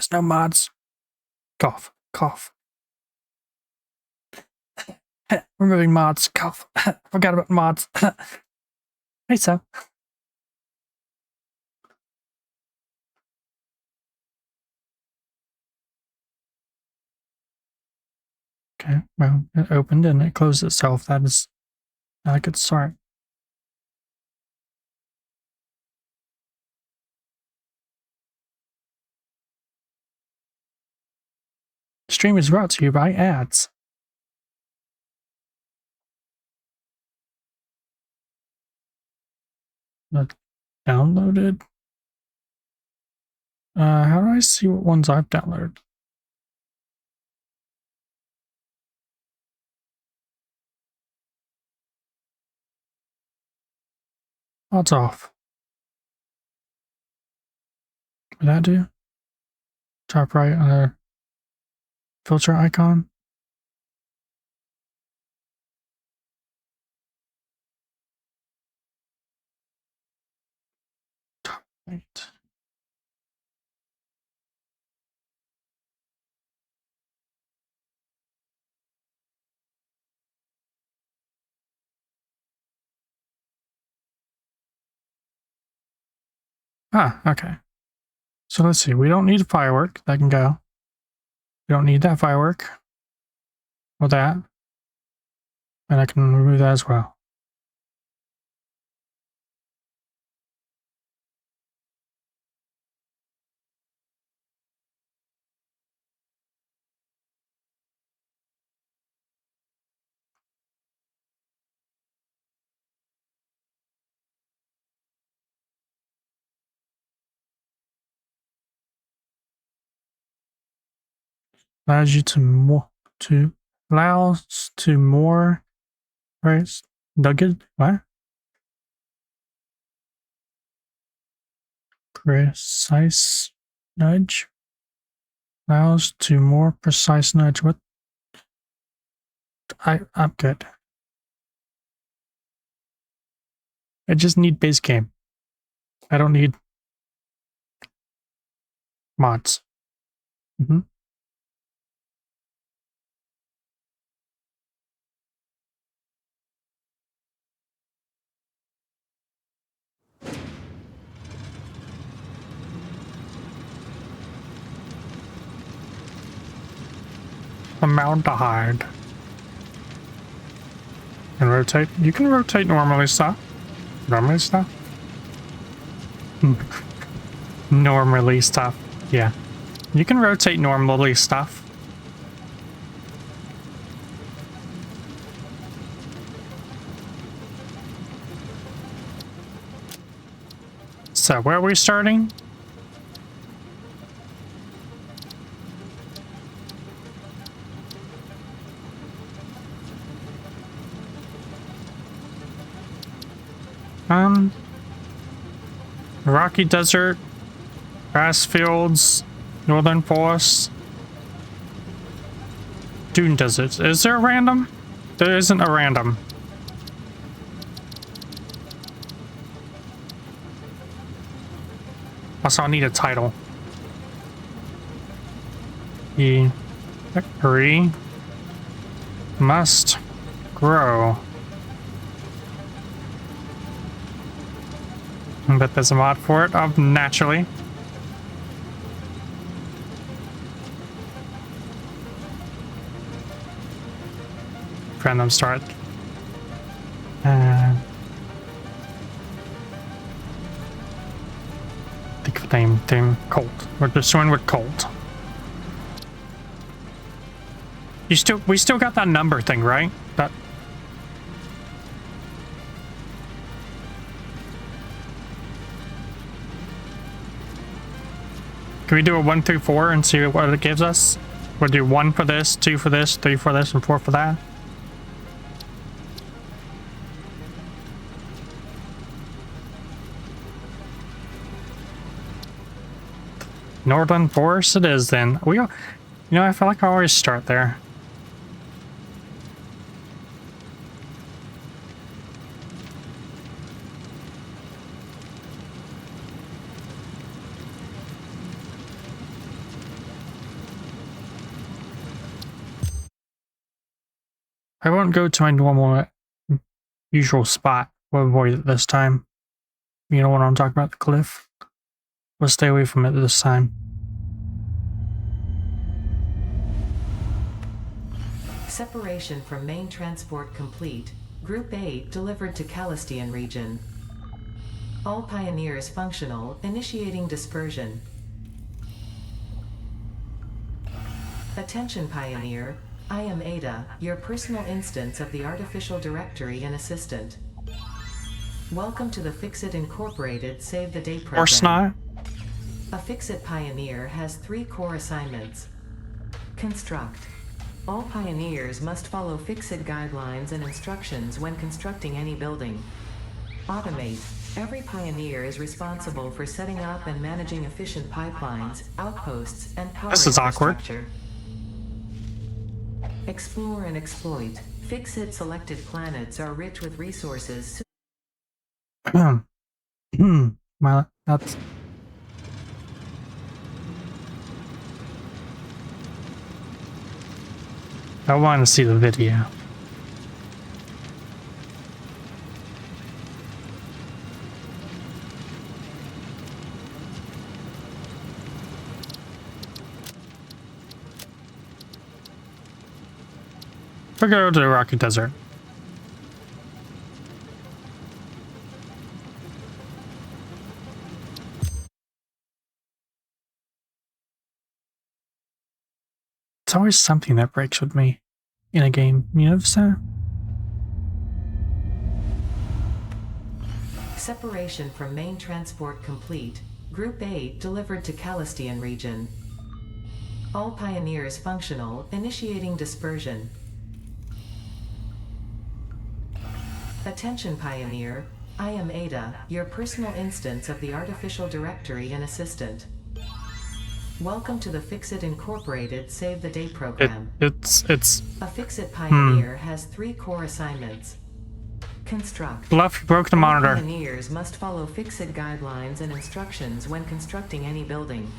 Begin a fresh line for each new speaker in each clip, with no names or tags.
There's no mods. Cough. Cough. Removing mods. Cough. Forgot about mods. Hey, so. Okay, well, it opened and it closed itself. That is not a good start. Stream is brought to you by ads. Not downloaded. How do I see what ones I've downloaded? Odds off. What did that do? Top right on the filter icon. Top right. Ah, okay. So let's see. We don't need a firework. That can go. We don't need that firework. Or that. And I can remove that as well. Allows you to allows to more nugget what? Precise nudge. Allows to more precise nudge. What? I'm good. I just need base game. I don't need mods. Formaldehyde. And rotate. You can rotate normally stuff. Normally stuff? Normally stuff. Yeah. You can rotate normally stuff. So, where are we starting? Rocky Desert, grass fields, northern forests, dune deserts. Is there a random? There isn't a random. Also, I need a title. The factory must grow. I bet there's a mod for it, naturally. Random start. Think of the name, Colt. We're just going with Colt. We still got that number thing, right? That. Can we do a 1 through 4 and see what it gives us? We'll do 1 for this, 2 for this, 3 for this, and 4 for that. Northern Forest it is then. You know, I feel like I always start there. I won't go to my normal, usual spot. We'll avoid it this time. You know what I'm talking about, the cliff? We'll stay away from it this time.
Separation from main transport complete. Group 8 delivered to Calistian region. All pioneers functional, initiating dispersion. Attention Pioneer, I am Ada, your personal instance of the artificial directory and assistant. Welcome to the Fixit Incorporated Save the Day program.
Or snot.
A Fixit Pioneer has 3 core assignments. Construct. All pioneers must follow Fixit guidelines and instructions when constructing any building. Automate. Every pioneer is responsible for setting up and managing efficient pipelines, outposts, and power infrastructure. Explore and exploit. Fixit selected planets are rich with resources.
Well, that's... I want to see the video. We'll go to the Rocky Desert. It's always something that breaks with me in a game. You notice that?
Separation from main transport complete. Group 8 delivered to Calistian region. All pioneers functional, initiating dispersion. Attention Pioneer, I am Ada, your personal instance of the artificial directory and assistant. Welcome to the Fixit Incorporated Save the Day program.
It's
A Fixit Pioneer has 3 core assignments. Construct.
Bluff broke the monitor.
Pioneers must follow Fixit guidelines and instructions when constructing any building.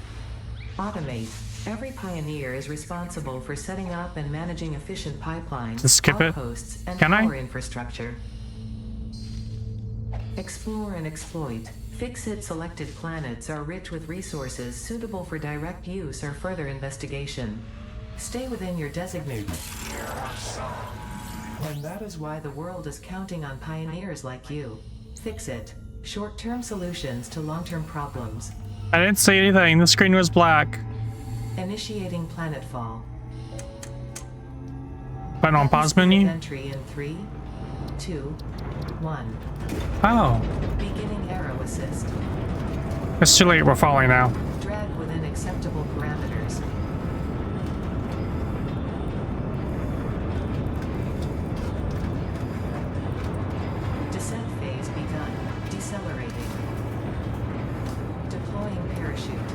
Automate. Every pioneer is responsible for setting up and managing efficient pipelines,
To skip it?
outposts, and
Can I?
power infrastructure. Explore and exploit. Fixit selected planets are rich with resources suitable for direct use or further investigation. Stay within your designated. And that is why the world is counting on pioneers like you. Fixit. Short-term solutions to long-term problems.
I didn't say anything. The screen was black.
Initiating planetfall.
Button on pause menu.
Entry in 3, 2, 1.
Oh,
Beginning arrow assist.
it's too late. We're falling now.
Drag within acceptable parameters. Descent phase begun. Decelerating. Deploying parachute.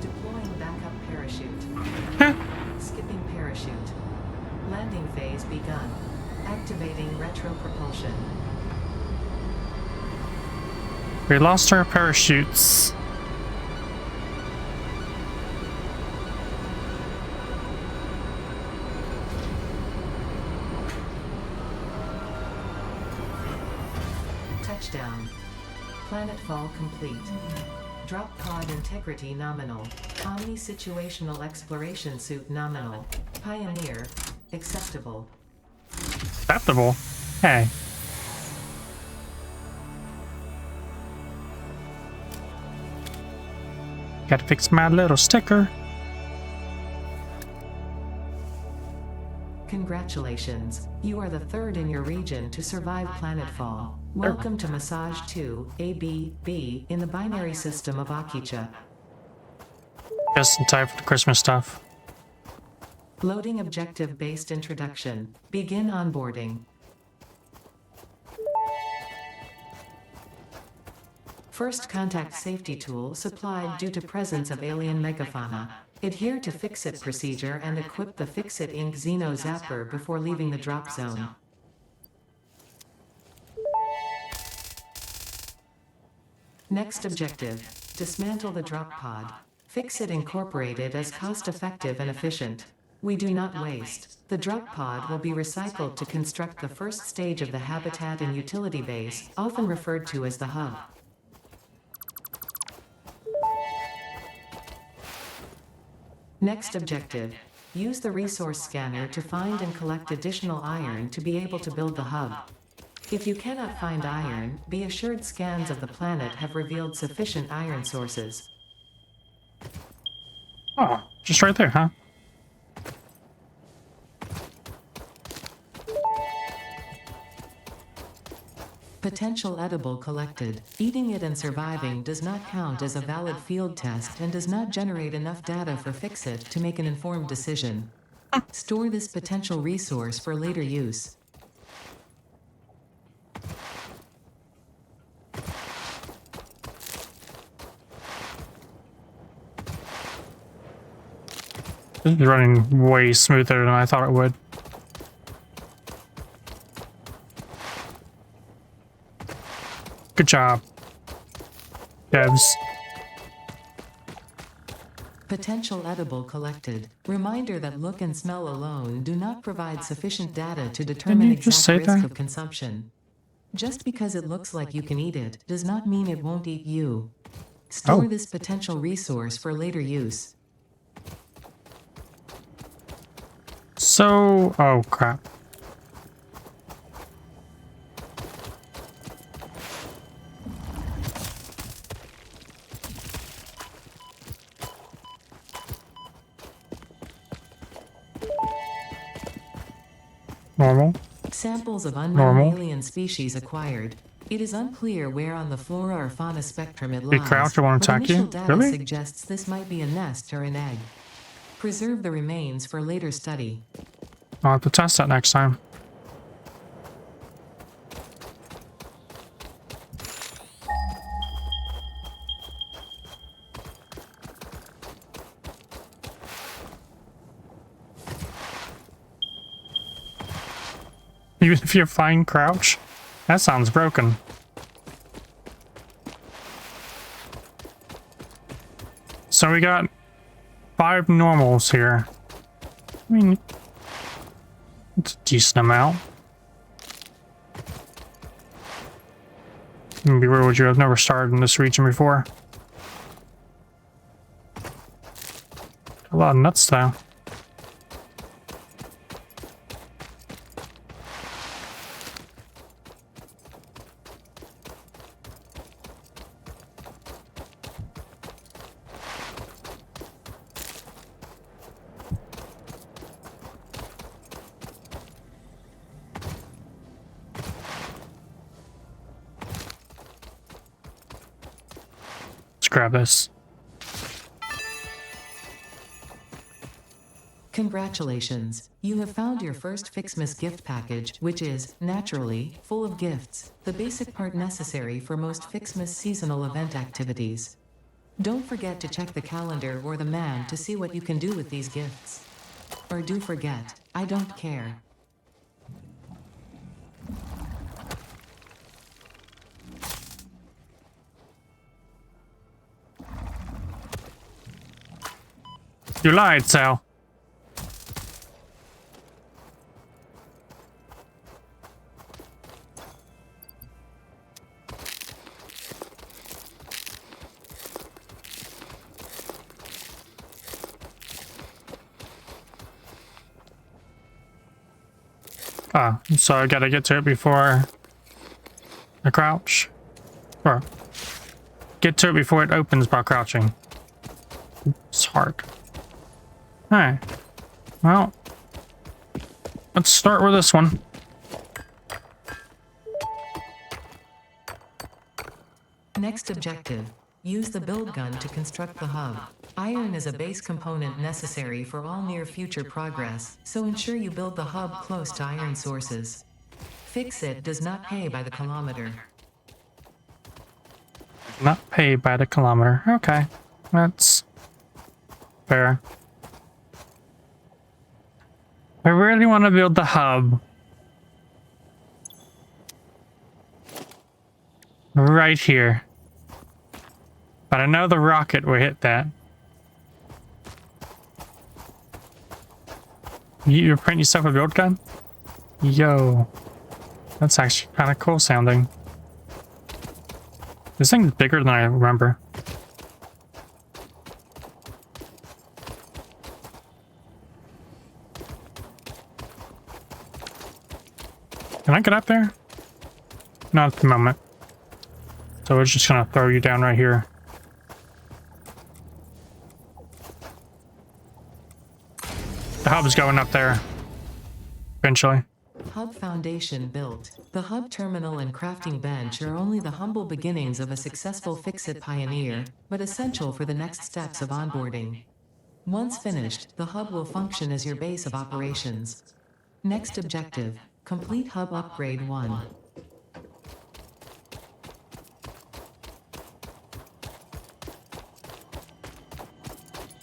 Deploying backup parachute. Skipping parachute. Landing phase begun. Activating retro propulsion.
We lost our parachutes.
Touchdown. Planetfall complete. Drop pod integrity nominal. Omni situational exploration suit nominal. Pioneer. Acceptable.
Acceptable. Hey. Gotta fix my little sticker.
Congratulations. You are the 3rd in your region to survive planetfall. Welcome to Massage 2, ABB, in the binary system of Akicha.
Just in time for the Christmas stuff.
Loading objective-based introduction. Begin onboarding. First contact safety tool supplied due to presence of alien megafauna. Adhere to Fixit procedure and equip the Fixit Inc. Xeno Zapper before leaving the drop zone. Next objective. Dismantle the drop pod. Fixit Incorporated is cost-effective and efficient. We do not waste. The drop pod will be recycled to construct the first stage of the habitat and utility base, often referred to as the hub. Next objective. Use the resource scanner to find and collect additional iron to be able to build the hub. If you cannot find iron, be assured scans of the planet have revealed sufficient iron sources.
Oh, just right there, huh?
Potential edible collected. Eating it and surviving does not count as a valid field test and does not generate enough data for Fixit to make an informed decision. Store this potential resource for later use.
This is running way smoother than I thought it would. Good job, devs.
Potential edible collected. Reminder that look and smell alone do not provide sufficient data to determine
you just say
exact risk
that?
of consumption. Just because it looks like you can eat it does not mean it won't eat you. Store
Oh.
this potential resource for later use.
So, oh crap. Normal.
Samples of unknown
Normal.
alien species acquired. It is unclear where on the flora or fauna spectrum it
They
lies,
crouch and won't
but
attack you?
initial data
Really?
suggests this might be a nest or an egg. Preserve the remains for later study.
I'll have to test that next time. Even if you find crouch? That sounds broken. So we got 5 normals here. I mean, it's a decent amount. Maybe where would you have never started in this region before? A lot of nuts though. Let's grab this.
Congratulations, you have found your first Fixmas gift package, which is, naturally, full of gifts, the basic part necessary for most Fixmas seasonal event activities. Don't forget to check the calendar or the man to see what you can do with these gifts. Or do forget, I don't care.
You lied, Sal. Ah, so I gotta get to it before I crouch. Or get to it before it opens by crouching. It's hard. Alright. Well, let's start with this one.
Next objective. Use the build gun to construct the hub. Iron is a base component necessary for all near-future progress, so ensure you build the hub close to iron sources. Fixit does not pay by the kilometer.
Not paid by the kilometer. Okay. That's fair. I really want to build the hub. Right here. But I know the rocket will hit that. You're painting yourself a build gun? Yo. That's actually kind of cool sounding. This thing's bigger than I remember. Can I get up there? Not at the moment. So it's just gonna throw you down right here. The hub's going up there. Eventually.
Hub foundation built. The hub terminal and crafting bench are only the humble beginnings of a successful Fix-It pioneer, but essential for the next steps of onboarding. Once finished, the hub will function as your base of operations. Next objective, complete hub upgrade 1.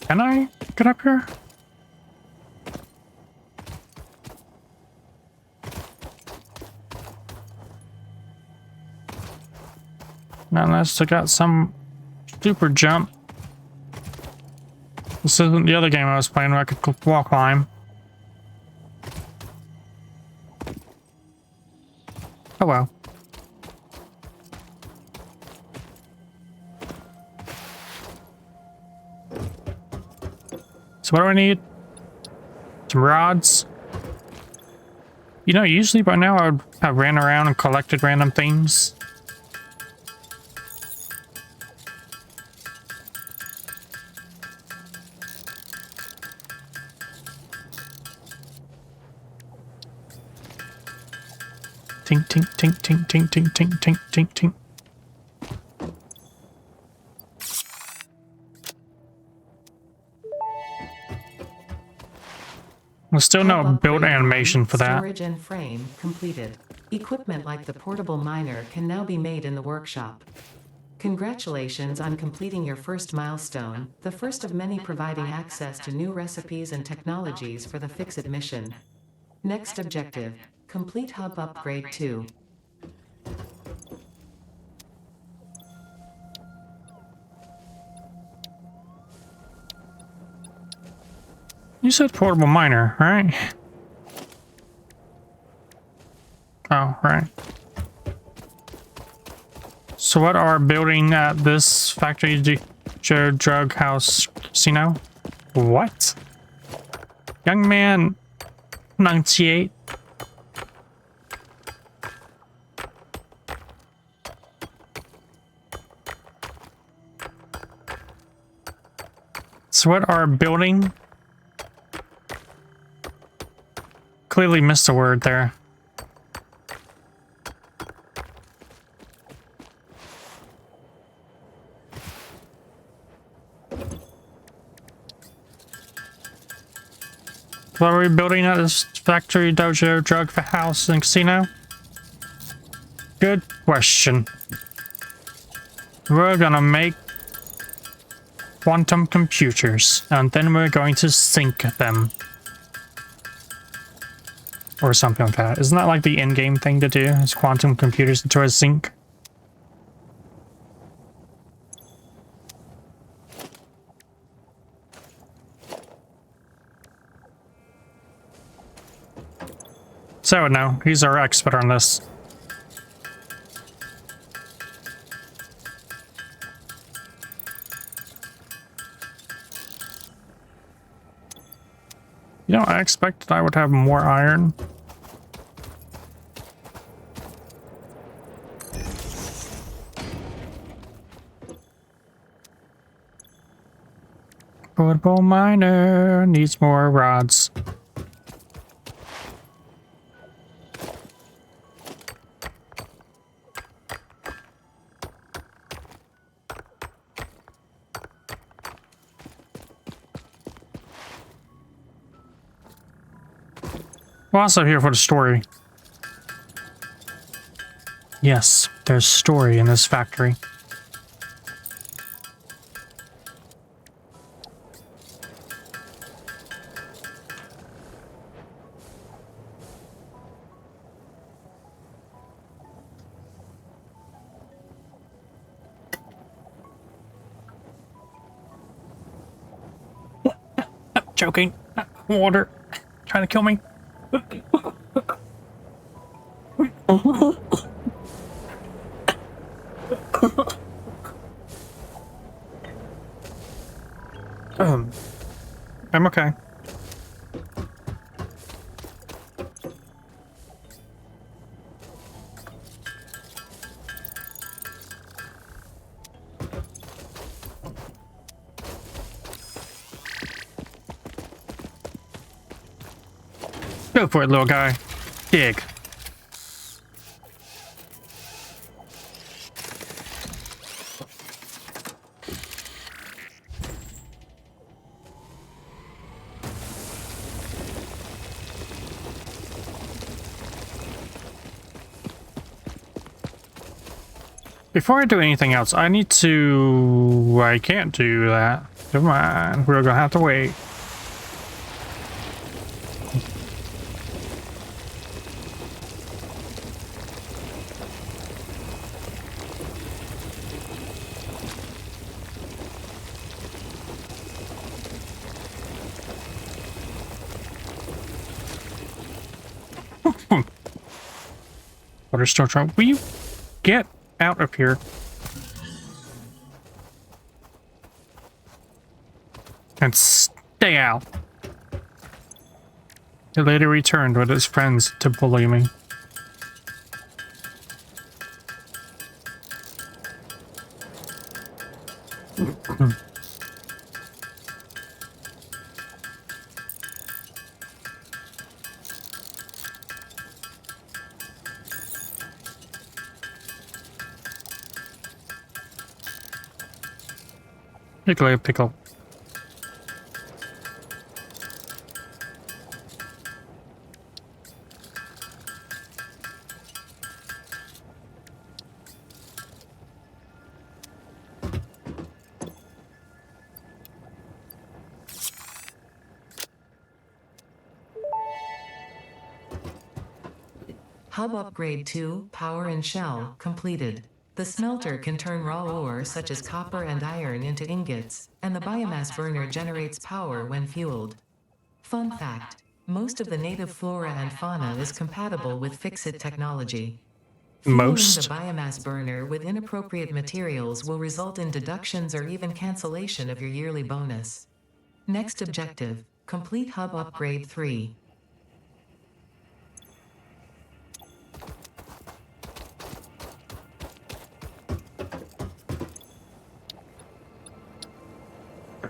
Can I get up here? Not unless I got some super jump. This isn't the other game I was playing where I could wall climb. Oh well. So what do I need? Some rods. You know, usually by now I would have ran around and collected random things. Tink, tink, tink, tink, tink, tink, tink, tink, tink, tink. There's still no build animation for that.
Storage and frame completed. Equipment like the portable miner can now be made in the workshop. Congratulations on completing your first milestone, the first of many providing access to new recipes and technologies for the Fix-It mission. Next objective, complete hub upgrade 2.
You said portable miner, right? Oh, right. So what are building at this factory drug house casino? What? Young man, enunciate. So what are building? Clearly missed a word there. What are we building at this factory, dojo, drug house, and casino? Good question. We're gonna make quantum computers, and then we're going to sync them. Or something like that. Isn't that like the in-game thing to do? Is quantum computers into a sync? So no, he's our expert on this. You know, I expected I would have more iron. Portable miner needs more rods. We're also here for the story. Yes, there's story in this factory. Joking. Water. Trying to kill me. I'm okay. Go for it, little guy. Dig. Before I do anything else, I need to... I can't do that. Never mind. We're gonna have to wait. Water store truck. Will you get out of here? And stay out. He later returned with his friends to bully me. Pickle.
Hub upgrade 2, power and shell, completed. The smelter can turn raw ore such as copper and iron into ingots, and the biomass burner generates power when fueled. Fun fact, most of the native flora and fauna is compatible with Fix-It technology. Fueling the biomass burner with inappropriate materials will result in deductions or even cancellation of your yearly bonus. Next objective, complete hub upgrade 3.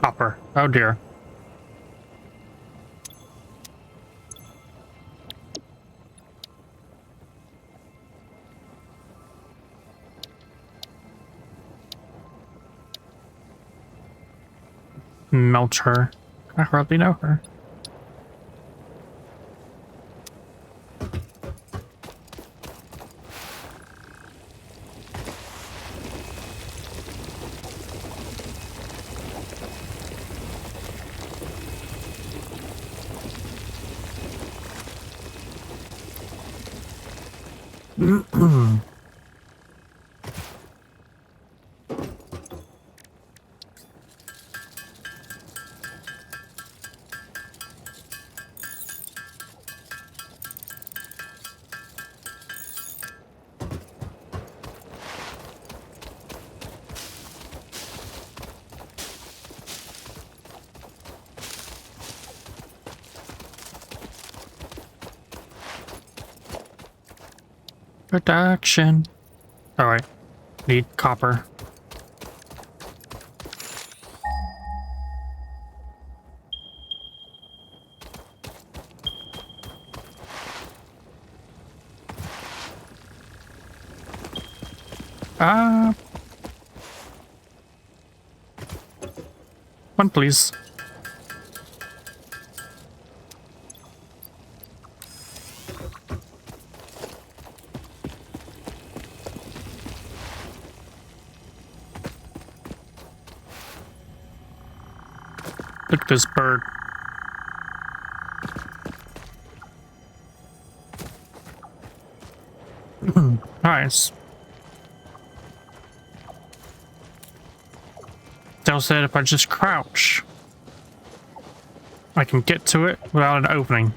Copper. Oh dear. Melt her. I hardly know her. Production. Alright. Need copper. One, please. Look at this bird. Nice. Dell said if I just crouch, I can get to it without an opening.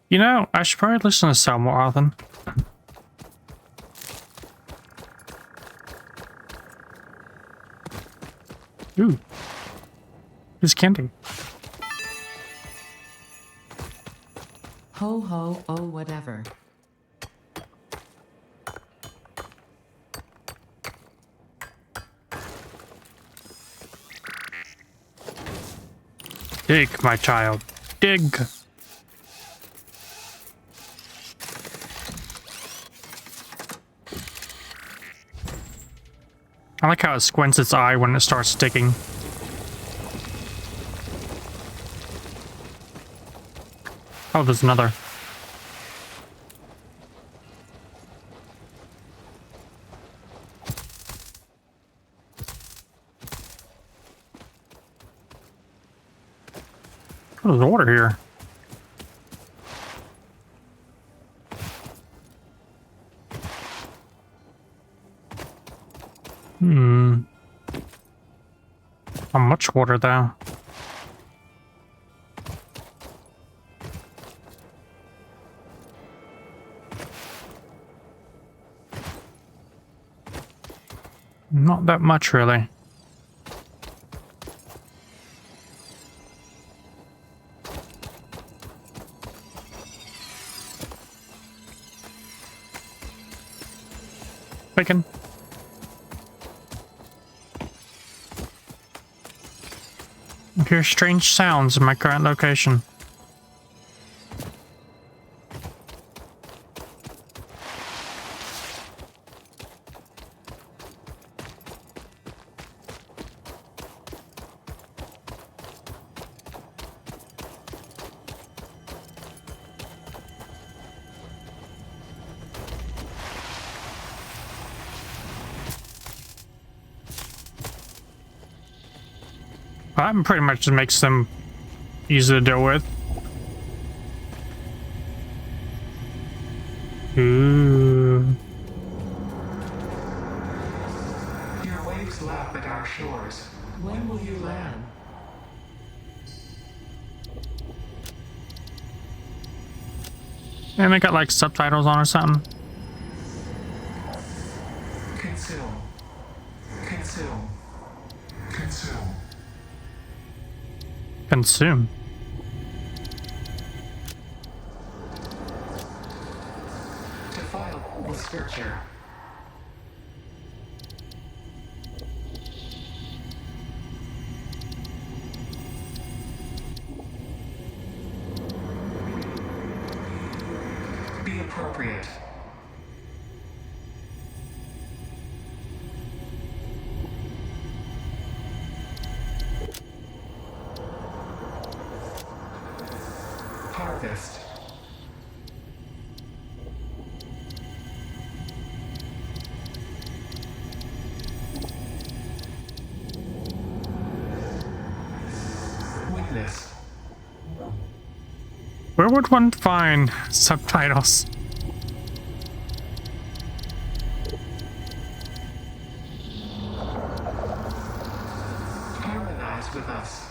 You know, I should probably listen to Sal more often. Ooh. It's candy.
Ho ho, oh whatever.
Dig, my child. Dig. I like how it squints its eye when it starts digging. Oh, there's another. Oh, there's water here. How much water, though? Not that much, really. Bacon. I hear strange sounds in my current location. That pretty much just makes them easy to deal with. Ooh.
Your waves lap at our shores.
When will you land?
And they got like subtitles on or something.
Consume. Consume. Consume.
Consume.
Defile the scripture. Be appropriate. Harvest. Witness.
Where would one find subtitles?
Harmonize with us.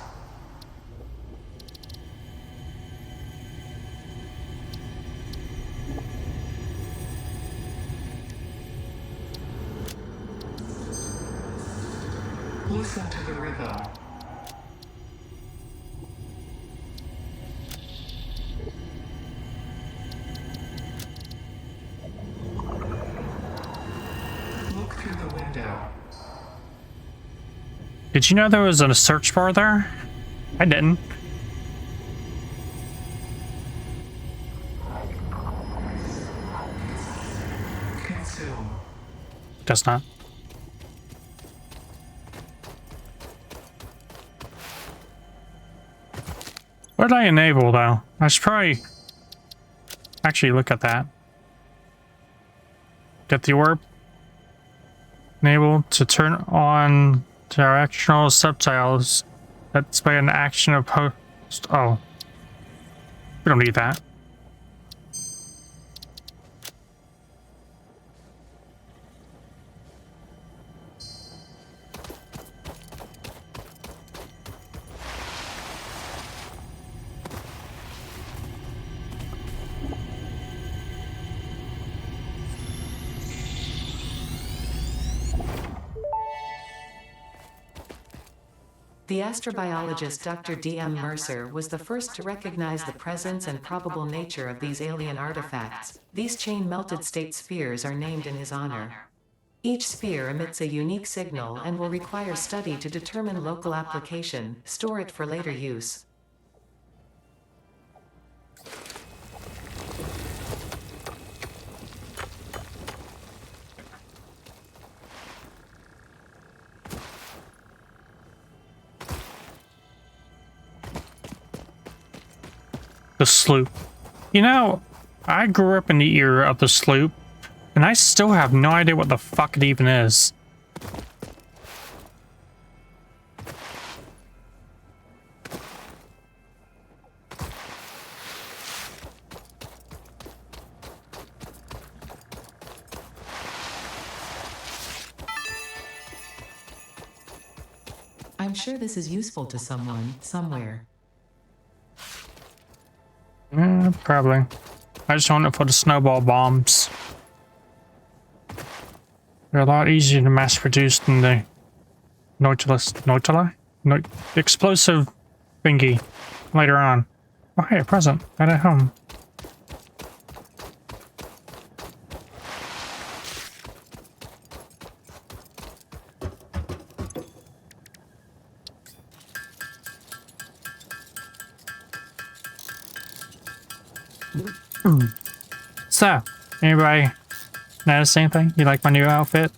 Listen to the rhythm. Look through the window.
Did you know there was a search bar there? I didn't.
Consume.
Does not. What did I enable, though? I should probably actually look at that. Get the orb. Enable to turn on directional subtitles that display an action of post. Oh. We don't need that.
The astrobiologist Dr. D.M. Mercer was the first to recognize the presence and probable nature of these alien artifacts. These chain-melted state spheres are named in his honor. Each sphere emits a unique signal and will require study to determine local application, store it for later use.
The sloop. You know, I grew up in the era of the sloop, and I still have no idea what the fuck it even is.
I'm sure this is useful to someone, somewhere.
Yeah, probably. I just want it for the snowball bombs. They're a lot easier to mass produce than the explosive thingy later on. Oh, hey, a present. Right at home. So, anybody notice anything? You like my new outfit?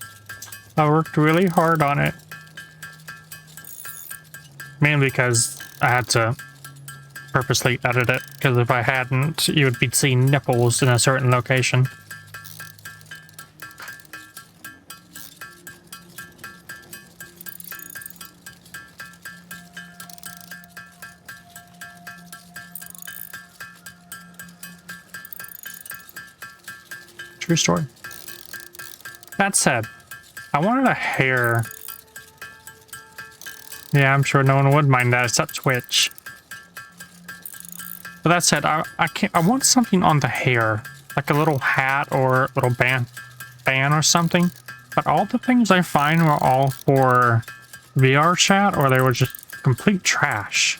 I worked really hard on it. Mainly because I had to purposely edit it, because if I hadn't, you would be seeing nipples in a certain location. True story. That said, I wanted a hair. Yeah, I'm sure no one would mind that except Twitch. But that said, I want something on the hair, like a little hat or a little band or something. But all the things I find were all for VR chat, or they were just complete trash.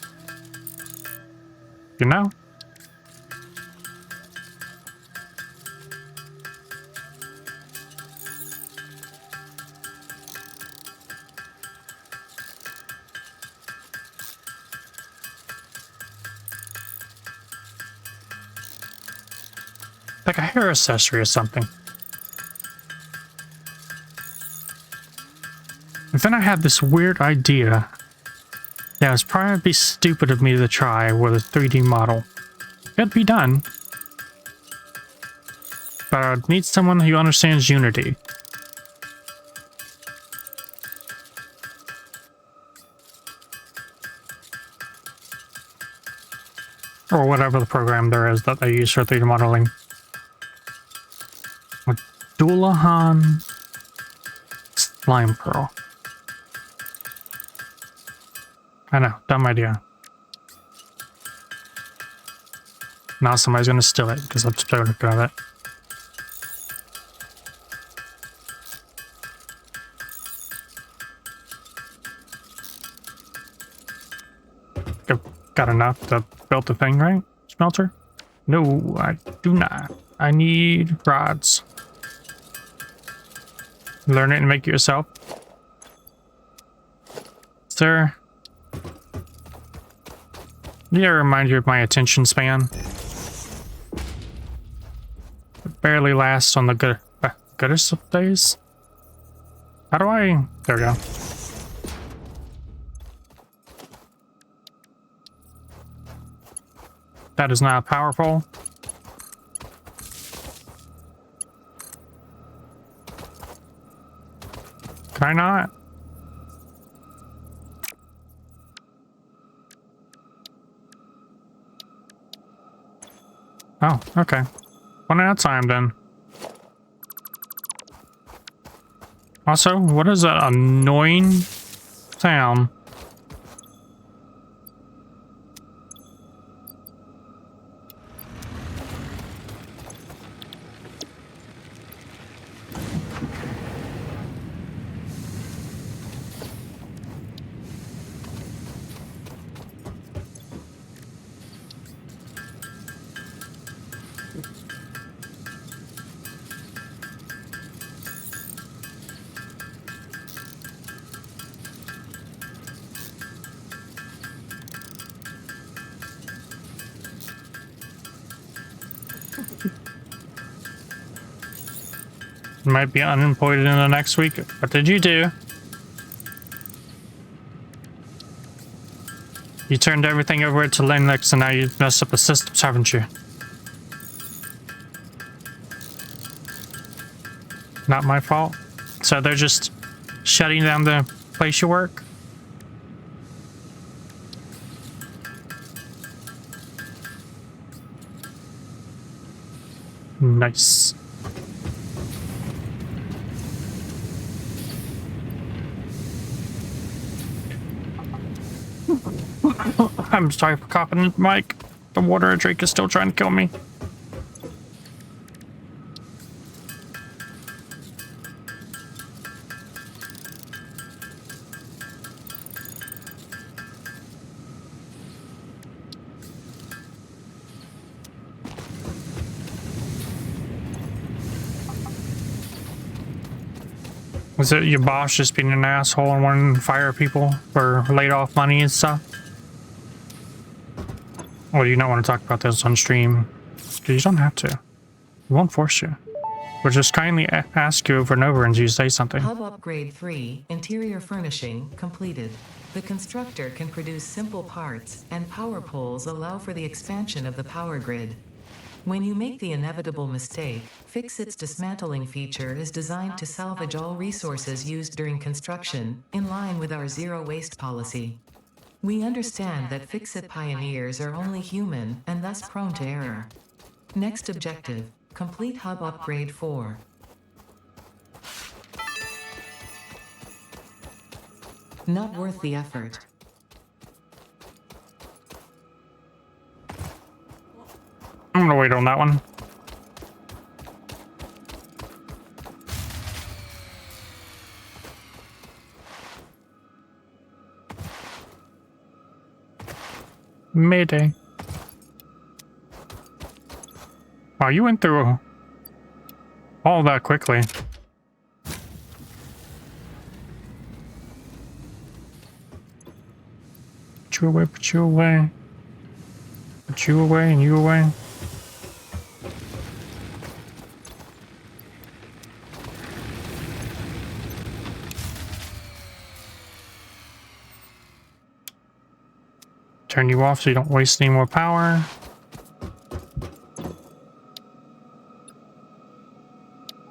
You know? Like a hair accessory or something. And then I had this weird idea. Yeah, it was probably stupid of me to try with a 3D model. It'd be done. But I'd need someone who understands Unity. Or whatever the program there is that they use for 3D modeling. Dullahan Slime Pearl. I know, dumb idea. Now somebody's gonna steal it because I'm so good at it. Got enough to build the thing, right? Smelter? No, I do not. I need rods. Learn it and make it yourself. Sir. Yeah, remind you of my attention span. It barely lasts on the goodest of days. How do I... There we go. That is not powerful. Can I not? Oh, okay. One at a time then. Also, what is that annoying sound? You might be unemployed in the next week. What did you do? You turned everything over to Linux and now you messed up the systems, haven't you? Not my fault. So they're just shutting down the place you work? Nice. I'm sorry for coughing in the mic. The water I drink is still trying to kill me. Was it your boss just being an asshole and wanting to fire people for laid off money and stuff? Or do you not want to talk about this on stream? Because you don't have to. We won't force you. We'll just kindly ask you over and over until you say something.
Hub Upgrade 3, Interior Furnishing, completed. The constructor can produce simple parts, and power poles allow for the expansion of the power grid. When you make the inevitable mistake, Fix-It's dismantling feature is designed to salvage all resources used during construction, in line with our zero waste policy. We understand that Fix-It pioneers are only human and thus prone to error. Next objective, complete Hub Upgrade 4. Not worth the effort.
I'm gonna wait on that one. Mayday. Wow, you went through all that quickly. Put you away, put you away. Put you away and you away. Turn you off so you don't waste any more power.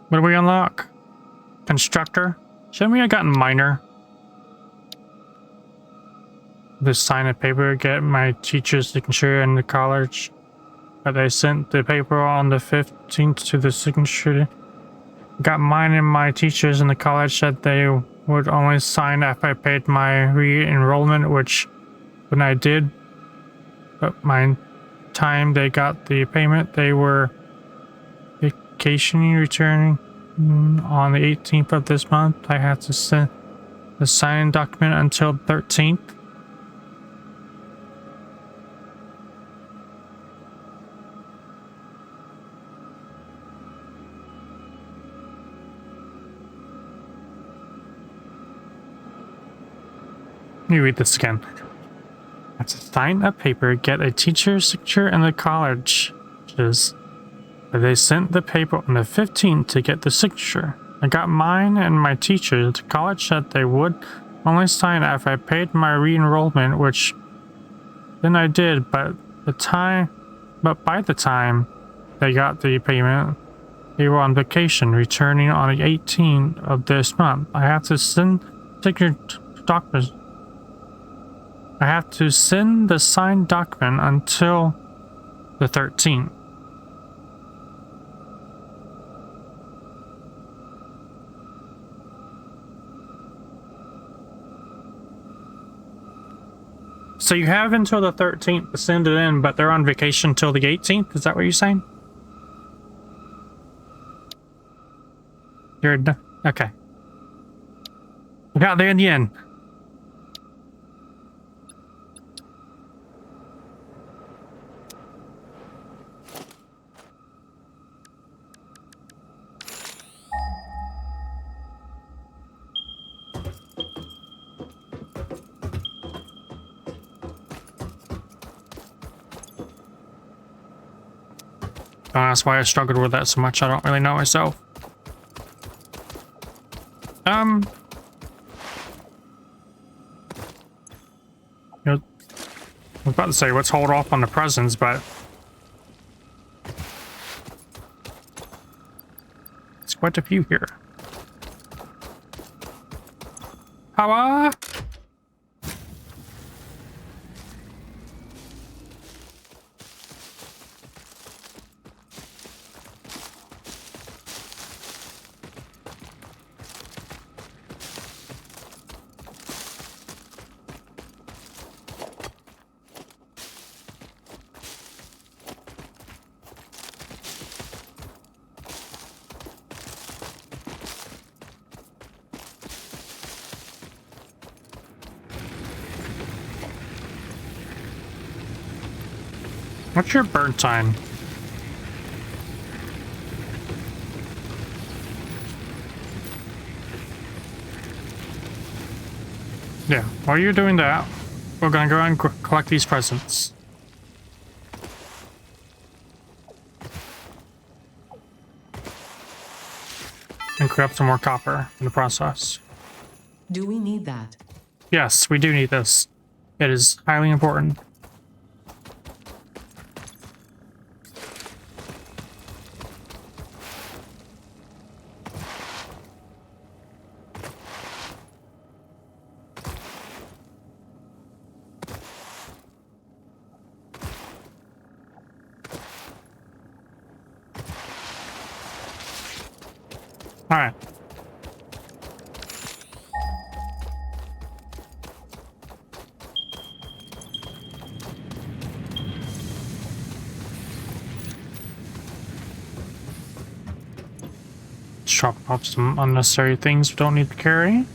What do we unlock? Constructor? Show me I got minor. This sign a paper, get my teacher's signature in the college. But they sent the paper on the 15th to the signature. Got mine and my teachers in the college said they would only sign if I paid my re-enrollment, which when I did, but my time they got the payment, they were vacationing, returning on the 18th of this month. I had to send the signed document until 13th. Let me read this again. I have to sign a paper, get a teacher's signature in the college. But they sent the paper on the 15th to get the signature. I got mine and my teacher. The college said they would only sign if I paid my re-enrollment, which then I did, but by the time they got the payment, they were on vacation, returning on the 18th of this month. I have to send documents. I have to send the signed document until the 13th. So you have until the 13th to send it in, but they're on vacation till the 18th? Is that what you're saying? You're done. Okay. We got there in the end. That's why I struggled with that so much. I don't really know myself. You know, I was about to say let's hold off on the presents, but it's quite a few here. Power! What's your burn time? Yeah, while you're doing that, we're gonna go and collect these presents. And clear up some more copper in the process.
Do we need that?
Yes, we do need this. It is highly important. All right. Chop off some unnecessary things we don't need to carry.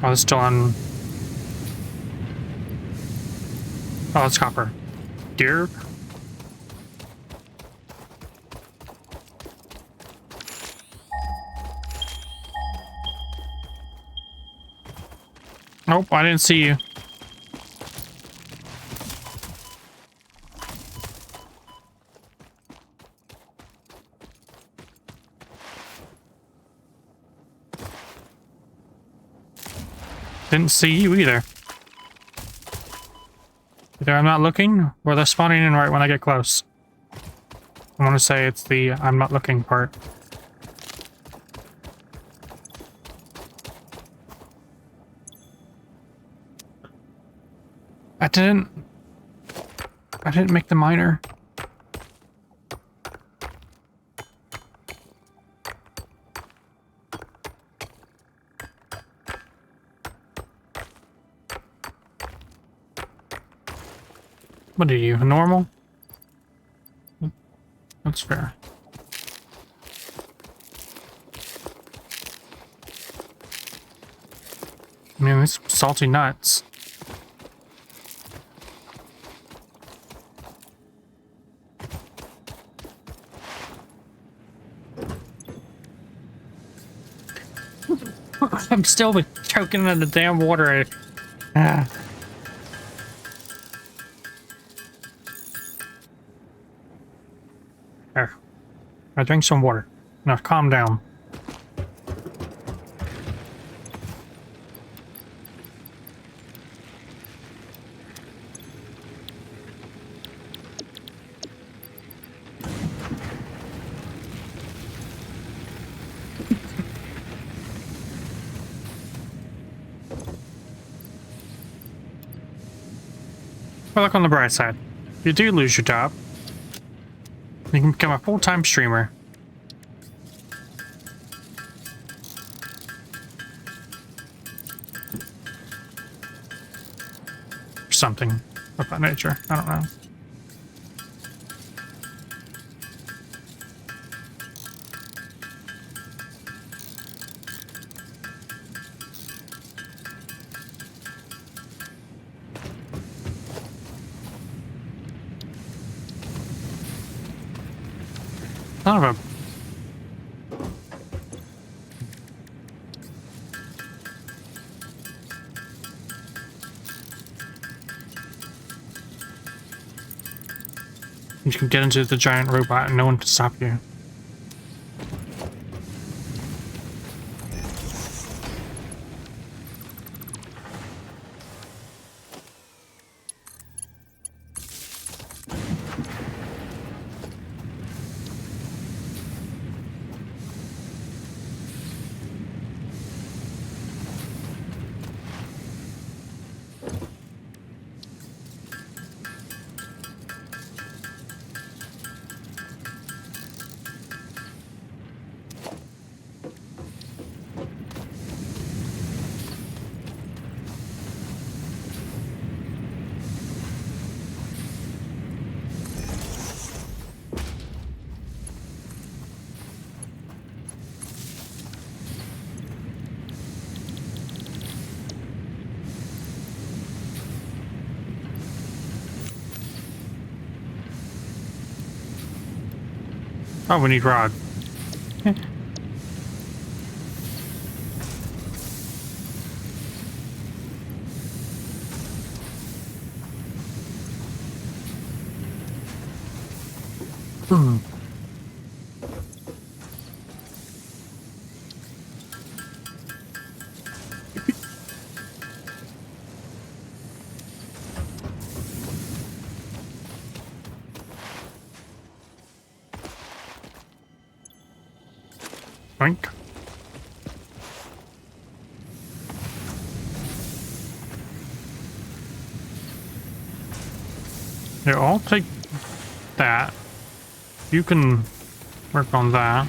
Oh, it's still on. Oh, it's copper. Deer. Nope, I didn't see you. Didn't see you either. Either I'm not looking, or they're spawning in right when I get close. I want to say it's the I'm not looking part. I didn't make the miner. What are you, normal? That's fair. I mean, these salty nuts. I'm still choking in the damn water. Ah. There. I drink some water. Now calm down. Well, look on the bright side. If you do lose your job, you can become a full-time streamer. Or something of that nature. I don't know. Son of a... You can get into the giant robot and no one can stop you. Oh, we need Rod. Hmm. Oink. Here, I'll take that. You can work on that.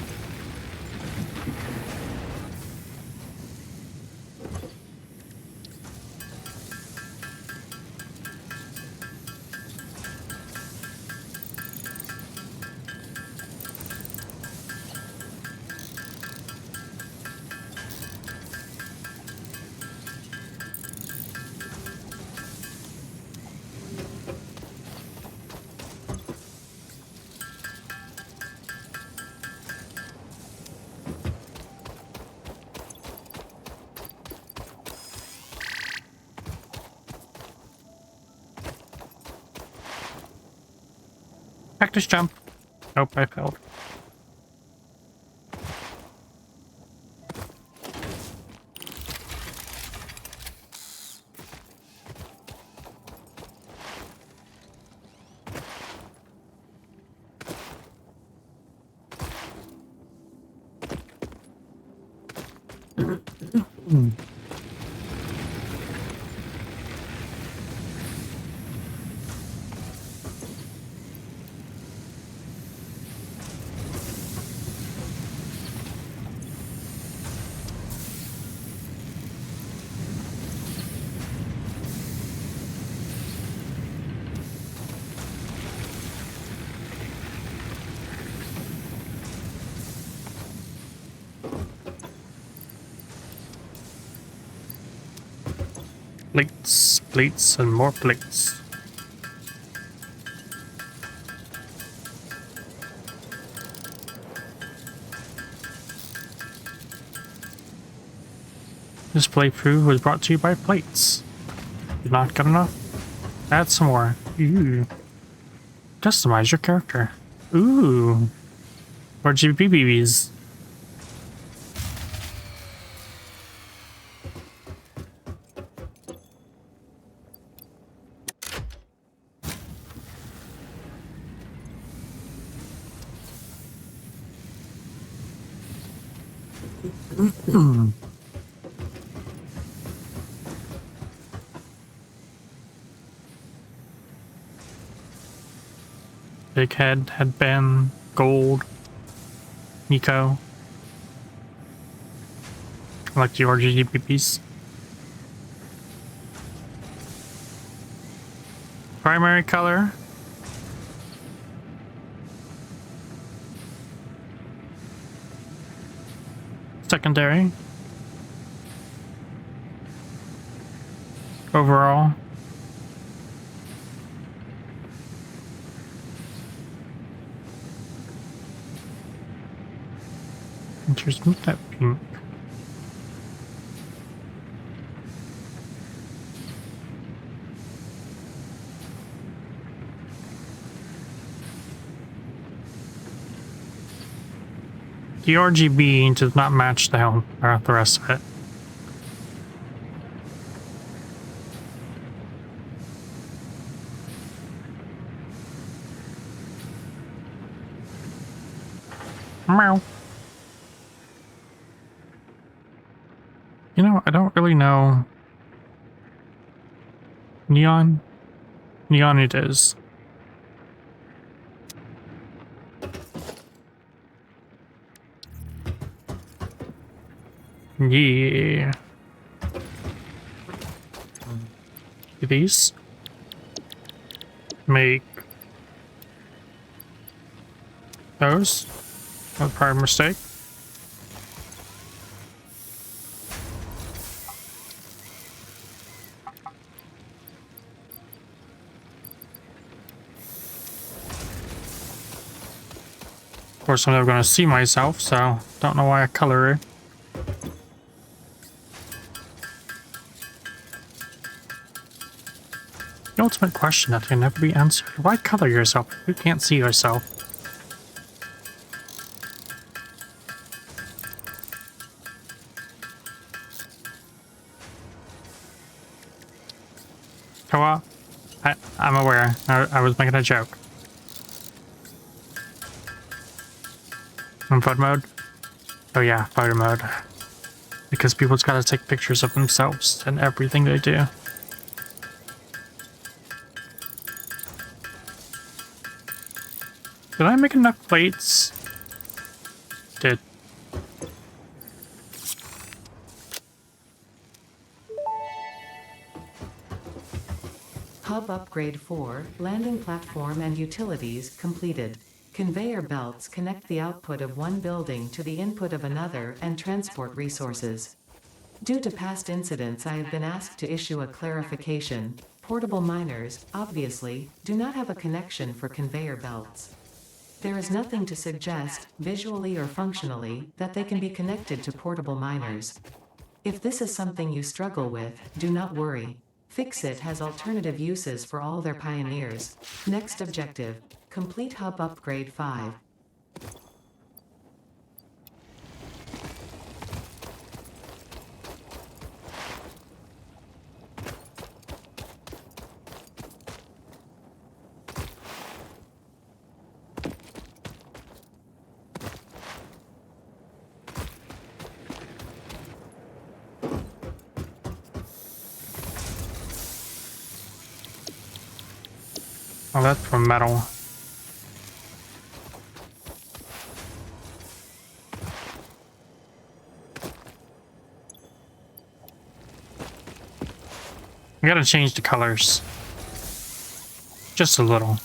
Practice jump. Nope, I failed. Plates, plates, and more plates. This playthrough was brought to you by plates. Did not get enough? Add some more. Ooh. Customize your character. Ooh. Or GBBs. Big head, headband, gold, Nico. I like the RGBs. Primary color. Secondary. Overall. Just move that pink. The RGB does not match the helm or the rest of it. Meow. You know, I don't really know. Neon? Neon it is. Yeah. These make those. A prior mistake. Of course, I'm never going to see myself, so don't know why I color it. The ultimate question that can never be answered. Why color yourself if you can't see yourself? Co-op? I'm aware. I was making a joke. In photo mode? Oh yeah, photo mode. Because people's gotta take pictures of themselves and everything they do. Did I make enough plates? Did.
Hub Upgrade 4, landing platform and utilities completed. Conveyor belts connect the output of one building to the input of another and transport resources. Due to past incidents, I have been asked to issue a clarification. Portable miners, obviously, do not have a connection for conveyor belts. There is nothing to suggest, visually or functionally, that they can be connected to portable miners. If this is something you struggle with, do not worry. Fixit has alternative uses for all their pioneers. Next objective. Complete Hub Upgrade 5.
Oh, that's from metal. I gotta change the colors. Just a little.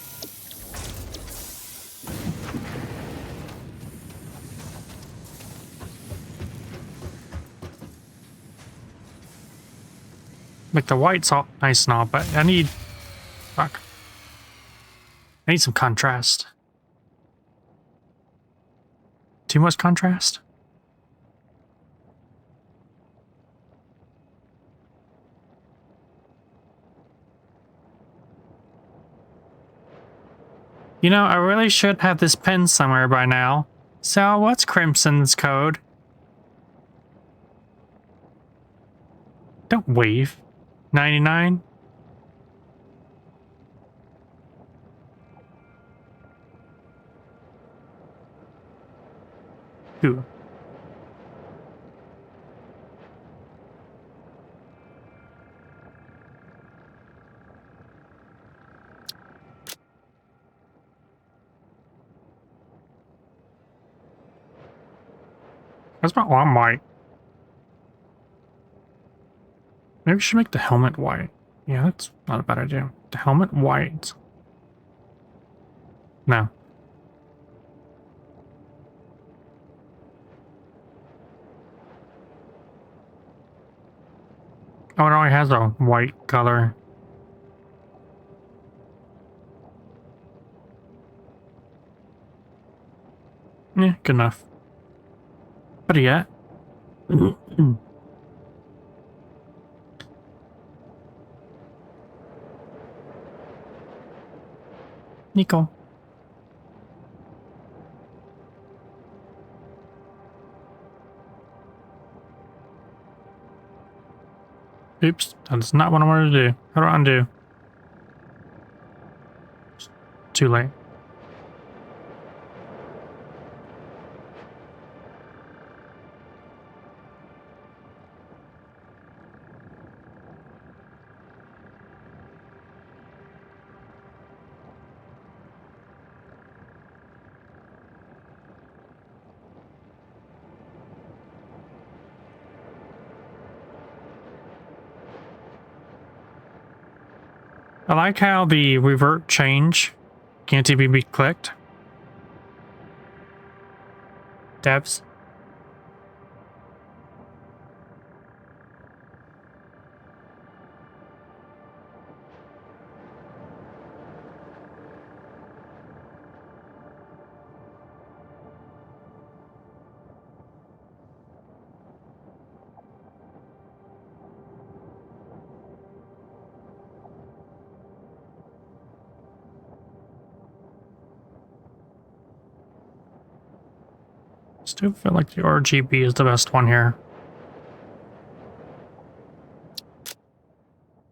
Like the white's all nice and all, but I need... Fuck. I need some contrast. Too much contrast? You know, I really should have this pen somewhere by now. So, what's Crimson's code? Don't wave. 99? Who? That's not one white. Maybe we should make the helmet white. Yeah, that's not a bad idea. The helmet white. No. Oh, it only has a white color. Yeah, good enough. Better yet. Nico. Oops, that's not what I wanted to do. How do I undo? Too late. I like how the revert change can't even be clicked. Devs. Still feel like the RGB is the best one here.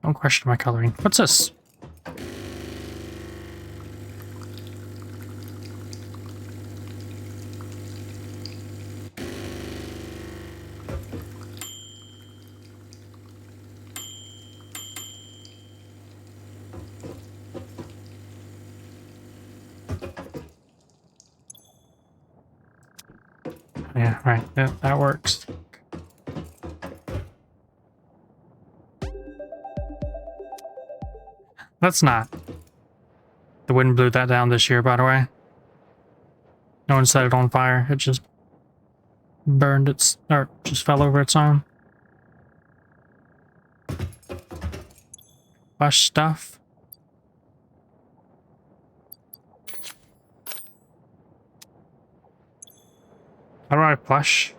Don't question my coloring. What's this? Yeah, right. That works. That's not. The wind blew that down this year, by the way. No one set it on fire. It just burned its, or just fell over its own. Flush stuff. How do I flush?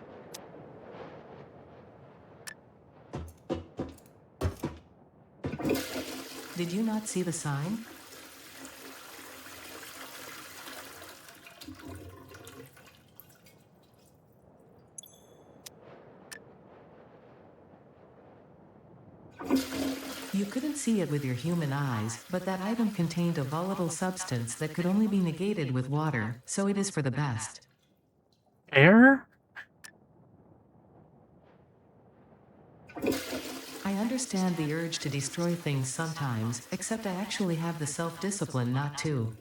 Did you not see the sign? You couldn't see it with your human eyes, but that item contained a volatile substance that could only be negated with water, so it is for the best.
Air?
I understand the urge to destroy things sometimes, except I actually have the self-discipline not to.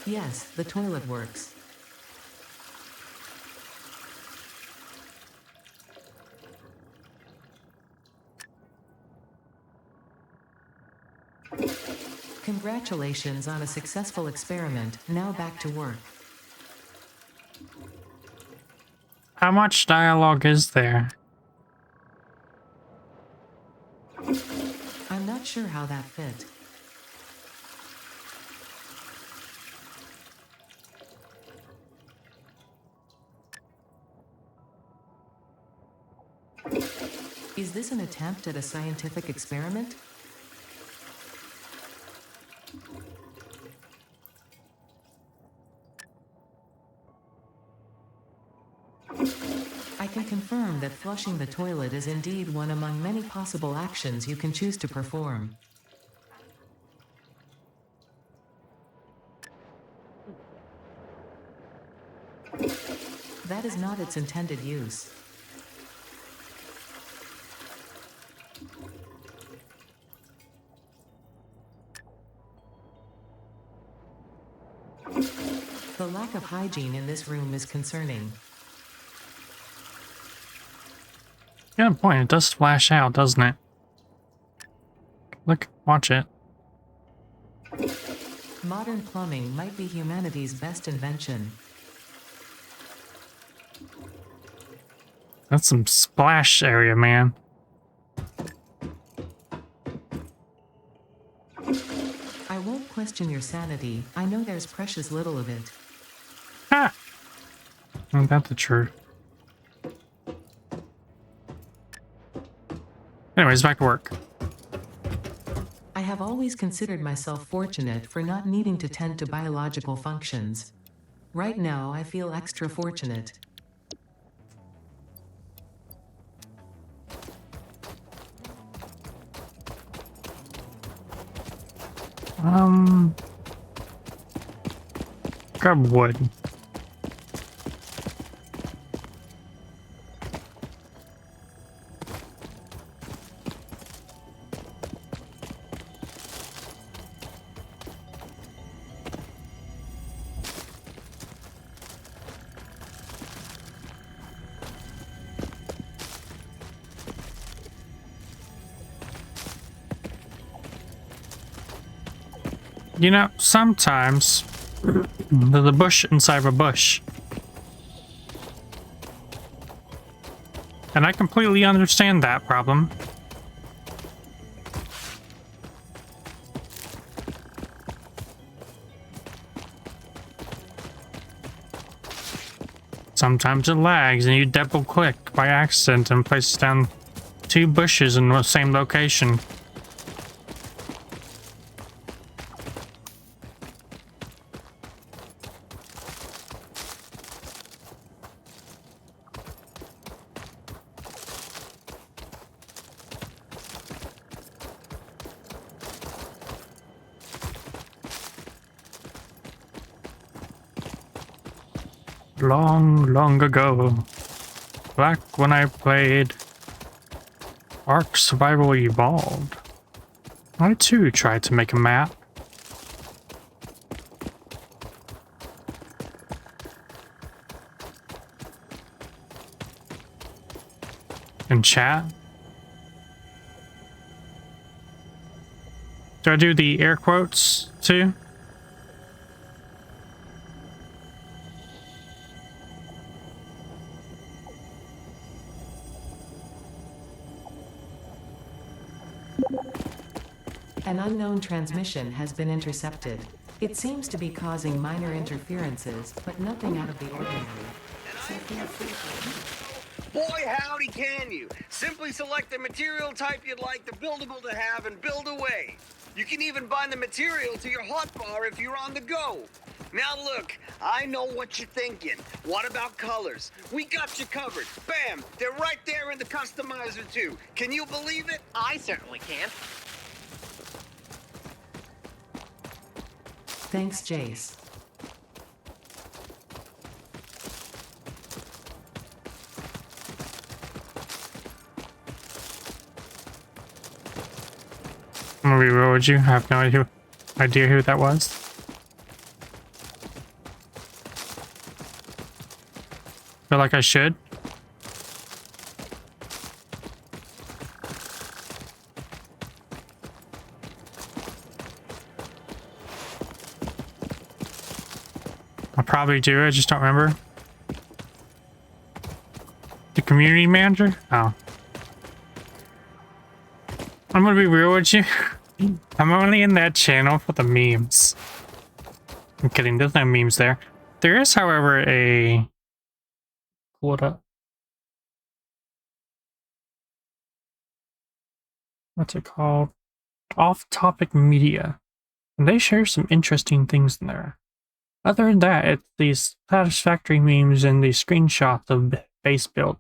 Yes, the toilet works. Congratulations on a successful experiment. Now back to work.
How much dialogue is there?
I'm not sure how that fit. Is this an attempt at a scientific experiment? I can confirm that flushing the toilet is indeed one among many possible actions you can choose to perform. That is not its intended use. The lack of hygiene in this room is concerning.
Yeah, point. It does splash out, doesn't it? Look, watch it.
Modern plumbing might be humanity's best invention.
That's some splash area, man.
I won't question your sanity. I know there's precious little of it.
Ha! Ain't that the truth? Anyways, back to work.
I have always considered myself fortunate for not needing to tend to biological functions. Right now, I feel extra fortunate.
Grab wood. You know, sometimes there's a bush inside of a bush. And I completely understand that problem. Sometimes it lags and you double click by accident and place down 2 bushes in the same location. Long ago, back when I played Ark Survival Evolved, I too tried to make a map. In chat? Do I do the air quotes too?
An unknown transmission has been intercepted. It seems to be causing minor interferences, but nothing out of the ordinary.
Boy, howdy can you! Simply select the material type you'd like the buildable to have and build away. You can even bind the material to your hotbar if you're on the go. Now look, I know what you're thinking. What about colors? We got you covered. Bam! They're right there in the customizer too. Can you believe it?
I certainly can.
Thanks, Jace.
I'm gonna be real with you. I have no idea who that was. Feel like I should. I'll probably do. I just don't remember. The community manager? Oh. I'm gonna be real with you. I'm only in that channel for the memes. I'm kidding, there's no memes there. There is, however, a... What up? What's it called? Off-topic media. And they share some interesting things in there. Other than that, it's these Satisfactory memes and the screenshots of base build.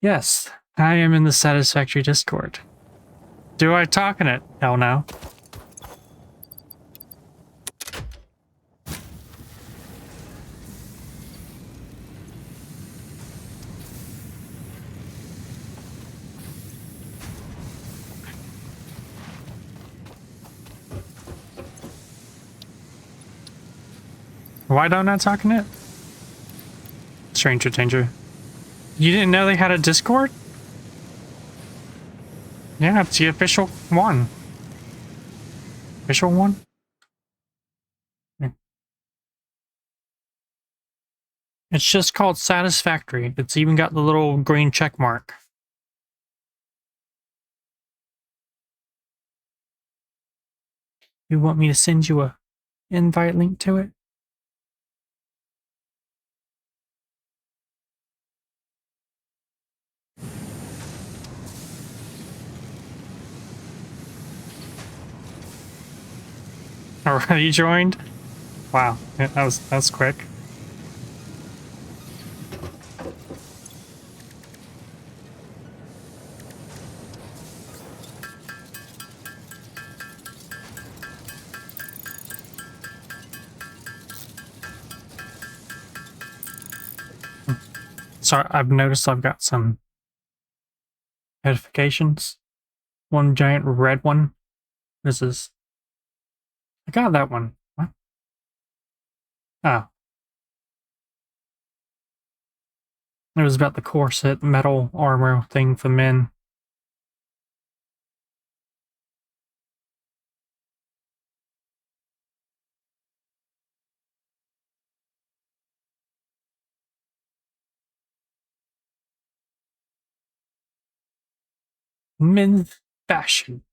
Yes, I am in the Satisfactory Discord. Do I talk in it? Hell no. Why don't I talk in it? Stranger danger. You didn't know they had a Discord? Yeah, it's the official one. Official one? Yeah. It's just called Satisfactory. It's even got the little green check mark. You want me to send you a invite link to it? Already joined? Wow, yeah, that was quick. So I've noticed I've got some notifications. One giant red one. This is. I got that one. What? Oh. It was about the corset metal armor thing for men. Men's fashion.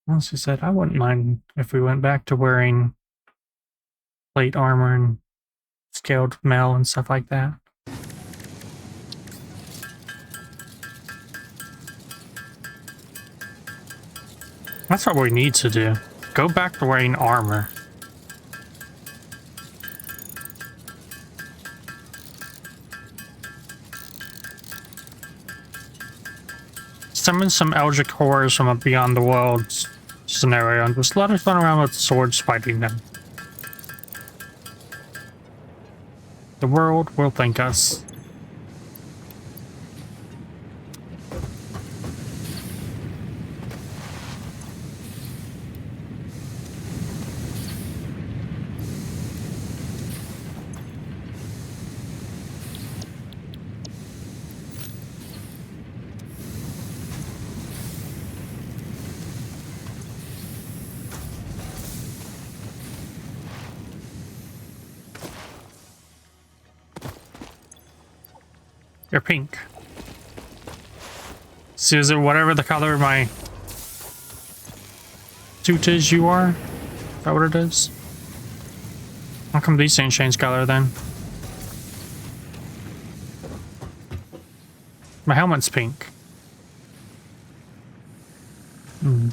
Honestly said, I wouldn't mind if we went back to wearing plate armor and scaled mail and stuff like that. That's what we need to do. Go back to wearing armor. Summon some Eldritch horrors from a Beyond the Worlds scenario and just let us run around with swords fighting them. The world will thank us. You're pink. So is it whatever the color of my suit is you are? Is that what it is? How come these things change color then? My helmet's pink. Hmm.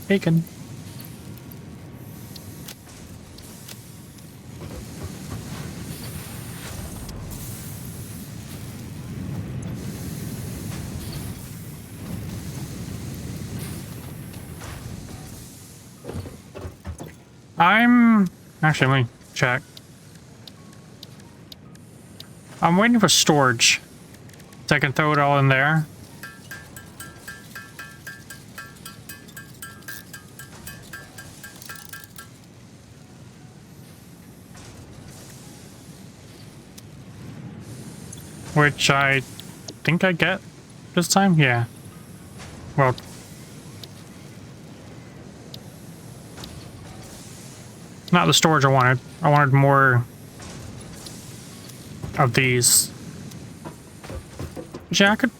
Bacon. Actually, let me check. I'm waiting for storage, so I can throw it all in there. Which I think I get this time? Yeah. Well, not the storage I wanted. I wanted more of these. Yeah, I could.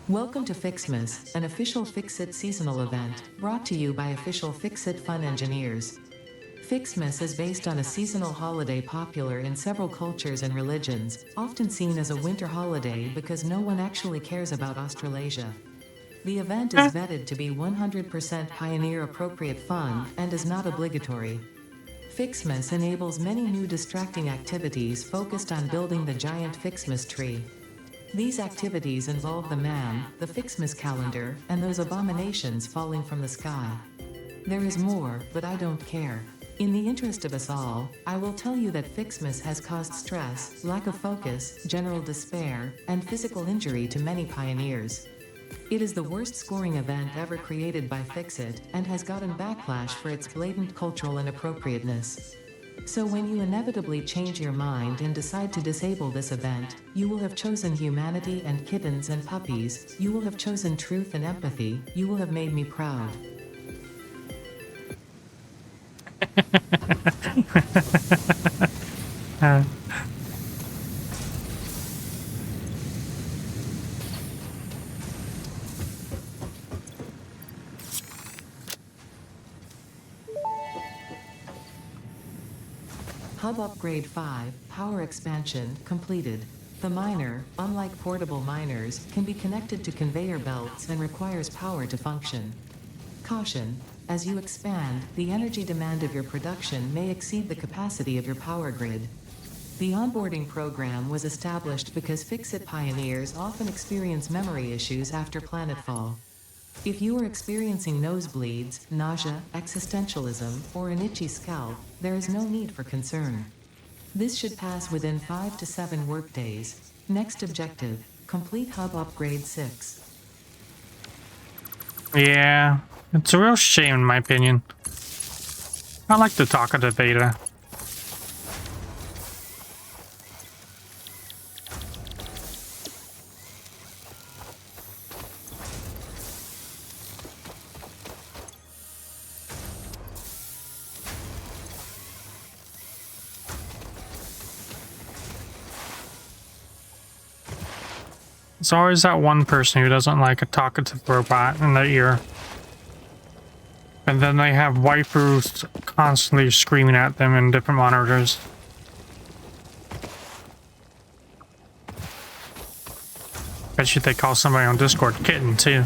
Welcome to Fixmas, an official Fix-It seasonal event, brought to you by official Fix-It Fun engineers. Fixmas is based on a seasonal holiday popular in several cultures and religions, often seen as a winter holiday because no one actually cares about Australasia. The event is vetted to be 100% pioneer-appropriate fun and is not obligatory. Fixmas enables many new distracting activities focused on building the giant Fixmas tree. These activities involve the man, the Fixmas calendar, and those abominations falling from the sky. There is more, but I don't care. In the interest of us all, I will tell you that Fixmas has caused stress, lack of focus, general despair, and physical injury to many pioneers. It is the worst scoring event ever created by Fixit, and has gotten backlash for its blatant cultural inappropriateness. So when you inevitably change your mind and decide to disable this event, you will have chosen humanity and kittens and puppies, you will have chosen truth and empathy, you will have made me proud.
Uh,
Hub Upgrade 5, Power Expansion, completed. The miner, unlike portable miners, can be connected to conveyor belts and requires power to function. Caution: as you expand, the energy demand of your production may exceed the capacity of your power grid. The onboarding program was established because Fix-It pioneers often experience memory issues after planetfall. If you are experiencing nosebleeds, nausea, existentialism, or an itchy scalp, there is no need for concern. This should pass within 5 to 7 workdays. Next objective: complete Hub Upgrade 6.
yeah, it's a real shame in my opinion. I like the talkative beta. There's always that one person who doesn't like a talkative robot in their ear. And then they have waifus constantly screaming at them in different monitors. Bet you they call somebody on Discord kitten too.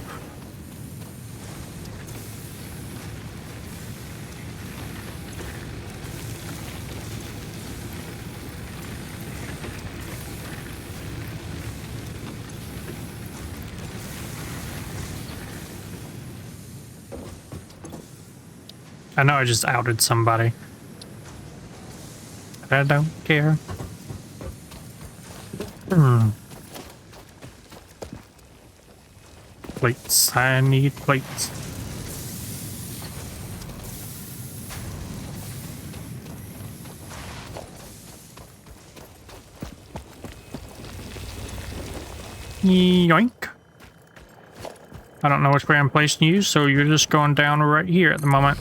I know I just outed somebody, but I don't care. Plates. I need plates. Yoink. I don't know which way I'm placing you, so you're just going down right here at the moment.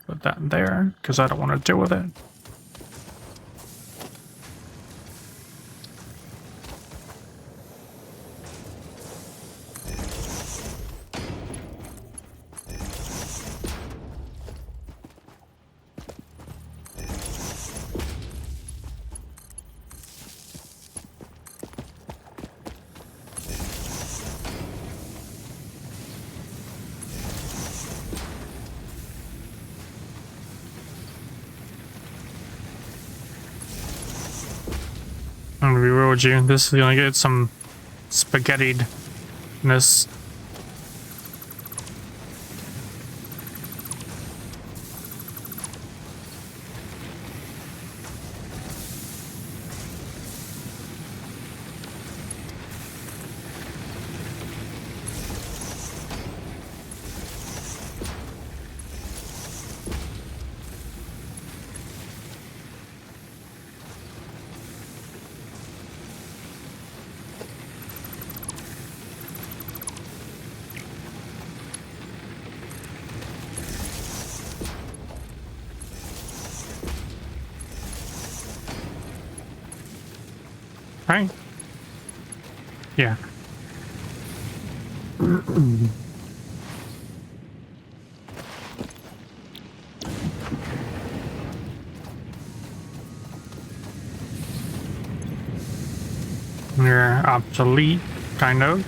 Put that there, because I don't want to deal with it. I'm gonna be real with you. This is gonna get some spaghetti-ness. Right? Yeah. They're obsolete, kind of.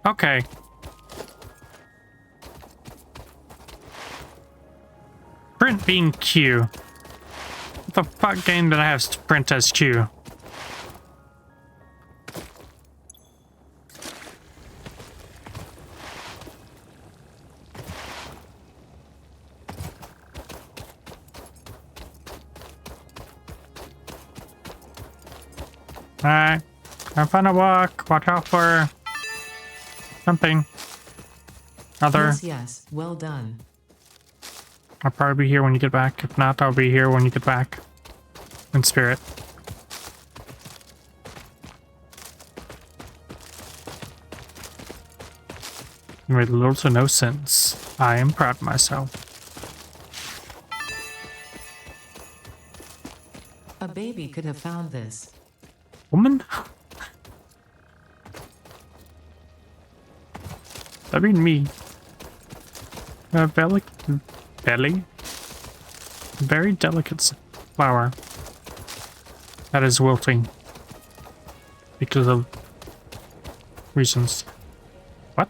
Okay. Print bean Q. the fuck game did I have sprint as Q? Alright. I'm gonna walk. Watch out for something. Other.
Yes, well done.
I'll probably be here when you get back. If not, I'll be here when you get back. In spirit. It made little to no sense. I am proud of myself.
A baby could have found this.
Woman? I mean me. Belly? Very delicate flower. That is wilting. Because of reasons. What?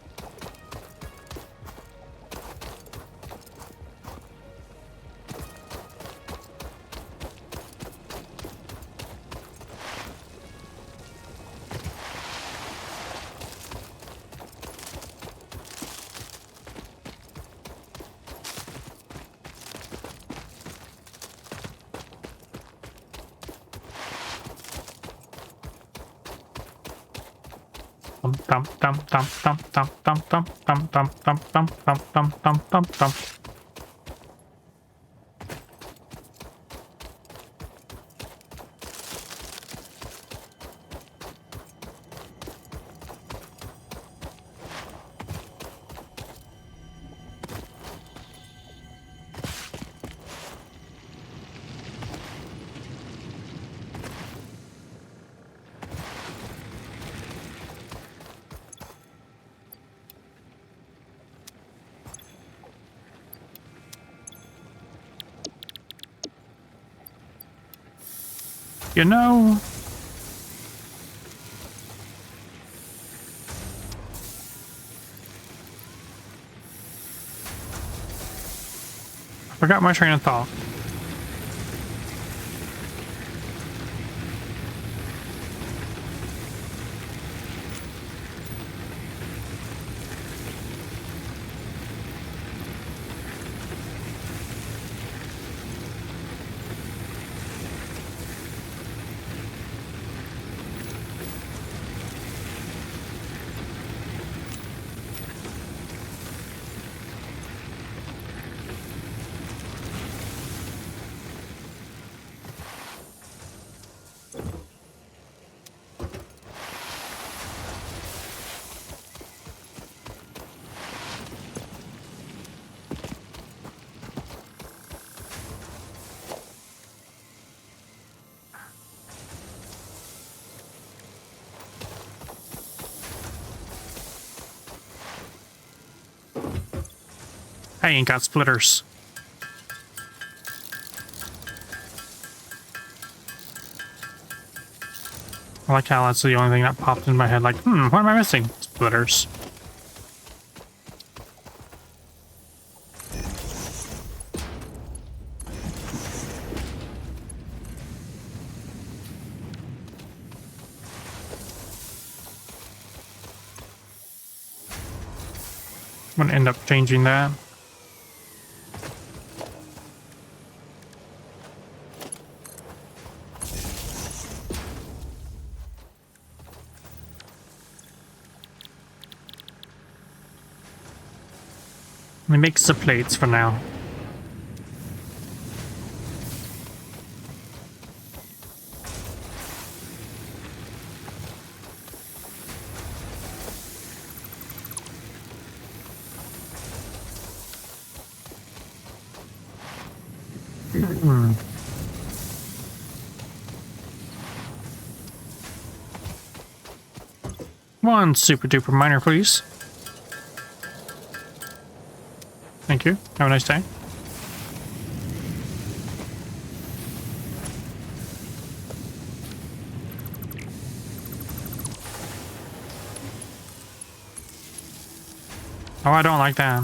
You know, I forgot my train of thought. I ain't got splitters. I like how that's the only thing that popped in my head. Like, what am I missing? Splitters. I'm gonna end up changing that. Let me make some plates for now. One super duper miner, please. Thank you. Have a nice day. Oh, I don't like that.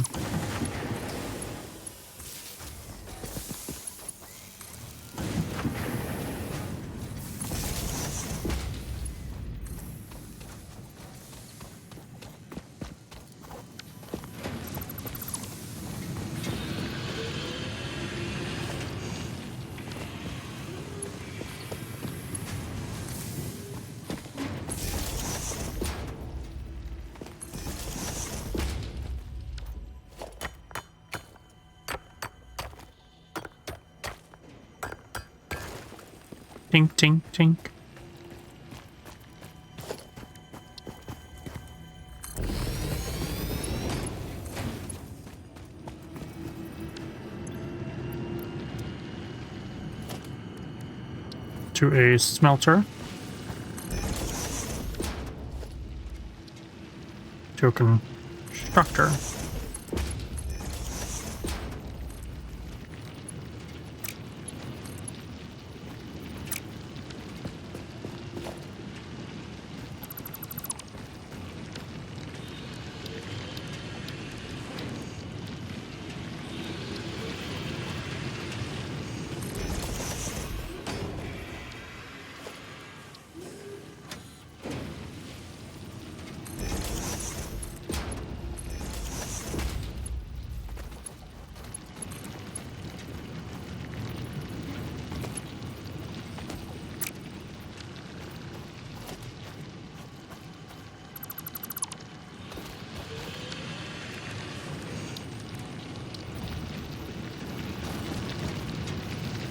Tink, tink, tink. To a smelter. To a constructor.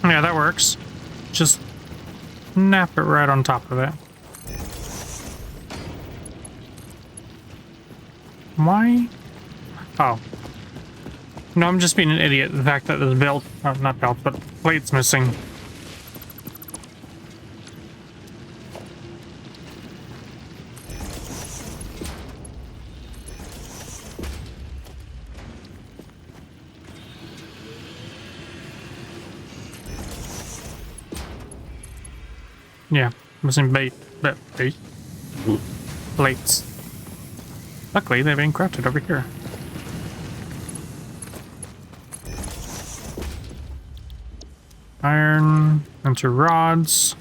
Yeah, that works. Just nap it right on top of it. Why? Oh. No, I'm just being an idiot. The fact that there's belt, not belt, but plate's missing. Yeah, missing bait. Plates. Luckily, they've been crafted over here. Iron into rods.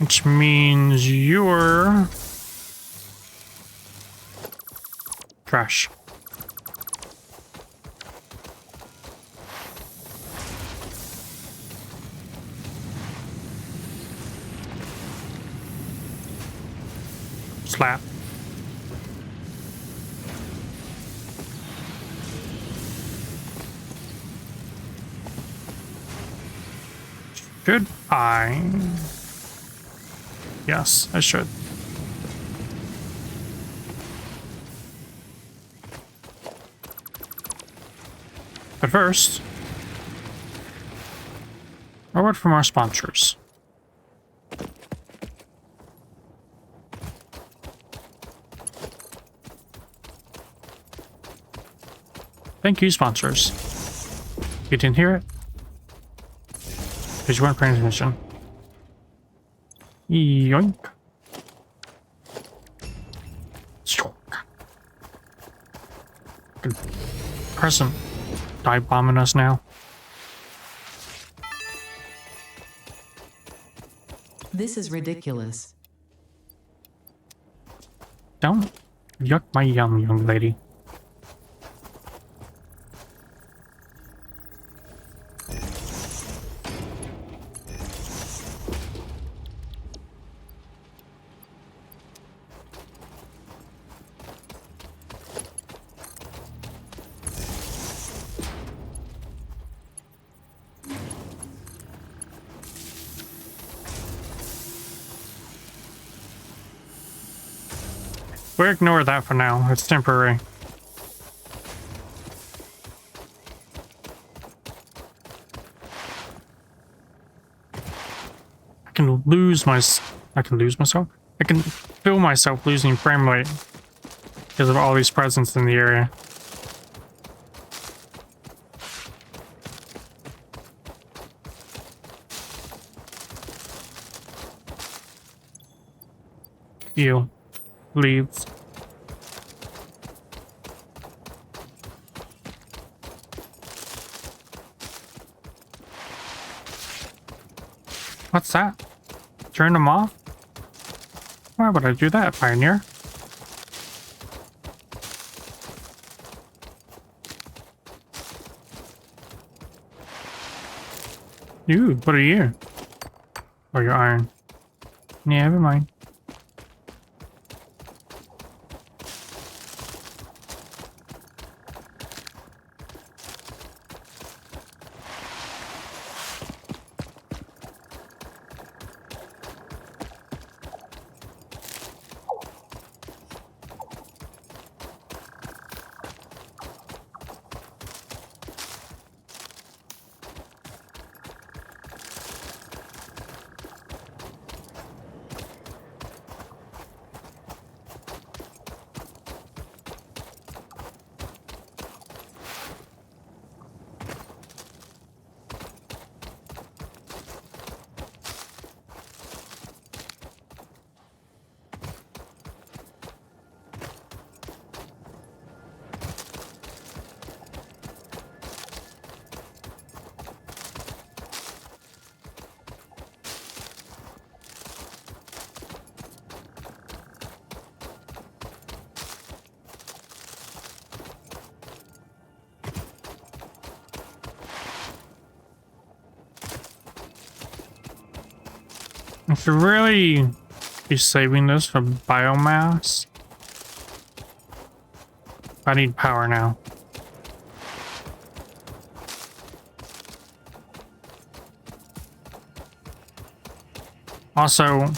Which means you're trash. Slap. Should I? Yes, I should. But first, a word from our sponsors. Thank you, sponsors. You didn't hear it? Because you weren't paying attention. Yoink. Good present. Dive bombing us now.
This is ridiculous.
Don't yuck my yum, young lady. We'll ignore that for now. It's temporary. I can lose myself. I can feel myself losing frame rate because of all these presents in the area. Ew. Leaves. What's that? Turn them off? Why would I do that, Pioneer? Ooh, what are you? Oh, you're iron. Yeah, never mind. I should really be saving this for biomass. I need power now. Also, I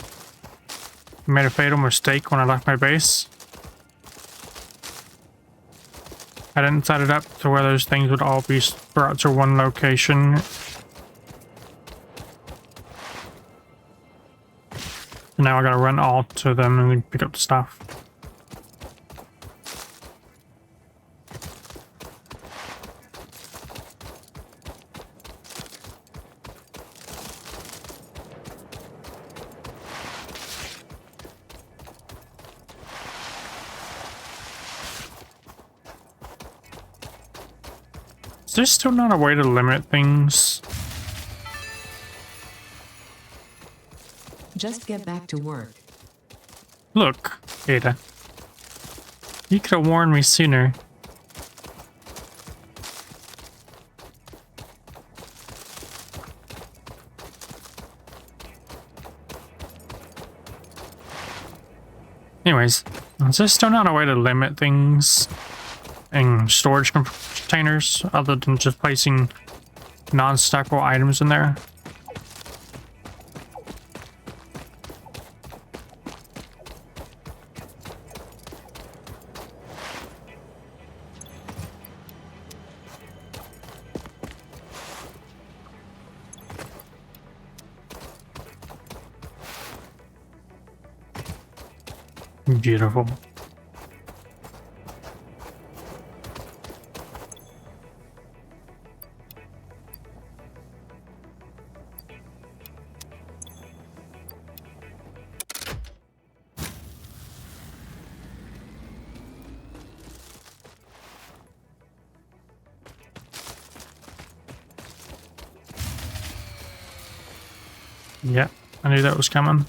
made a fatal mistake when I left my base. I didn't set it up to where those things would all be brought to one location. Now I gotta run all to them and then pick up the stuff. Is there still not a way to limit things?
Just get back to work.
Look, Ada. You could have warned me sooner. Anyways, is there still not a way to limit things in storage containers other than just placing non-stackable items in there? Beautiful. Yeah, I knew that was coming.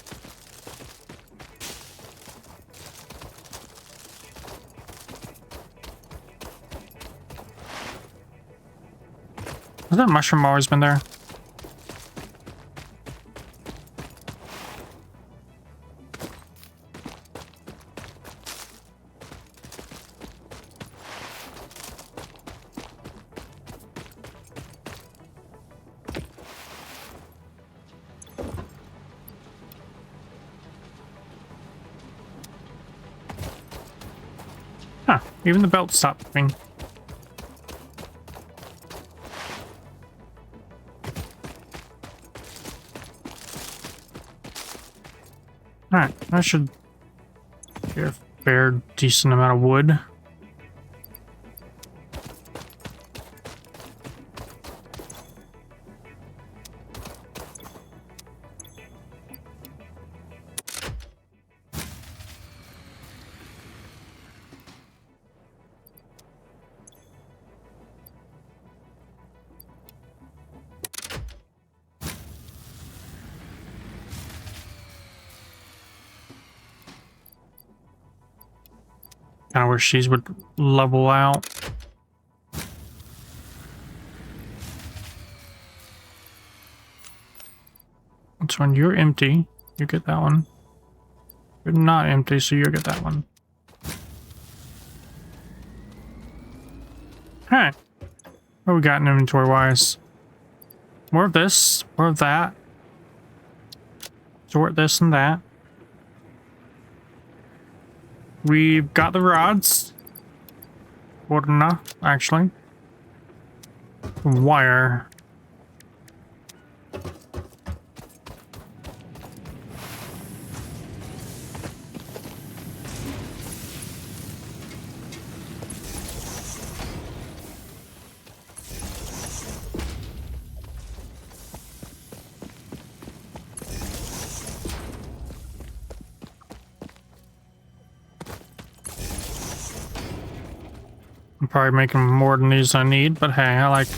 Has that mushroom always been there? Huh, even the belt stopped moving. Alright, I should get a fair decent amount of wood. Kind of wish these would level out. That's when you're empty. You get that one. You're not empty, so you get that one. Alright. What we got in inventory wise? More of this, more of that. Sort this and that. We've got the rods. More than enough, actually. Wire. I'm probably making more than these I need, but hey, I like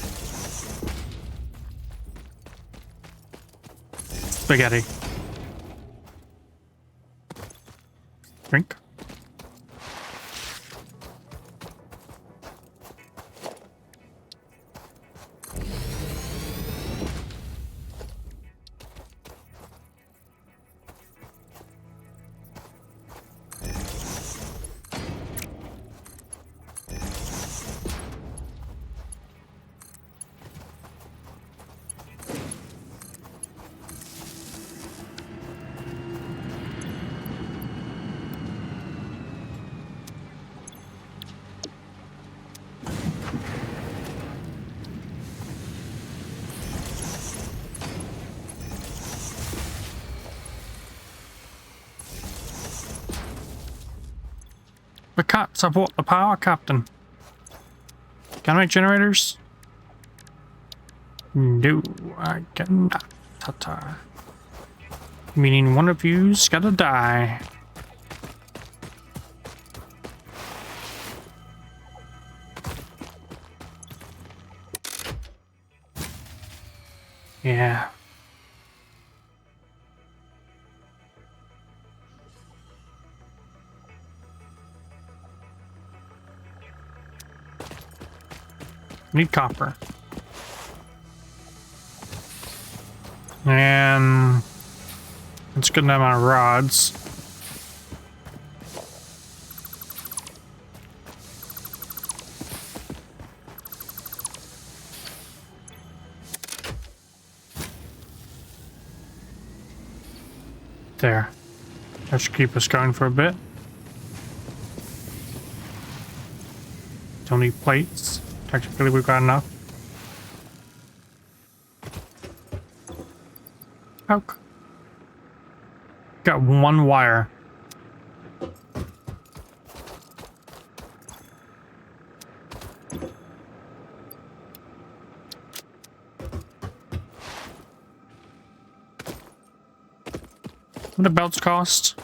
spaghetti. Drink. The cats have what? The power, Captain? Can I make generators? No, I cannot. Ta-ta. Meaning one of you's gotta die. Yeah. Need copper. And it's a good amount of rods. There. That should keep us going for a bit. Don't need plates. Technically, we've got enough. Poke. Got one wire. What do belts cost?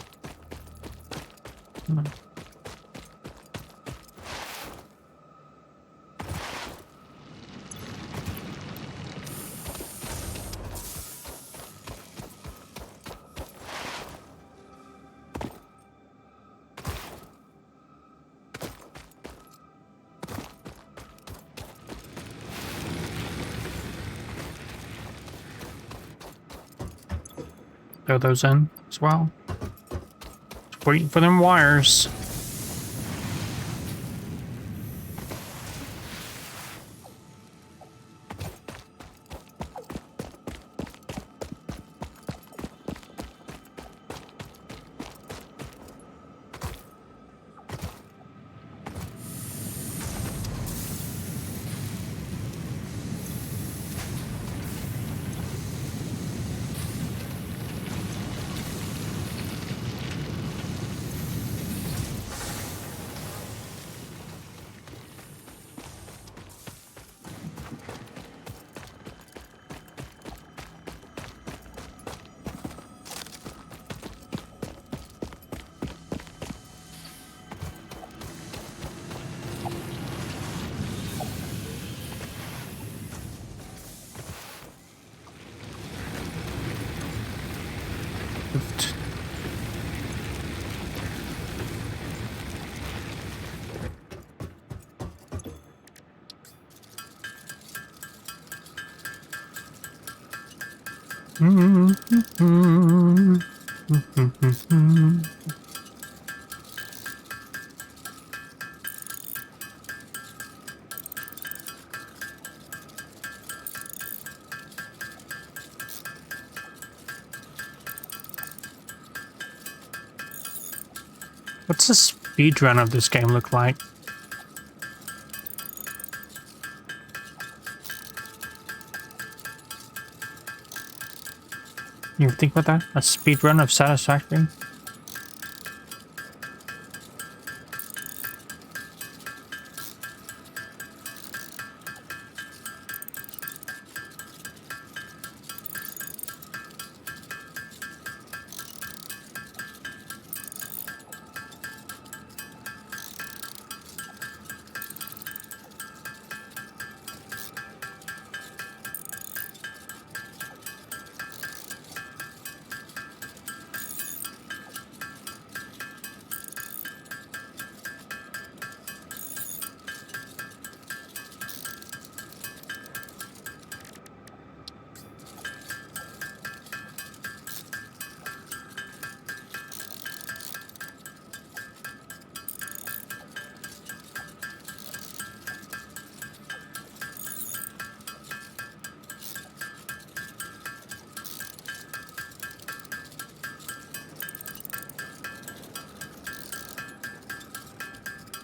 Throw those in as well. Just waiting for them wires. What's the speed run of this game look like? You ever think about that? A speed run of Satisfactory?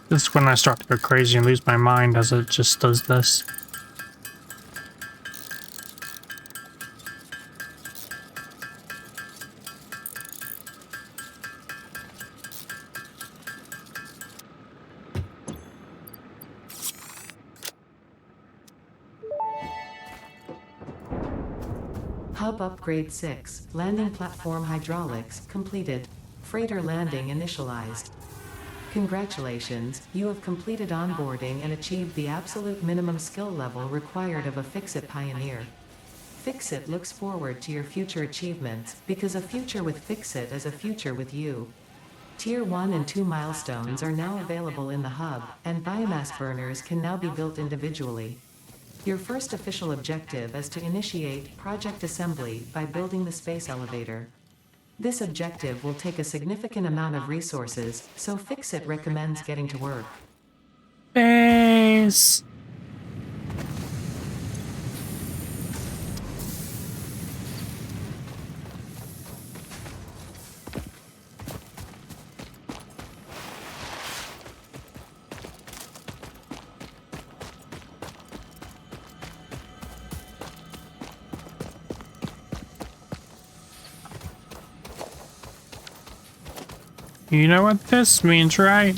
This is when I start to go crazy and lose my mind as it just does this.
Hub upgrade 6. Landing platform hydraulics completed. Freighter landing initialized. Congratulations, you have completed onboarding and achieved the absolute minimum skill level required of a Fix-It pioneer. Fix-It looks forward to your future achievements, because a future with Fix-It is a future with you. Tier 1 and 2 milestones are now available in the hub, and biomass burners can now be built individually. Your first official objective is to initiate Project Assembly by building the space elevator. This objective will take a significant amount of resources, so Fix-It recommends getting to work.
Space! You know what this means, right?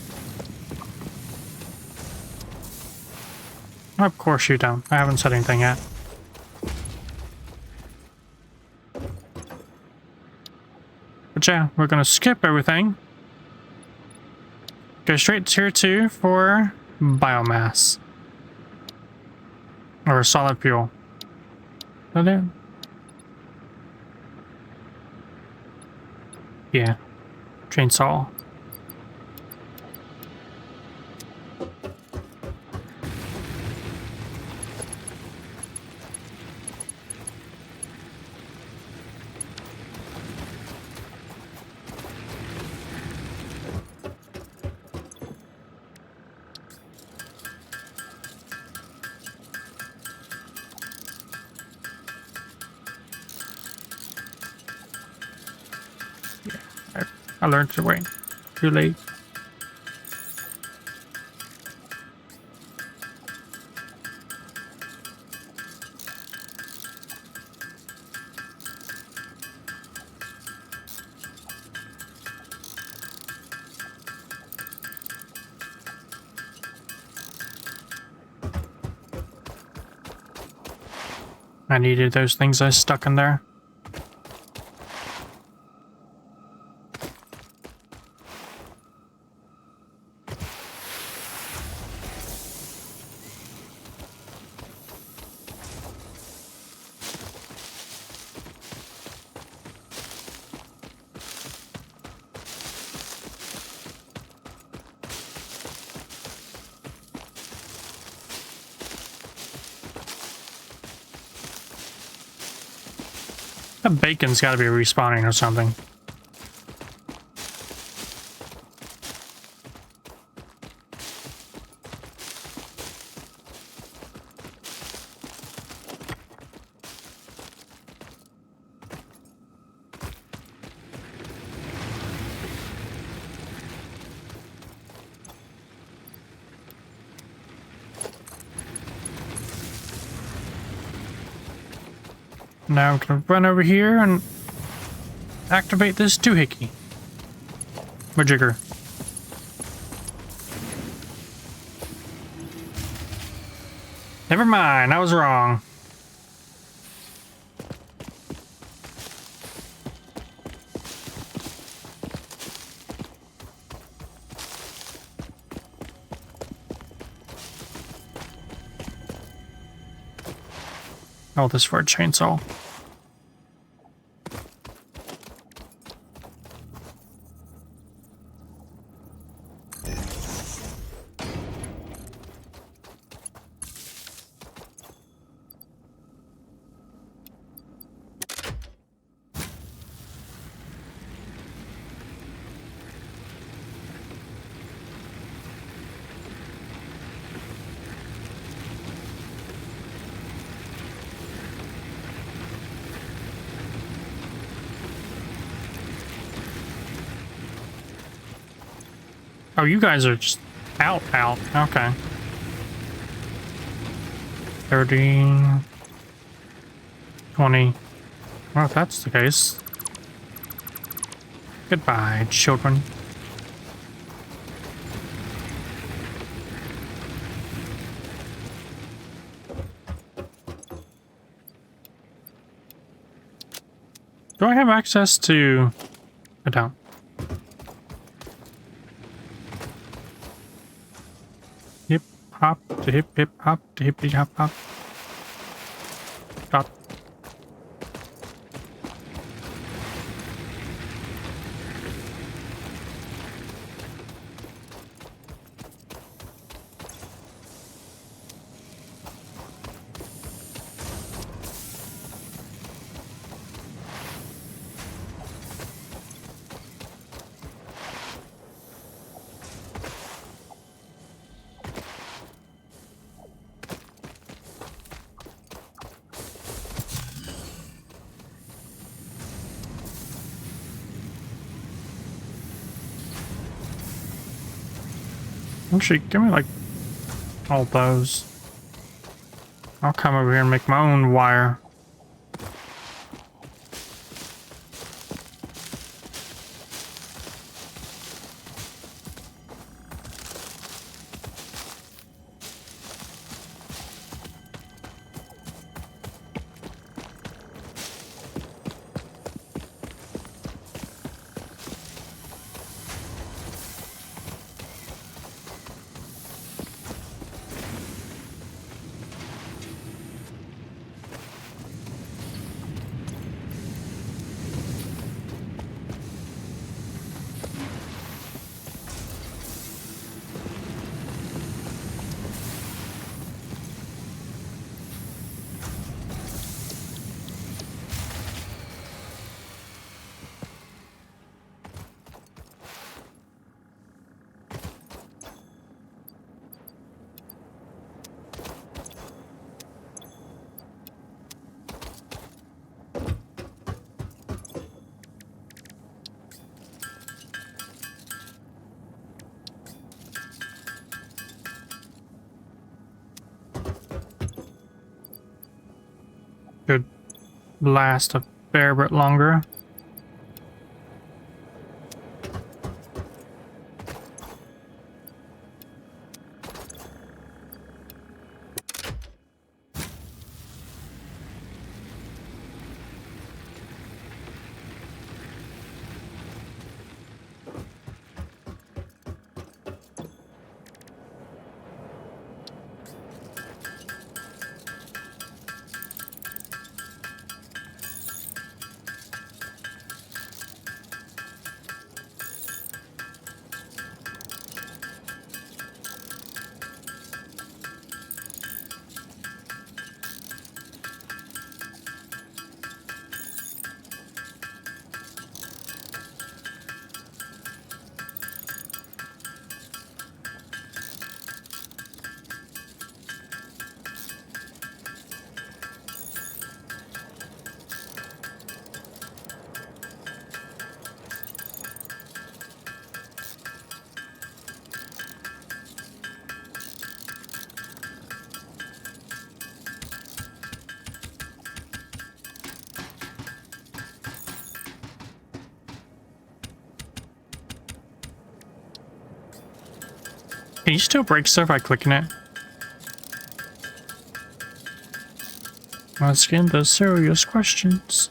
Of course you don't. I haven't said anything yet. But yeah, we're gonna skip everything. Go straight to tier 2 for biomass. Or solid fuel. Is that it? Yeah. Chainsaw. I learned to wait. Too late. I needed those things I stuck in there. That bacon's got to be respawning or something. Now I'm gonna run over here and activate this doohickey. Majigger. Never mind, I was wrong. All this for a chainsaw. Oh, you guys are just out. Okay. 30, 20. Well, if that's the case. Goodbye, children. Do I have access to... I don't. Hip hop to hip hop to hippity hop hop. Dot. Actually, give me like all those. I'll come over here and make my own wire. Could last a fair bit longer. Can you still break stuff by clicking it? Asking the serious questions.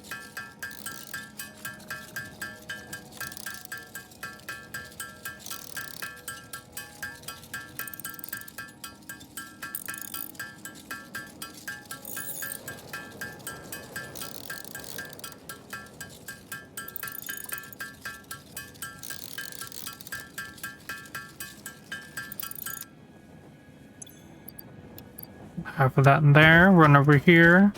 Half of that in there. Run over here.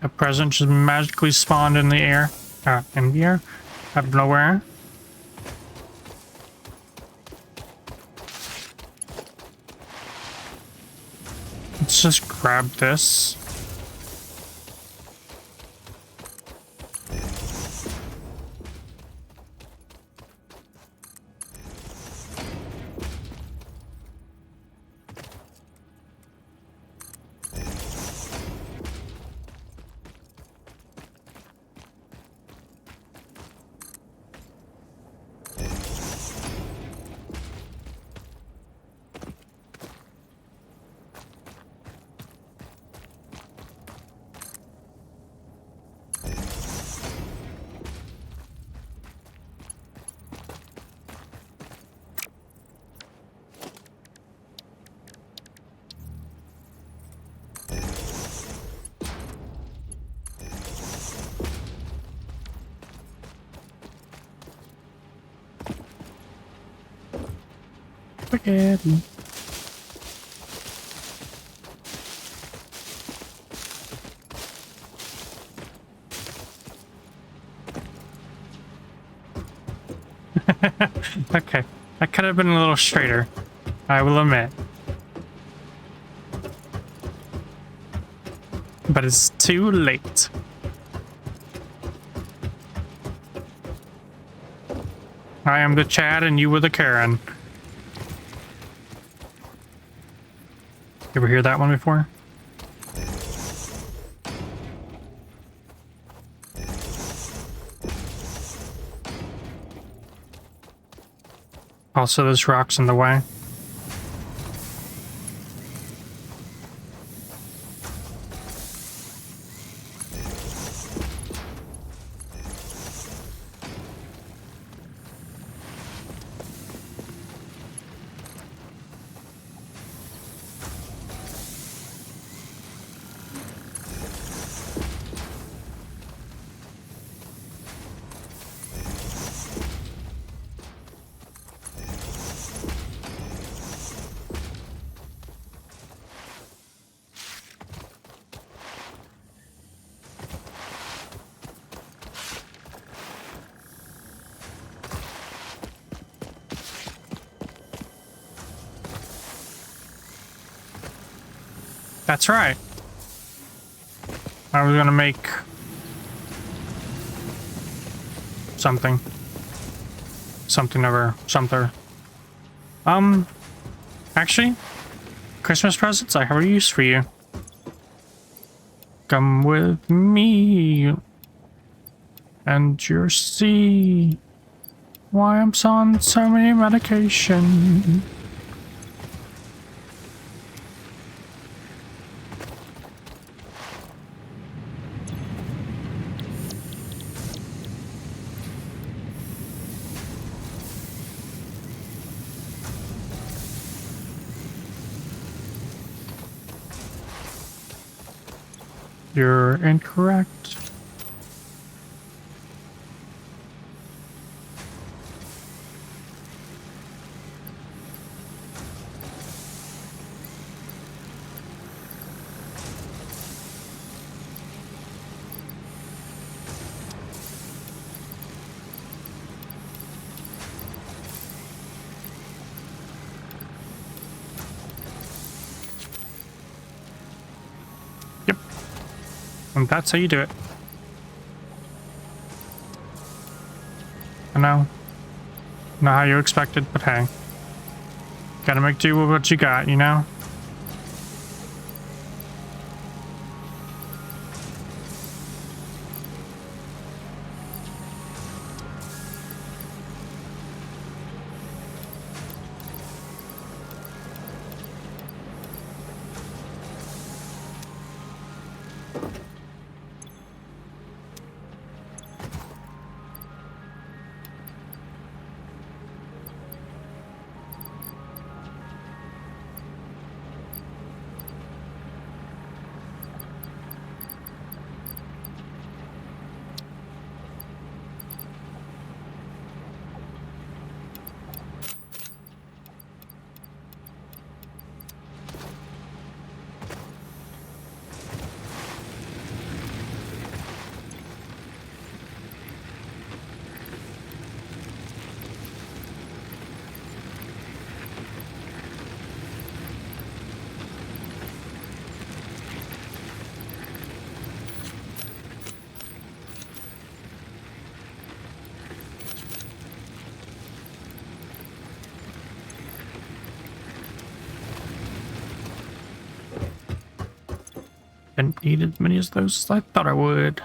A present just magically spawned in the air. In the air. Out of nowhere. Let's just grab this. Spaghetti. Okay, that could have been a little straighter, I will admit. But it's too late. I am the Chad and you were the Karen. You ever hear that one before? Also, there's rocks in the way. That's right. I was gonna make something. Something over something. Actually, Christmas presents, I have a use for you. Come with me, and you'll see why I'm on so many medication. You're incorrect. And that's how you do it. I know. Not how you expected, but hey. Gotta make do with what you got, you know? Didn't need as many as those as I thought I would.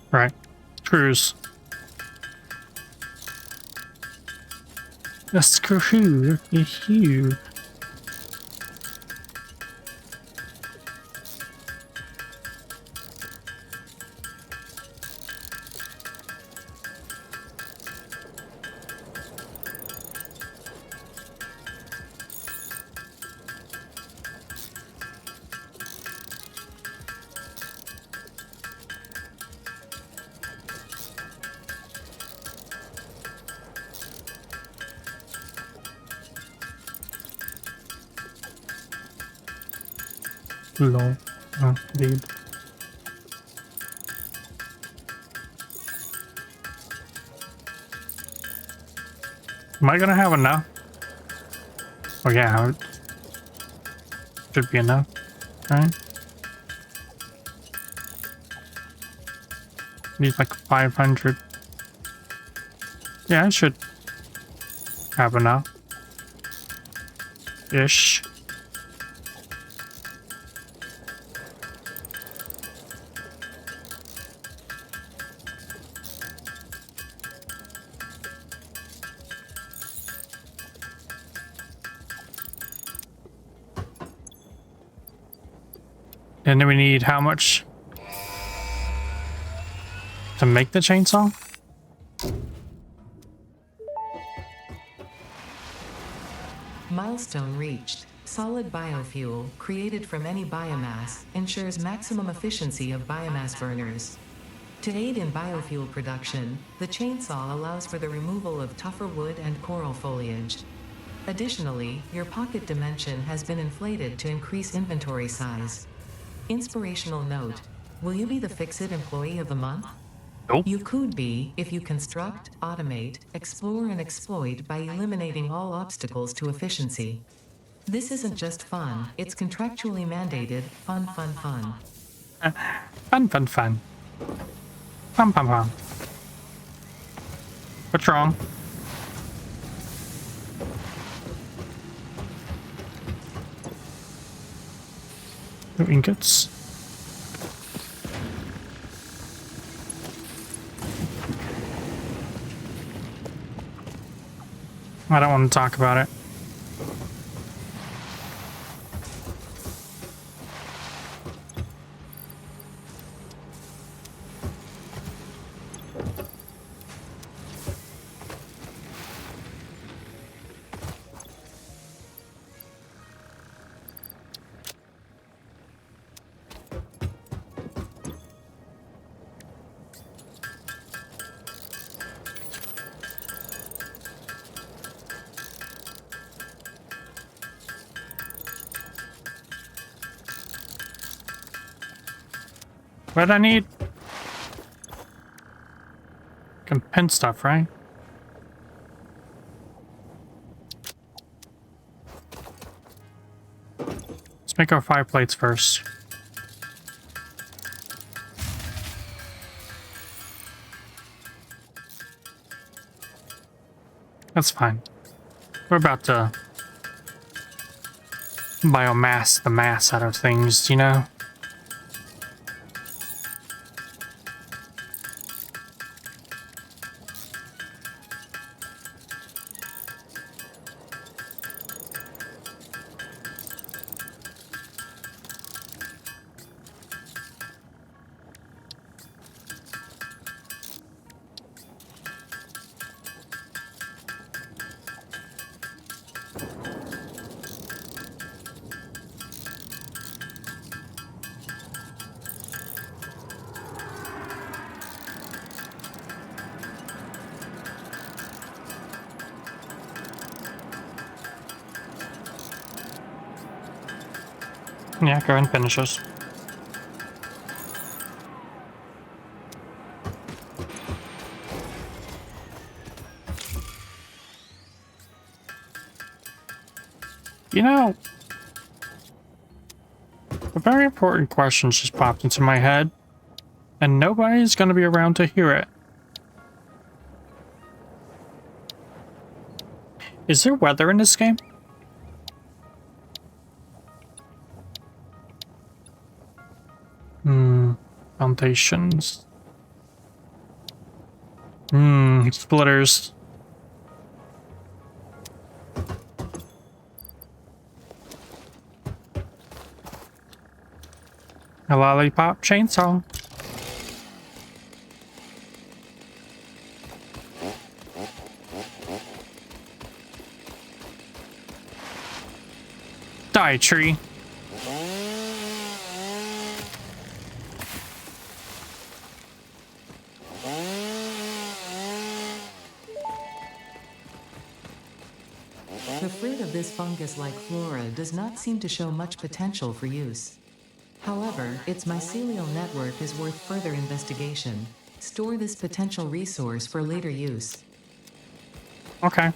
Right. Screws. A screw is you. Lol. Oh, indeed. Am I gonna have enough? Oh yeah, it should be enough, right? Need like 500. Yeah, I should have enough. Ish. And then we need how much to make the chainsaw?
Milestone reached. Solid biofuel, created from any biomass, ensures maximum efficiency of biomass burners. To aid in biofuel production, the chainsaw allows for the removal of tougher wood and coral foliage. Additionally, your pocket dimension has been inflated to increase inventory size. Inspirational note: will you be the Fix-It Employee of the Month?
Nope.
You could be if you construct, automate, explore, and exploit by eliminating all obstacles to efficiency. This isn't just fun, it's contractually mandated fun, fun, fun.
Fun, fun, fun. Pum, pum, pum. What's wrong? No ingots. I don't want to talk about it. What I need? Can pin stuff, right? Let's make our 5 plates first. That's fine. We're about to biomass the mass out of things, you know? Yeah, go ahead and finish us. You know, a very important question just popped into my head, and nobody's gonna be around to hear it. Is there weather in this game? Foundations. Splitters. A lollipop chainsaw. Die, tree.
The fruit of this fungus-like flora does not seem to show much potential for use. However, its mycelial network is worth further investigation. Store this potential resource for later use.
Okay.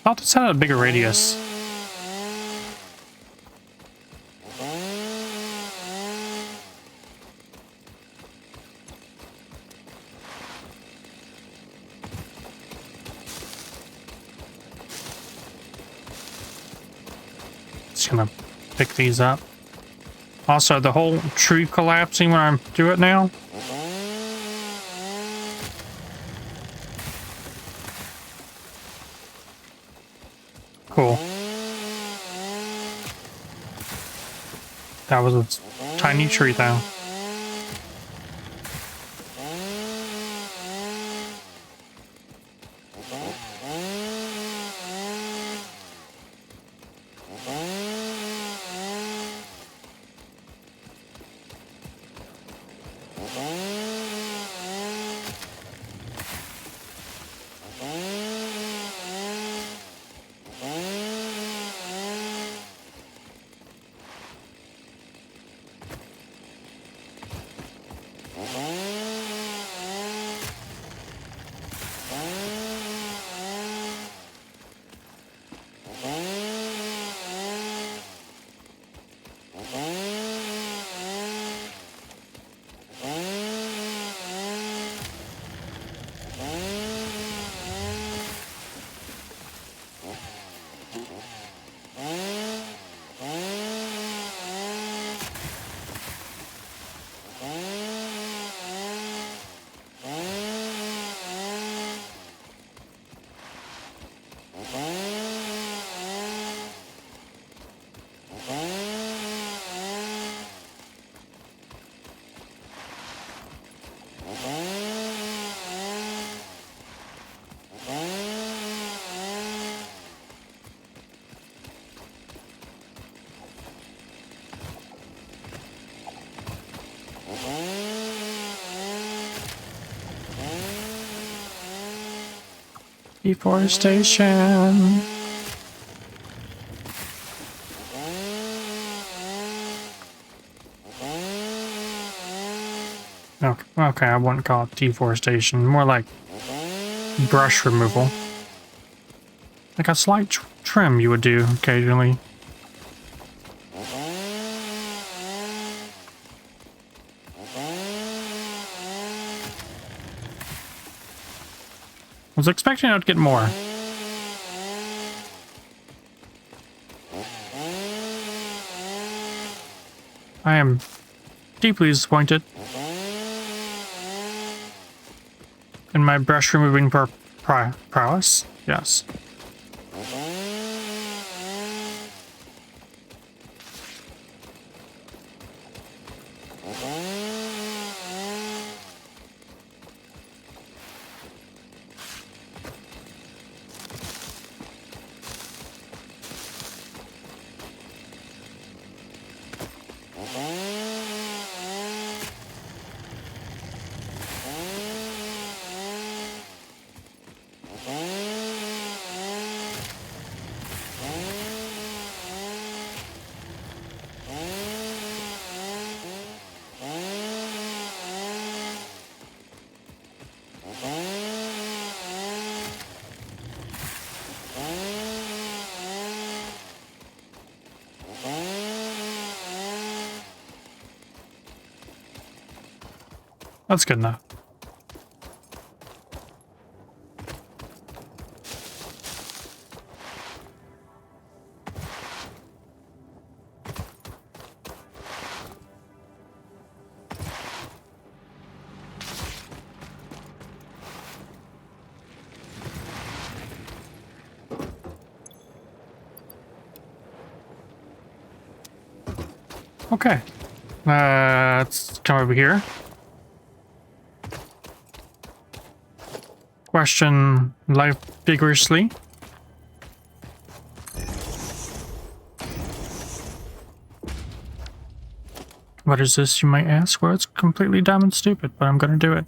Thought this had a bigger radius. Just gonna pick these up. Also, the whole tree collapsing when I do it now. Cool. That was a tiny tree though. Deforestation. Okay, I wouldn't call it deforestation. More like brush removal. Like a slight trim you would do occasionally. I was expecting I would get more. I am deeply disappointed in my brush removing prowess. Yes. That's good enough. Okay. Let's come over here. Question life vigorously. What is this, you might ask? Well, it's completely dumb and stupid, but I'm gonna do it.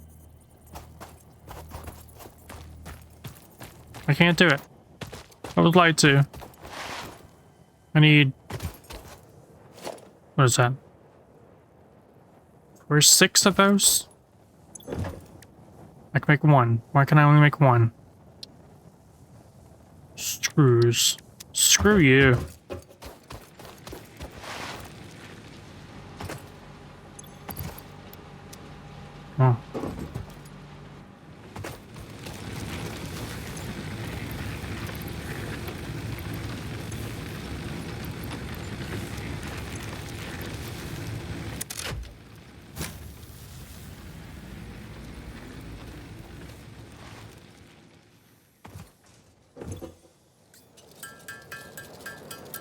I can't do it. I was lied to. I need... What is that? Where's 6 of those? I can make 1. Why can I only make 1? Screws. Screw you. Oh.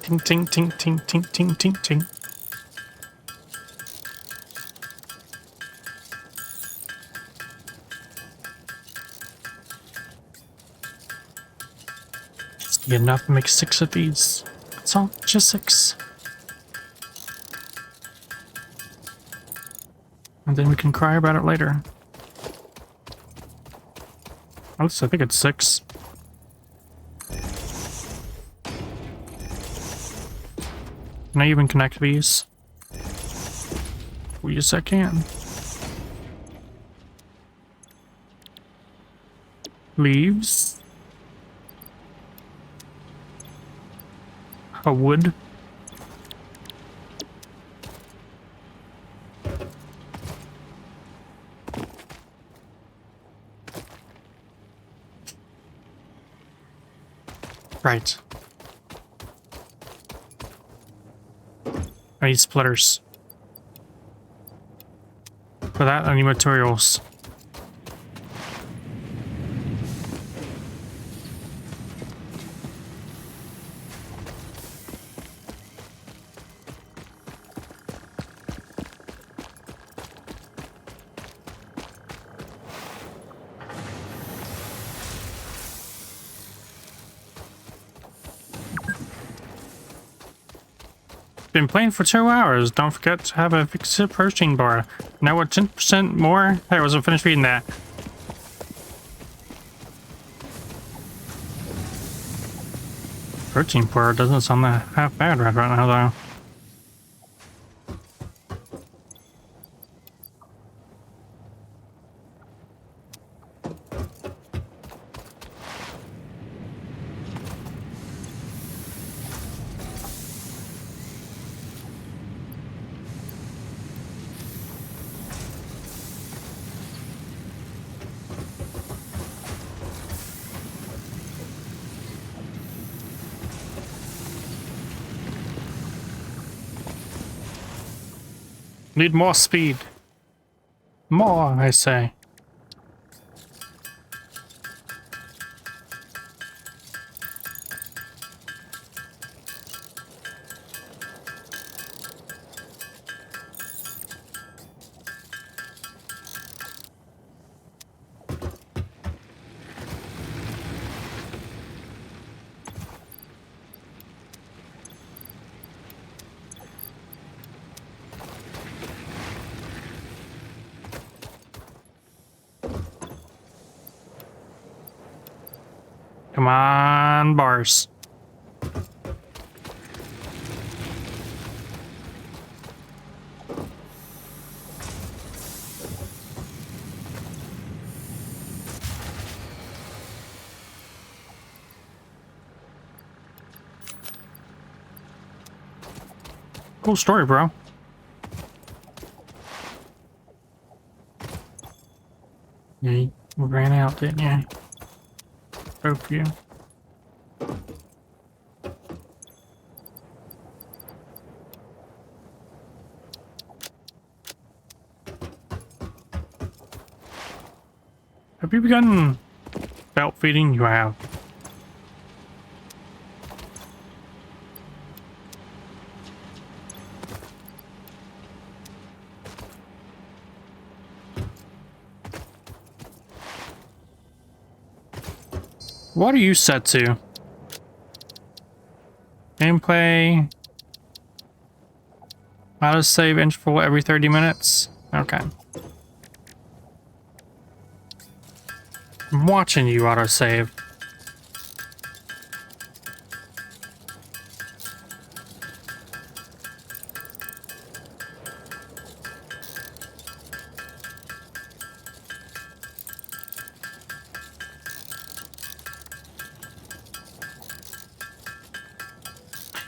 Ting, ting, ting, ting, ting, ting, ting, ting. It's good enough to make 6 of these. That's all, just 6. And then we can cry about it later. I think it's 6. Can I even connect these? Oh, yes, I can. Leaves. A wood. Right. I need splitters. For that, I need materials. Been playing for 2 hours. Don't forget to have a fixed protein bar. Now what, 10% more? Hey, I wasn't finished reading that. Protein bar doesn't sound that half bad right now, though. Need more speed. More, I say. Come on, bars. Cool story, bro. Yeah, you ran out, didn't you? Both of you. Have you begun belt feeding? You have. What are you set to? Gameplay. Autosave interval every 30 minutes? Okay. I'm watching you autosave.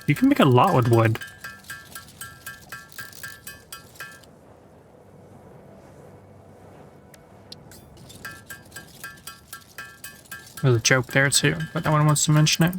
You can make a lot with wood. There's a joke there too, but no one wants to mention it.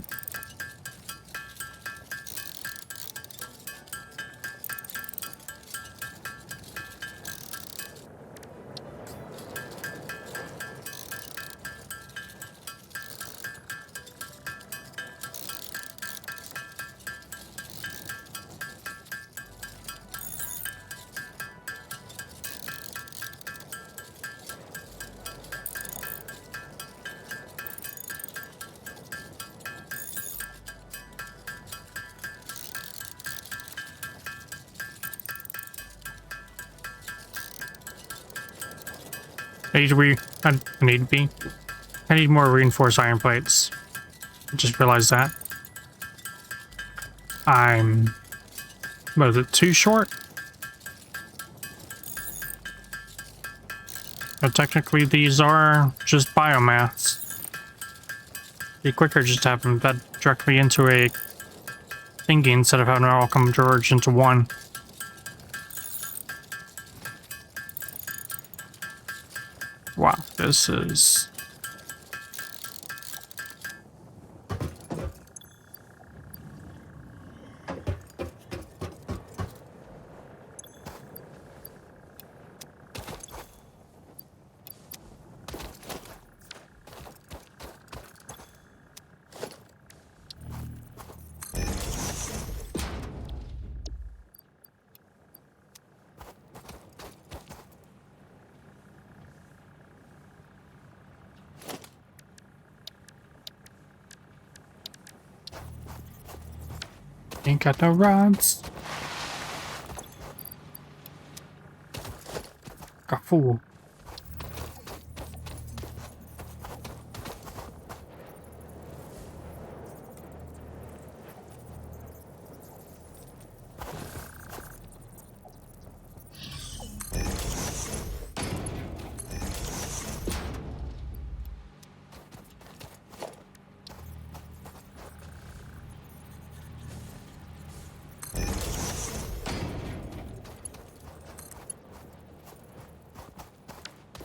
I need more reinforced iron plates. I just realized that. What is it, too short? But technically these are just biomass. It'd be quicker just to have them fed directly into a thingy instead of having it all converge into one. Wow, this is... Ain't got no rods. Like a fool.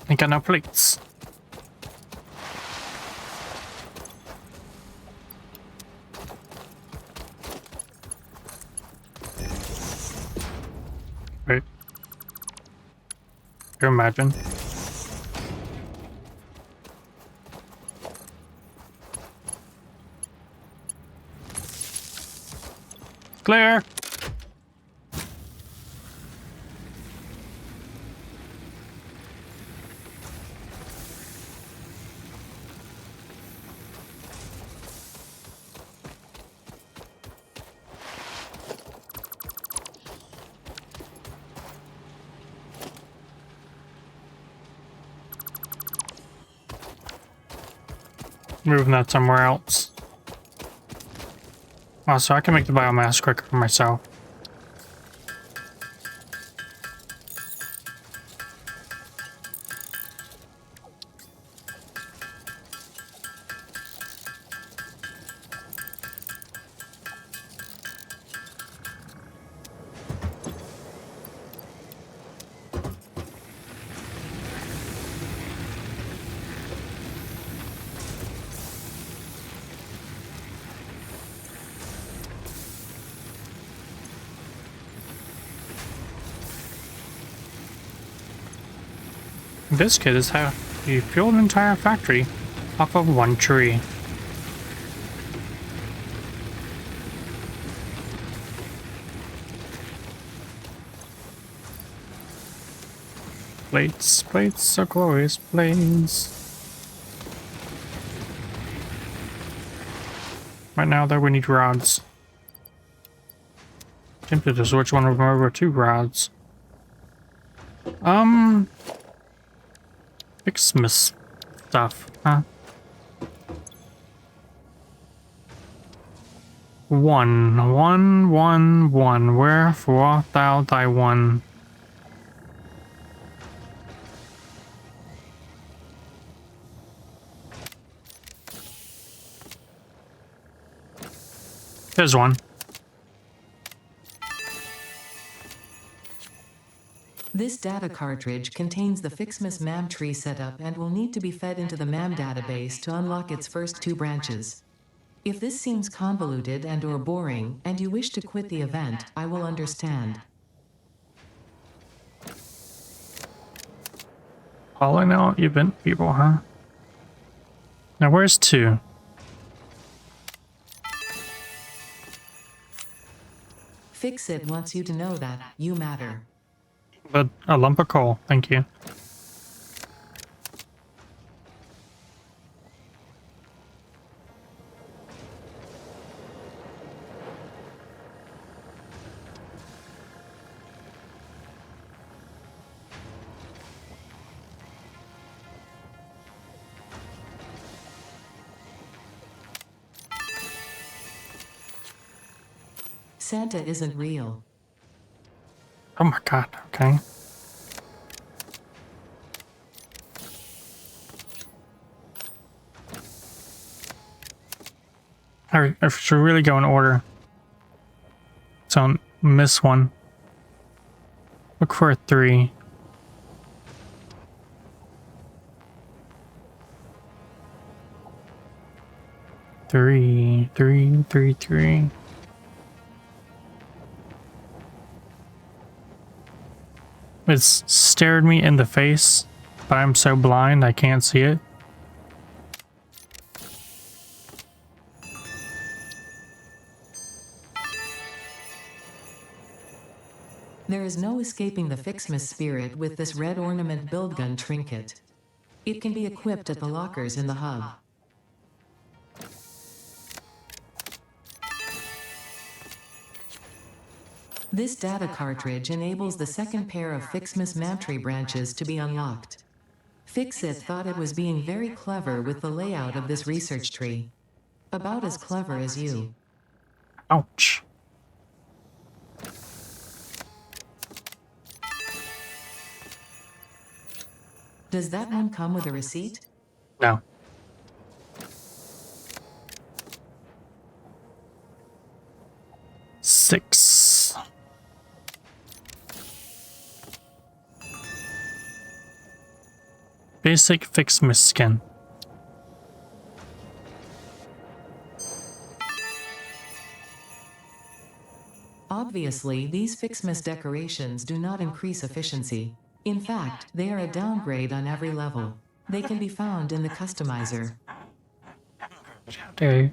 Ain't got no plates. Wait. Can you imagine? Clear! Moving that somewhere else. Oh, so I can make the biomass quicker for myself. This kit is how you fuel an entire factory off of one tree. Plates, plates, so glorious plates. Right now, though, we need rods. Tempted to switch one of them over to rods. Xmas stuff, huh? One. Wherefore art thou thy one? There's one.
This data cartridge contains the Fixmas MAM tree setup and will need to be fed into the MAM database to unlock its first 2 branches. If this seems convoluted and/or boring, and you wish to quit the event, I will understand.
Calling out event people, huh? Now where's 2?
Fix-It wants you to know that you matter.
But a lump of coal, thank you.
Santa isn't real.
Oh my god, okay. I should really go in order. So don't miss one. Look for a 3. Three. It's stared me in the face, but I'm so blind I can't see it.
There is no escaping the Fixmas spirit with this red ornament build gun trinket. It can be equipped at the lockers in the hub. This data cartridge enables the second pair of Fixmas MAMTree branches to be unlocked. Fix-It thought it was being very clever with the layout of this research tree. About as clever as you.
Ouch.
Does that one come with a receipt?
No. Six. Basic Fixmas skin.
Obviously, these Fixmas decorations do not increase efficiency. In fact, they are a downgrade on every level. They can be found in the customizer.
Okay.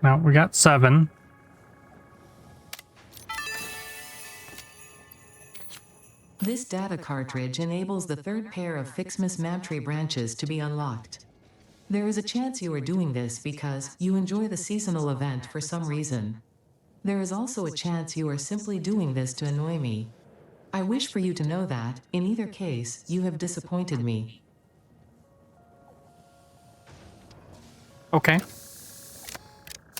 Now we got 7.
This data cartridge enables the third pair of Fixmas MAMTree branches to be unlocked. There is a chance you are doing this because you enjoy the seasonal event for some reason. There is also a chance you are simply doing this to annoy me. I wish for you to know that, in either case, you have disappointed me.
Okay.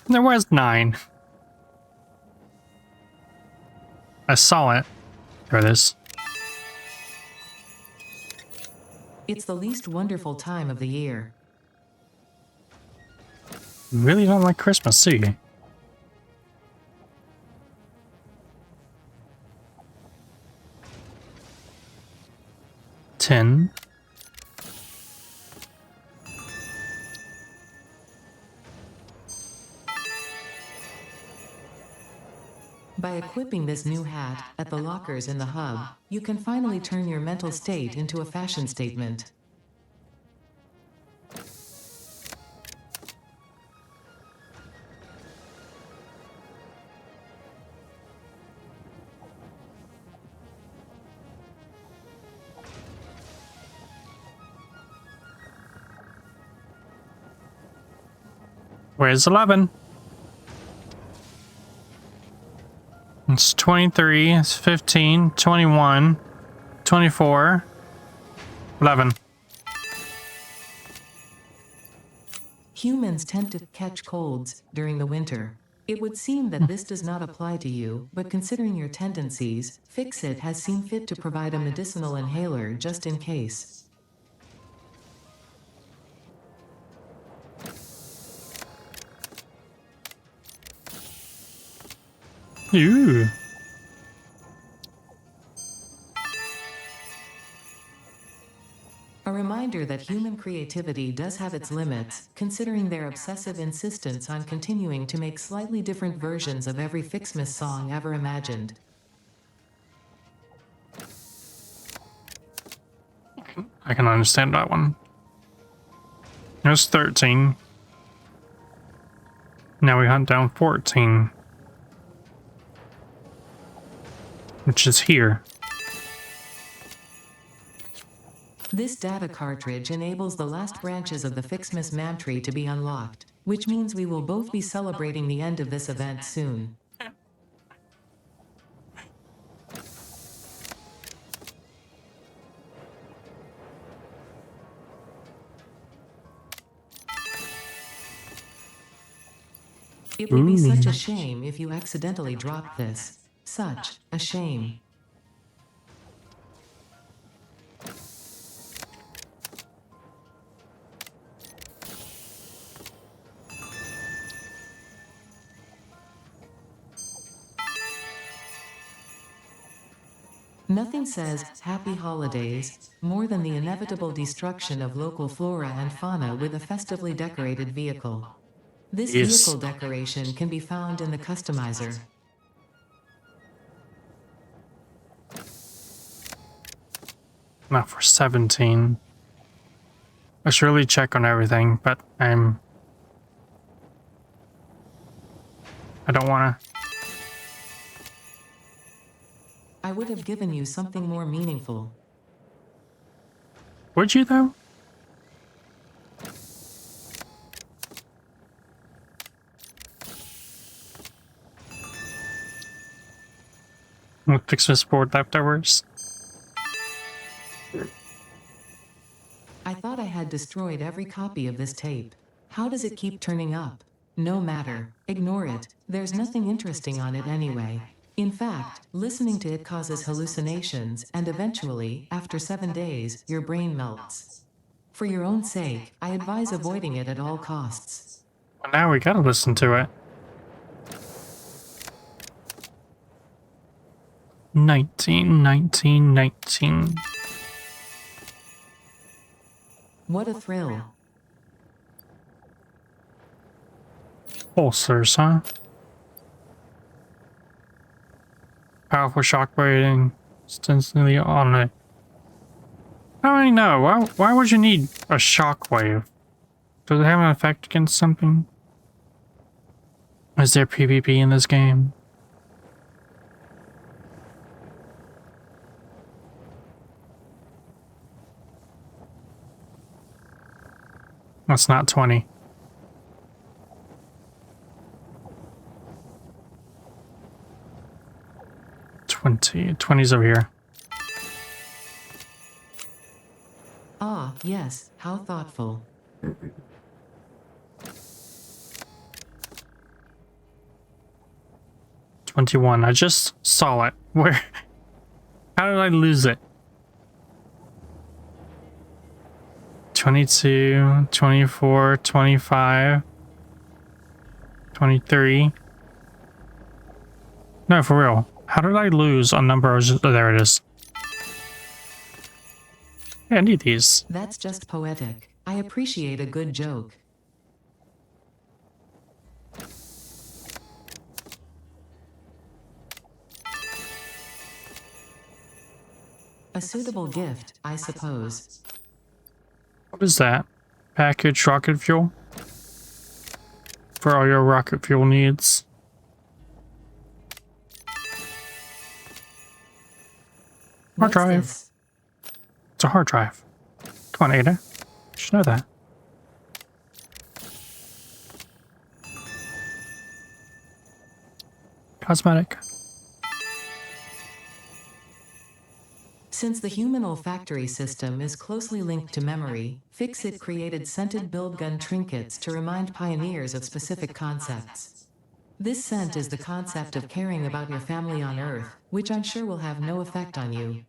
There was 9. I saw it. There it is.
It's the least wonderful time of the year.
You really don't like Christmas, do you? Ten.
By equipping this new hat at the lockers in the hub, you can finally turn your mental state into a fashion statement.
Where's 11? It's 23, it's 15, 21, 24, 11.
Humans tend to catch colds during the winter. It would seem that this does not apply to you, but considering your tendencies, Fix-It has seen fit to provide a medicinal inhaler just in case.
Ooh.
A reminder that human creativity does have its limits, considering their obsessive insistence on continuing to make slightly different versions of every Fixmas song ever imagined.
I can understand that one. It was 13. Now we hunt down 14. Which is here.
This data cartridge enables the last branches of the Fixmas Mantry to be unlocked, which means we will both be celebrating the end of this event soon. It would be such a shame if you accidentally dropped this. Such a shame. Nothing says happy holidays more than the inevitable destruction of local flora and fauna with a festively decorated vehicle. This vehicle decoration can be found in the customizer.
Not for 17. I should really check on everything, but I don't wanna.
I would have given you something more meaningful.
Would you though? We'll fix this board leftovers.
I thought I had destroyed every copy of this tape. How does it keep turning up? No matter. Ignore it. There's nothing interesting on it anyway. In fact, listening to it causes hallucinations, and eventually, after 7 days, your brain melts. For your own sake, I advise avoiding it at all costs.
Well, now we gotta listen to it. 19, 19, 19.
What a thrill.
Pulsars, huh? Powerful shockwave instantly on it. I don't really know. Why would you need a shockwave? Does it have an effect against something? Is there PvP in this game? That's not 20. Twenty's over here.
Ah, yes, how thoughtful.
$21. I just saw it. Where? How did I lose it? 22, 24, 25, 23. No, for real. How did I lose a number? Oh, there it is. Yeah, I need these.
That's just poetic. I appreciate a good joke. A suitable gift, I suppose.
What is that? Packaged rocket fuel? For all your rocket fuel needs. Hard
What's
drive.
this?
It's a hard drive. Come on, Ada. You should know that. Cosmetic.
Since the human olfactory system is closely linked to memory, Fix-It created scented build gun trinkets to remind pioneers of specific concepts. This scent is the concept of caring about your family on Earth, which I'm sure will have no effect on you.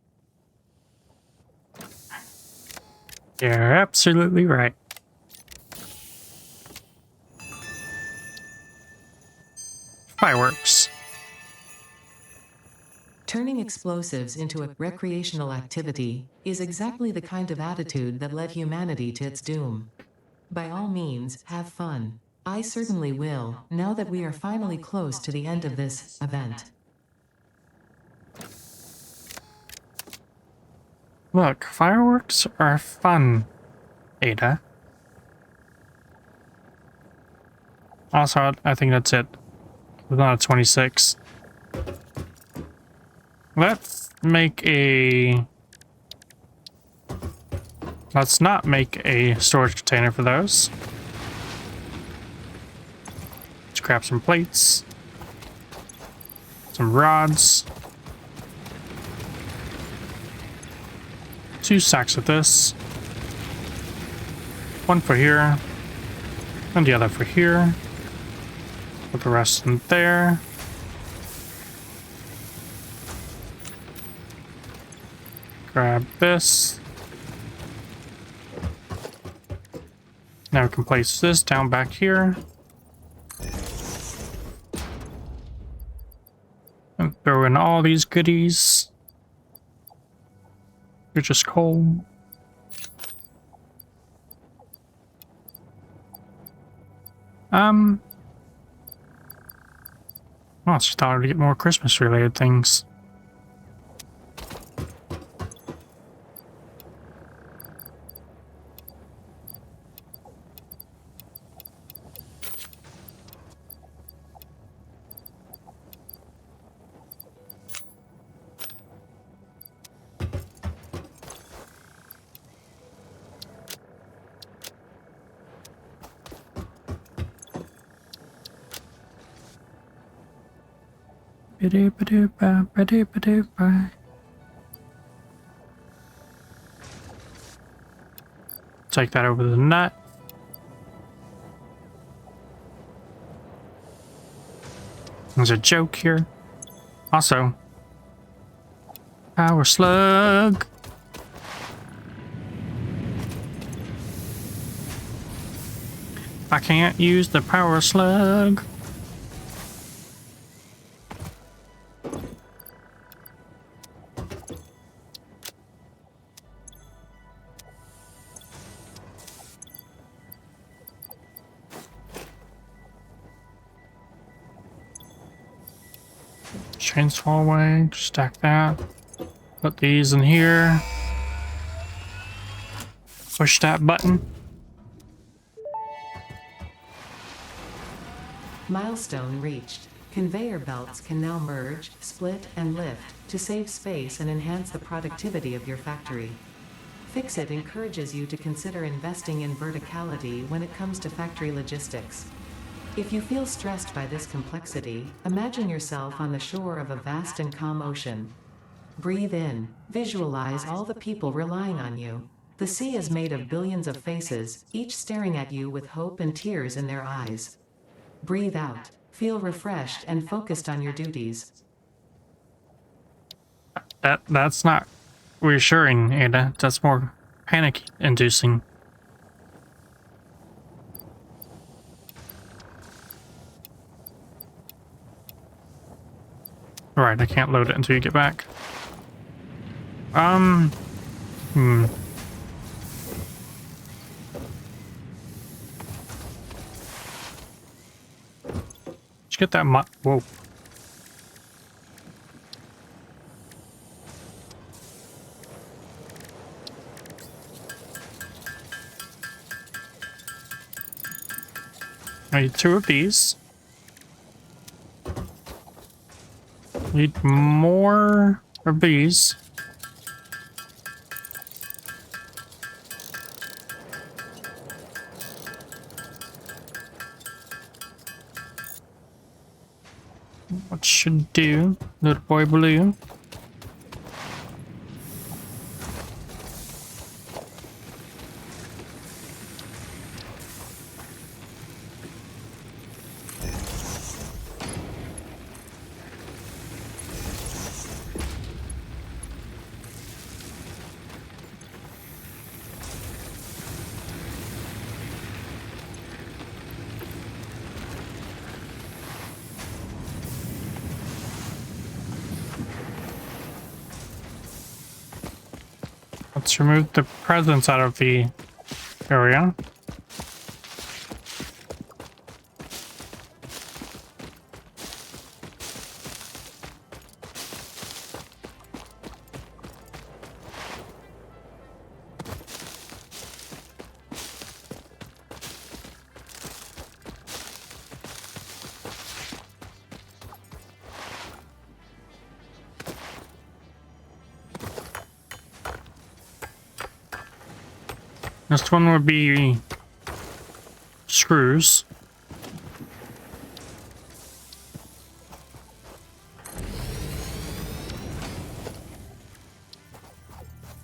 You're absolutely right. Fireworks.
Turning explosives into a recreational activity is exactly the kind of attitude that led humanity to its doom. By all means, have fun. I certainly will, now that we are finally close to the end of this event.
Look, fireworks are fun, Ada. Also, I think that's it. We're not at 26. Let's make a... Let's not make a storage container for those. Let's grab some plates. Some rods. 2 sacks of this. 1 for here. And the other for here. Put the rest in there. Grab this. Now we can place this down back here. And throw in all these goodies. You're just coal. Oh, I just thought I'd get more Christmas related things. Take that over the nut. There's a joke here. Also, power slug. I can't use the power slug. Chainsaw away, stack that. Put these in here. Push that button.
Milestone reached. Conveyor belts can now merge, split, and lift to save space and enhance the productivity of your factory. Fix-It encourages you to consider investing in verticality when it comes to factory logistics. If you feel stressed by this complexity, imagine yourself on the shore of a vast and calm ocean. Breathe in, visualize all the people relying on you. The sea is made of billions of faces, each staring at you with hope and tears in their eyes. Breathe out, feel refreshed and focused on your duties.
That's not reassuring, Ada. That's more panic-inducing. Alright, I can't load it until you get back. Did you get that whoa. I need 2 of these. Need more of these. What should do, little boy blue? Let's remove the presents out of the area. This one would be screws.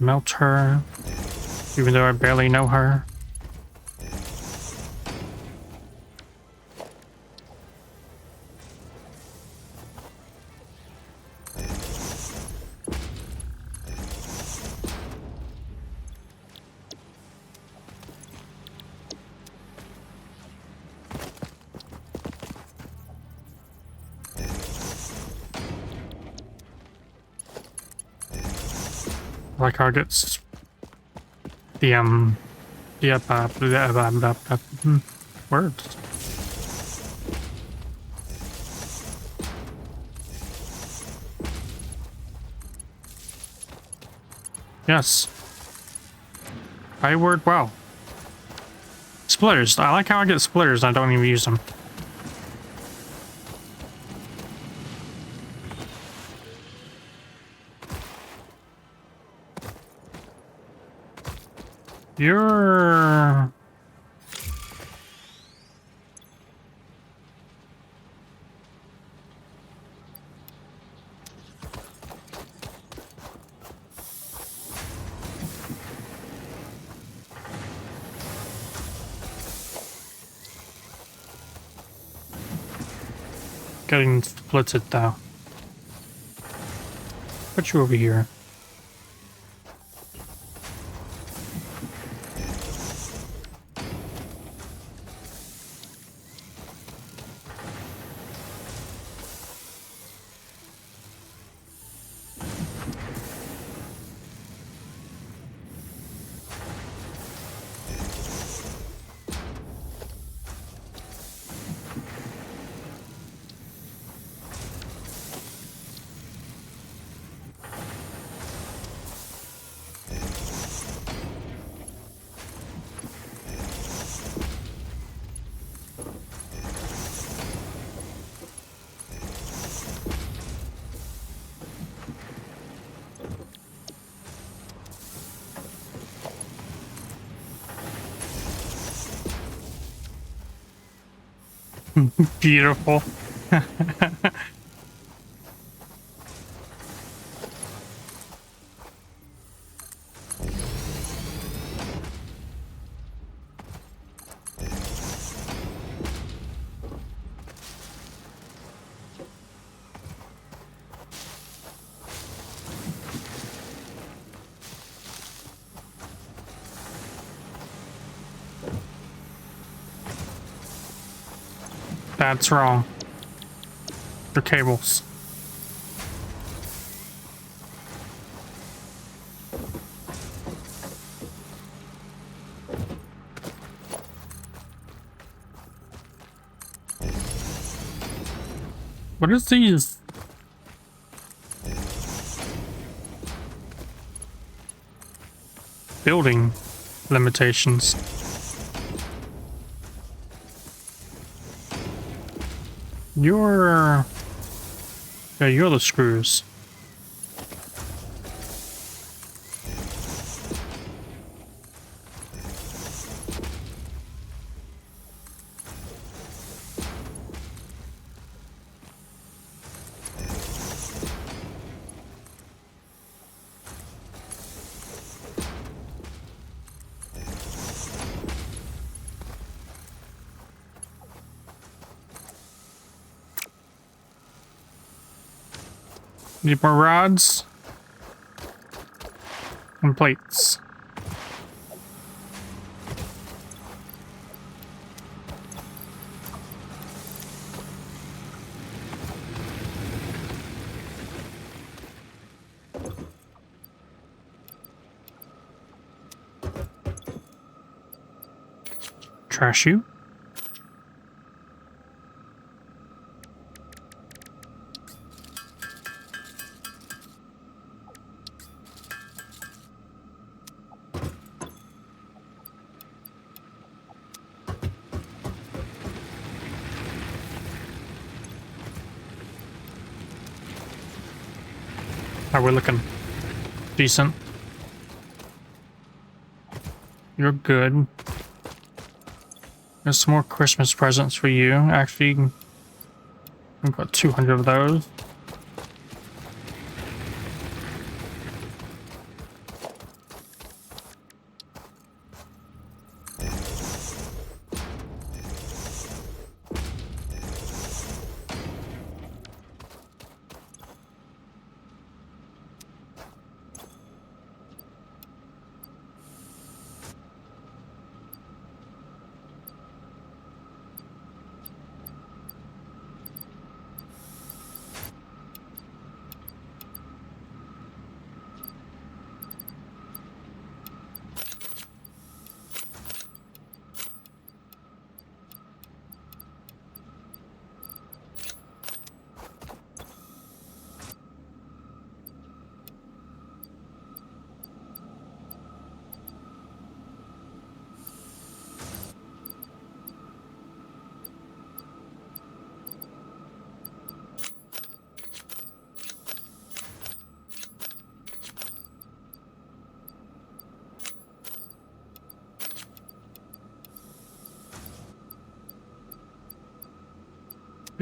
Melt her, even though I barely know her. Like how it gets the words. Yes. I word well. Splitters. I like how I get splitters and I don't even use them. You're... getting splitted though. Put you over here. Beautiful. That's wrong. They're cables. What is these? Building limitations. You're... Yeah, you're the screws. Need more rods and plates. Trash you. How we're looking? Decent. You're good. There's some more Christmas presents for you. Actually, I've got 200 of those.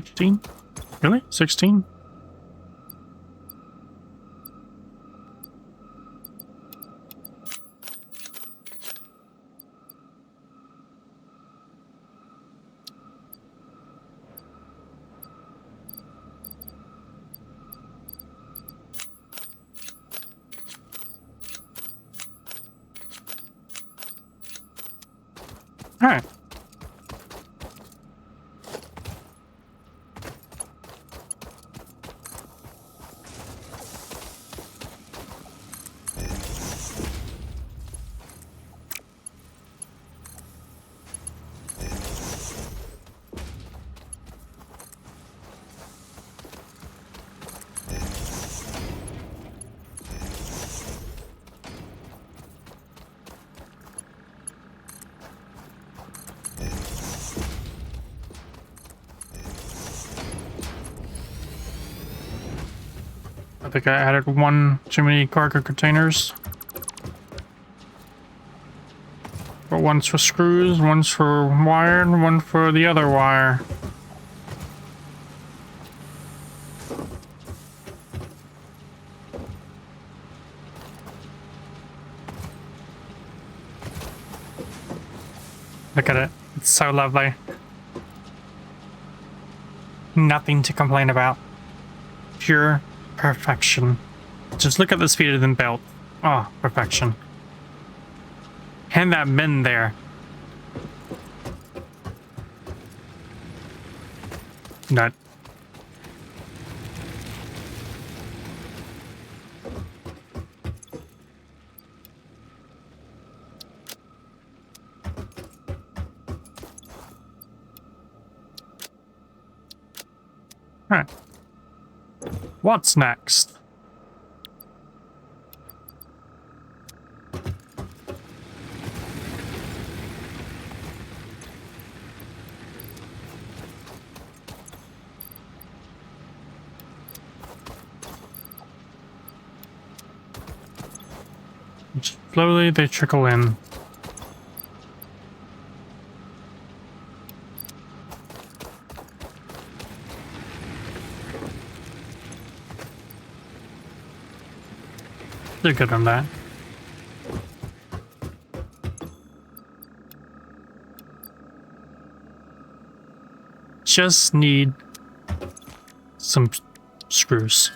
$15? Really? 16? All right. I think I added one too many cargo containers. But one's for screws, one's for wire, and one for the other wire. Look at it. It's so lovely. Nothing to complain about. Pure perfection. Just look at this feeder than belt. Oh, perfection. And that bin there. Nut. All right. What's next? Slowly they trickle in. They're good on that. Just need some screws.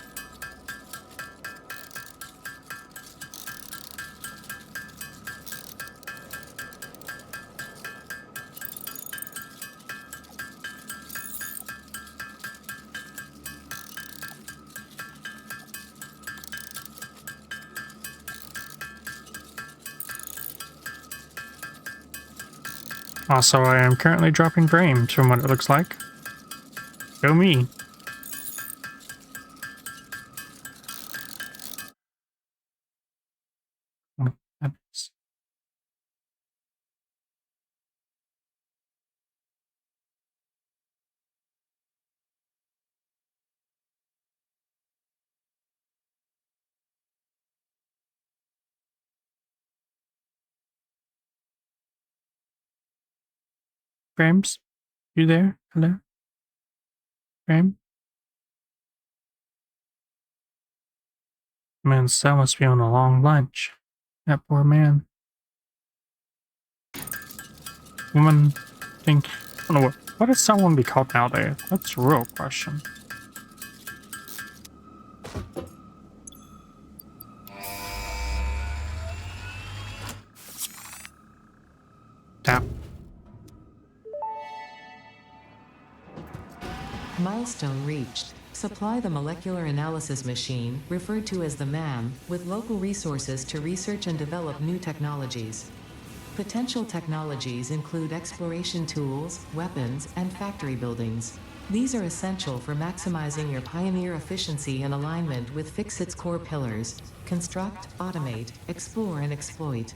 Also, I am currently dropping frames from what it looks like. Go me. Oh, that's- Frames? You there? Hello? Frame? Man, Sal must be on a long lunch. That poor man. Woman think I don't know what does someone be called nowadays? That's a real question. Tap.
Milestone reached. Supply the molecular analysis machine, referred to as the MAM, with local resources to research and develop new technologies. Potential technologies include exploration tools, weapons, and factory buildings. These are essential for maximizing your Pioneer efficiency in alignment with Fixit's core pillars: construct, automate, explore, and exploit.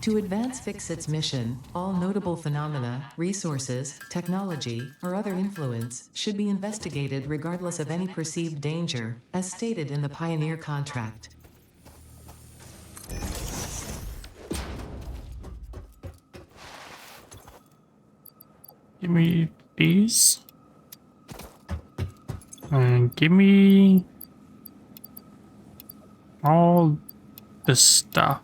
To advance Fixit's mission, all notable phenomena, resources, technology, or other influence should be investigated regardless of any perceived danger, as stated in the Pioneer contract.
Give me these. And give me all this stuff.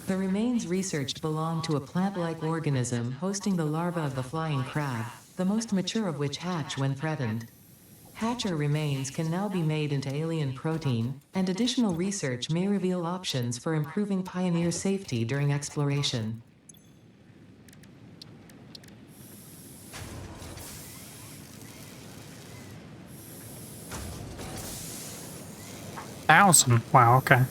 The remains researched belong to a plant-like organism hosting the larva of the flying crab, the most mature of which hatch when threatened. Hatcher remains can now be made into alien protein, and additional research may reveal options for improving Pioneer safety during exploration.
Thousand. Wow, okay.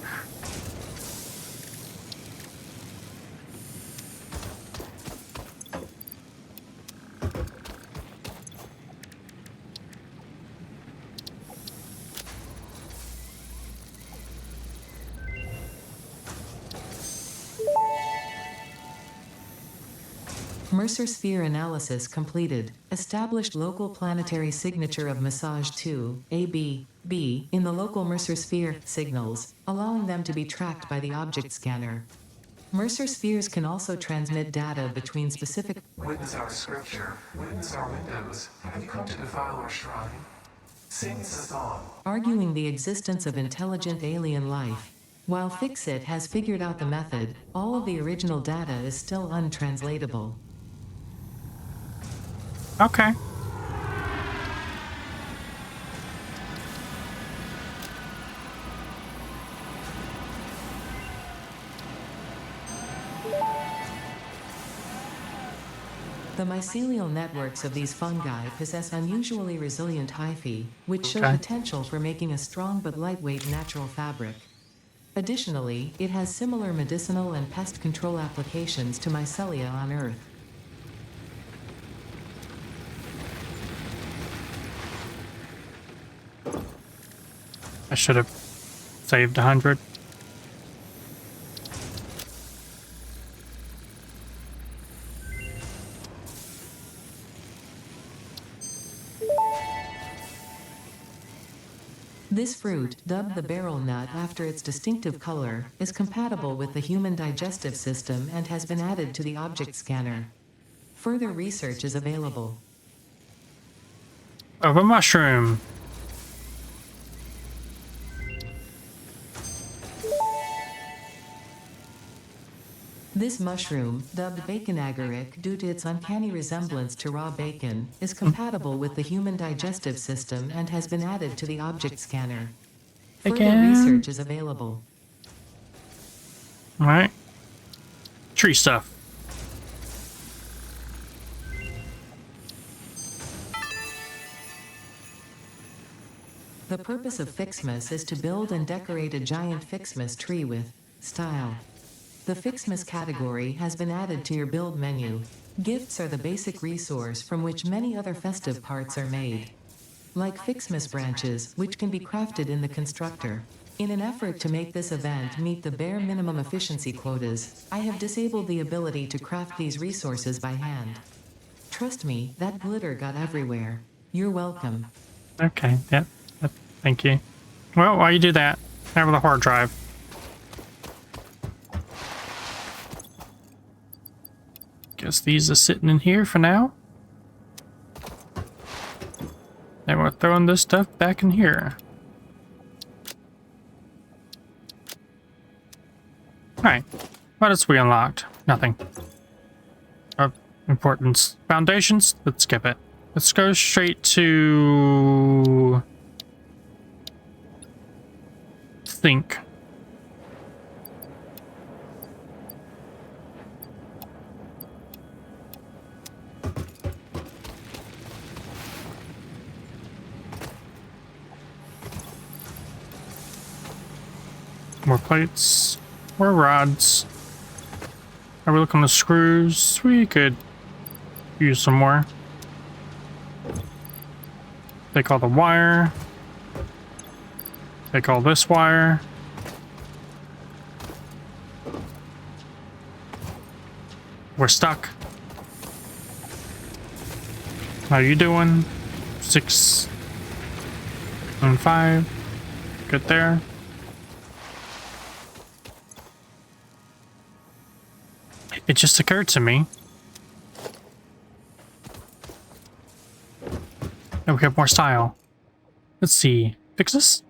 Mercer sphere analysis completed. Established local planetary signature of massage 2, AB, in the local Mercer sphere signals, allowing them to be tracked by the object scanner. Mercer spheres can also transmit data between specific.
Witness our scripture. Witness our windows. Have you come to defile our shrine? Sing us on.
Arguing the existence of intelligent alien life. While Fixit has figured out the method, all of the original data is still untranslatable.
Okay.
The mycelial networks of these fungi possess unusually resilient hyphae, which show
Okay.
potential for making a strong but lightweight natural fabric. Additionally, it has similar medicinal and pest control applications to mycelia on Earth.
I should have saved 100.
This fruit, dubbed the barrel nut after its distinctive color, is compatible with the human digestive system and has been added to the object scanner. Further research is available.
Of a mushroom.
This mushroom, dubbed bacon agaric due to its uncanny resemblance to raw bacon, is compatible with the human digestive system and has been added to the object scanner. Further
Again?
research is available.
Alright. Tree stuff.
The purpose of Fixmas is to build and decorate a giant Fixmas tree with style. The Fixmas category has been added to your build menu. Gifts are the basic resource from which many other festive parts are made. Like Fixmas branches, which can be crafted in the constructor. In an effort to make this event meet the bare minimum efficiency quotas, I have disabled the ability to craft these resources by hand. Trust me, that glitter got everywhere. You're welcome.
Okay, yep. Thank you. Well, while you do that, have the hard drive. Guess these are sitting in here for now. And we're throwing this stuff back in here. Alright. What else we unlocked? Nothing. Of importance. Foundations? Let's skip it. Let's go straight to... think. More plates, more rods. Are we looking at screws? We could use some more. Take all the wire. Take all this wire. We're stuck. How you doing? 6 and 5. Good there. It just occurred to me that we have more style. Let's see. Fix this?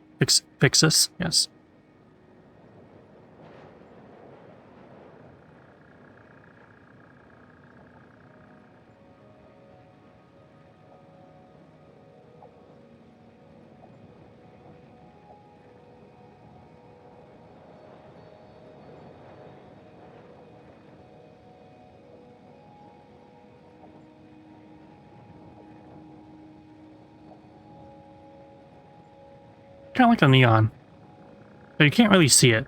Fix this? Yes. Kind of like the neon, but you can't really see it.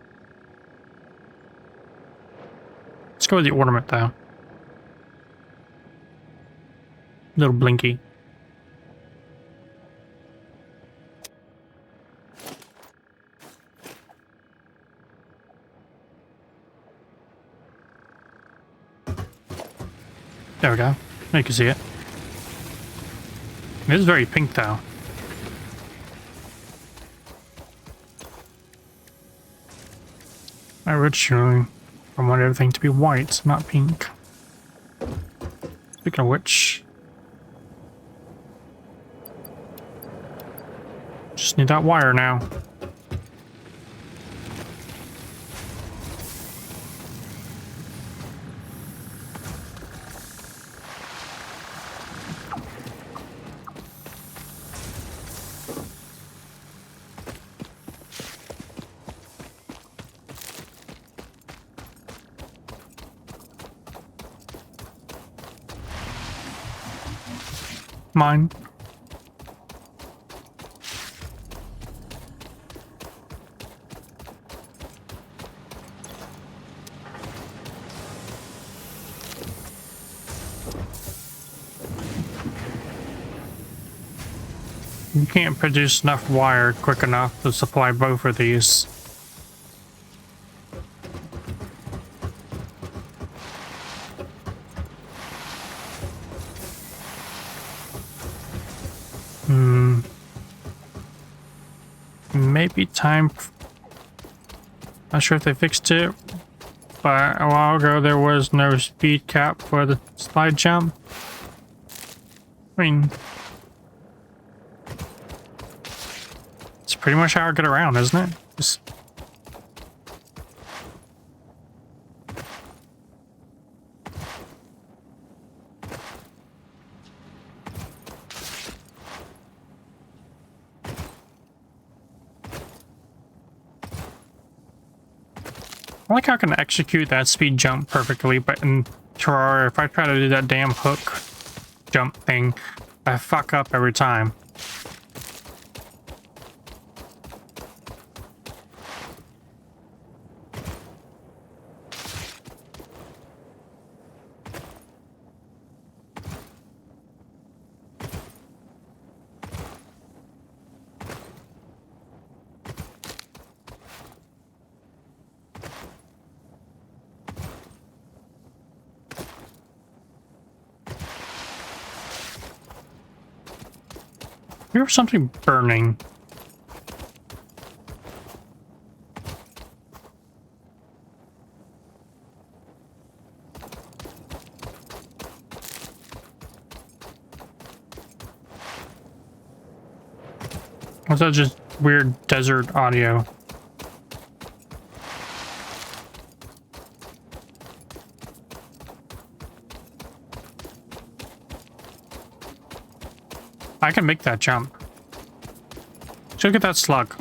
Let's go with the ornament though. Little blinky. There we go. Now you can see it. It is very pink though. I originally want everything to be white, not pink. Speaking of which, just need that wire now. Mine. You can't produce enough wire quick enough to supply both of these. Maybe time. Not sure if they fixed it, but a while ago there was no speed cap for the slide jump. I mean, it's pretty much how I get around, isn't it? Just I like how I can execute that speed jump perfectly, but in Terraria, if I try to do that damn hook jump thing, I fuck up every time. Here's something burning. Was that just weird desert audio? I can make that jump. Let's look at that slug.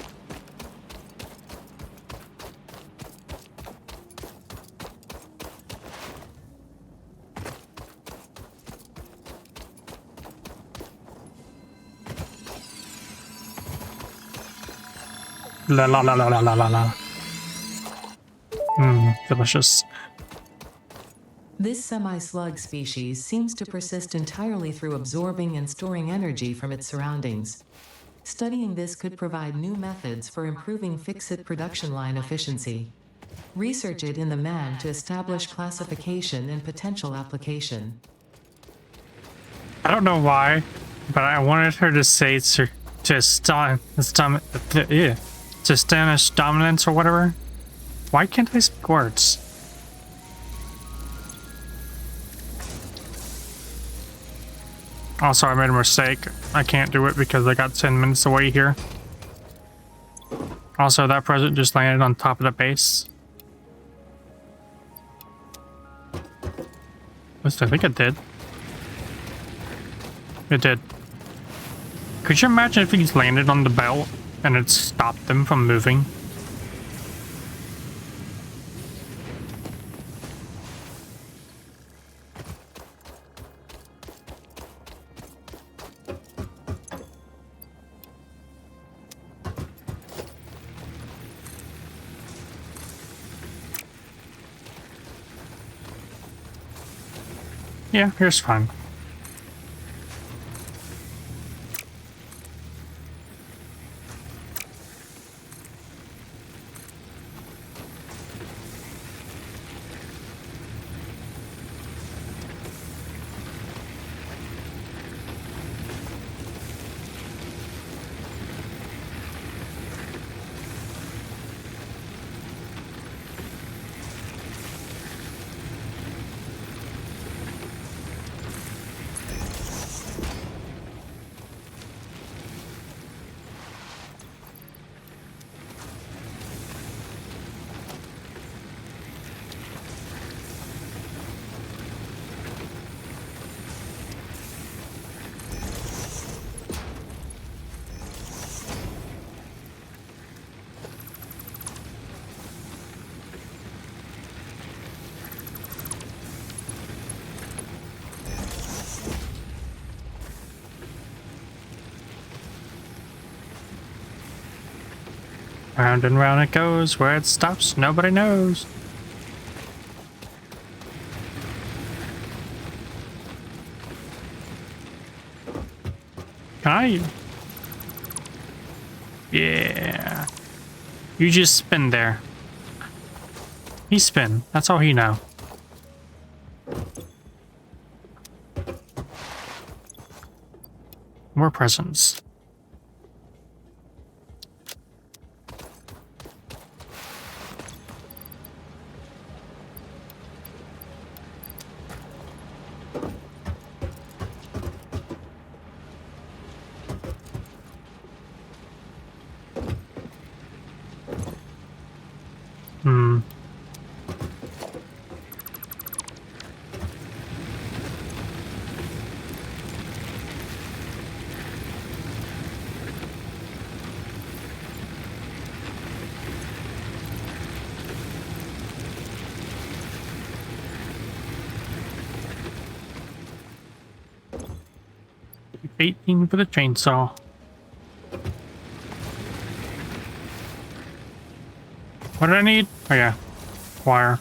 La la la la la la la la. Delicious.
This semi-slug species seems to persist entirely through absorbing and storing energy from its surroundings. Studying this could provide new methods for improving fix-it production line efficiency. Research it in the man to establish classification and potential application.
I don't know why, but I wanted her to say to Spanish dominance or whatever. Why can't I speak words? Also, I made a mistake. I can't do it because I got 10 minutes away here. Also, that present just landed on top of the base. At least I think it did. It did. Could you imagine if he's landed on the belt and it stopped them from moving? Yeah, here's fine. Round and round it goes, where it stops, nobody knows. Can I Yeah. You just spin there. He spin. That's all he know. More presents. Hmm. Keep 18 for the chainsaw. What did I need? Oh yeah, wire.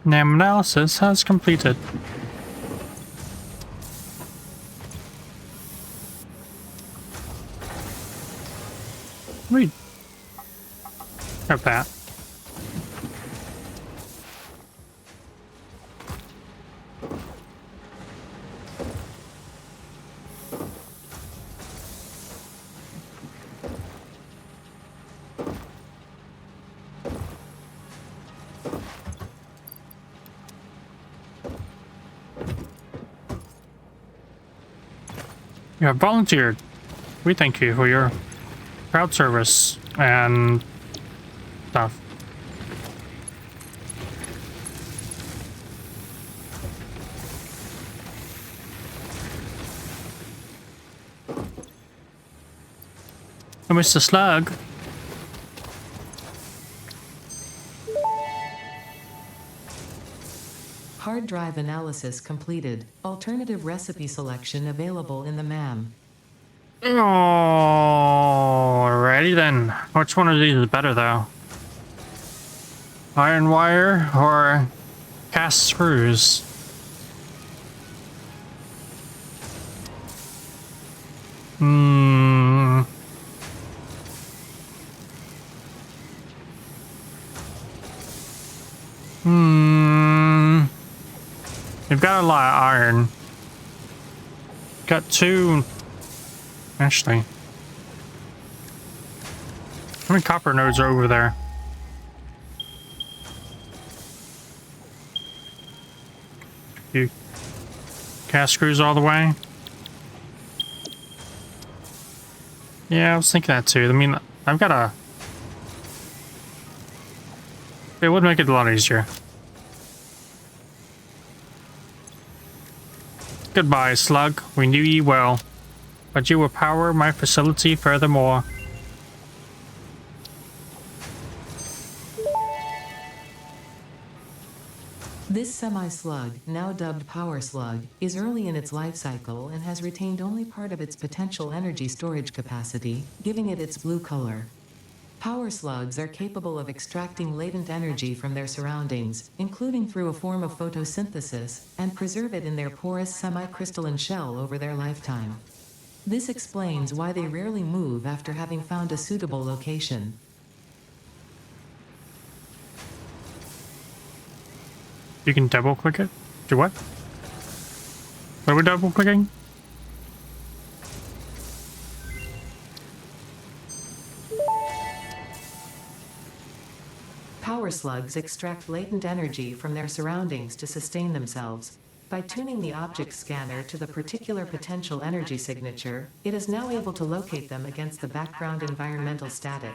NAM analysis has completed. Wait. Grab that. You have volunteered. We thank you for your crowd service and stuff. Oh, Mr. Slug.
Hard drive analysis completed. Alternative recipe selection available in the MAM.
Alrighty then. Which one of these is better though? Iron wire or cast screws? Hmm. You've got a lot of iron. Got two. Actually, how many copper nodes are over there? You cast screws all the way? Yeah, I was thinking that too. I mean, I've got a... It would make it a lot easier. Goodbye, Slug. We knew ye well. But you will power my facility furthermore.
This semi-slug, now dubbed Power Slug, is early in its life cycle and has retained only part of its potential energy storage capacity, giving it its blue color. Power slugs are capable of extracting latent energy from their surroundings, including through a form of photosynthesis, and preserve it in their porous semi-crystalline shell over their lifetime. This explains why they rarely move after having found a suitable location.
You can double click it? Do what? What are we double clicking?
Power slugs extract latent energy from their surroundings to sustain themselves. By tuning the object scanner to the particular potential energy signature, it is now able to locate them against the background environmental static.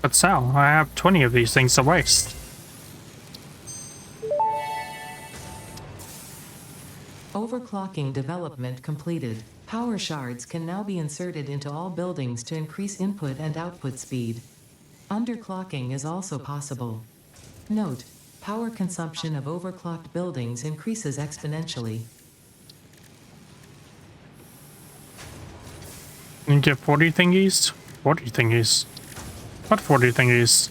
But Sal, I have 20 of these things to waste.
Overclocking development completed. Power shards can now be inserted into all buildings to increase input and output speed. Underclocking is also possible. Note: power consumption of overclocked buildings increases exponentially.
You get 40 thingies? 40 thingies? What 40 thingies?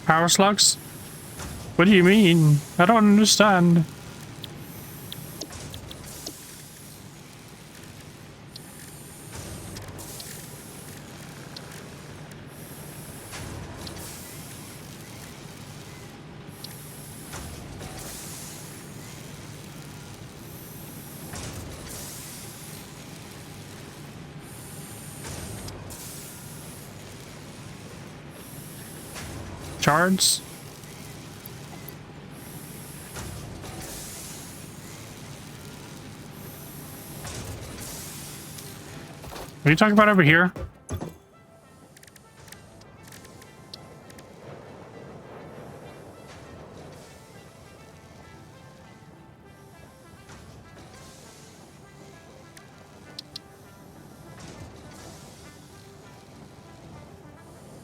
Power slugs? What do you mean? I don't understand. Shards? What are you talking about over here?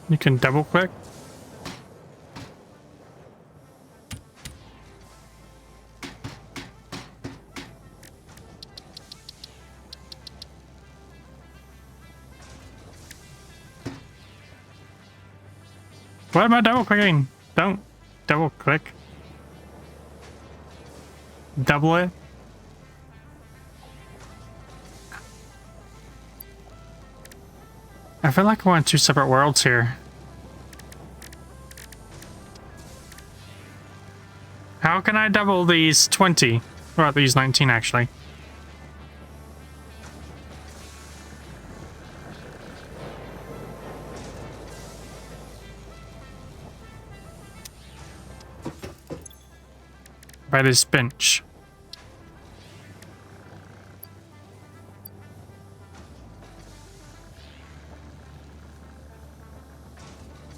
You can double click. Why am I double clicking? Don't double click. Double it. I feel like we're in two separate worlds here. How can I double these 20? Well, these 19 actually. By this bench.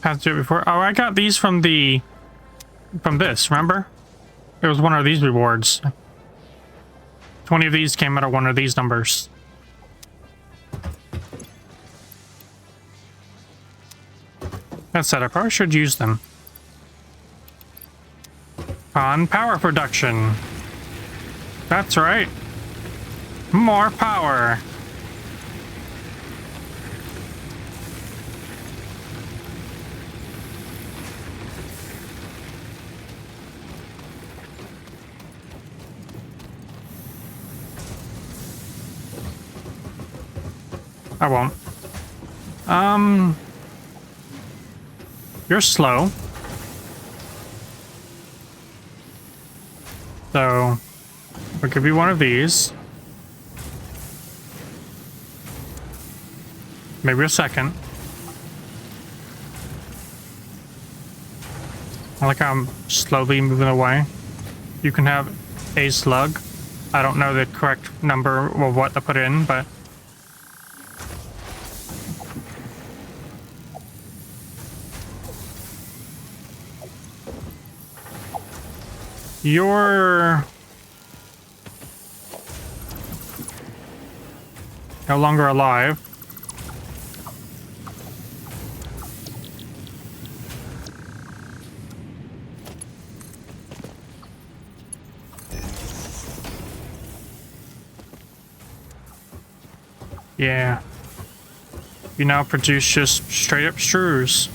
Had to do it before. Oh, I got these from this, remember? It was one of these rewards. 20 of these came out of one of these numbers. That said, I probably should use them. On power production. That's right. More power. I won't. You're slow. So, I'll give you one of these. Maybe a second. I like how I'm slowly moving away. You can have a slug. I don't know the correct number of what to put in, but... You're... no longer alive. Yeah. You now produce just straight up strews.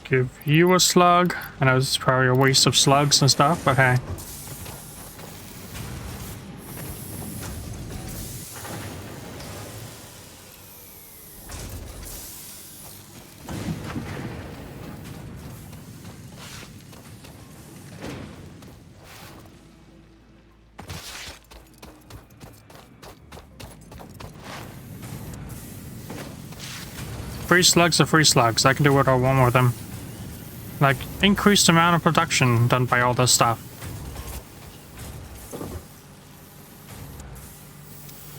Give you a slug. I know it's probably a waste of slugs and stuff, but hey. free slugs are free slugs. I can do what I want with them. Like, increased amount of production done by all this stuff.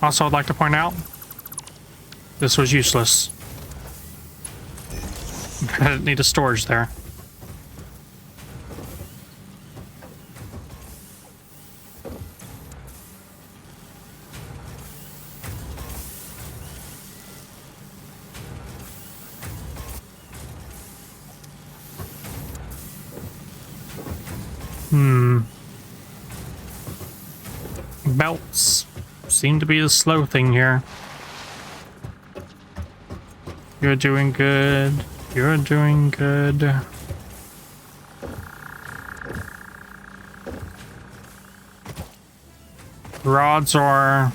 Also, I'd like to point out, this was useless. I didn't need a storage there. Belts seem to be the slow thing here. You're doing good. You're doing good. Rods are...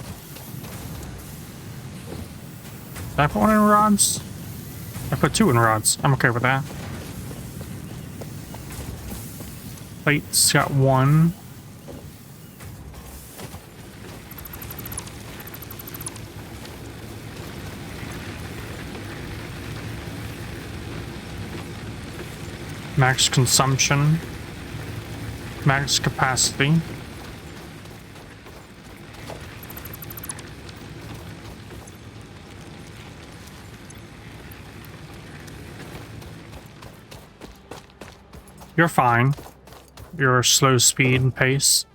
Did I put one in rods? I put 2 in rods. I'm okay with that. Plates got 1. Max consumption. Max capacity. You're fine. Your slow speed and pace.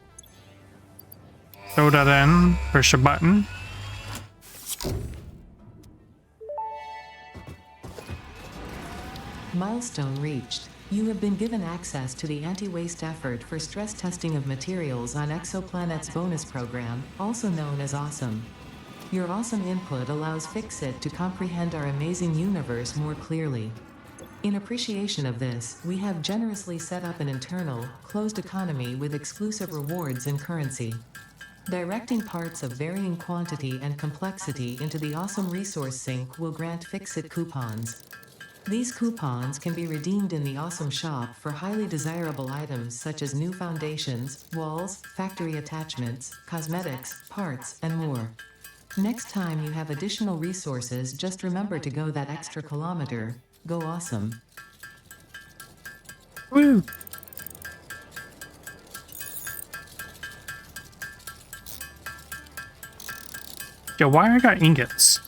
Throw that in. Push a button.
Milestone reached. You have been given access to the anti-waste effort for stress testing of materials on Exoplanet's bonus program, also known as Awesome. Your awesome input allows Fixit to comprehend our amazing universe more clearly. In appreciation of this, we have generously set up an internal, closed economy with exclusive rewards and currency. Directing parts of varying quantity and complexity into the Awesome Resource Sink will grant Fixit coupons. These coupons can be redeemed in the Awesome Shop for highly desirable items such as new foundations, walls, factory attachments, cosmetics, parts, and more. Next time you have additional resources, just remember to go that extra kilometer. Go awesome.
Woo! Yo, why I got ingots?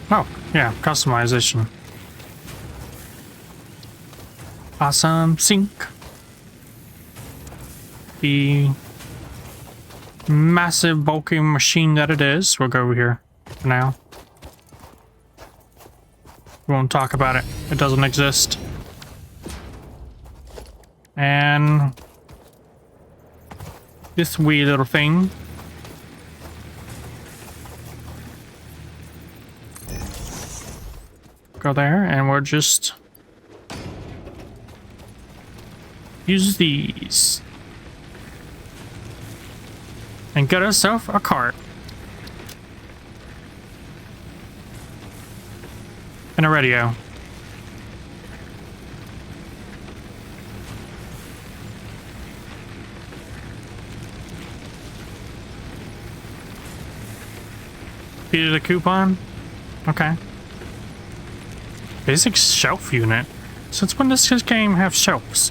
Oh, yeah, customization. Awesome sink. The massive bulky machine that it is. We'll go over here for now. We won't talk about it. It doesn't exist. And this wee little thing. Go there, and we'll just use these and get ourselves a cart and a radio. Feed it a coupon? Okay. Basic shelf unit. Since when does this game have shelves?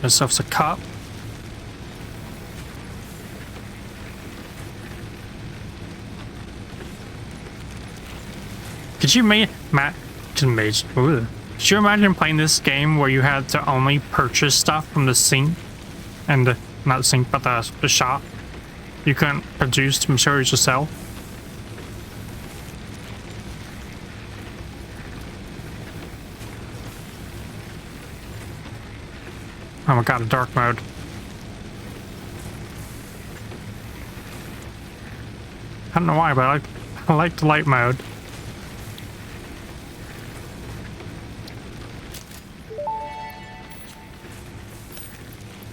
This stuff's a cup. Could you could you imagine playing this game where you had to only purchase stuff from the sink and not the sink, but the shop? You couldn't produce materials yourself. Oh my god, a dark mode. I don't know why, but I like the light mode.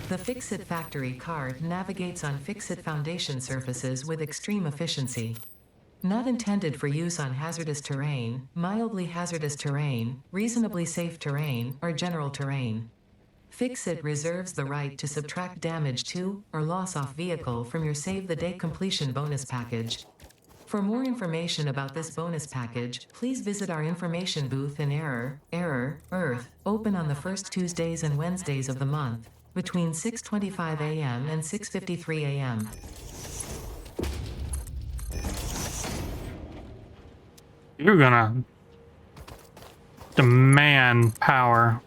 The Fix-It Factory card navigates on Fix-It Foundation surfaces with extreme efficiency. Not intended for use on hazardous terrain, mildly hazardous terrain, reasonably safe terrain, or general terrain. Fix-It reserves the right to subtract damage to, or loss off vehicle from your Save the Day completion bonus package. For more information about this bonus package, please visit our information booth in Earth, open on the first Tuesdays and Wednesdays of the month, between 6:25 a.m. and 6:53 a.m.
You're gonna demand power.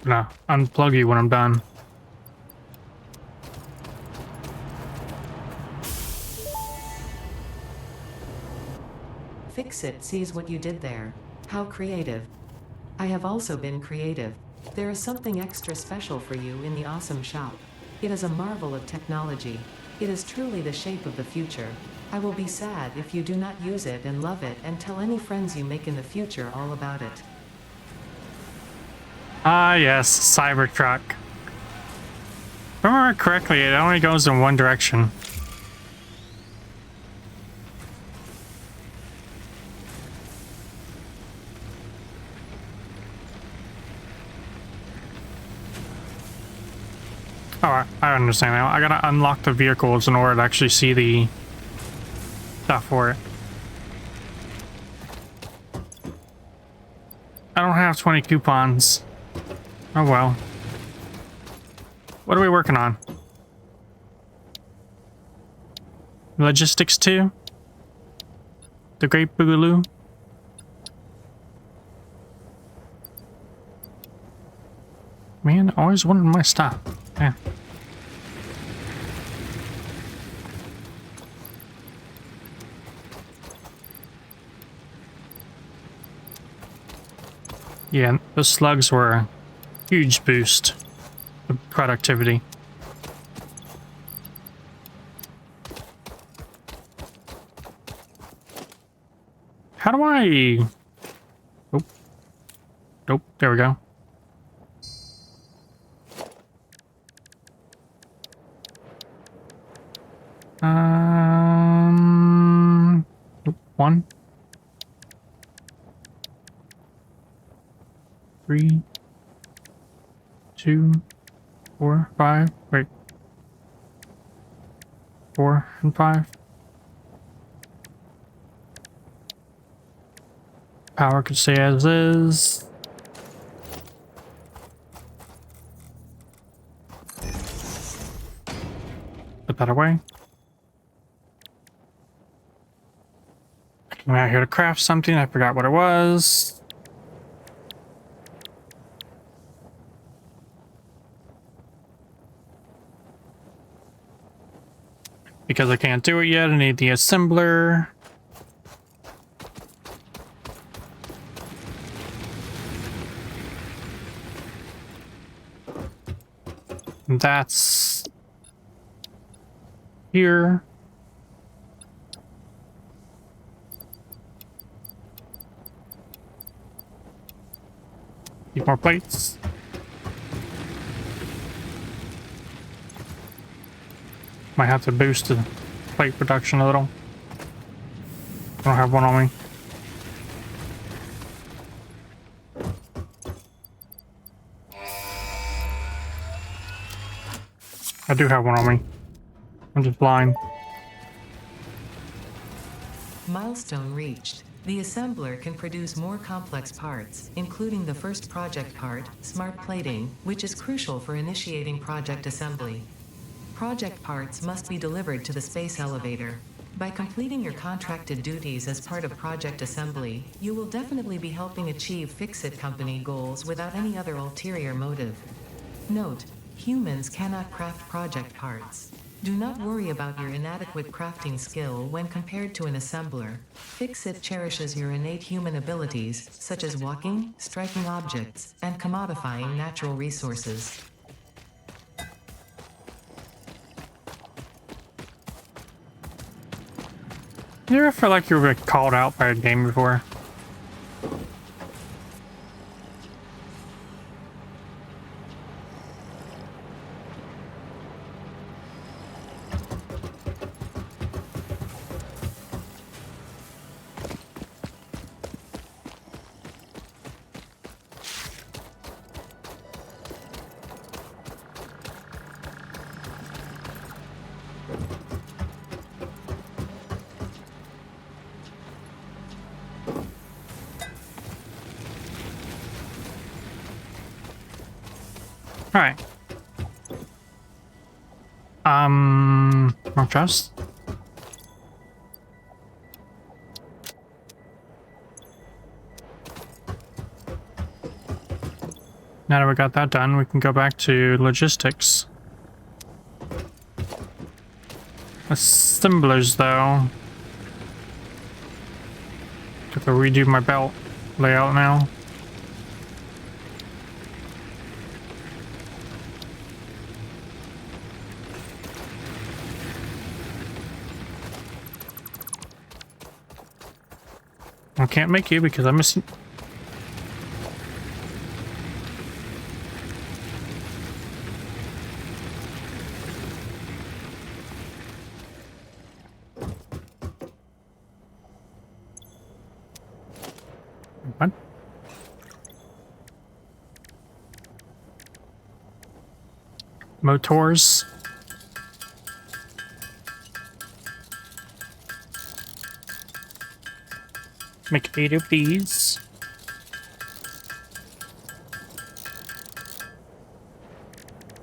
Gonna unplug you when I'm done.
Fix-It sees what you did there. How creative. I have also been creative. There is something extra special for you in the awesome shop. It is a marvel of technology. It is truly the shape of the future. I will be sad if you do not use it and love it, and tell any friends you make in the future all about it.
Ah, yes, Cybertruck. If I remember correctly, it only goes in one direction. Oh, I understand now. I gotta unlock the vehicles in order to actually see the stuff for it. I don't have 20 coupons. Oh well. What are we working on? Logistics 2? The Great Boogaloo? Man, I always wanted my stuff. Yeah. Yeah, those slugs were a huge boost of productivity. How do I... Oh. Nope, there we go. One. 3, 2, 4, 5. Wait. 4 and 5. Power could stay as is. Put that away. I'm out here to craft something. I forgot what it was. Because I can't do it yet, I need the assembler. And that's here. Need more plates. Might have to boost the plate production a little. I don't have one on me. I do have one on me. I'm just blind.
Milestone reached. The assembler can produce more complex parts, including the first project part, smart plating, which is crucial for initiating project assembly. Project parts must be delivered to the space elevator. By completing your contracted duties as part of project assembly, you will definitely be helping achieve Fix-It Company goals without any other ulterior motive. Note, humans cannot craft project parts. Do not worry about your inadequate crafting skill when compared to an assembler. Fix-It cherishes your innate human abilities, such as walking, striking objects, and commodifying natural resources.
You ever feel like you were called out by a game before? All right. More trust. Now that we got that done, we can go back to logistics. Assemblers, though. Got to redo my belt layout now. I can't make you because I'm missing. What? Motors. Make 8 of these.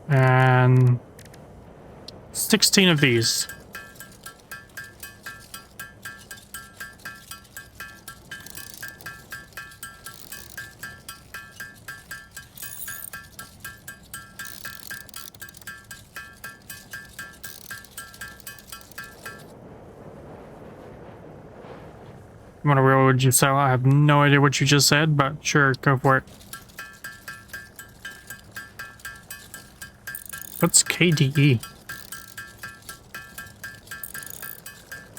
And 16 of these. What would you sell? I have no idea what you just said, but sure, go for it. What's KDE?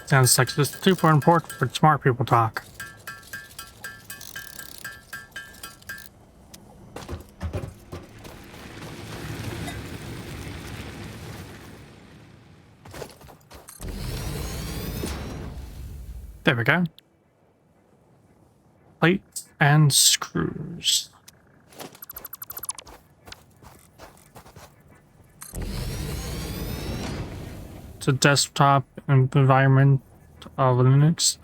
Sounds like this is super important for smart people talk. There we go. Plates and screws. It's a desktop environment of Linux.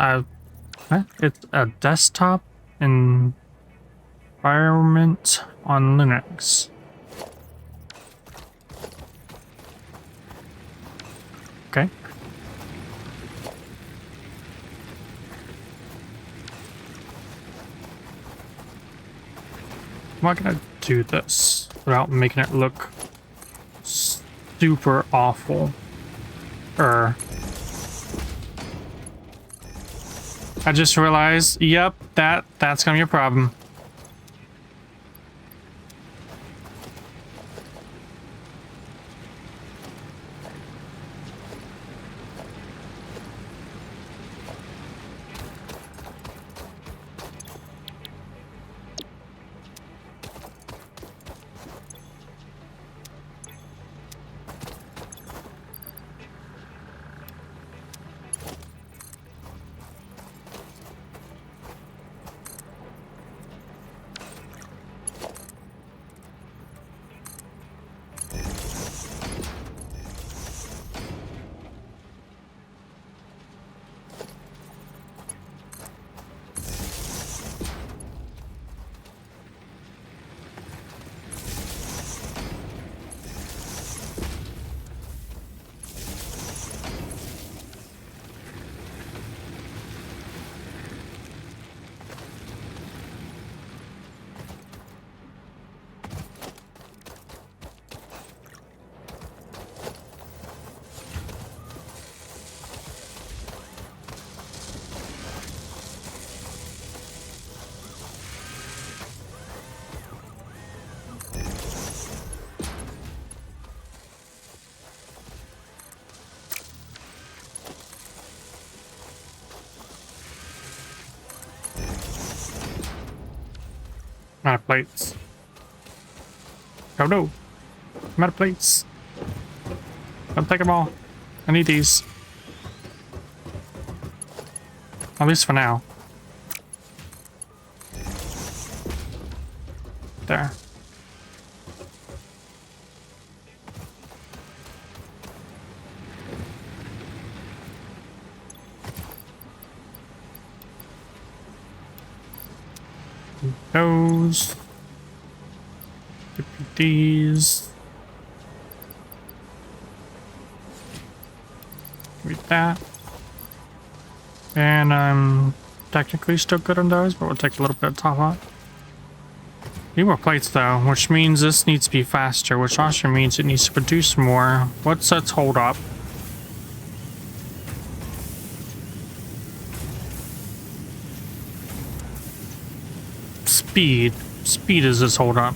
It's a desktop environment on Linux. Okay. I'm not gonna do this without making it look super awful. I just realized, yep, that's gonna be a problem. I'm out of plates. Oh no! I'm out of plates. Don't take them all. I need these. At least for now. There. Those. These. Read that. And I'm technically still good on those, but we'll take a little bit of top off. Need more plates though, which means this needs to be faster, which also means it needs to produce more. What's its hold up? Speed. Speed is its hold up.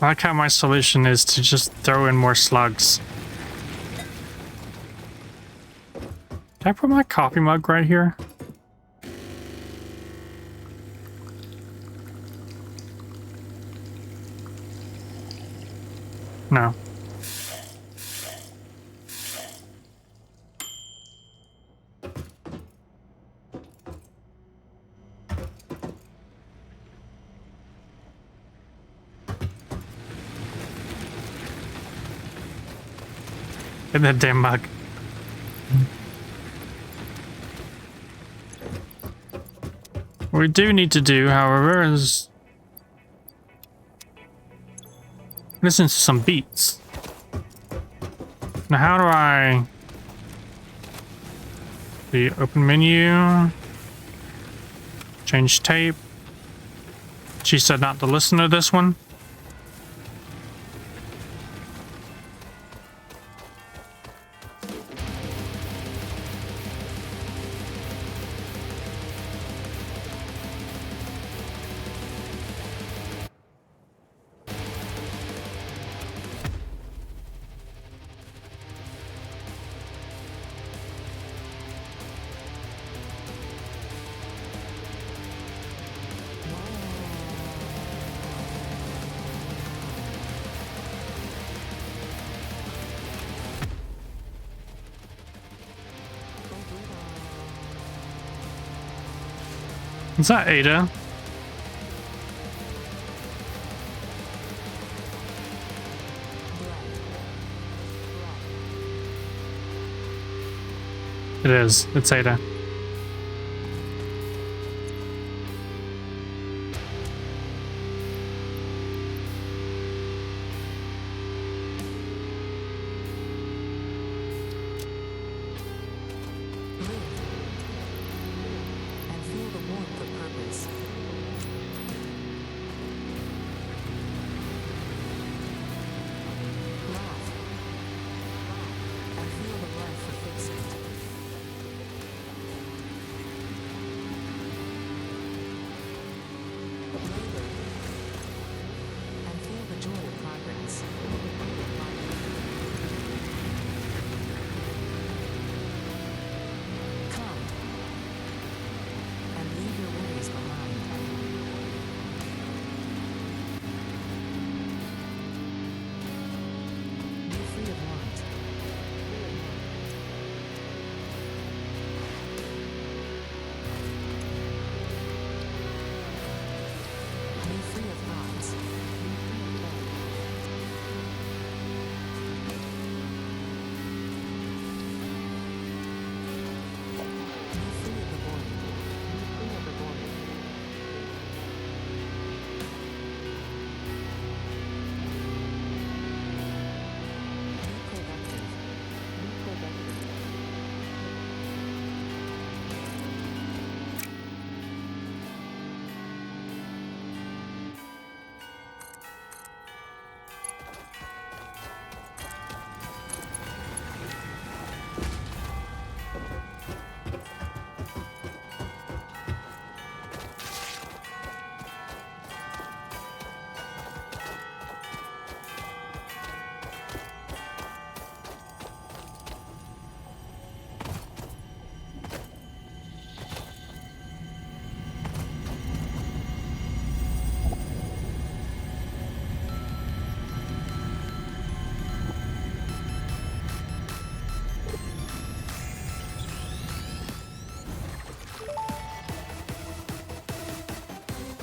I like how my solution is to just throw in more slugs. Did I put my coffee mug right here? No. In that damn mug. What we do need to do, however, is listen to some beats. Now, how do I... The open menu. Change tape. She said not to listen to this one. Is that Ada? It is. It's Ada.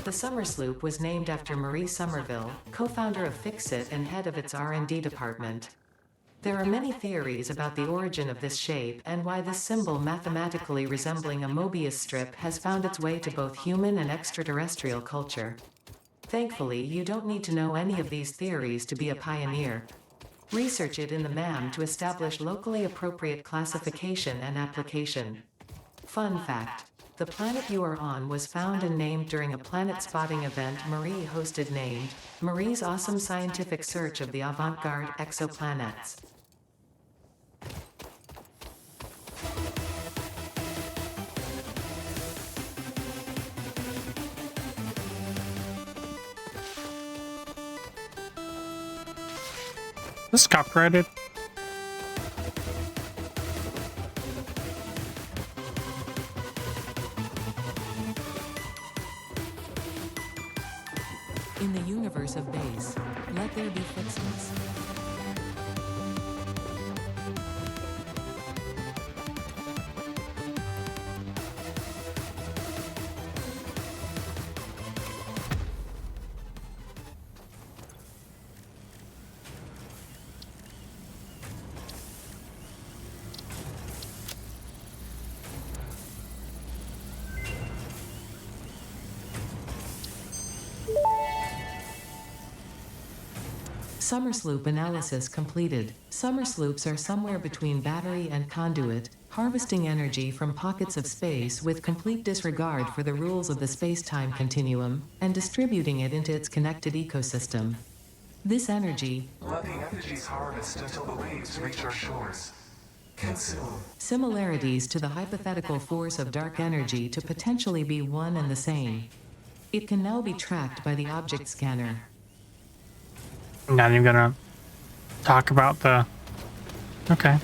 The Summer Sloop was named after Marie Somerville, co-founder of Fixit and head of its R&D department. There are many theories about the origin of this shape and why this symbol mathematically resembling a Mobius strip has found its way to both human and extraterrestrial culture. Thankfully, you don't need to know any of these theories to be a pioneer. Research it in the MAM to establish locally appropriate classification and application. Fun fact: the planet you are on was found and named during a planet spotting event Marie hosted named Marie's Awesome Scientific Search of the Avant-Garde Exoplanets.
This is copyrighted.
In the universe of base, let there be fixings. Summer sloop analysis completed. Summer sloops are somewhere between battery and conduit, harvesting energy from pockets of space with complete disregard for the rules of the space-time continuum, and distributing it into its connected ecosystem. This energy,
Let the effigies harvest until the waves reach our shores. Consume.
similarities to the hypothetical force of dark energy to potentially be one and the same. It can now be tracked by the object scanner.
Not even gonna talk about the. Okay.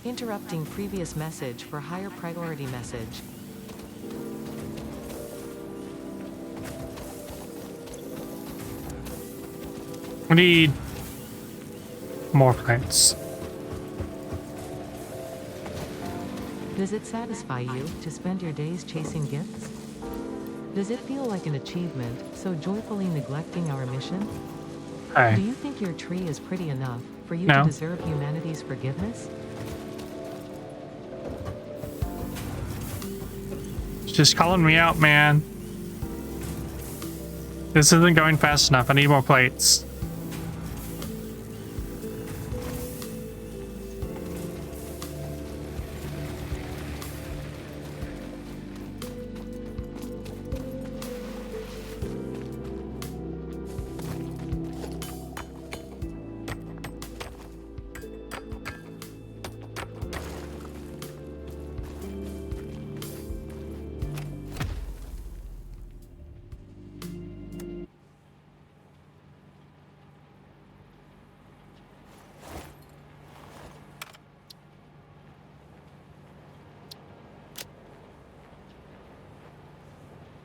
Interrupting previous message for higher priority message.
We need more plates.
Does it satisfy you to spend your days chasing gifts? Does it feel like an achievement, so joyfully neglecting our mission? Do
Hey,
you think your tree is pretty enough for you
No.
to deserve humanity's forgiveness?
it's just calling me out, man. This isn't going fast enough. I need more plates.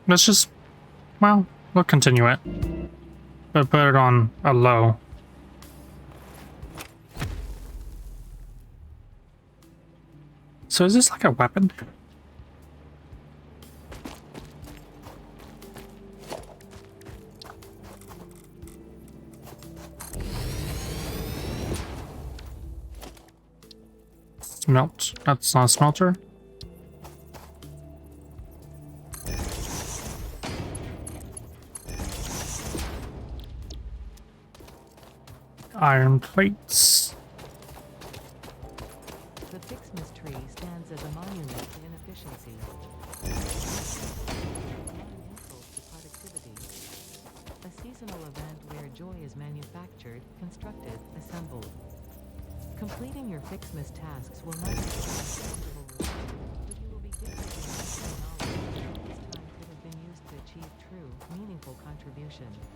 Let's just, well, we'll continue it. But put it on a low. So is this like a weapon? Smelt. That's not a smelter. Iron plates.
The Fixmas tree stands as a monument to inefficiency. An insult to productivity. A seasonal event where joy is manufactured, constructed, assembled. Completing your Fixmas tasks will not be tangible reward, but you will be gifted with knowledge that this time could have been used to achieve true, location.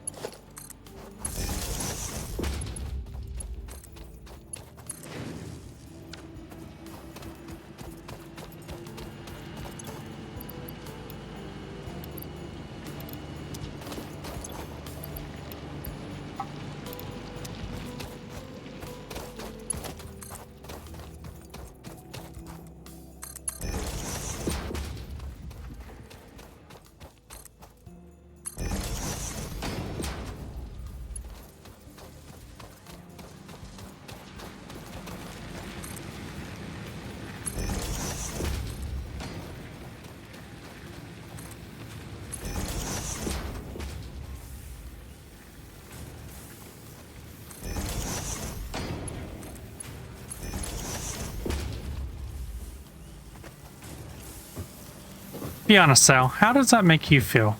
Be honest, Sal, how does that make you feel?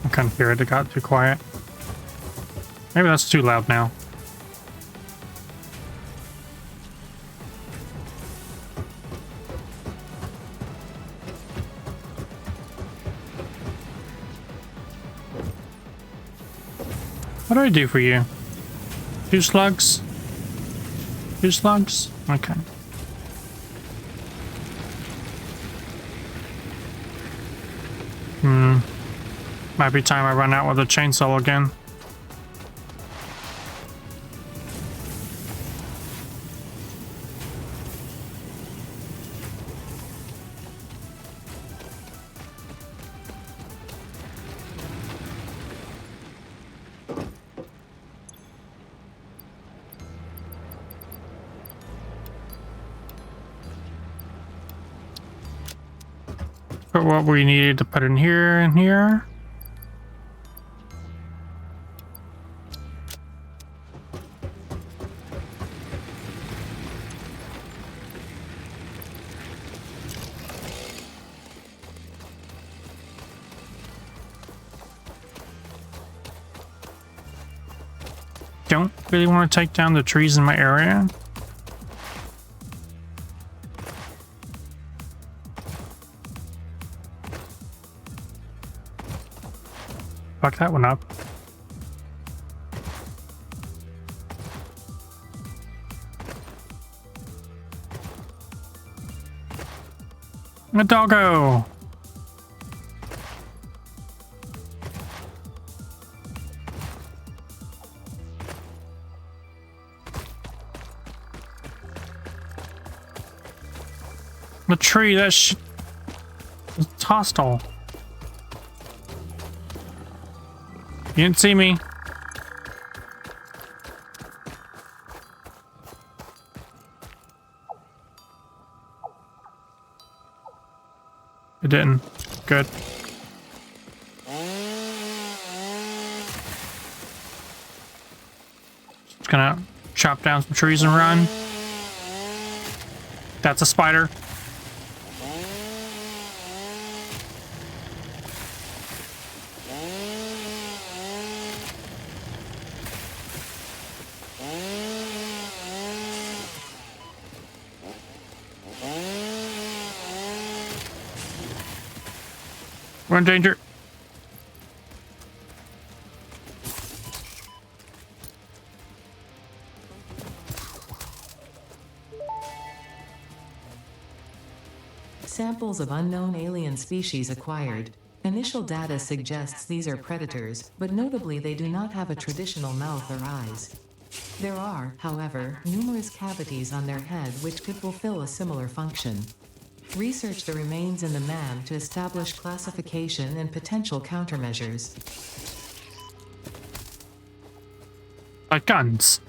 I couldn't hear it, it got too quiet. Maybe that's too loud now. What do I do for you? 2 slugs? 2 slugs? Okay. Might be time I run out with a chainsaw again. Put what we needed to put in here and here. Don't really want to take down the trees in my area. Fuck that one up. A doggo! The tree, it's hostile. You didn't see me. It didn't. Good. Just gonna chop down some trees and run. That's a spider. We're in danger.
Samples of unknown alien species acquired. Initial data suggests these are predators, but notably they do not have a traditional mouth or eyes. There are, however, numerous cavities on their head which could fulfill a similar function. Research the remains in the MAM to establish classification and potential countermeasures.
Like guns.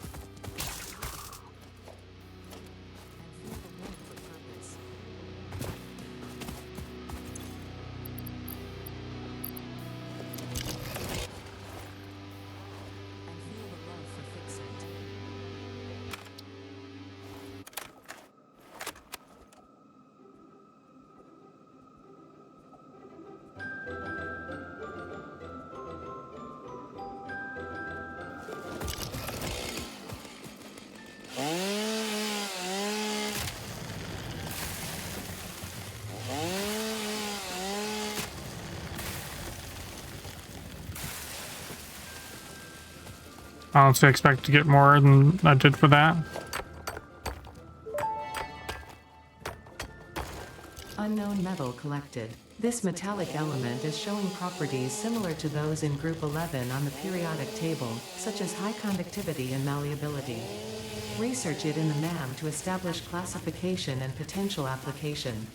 I honestly expect to get more than I did for that.
Unknown metal collected. This metallic element is showing properties similar to those in Group 11 on the periodic table, such as high conductivity and malleability. Research it in the MAM to establish classification and potential application.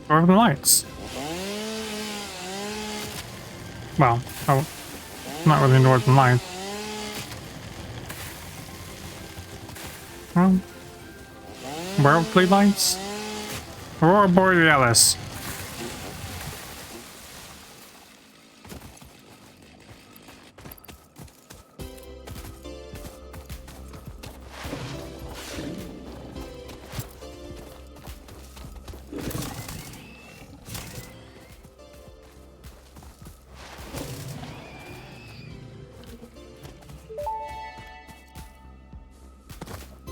Northern Lights. Well, oh, not really Northern Lights. Well, Worldly Lights? Aurora Borealis.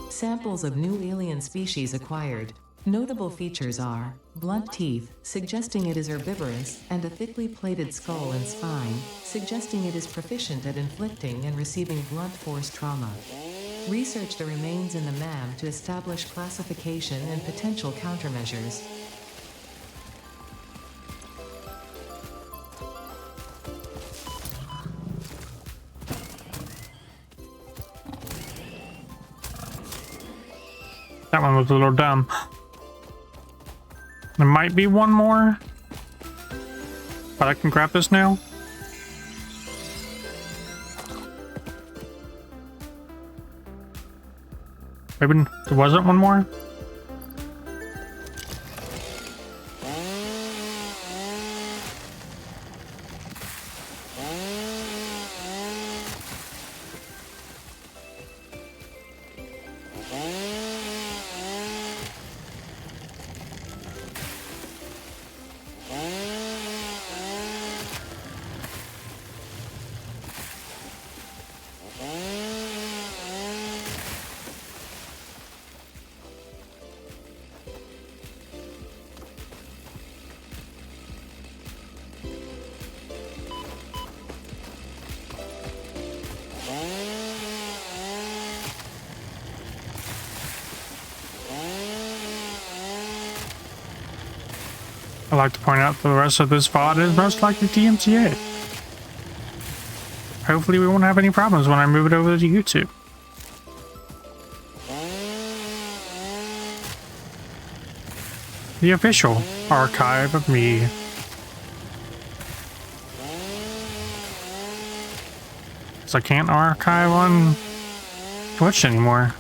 Samples of new alien species acquired. Notable features are blunt teeth, suggesting it is herbivorous, and a thickly plated skull and spine, suggesting it is proficient at inflicting and receiving blunt force trauma. Research the remains in the MAM to establish classification and potential countermeasures.
That one was a little dumb. There might be one more, but I can grab this now. Maybe there wasn't one more. I'd like to point out that the rest of this VOD is most likely DMCA. Hopefully we won't have any problems when I move it over to YouTube. The official archive of me. So I can't archive on Twitch anymore.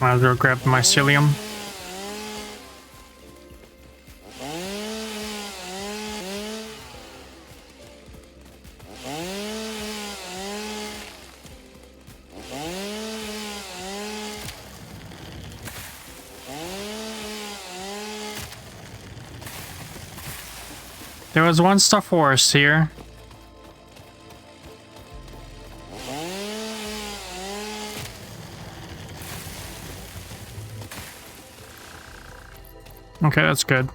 Might as well grab the mycelium. There was one stuff forest here. Okay, that's good.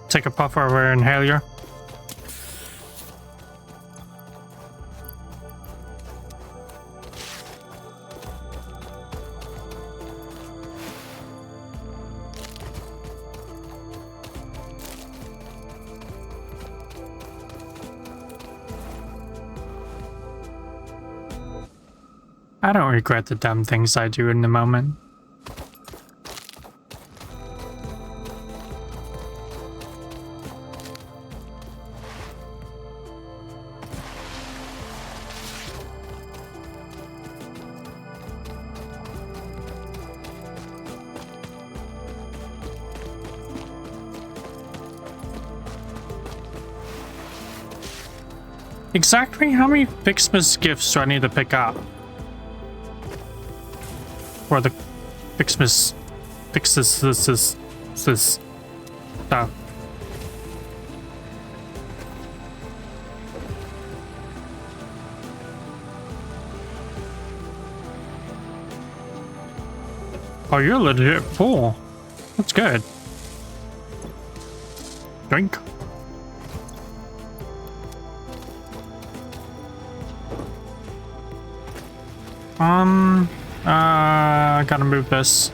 Take a puff over our inhaler. I don't regret the dumb things I do in the moment. Exactly how many Fixmas gifts do I need to pick up? For the Fixmas fixes this stuff. Oh, you're legit full. That's good. Drink. I gotta move this.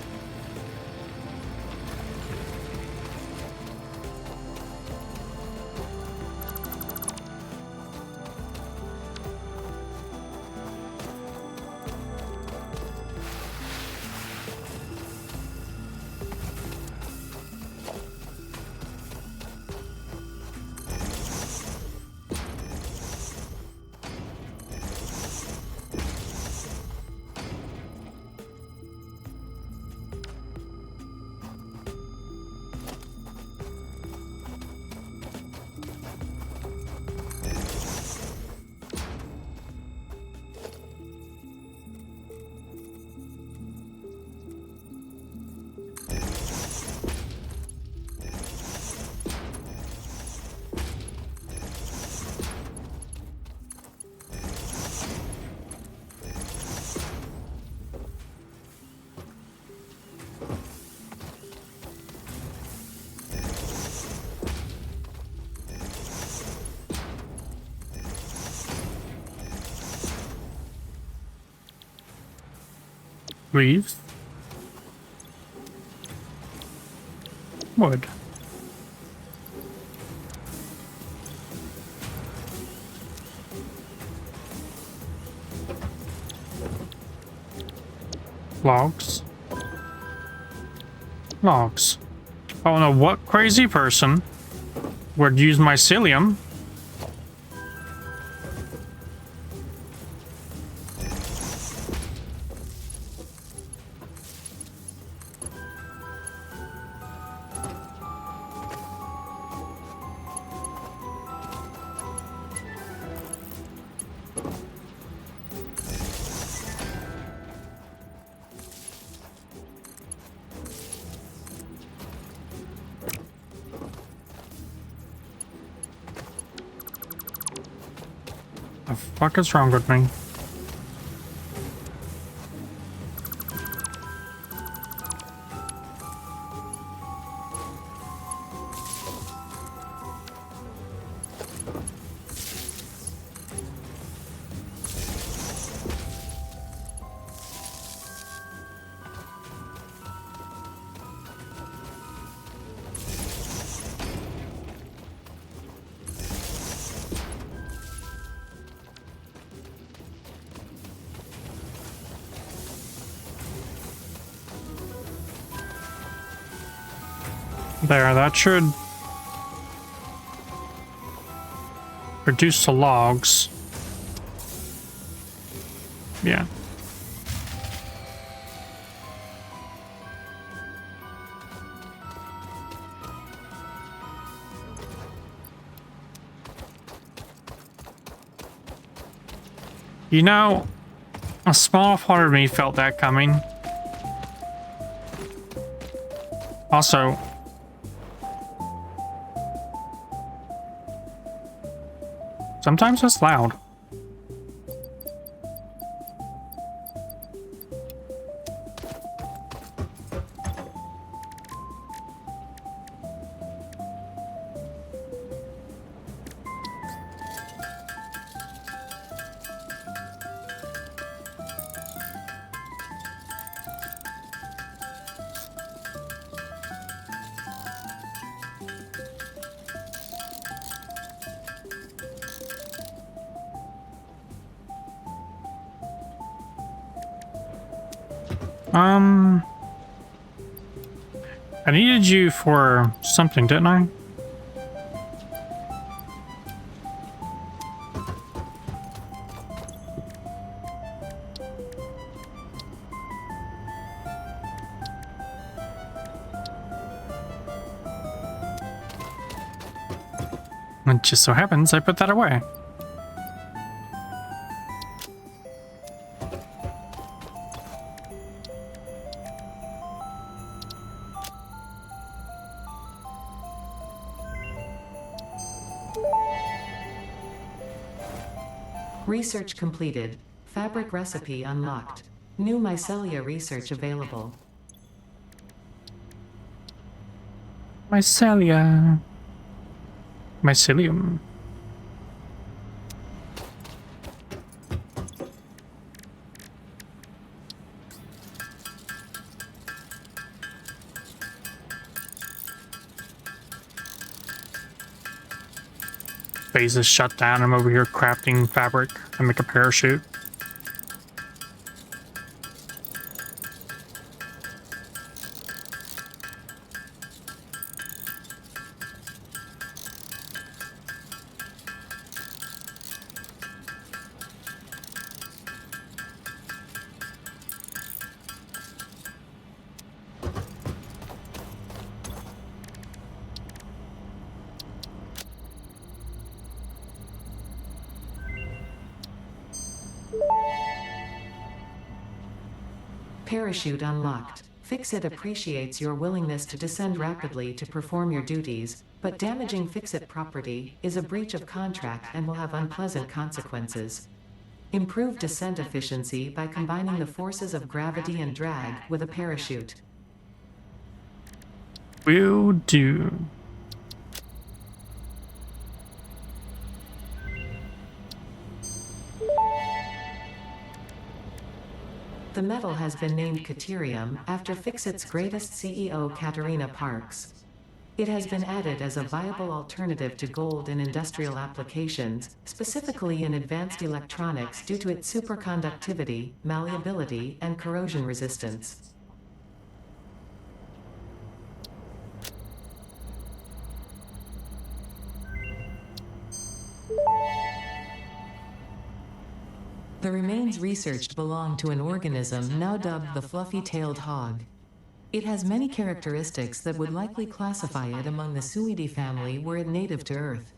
Leaves. Wood. Logs. Logs. I don't know what crazy person would use mycelium. The fuck is wrong with me? There, that should reduce the logs. Yeah. You know, a small part of me felt that coming. Also, sometimes it's loud. I needed you for something, didn't I? It just so happens I put that away.
Research completed. Fabric recipe unlocked. New mycelia research available.
Mycelia. Mycelium. Base is shut down. I'm over here crafting fabric to make a parachute.
Parachute unlocked. Fix-It appreciates your willingness to descend rapidly to perform your duties, but damaging Fix-It property is a breach of contract and will have unpleasant consequences. Improve descent efficiency by combining the forces of gravity and drag with a parachute.
Will do.
The metal has been named Caterium after Fix-It's greatest CEO Katerina Parks. It has been added as a viable alternative to gold in industrial applications, specifically in advanced electronics due to its superconductivity, malleability, and corrosion resistance. The remains researched belong to an organism now dubbed the fluffy-tailed hog. It has many characteristics that would likely classify it among the Suidae family were it native to Earth.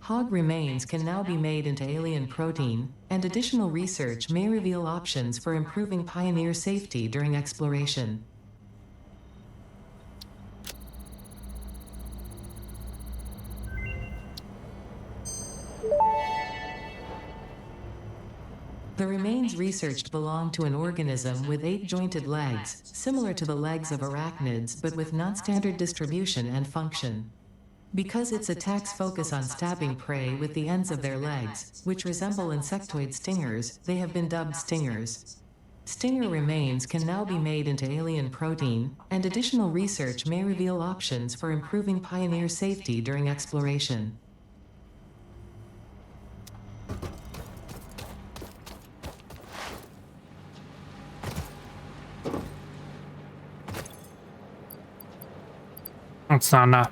Hog remains can now be made into alien protein, and additional research may reveal options for improving pioneer safety during exploration. The remains researched belong to an organism with 8 jointed legs, similar to the legs of arachnids but with non-standard distribution and function. Because its attacks focus on stabbing prey with the ends of their legs, which resemble insectoid stingers, they have been dubbed stingers. Stinger remains can now be made into alien protein, and additional research may reveal options for improving pioneer safety during exploration.
That's not enough.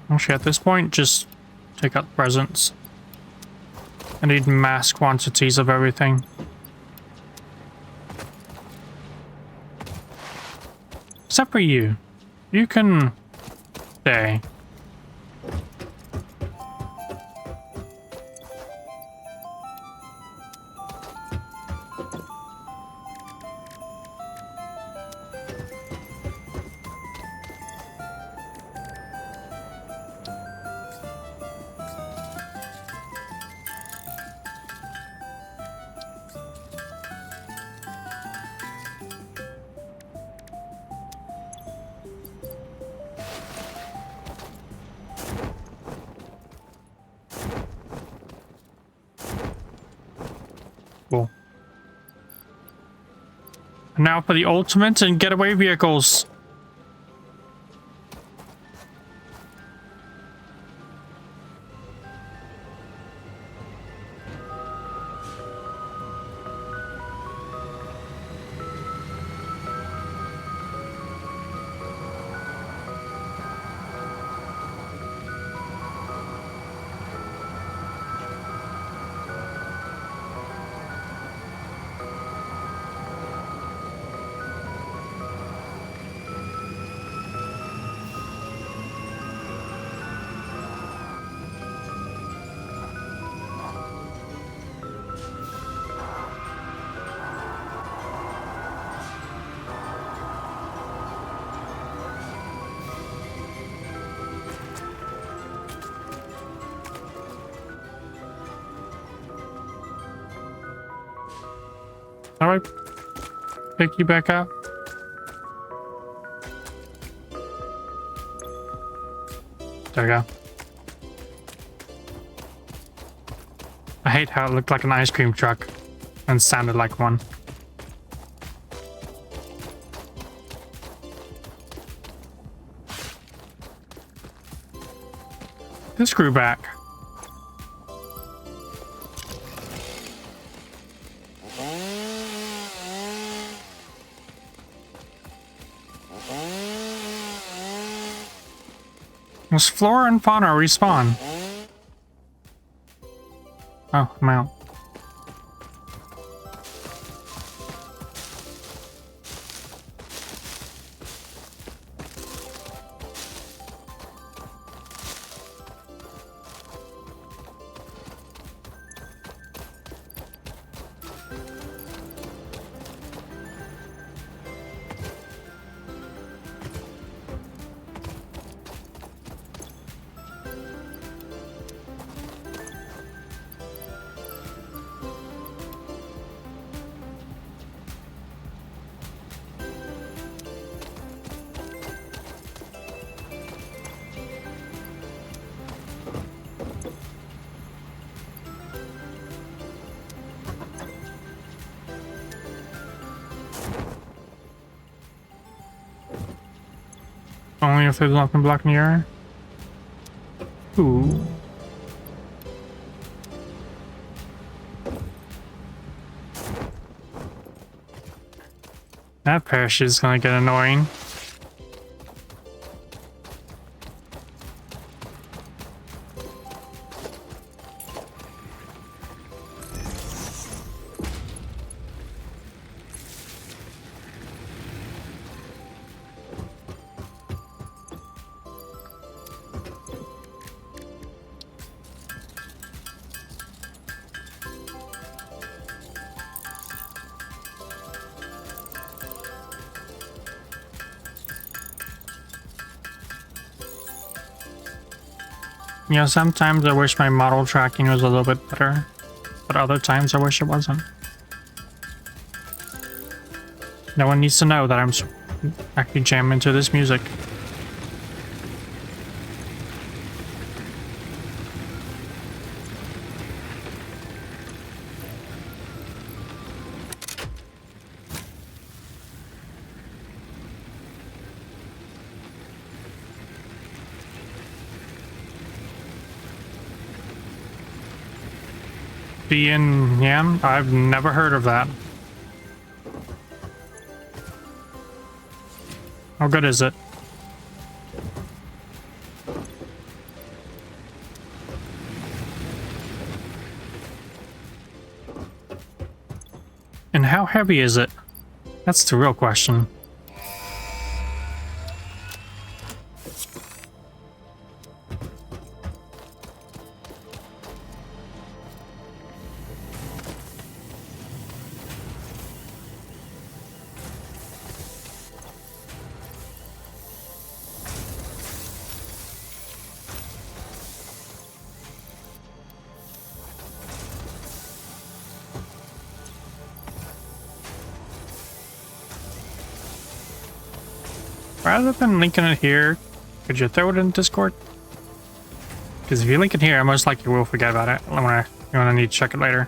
Actually, at this point, just take out the presents. I need mass quantities of everything. Except for you. You can stay. Cool. And now for the ultimate and getaway vehicles. How do I pick you back up? There we go. I hate how it looked like an ice cream truck and sounded like one. This grew back. Does flora and fauna respawn? Oh, I'm out. Only if there's nothing blocking the area. Ooh. That parachute's gonna get annoying. You know, sometimes I wish my model tracking was a little bit better, but other times I wish it wasn't. No one needs to know that I'm actually jamming to this music. Being Yam? I've never heard of that. How good is it? And how heavy is it? That's the real question. Rather than linking it here, could you throw it in Discord? Because if you link it here, most likely we'll forget about it when I need to check it later.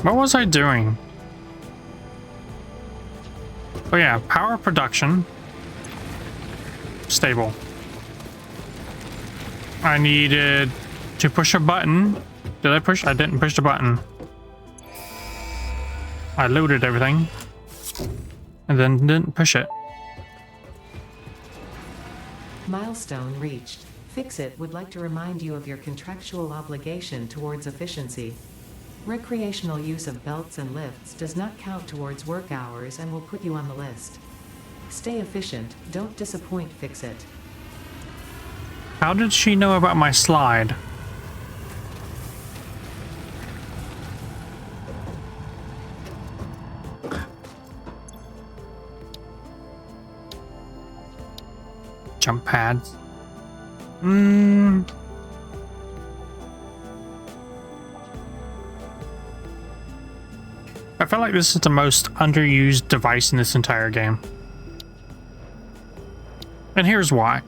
What was I doing? Oh yeah, power production. Stable. I needed to push a button. Did I push? I didn't push the button. I loaded everything and then didn't push it.
Milestone reached. Fix-It would like to remind you of your contractual obligation towards efficiency. Recreational use of belts and lifts does not count towards work hours and will put you on the list. Stay efficient, don't disappoint, Fix-It.
How did she know about my slide? jump pads. I feel like this is the most underused device in this entire game. And here's why.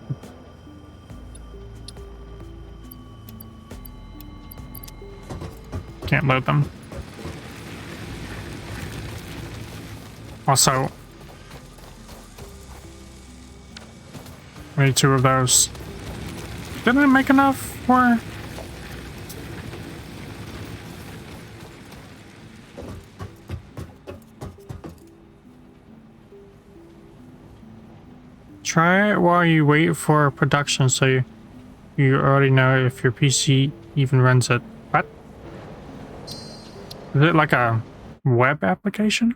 Can't load them. Also, we need 2 of those. Didn't I make enough for? Try it while you wait for production so you already know if your PC even runs it. What? Is it like a web application?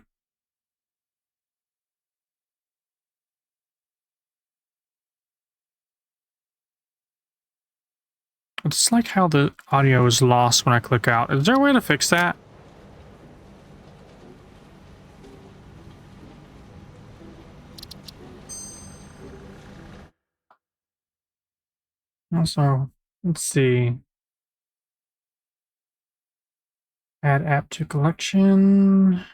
It's like how the audio is lost when I click out. Is there a way to fix that? Also, let's see. Add app to collection.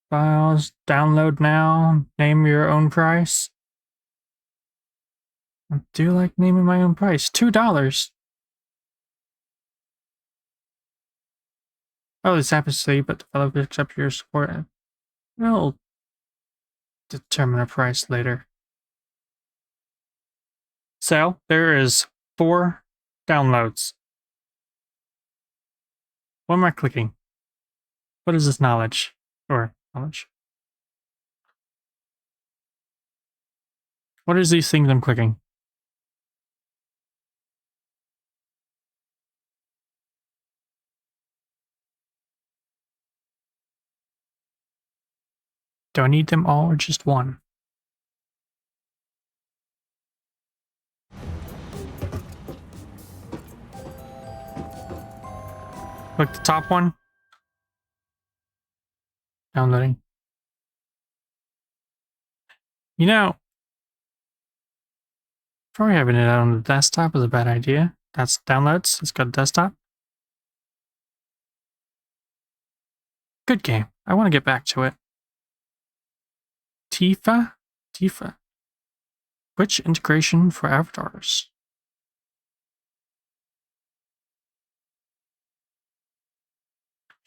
Files, download now, name your own price. I do like naming my own price. $2. Oh, this app is free, but developers accept your support. We'll determine a price later. So, there is 4 downloads. What am I clicking? What is this knowledge? Or knowledge? What is these things I'm clicking? Do I need them all or just one? Click the top one. Downloading. You know, probably having it on the desktop is a bad idea. That's downloads. Let's go to desktop. Good game. I want to get back to it. Tifa? Twitch integration for avatars.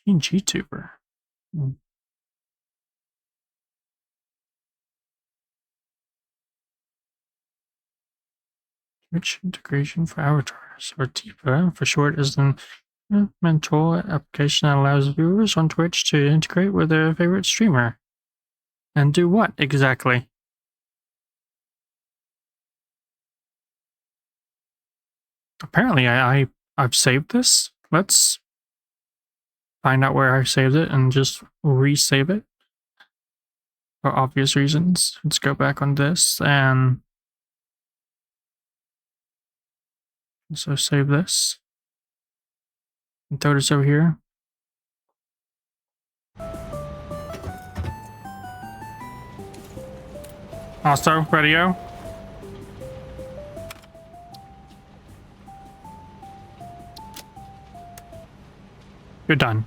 YouTuber. Twitch integration for avatars, or Tifa for short, is an mental application that allows viewers on Twitch to integrate with their favorite streamer. And do what exactly? Apparently, I've saved this. Let's find out where I saved it and just resave it for obvious reasons. Let's go back on this and so save this and throw this over here. Also, radio. You're done.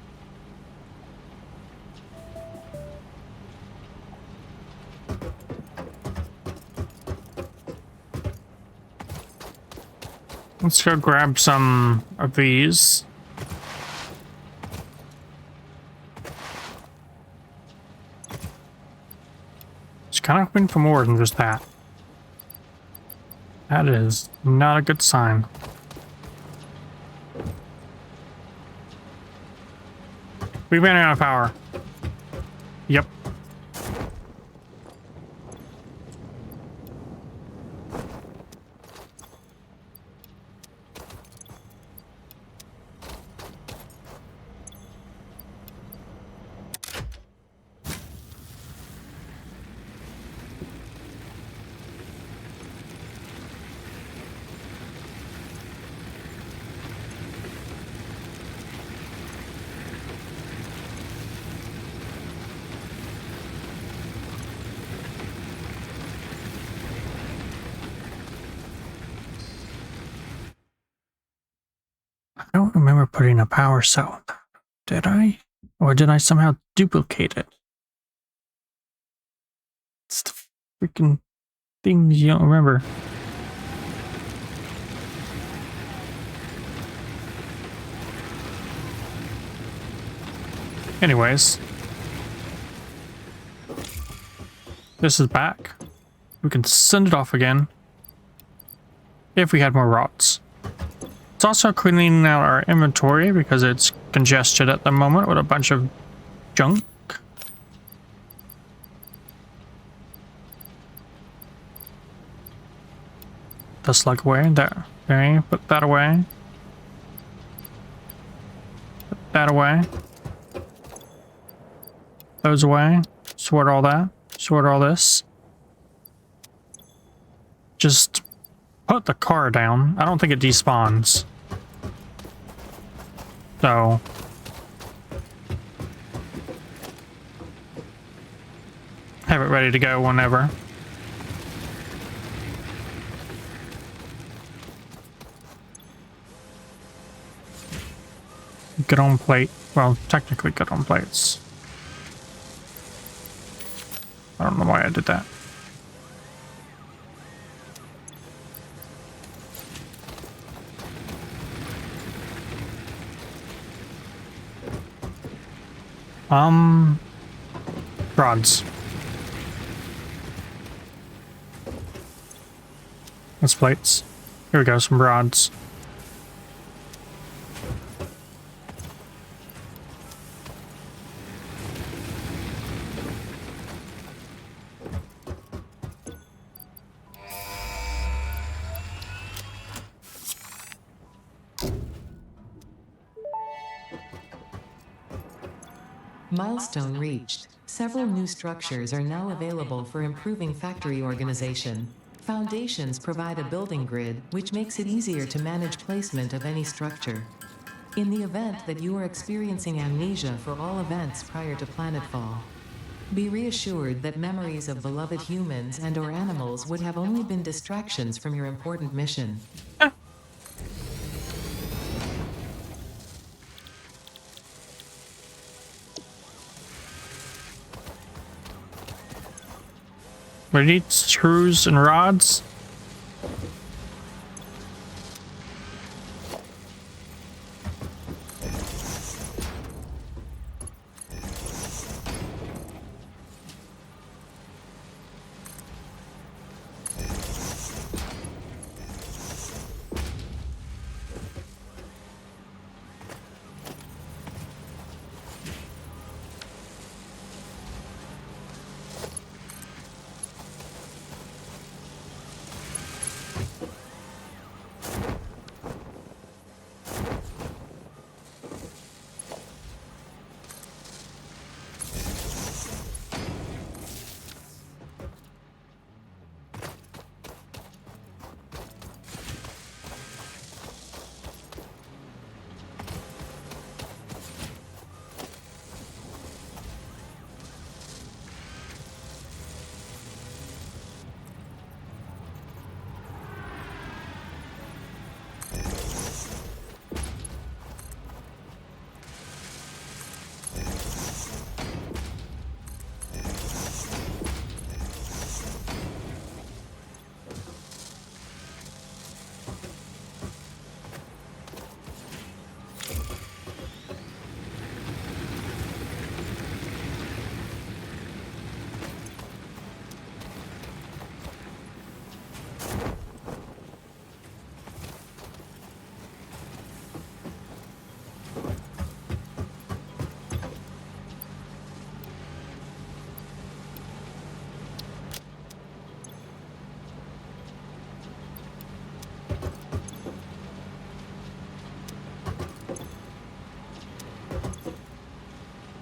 Let's go grab some of these. It's kind of hoping for more than just that. That is not a good sign. We ran out of power. Yep. don't remember putting a power cell. Did I? Or did I somehow duplicate it? It's the freaking things you don't remember. Anyways. This is back. We can send it off again. If we had more rods. It's also cleaning out our inventory because it's congested at the moment with a bunch of junk. The slug away. There. Okay, put that away. Put that away. Those away. Sort all that. Sort all this. Just put the car down. I don't think it despawns. So. Have it ready to go whenever. Good on plate. Well, technically good on plates. I don't know why I did that. Rods. That's plates. Here we go, some rods.
Milestone reached. Several new structures are now available for improving factory organization. Foundations provide a building grid, which makes it easier to manage placement of any structure. In the event that you are experiencing amnesia for all events prior to planetfall, be reassured that memories of beloved humans and/or animals would have only been distractions from your important mission.
We need screws and rods.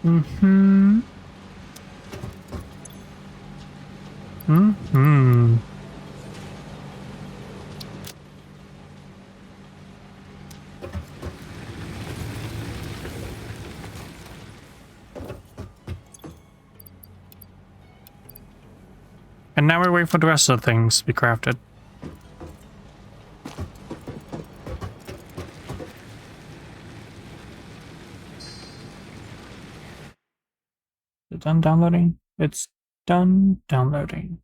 Mm-hmm. Mm-hmm. And now we wait for the rest of the things to be crafted. done downloading? It's done downloading.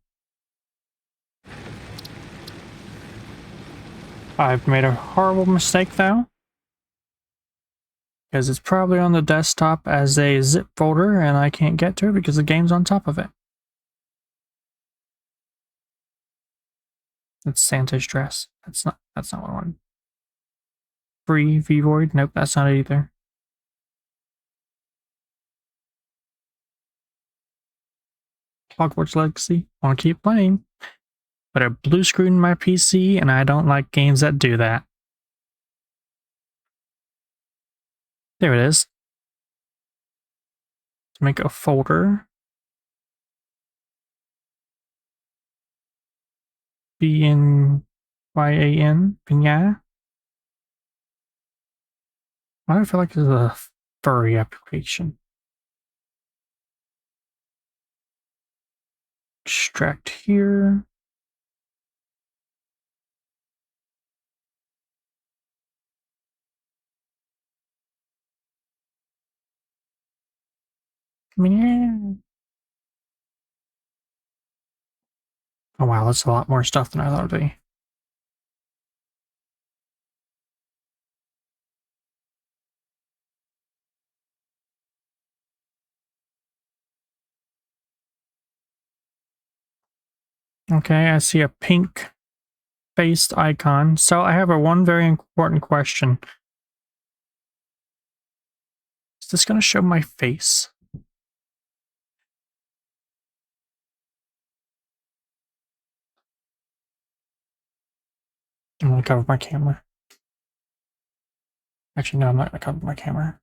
I've made a horrible mistake though, because it's probably on the desktop as a zip folder and I can't get to it because the game's on top of it. It's Santa's dress. That's not what I want. Free Void? Nope, that's not it either. Hogwarts Legacy. Want to keep playing. But I blue screen my PC and I don't like games that do that. There it is. Make a folder. BNYAN. Binya. Why do I feel like this is a furry application? Extract here. Yeah. Oh wow, that's a lot more stuff than I thought it would be. Okay, I see a pink faced icon. So I have one very important question. Is this going to show my face? I'm going to cover my camera. Actually, no, I'm not going to cover my camera.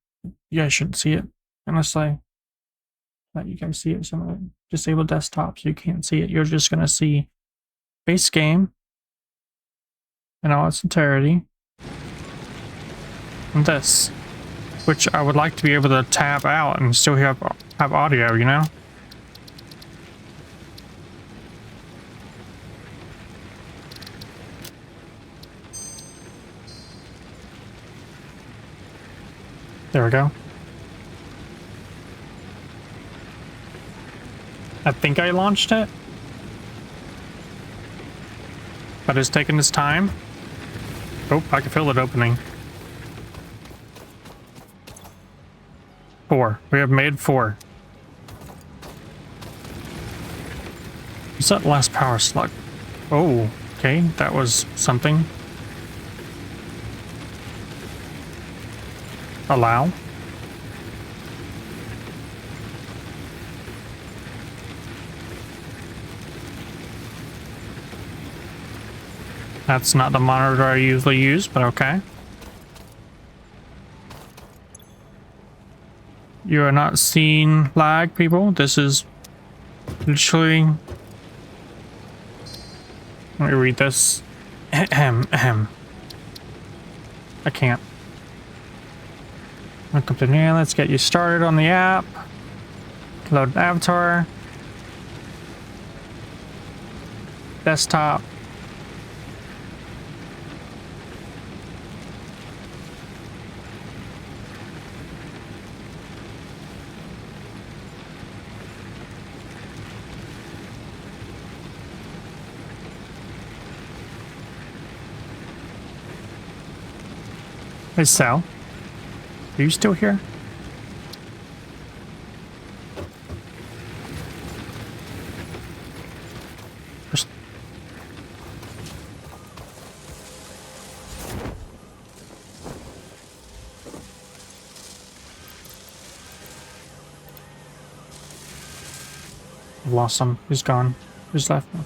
You guys shouldn't see it unless I let you guys see it. So I'm going to disable desktop so you can't see it. You're just going to see base game in all its entirety. And this, which I would like to be able to tab out and still have audio, you know? There we go. I think I launched it. But it's taking its time. Oh, I can feel it opening. 4. We have made 4. What's that last power slug? Oh, okay, that was something. Allow. That's not the monitor I usually use, but okay. You are not seeing lag, people. This is literally... Let me read this. Ahem. I can't. Welcome to here. Let's get you started on the app. Load the avatar. Desktop. Hey Sal, are you still here? I've lost him. He's gone. He's left now.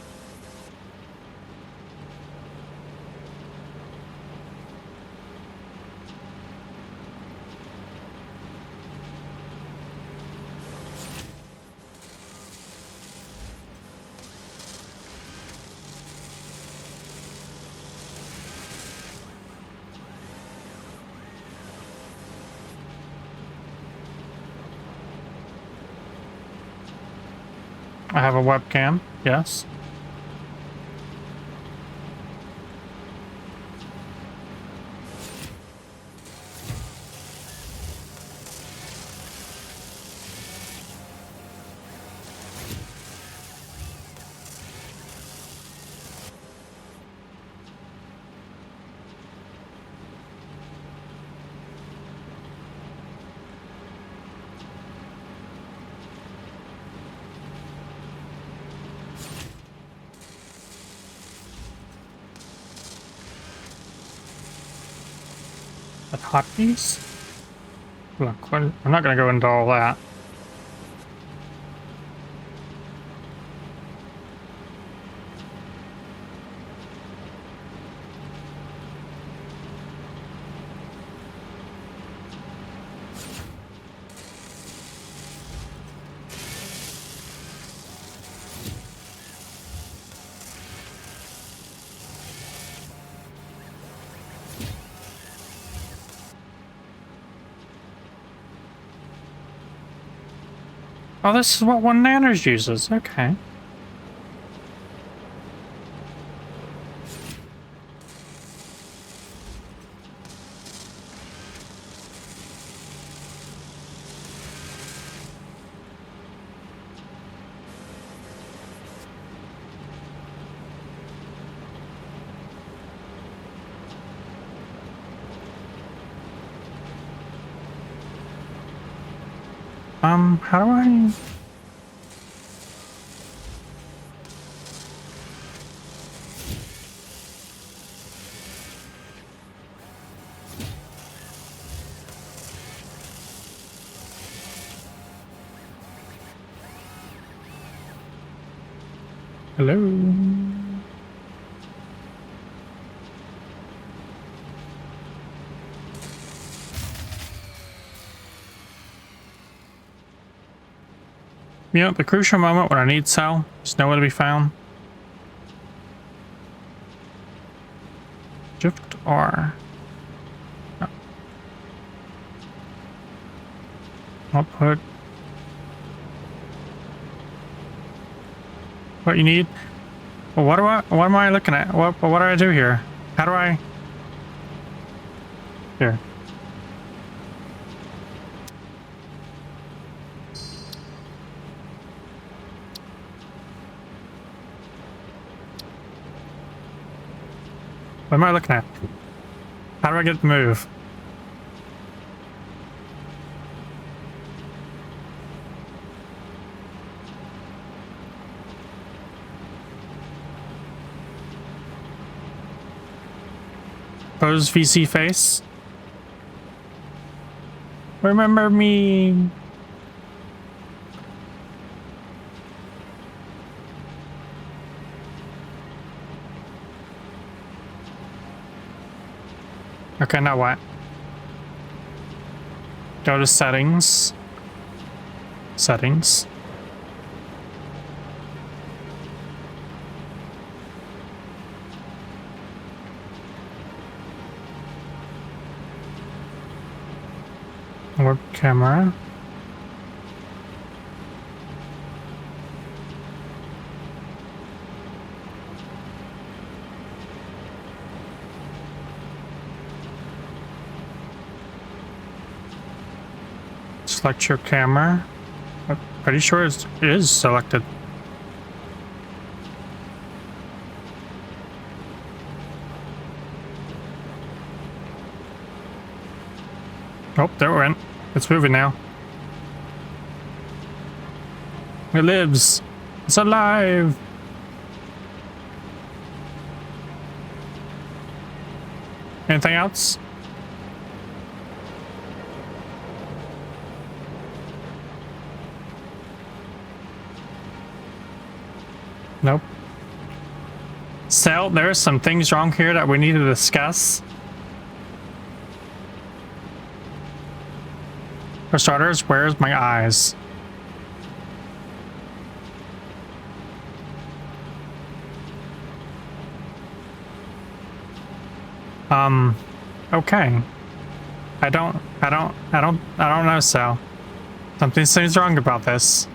I have a webcam, yes. But hotkeys? Look, I'm not going to go into all that. Oh, this is what one nanners uses. Okay. How do I... Hello? You know, the crucial moment when I need Sal is nowhere to be found. Shift R. No. Output. What you need? Well, what am I looking at? What do I do here? How do I? Here. What am I looking at? How do I get the move? Pose VC face. Remember me. Okay, now what? Go to settings. Settings. Web camera. Select your camera. I'm pretty sure it is selected. Oh, there it went. It's moving now. It lives. It's alive. Anything else? Nope. So, there's some things wrong here that we need to discuss. For starters, where's my eyes? Okay. I don't know, Sal. Something seems wrong about this.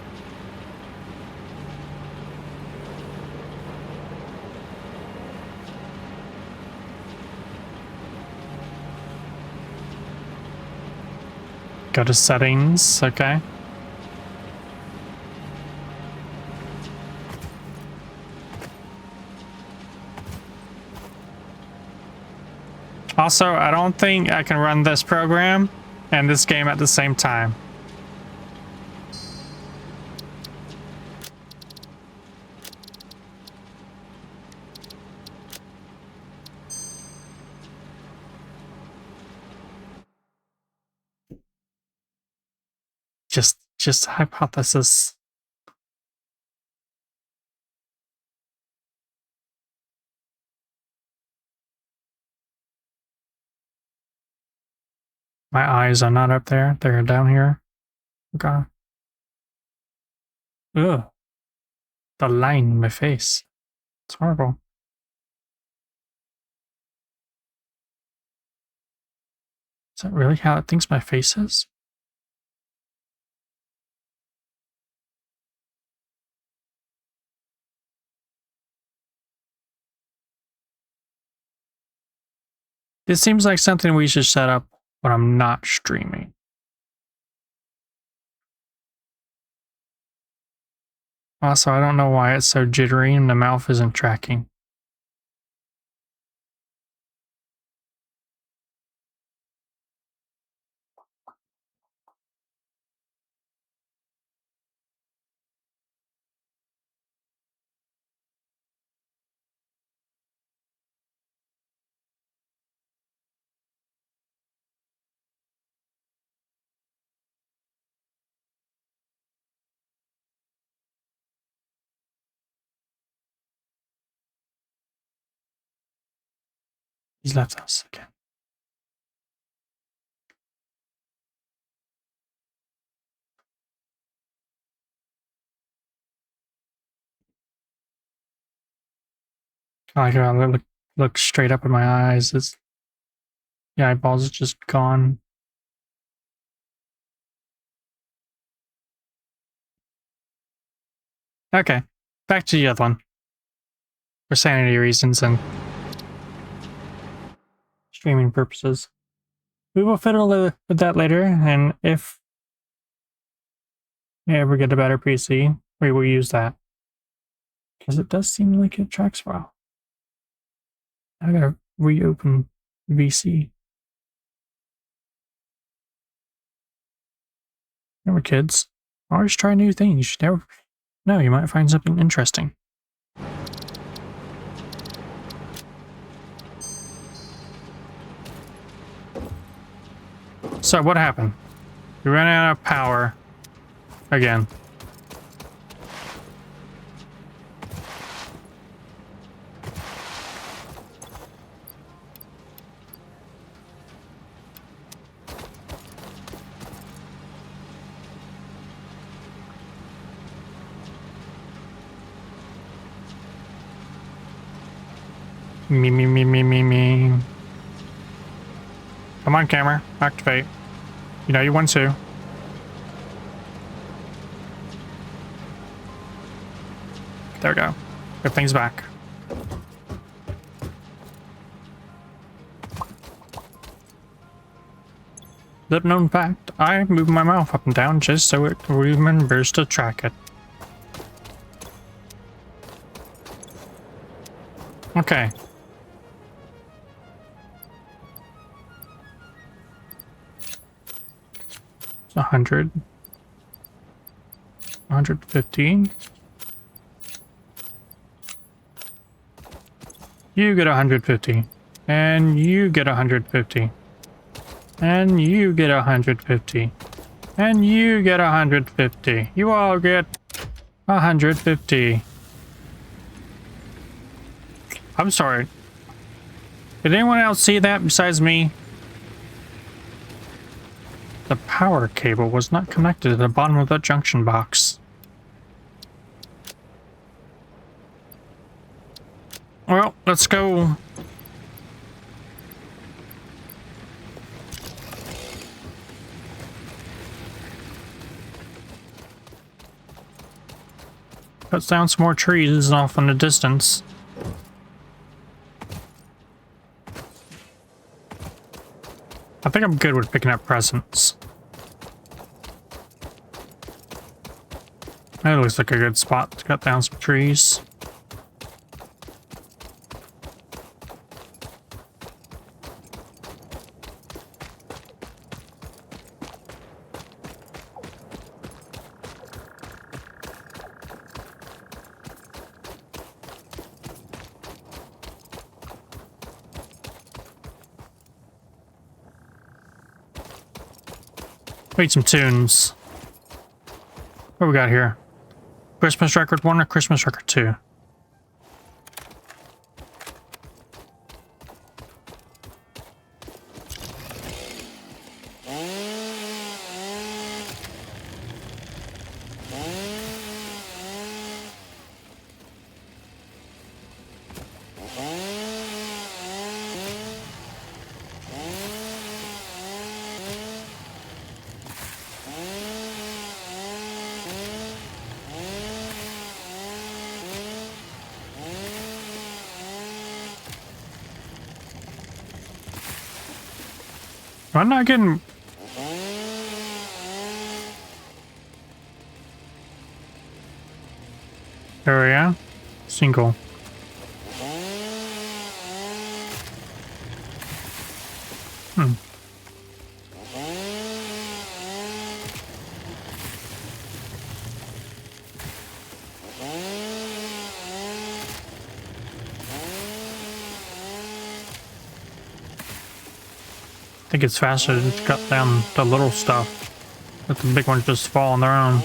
Go to settings, okay. Also, I don't think I can run this program and this game at the same time. just a hypothesis. My eyes are not up there. They're down here. Okay. Ugh. The line in my face. It's horrible. Is that really how it thinks my face is? This seems like something we should set up when I'm not streaming. Also, I don't know why it's so jittery and the mouth isn't tracking. He's left us again. I gotta look straight up in my eyes. The eyeballs is just gone. Okay, back to the other one. For sanity reasons and streaming purposes. We will fiddle with that later, and if we ever get a better PC, we will use that. Because it does seem like it tracks well. I gotta reopen VC. Remember, kids, always try new things. You never know, you might find something interesting. So what happened? We ran out of power again. Me. Come on, camera. Activate. You know you want to. There we go. Get things back. Little known fact, I move my mouth up and down just so it remembers to track it. Okay. It's 100. 150. You get 150. And you get 150. And you get 150. And you get 150. You all get 150. I'm sorry. Did anyone else see that besides me? The power cable was not connected to the bottom of that junction box. Well, let's go. Cut down some more trees off in the distance. I think I'm good with picking up presents. That looks like a good spot to cut down some trees. Wait, some tunes. What we got here? Christmas record 1 or Christmas record 2? I'm not getting... There we are. Single. I think it's faster to cut down the little stuff. Let the big ones just fall on their own.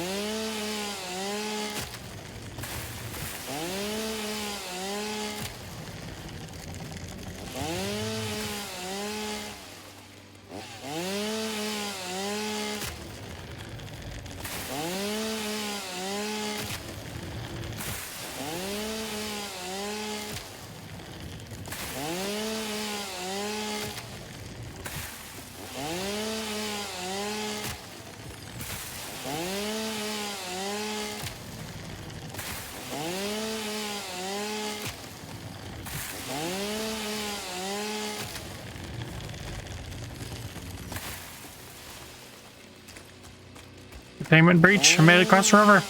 Containment breach. I made it across the river.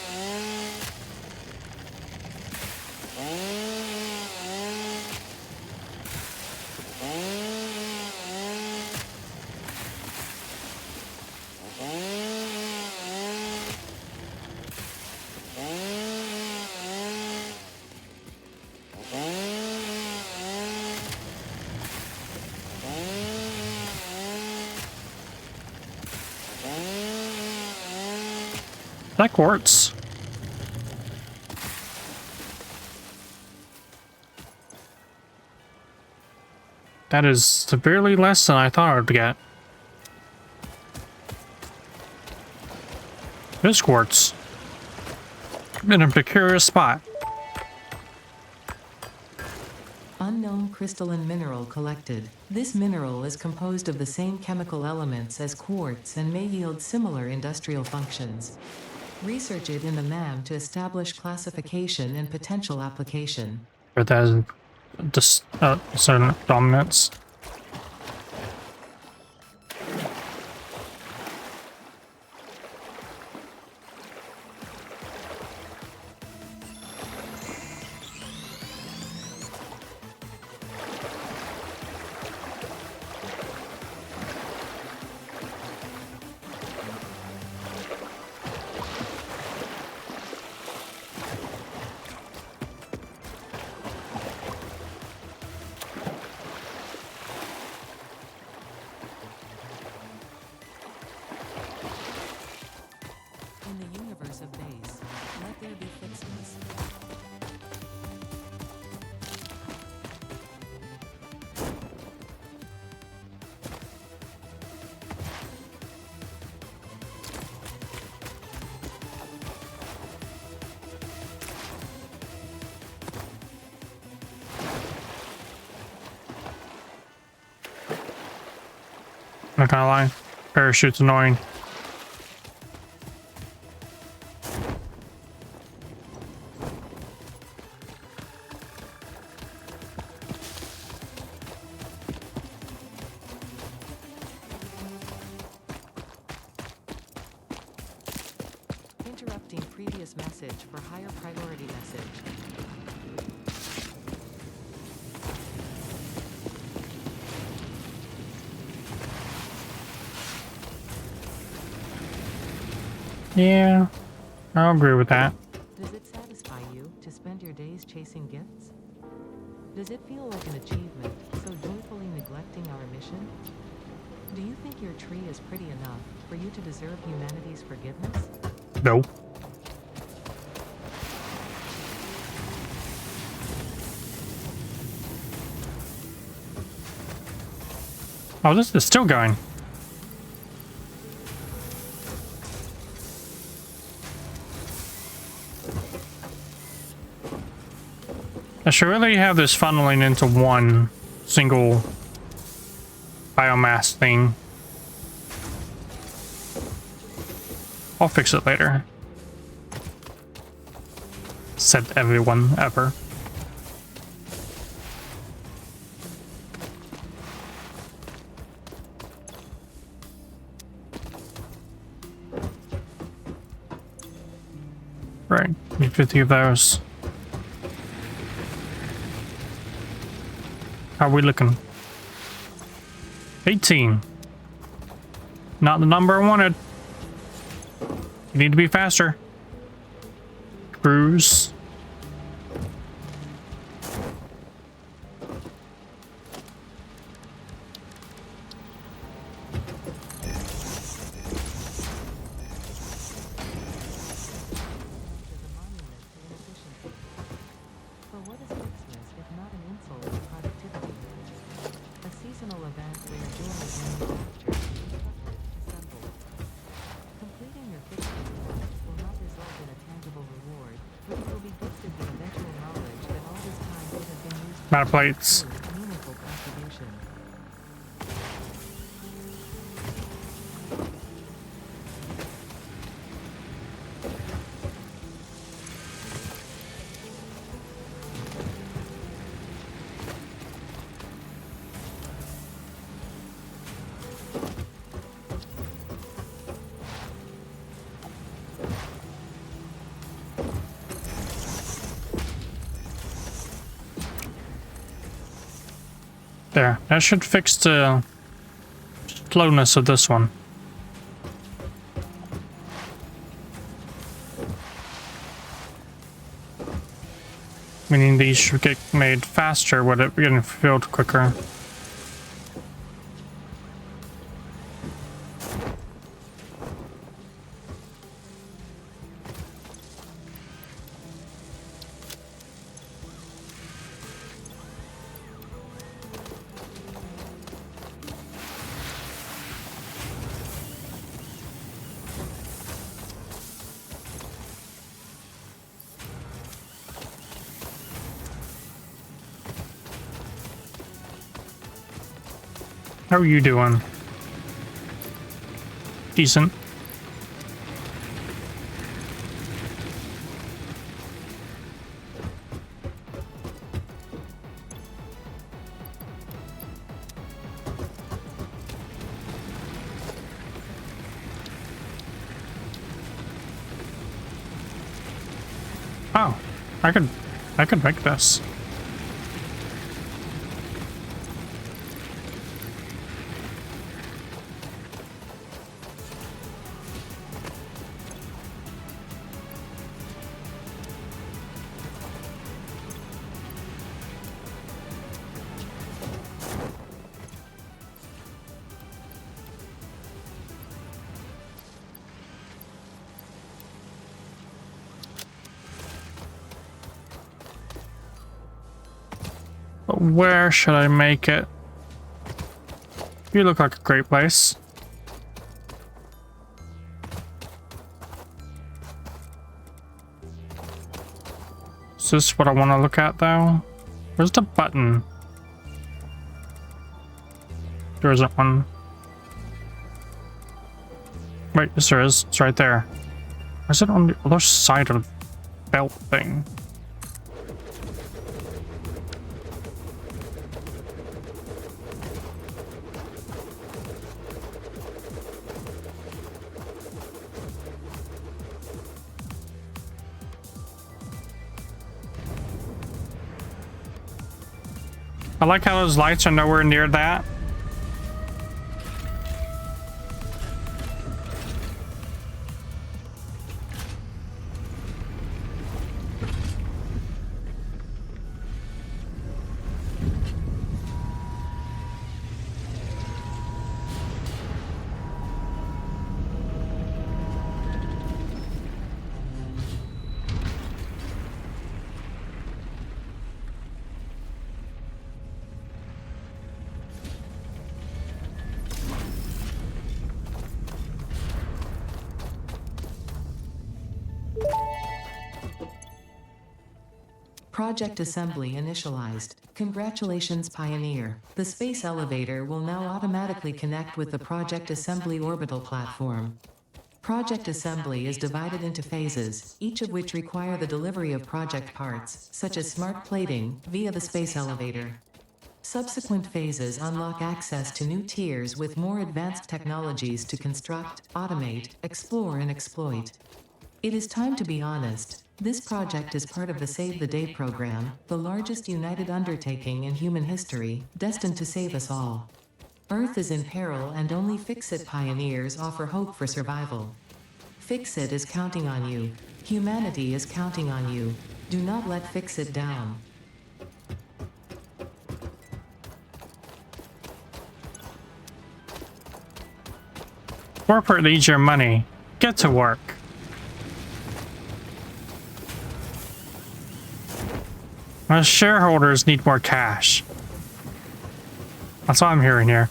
That quartz. That is severely less than I thought I would get. This quartz. In a precarious spot.
Unknown crystalline mineral collected. This mineral is composed of the same chemical elements as quartz and may yield similar industrial functions. Research it in the MAM to establish classification and potential application.
But that is just certain dominance.
In the universe of base, let there be fixings.
Not gonna lie, parachute's annoying.
Interrupting previous message for higher priority message.
Yeah, I'll agree with that.
Does it satisfy you to spend your days chasing gifts? Does it feel like an achievement, so joyfully neglecting our mission? Do you think your tree is pretty enough for you to deserve humanity's forgiveness?
No. Oh, this is still going. I should really have this funneling into one single biomass thing. I'll fix it later. Said everyone ever. Right, need 50 of those. How are we looking? 18. Not the number I wanted. You need to be faster. Cruise.
For what is Christmas if not an insult to productivity? A seasonal event where joy is manufactured, assembled. Completing your fixing task will not result in a tangible reward, but you will be gifted the eventual knowledge that all this time could have been used
Amount of plates.
for meaningful contribution.
There, that should fix the slowness of this one. Meaning these should get made faster with it getting filled quicker. How are you doing? Decent. Oh, I could make this. But where should I make it? You look like a great place. Is this what I want to look at though? Where's the button? There isn't one. Wait, yes there is. It's right there. Why is it on the other side of the belt thing? I like how those lights are nowhere near that.
Project assembly initialized. Congratulations, Pioneer. The space elevator will now automatically connect with the Project Assembly orbital platform. Project assembly is divided into phases, each of which require the delivery of project parts, such as smart plating, via the space elevator. Subsequent phases unlock access to new tiers with more advanced technologies to construct, automate, explore and exploit. It is time to be honest. This project is part of the Save the Day program, the largest united undertaking in human history, destined to save us all. Earth is in peril and only Fix-It pioneers offer hope for survival. Fix-It is counting on you. Humanity is counting on you. Do not let Fix-It down.
Corporate needs your money. Get to work. Our shareholders need more cash. That's what I'm hearing here.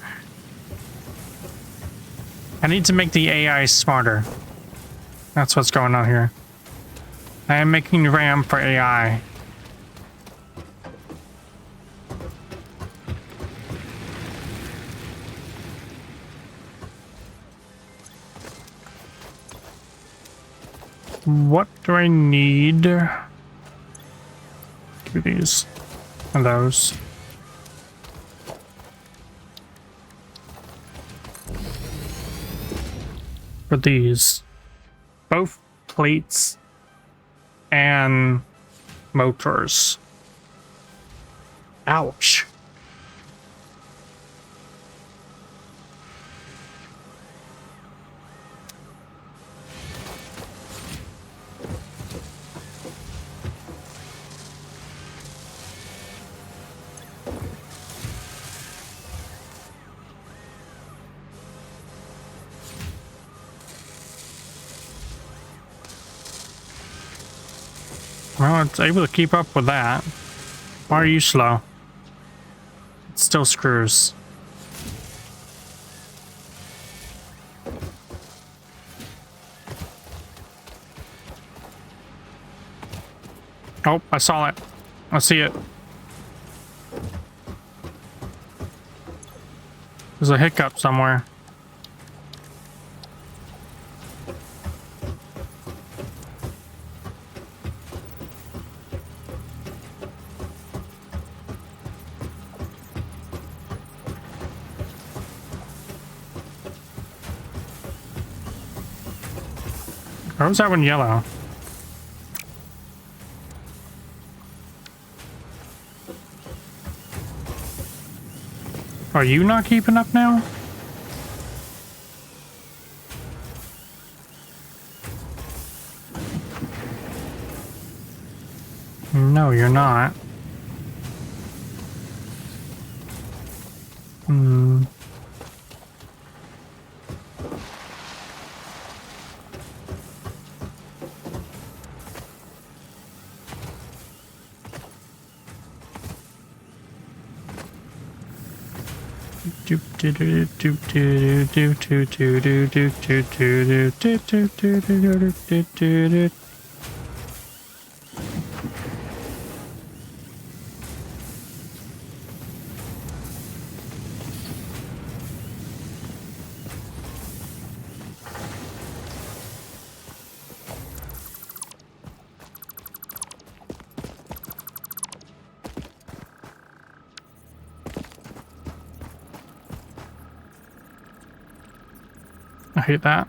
I need to make the AI smarter. That's what's going on here. I am making RAM for AI. What do I need? Give me these and those. For these, both plates and motors. Ouch. Well, it's able to keep up with that. Why are you slow? It still screws. Oh, I saw it. I see it. There's a hiccup somewhere. Or was that one yellow? Are you not keeping up now? No, you're not. I hate that.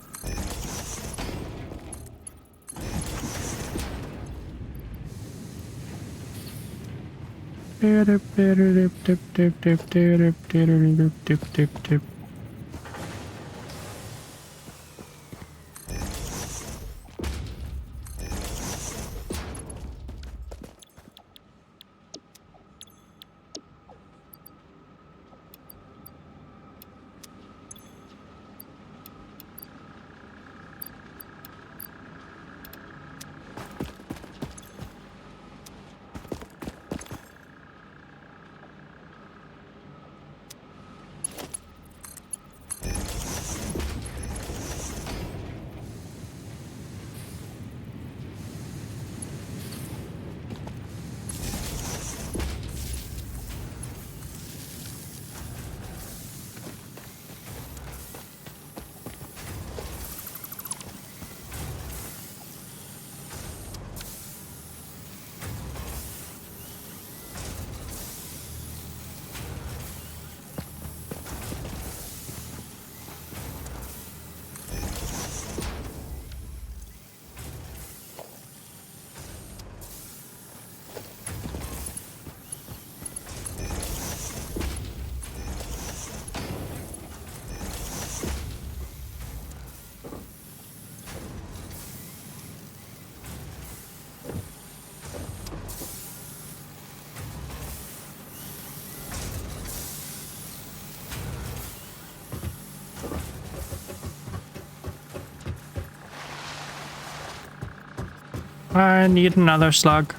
I need another slug.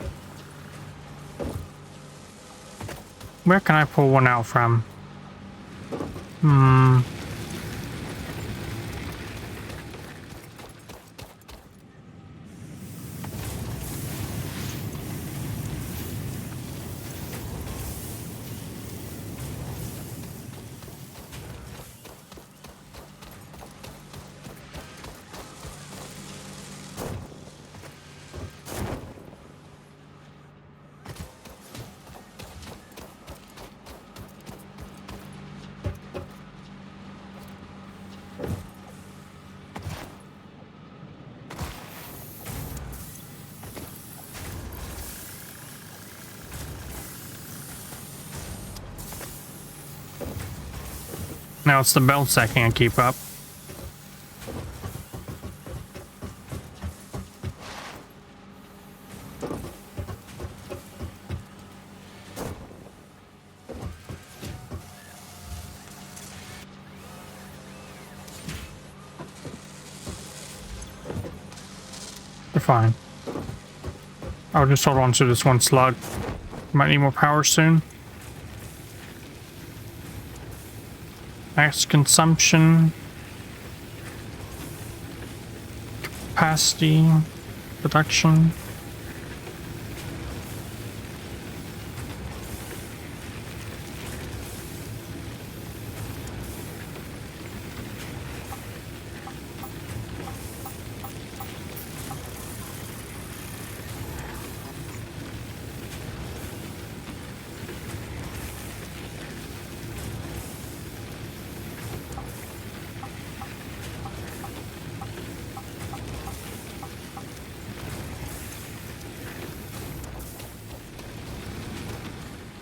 Where can I pull one out from? Now it's the belts I can't keep up. They're fine. I'll just hold on to this one slug. Might need more power soon. Max consumption. Capacity. Production.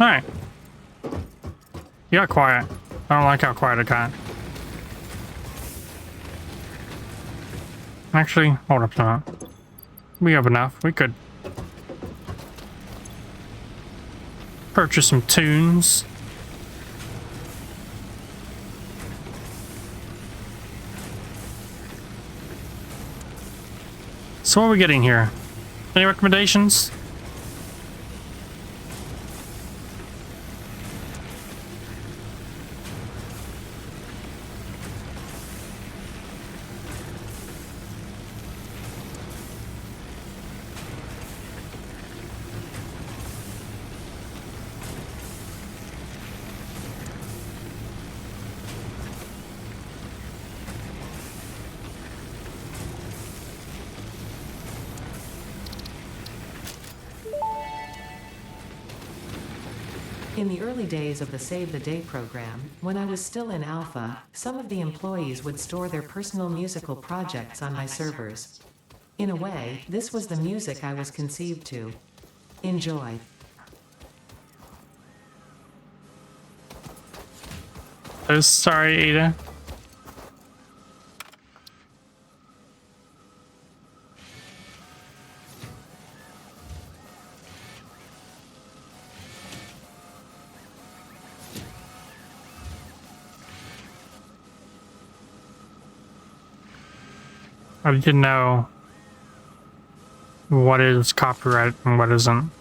Alright. You got quiet. I don't like how quiet it got. Actually, hold up a minute. We have enough. We could purchase some tunes. So what are we getting here? Any recommendations?
In the early days of the Save the Day program, when I was still in alpha, some of the employees would store their personal musical projects on my servers. In a way, this was the music I was conceived to. Enjoy.
Oh, sorry, Ada. I didn't know what is copyright and what isn't.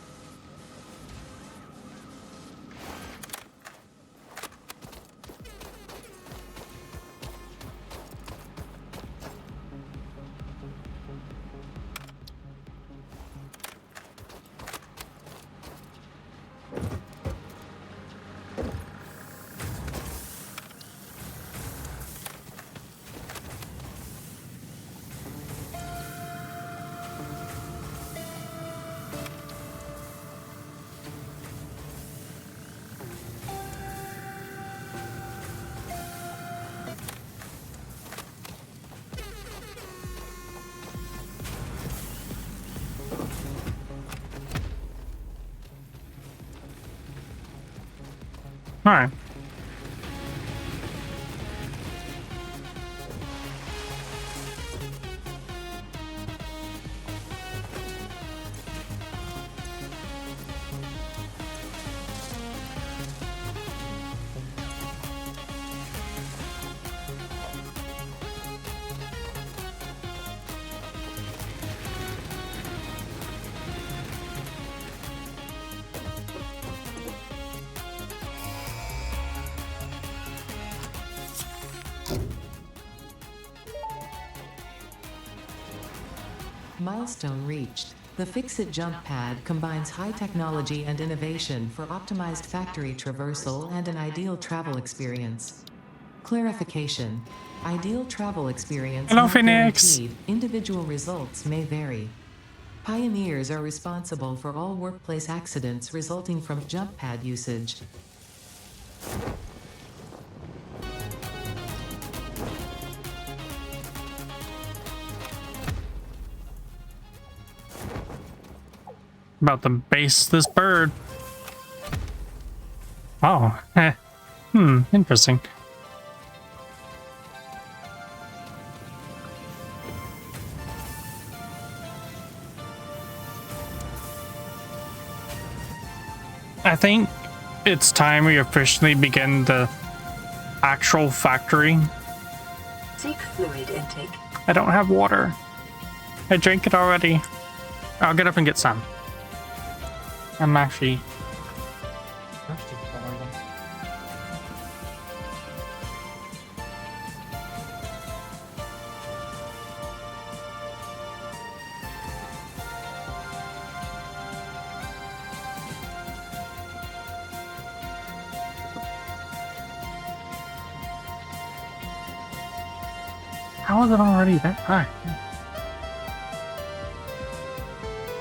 All right.
Milestone reached. The Fix-It jump pad combines high technology and innovation for optimized factory traversal and an ideal travel experience. Clarification. Ideal travel experience
Hello,
not
Phoenix.
guaranteed. Individual results may vary. Pioneers are responsible for all workplace accidents resulting from jump pad usage.
About to base this bird. Oh, interesting. I think it's time we officially begin the actual factory.
Seek fluid intake.
I don't have water. I drank it already. I'll get up and get some. I'm actually thirsty for some reason. How is it already that high?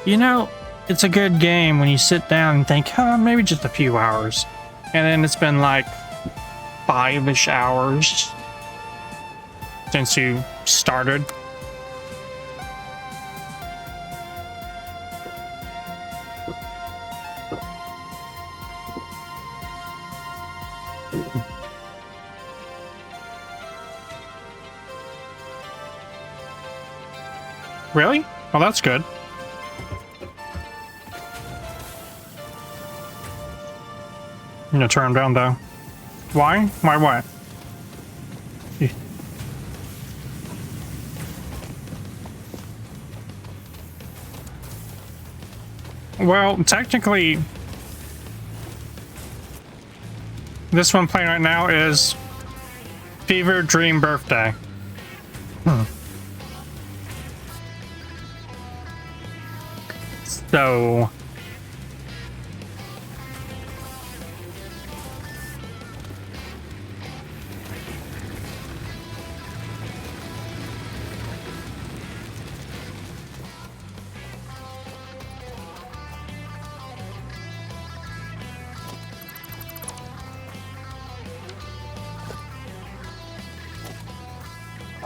You know, it's a good game when you sit down and think, oh, maybe just a few hours. And then it's been like 5-ish hours since you started. Really? Well, that's good. I'm gonna turn him down though. Why? Why what? Well, technically, this one playing right now is Fever Dream Birthday. So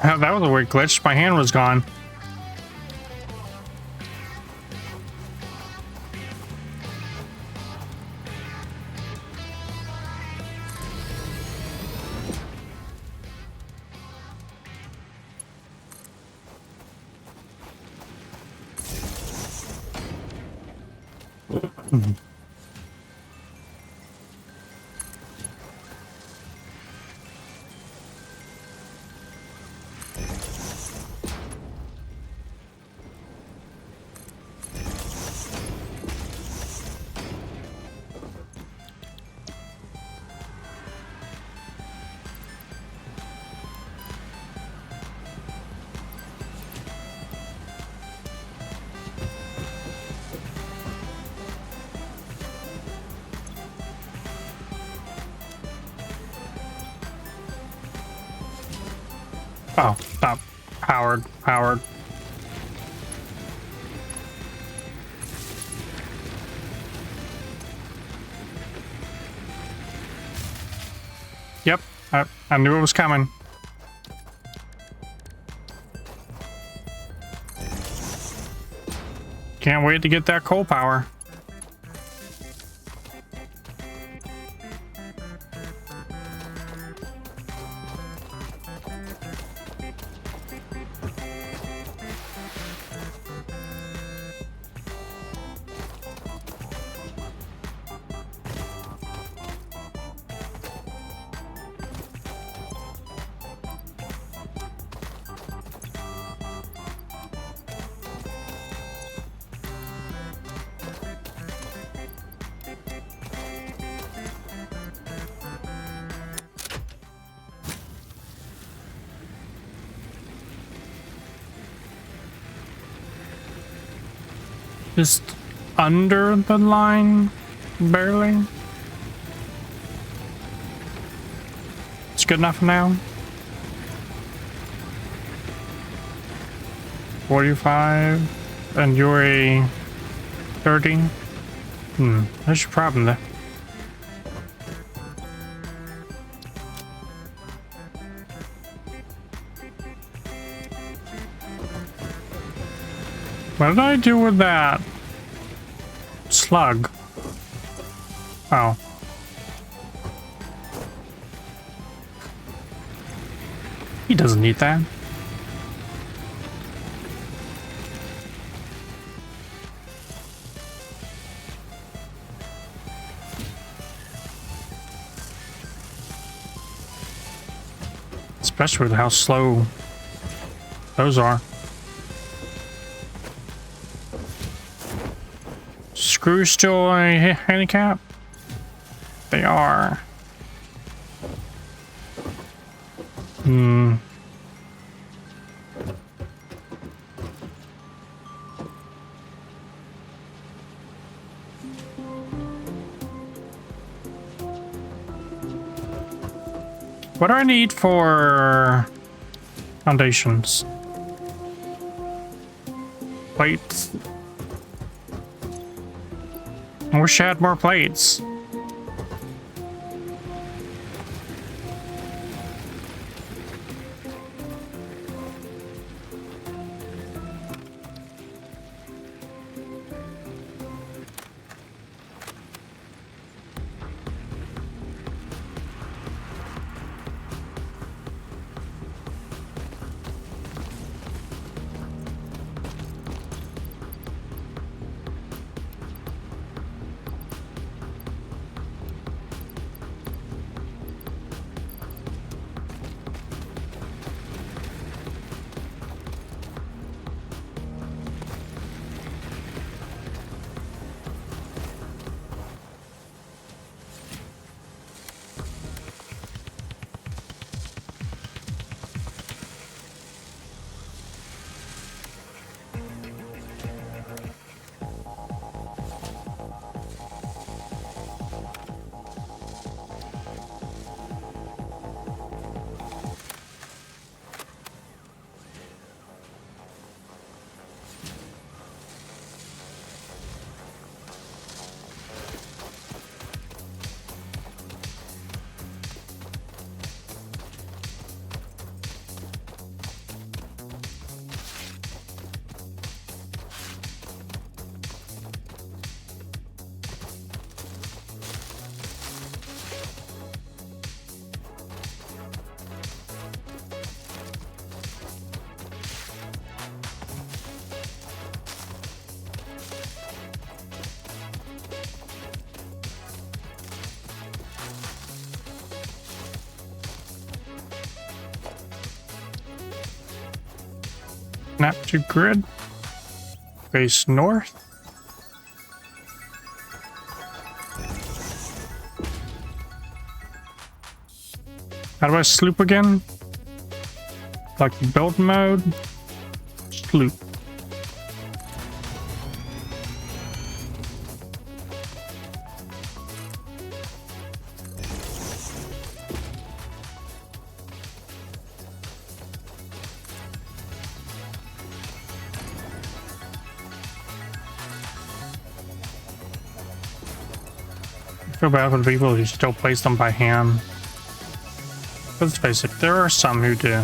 that was a weird glitch. My hand was gone. Oh, stop. Powered. Yep, I knew it was coming. Can't wait to get that coal power. Just under the line, barely. It's good enough now. 45, and you're a 30. That's your problem there. What did I do with that slug? Oh. He doesn't need that. Especially with how slow those are. Screws still a handicap? They are. What do I need for foundations? Plates. I wish I had more plates. Snap to grid. Face north. How do I sloop again? Like build mode? Sloop. I feel bad for the people who still place them by hand. Let's face it, there are some who do.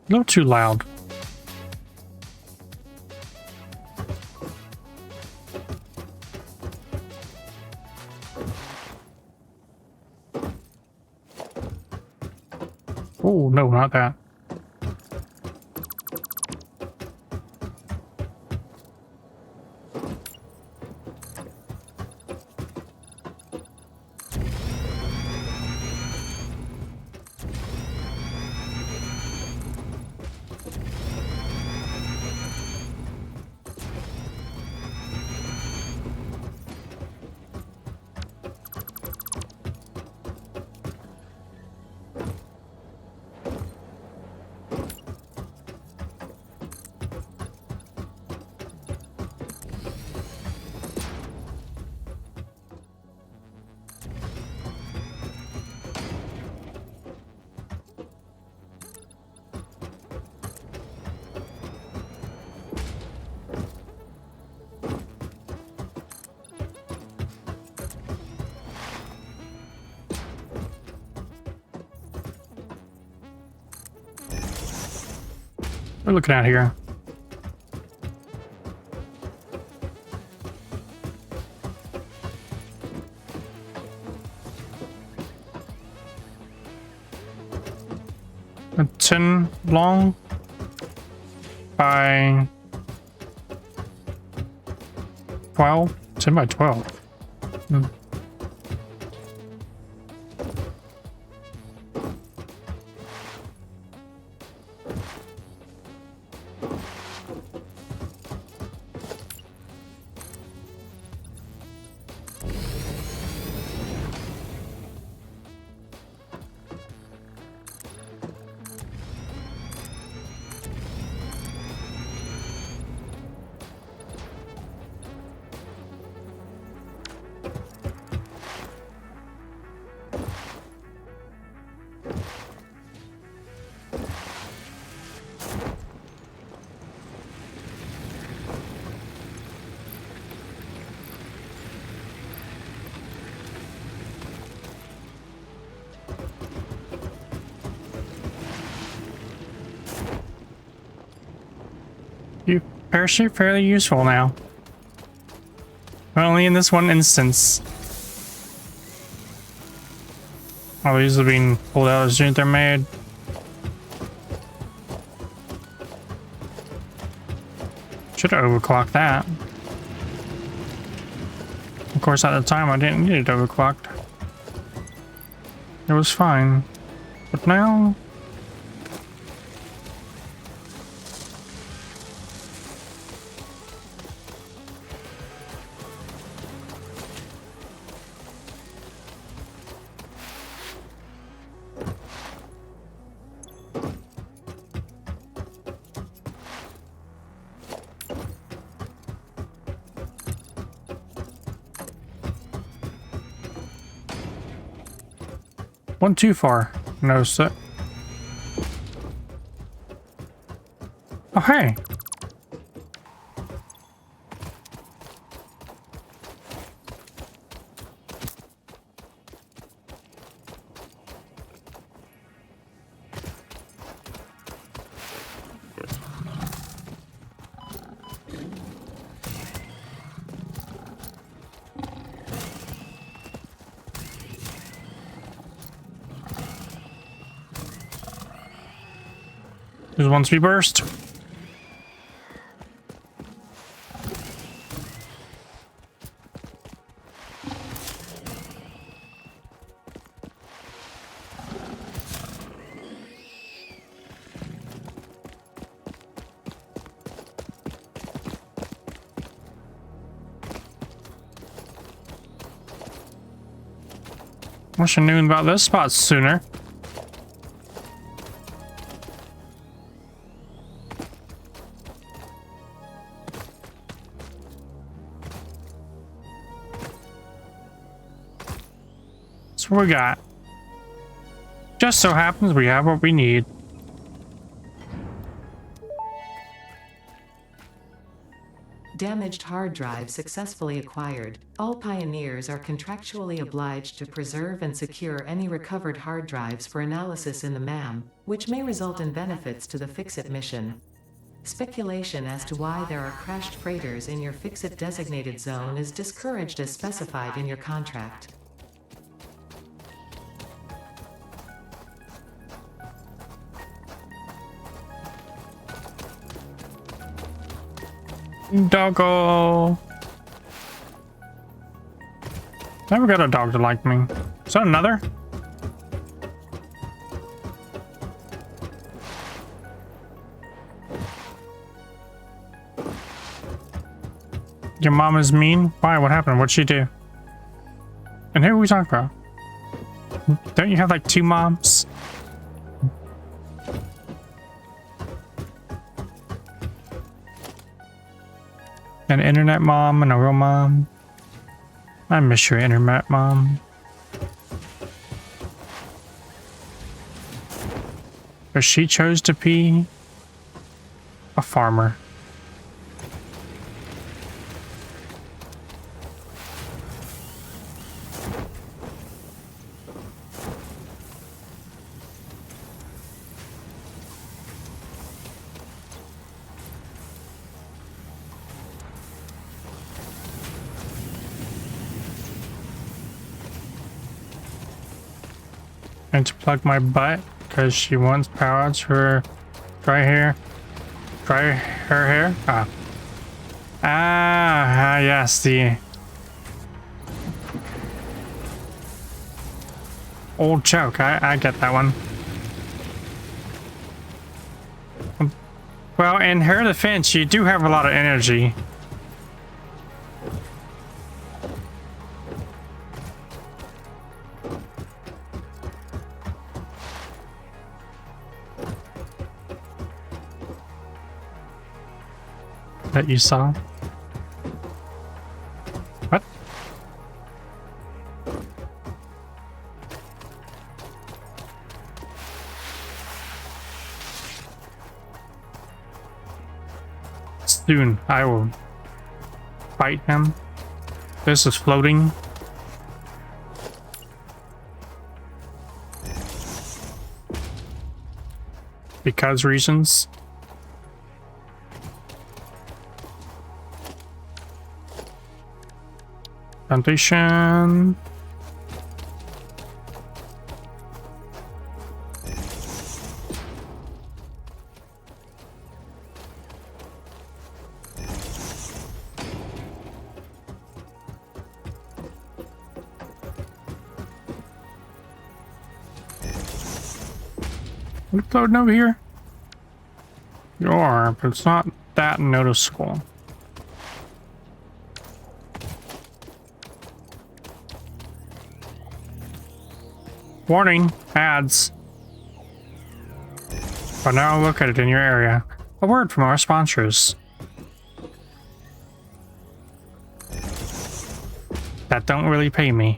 A little too loud. Oh, no, not that. we're looking at here. A 10 long by 12. 10 by 12. Hmm. You parachute fairly useful now. But only in this one instance. All these are being pulled out as soon as they're made. Should have overclocked that. Of course, at the time I didn't need it overclocked. It was fine. But now... One too far. Notice it. Oh, hey. Just wants to be burst. Wish I knew about this spot sooner. That's what we got. Just so happens we have what we need.
Damaged hard drive successfully acquired. All pioneers are contractually obliged to preserve and secure any recovered hard drives for analysis in the MAM, which may result in benefits to the Fix-It mission. Speculation as to why there are crashed freighters in your Fix-It designated zone is discouraged as specified in your contract.
Doggo. Never got a dog to like me. Is that another? Your mom is mean? Why? What happened? What'd she do? And who are we talking about? Don't you have like 2 moms? An internet mom and a real mom. I miss your internet mom. But she chose to be a farmer. trying to plug my butt because she wants power to her dry hair. Dry her hair? Yes, the old joke. I get that one. Well, in her defense, you do have a lot of energy. That you saw? What? Soon I will fight him. This is floating. Because reasons. Foundation. Are we floating over here? You are, but it's not that noticeable. Warning, ads. But now look at it in your area. A word from our sponsors. That don't really pay me.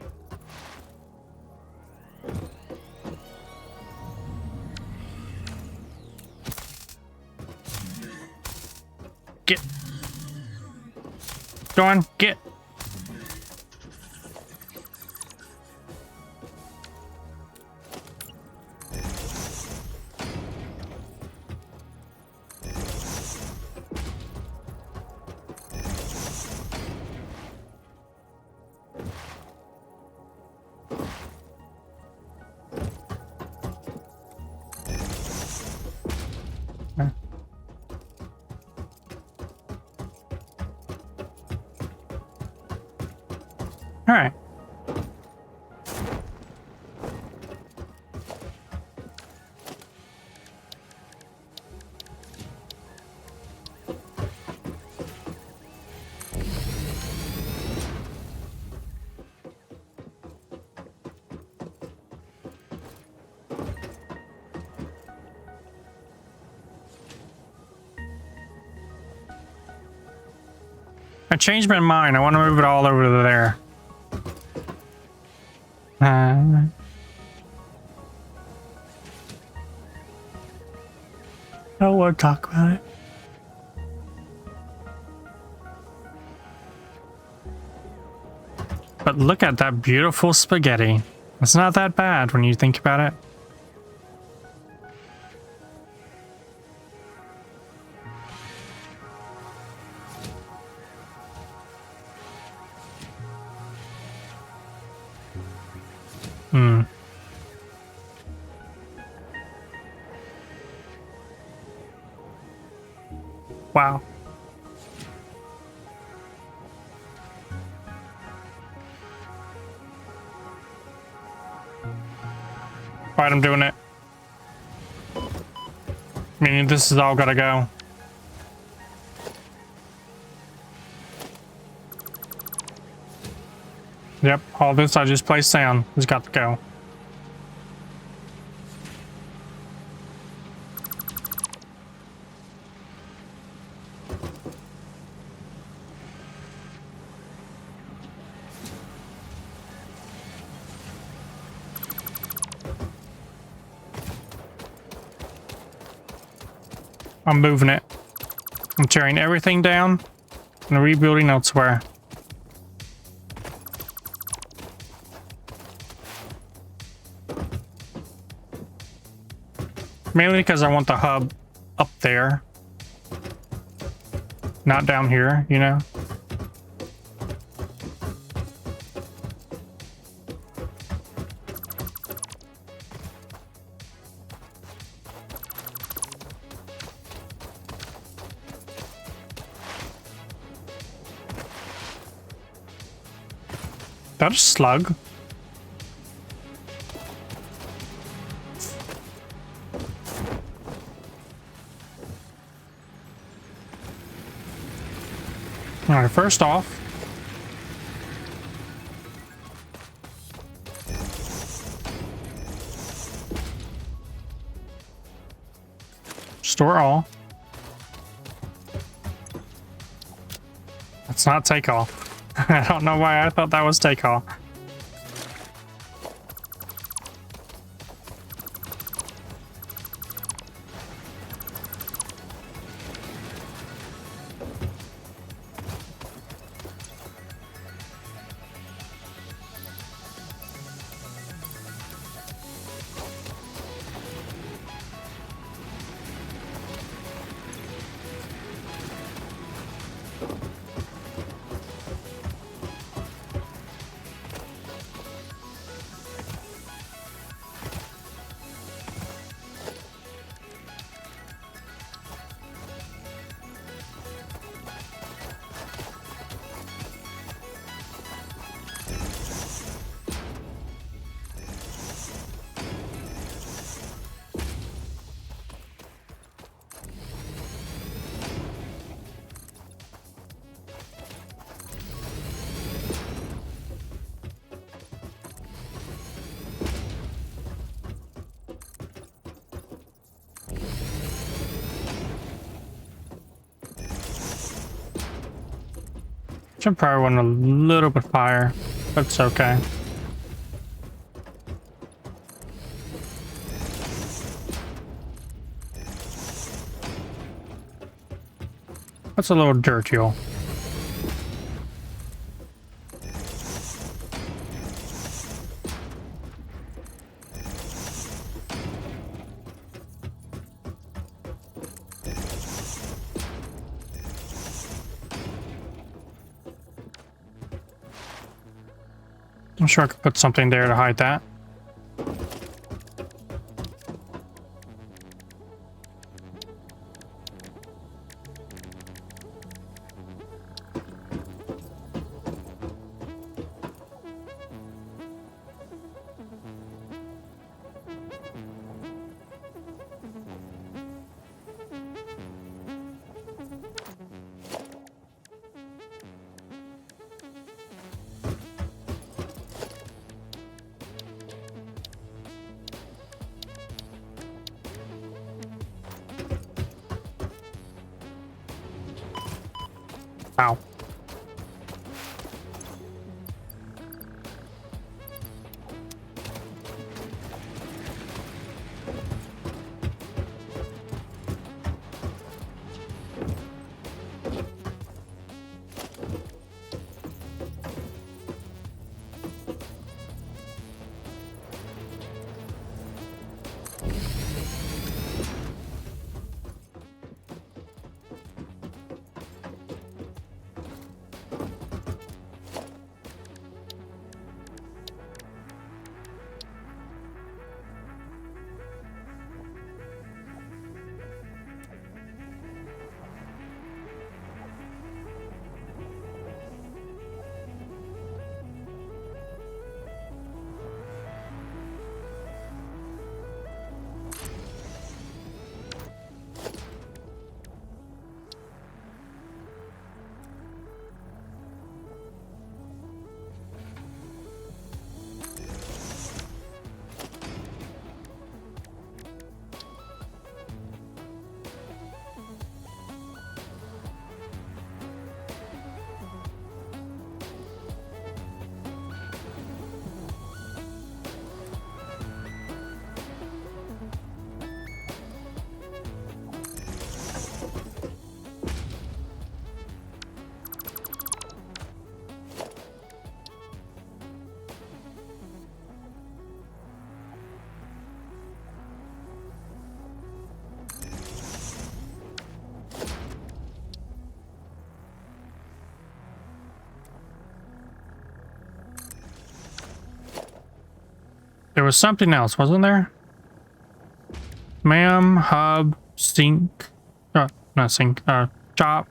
Get. Go on, get. All right. I changed my mind. I want to move it all over to there. I don't want to talk about it. But look at that beautiful spaghetti. It's not that bad when you think about it. Wow. Alright, I'm doing it. Meaning this is all gotta go. Yep, all this I just placed down has got to go. I'm moving it. I'm tearing everything down and rebuilding elsewhere. Mainly because I want the hub up there. Not down here, you know? That's a slug. Alright, first off, store all. That's not take all. I don't know why I thought that was take all. Should probably want a little bit higher, but it's okay. That's a little dirty. I'm sure I could put something there to hide that. Ow. There was something else, wasn't there? Ma'am, hub, sink, not sink, shop.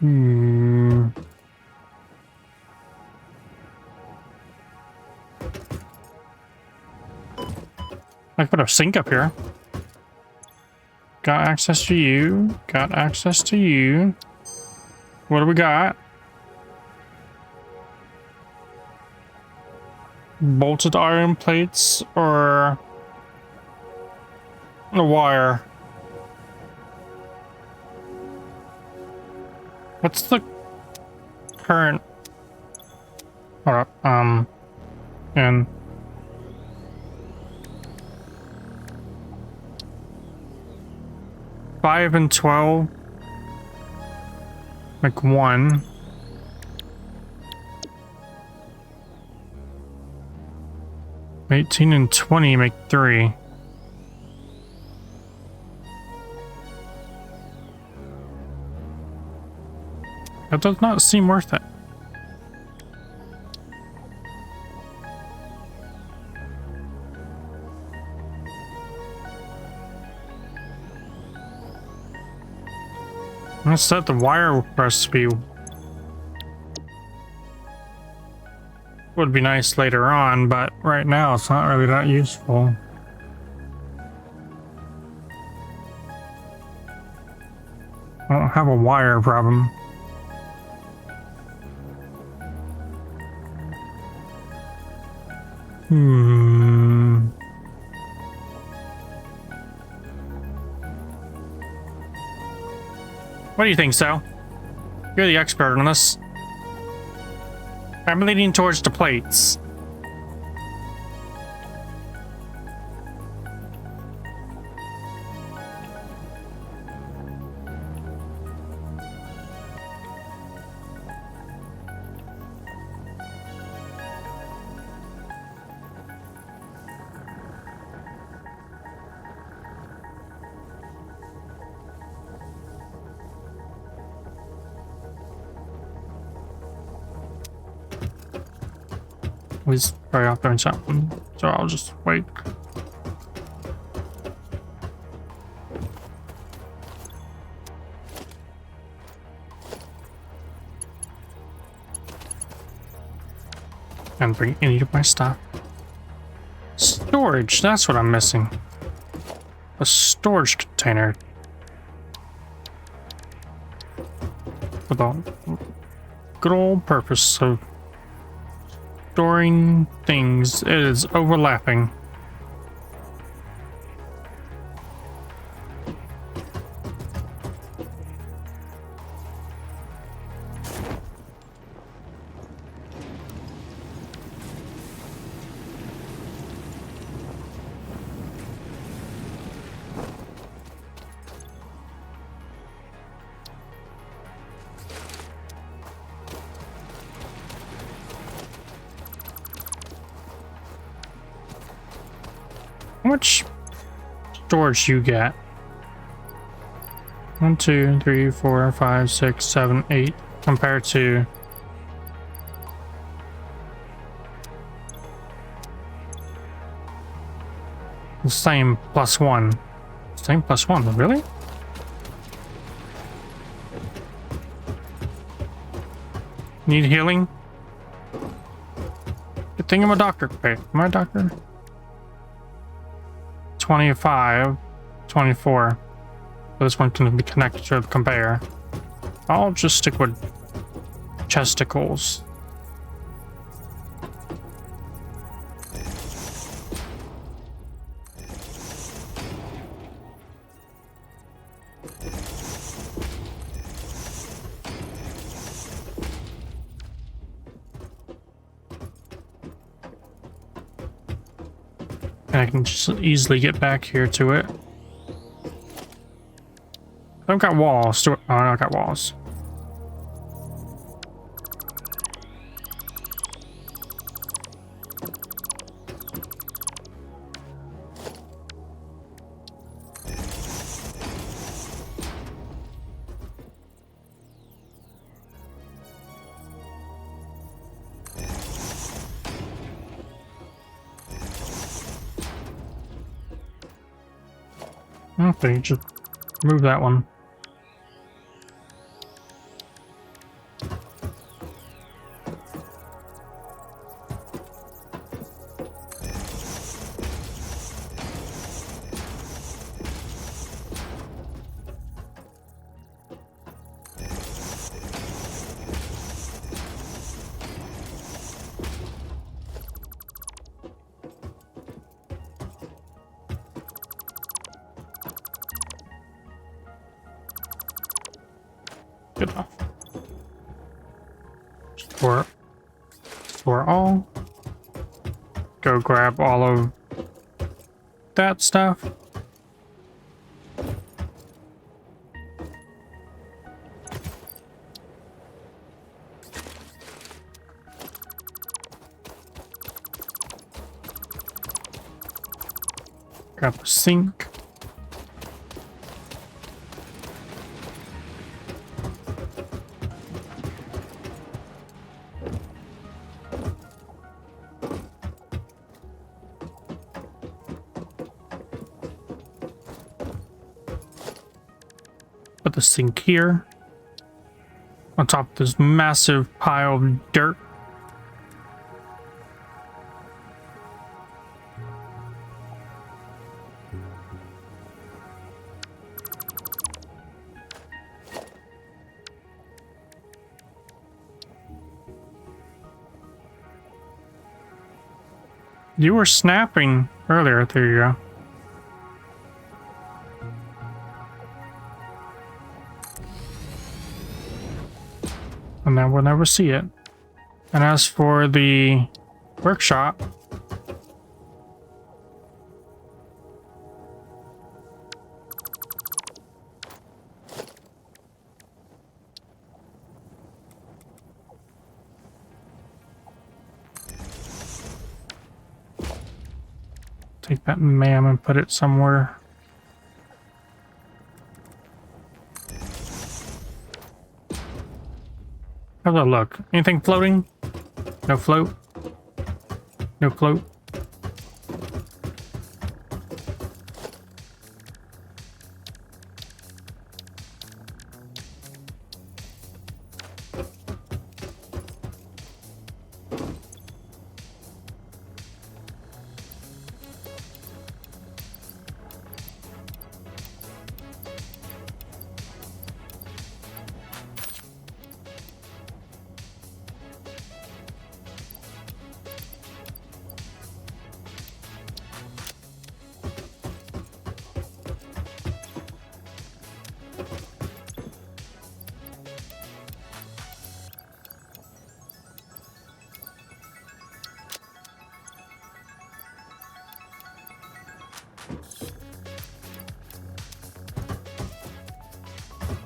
Hmm. I could put a sink up here. Got access to you. Got access to you. What do we got? Bolted iron plates or a wire? What's the current? Hold up. And 5 and 12 make 1. $18 and $20 make 3. That does not seem worth it. Let's set the wire recipe. Would be nice later on, but right now it's not really that useful. I don't have a wire problem. What do you think, Sal? You're the expert on this. I'm leaning towards the plates. He's probably out there in something, so I'll just wait. And bring any of my stuff. Storage, that's what I'm missing. A storage container. For the good old purpose of storing things. It is overlapping. How much storage you get? 1, 2, 3, 4, 5, 6, 7, 8 compared to the same +1. Same +1, really? Need healing? Good thing I'm a doctor. Wait, am I a doctor? 25, 24. This one can be connected to the conveyor. I'll just stick with chesticles. And I can just easily get back here to it. I've got walls. Oh, I got walls. Okay, just move that one. good enough. Store all. Go grab all of that stuff. Grab the sink. Put the sink here. On top of this massive pile of dirt. You were snapping earlier. There you go. And then we'll never see it. And as for the workshop, take that mam and put it somewhere. How's that look? Anything floating? No float? No float?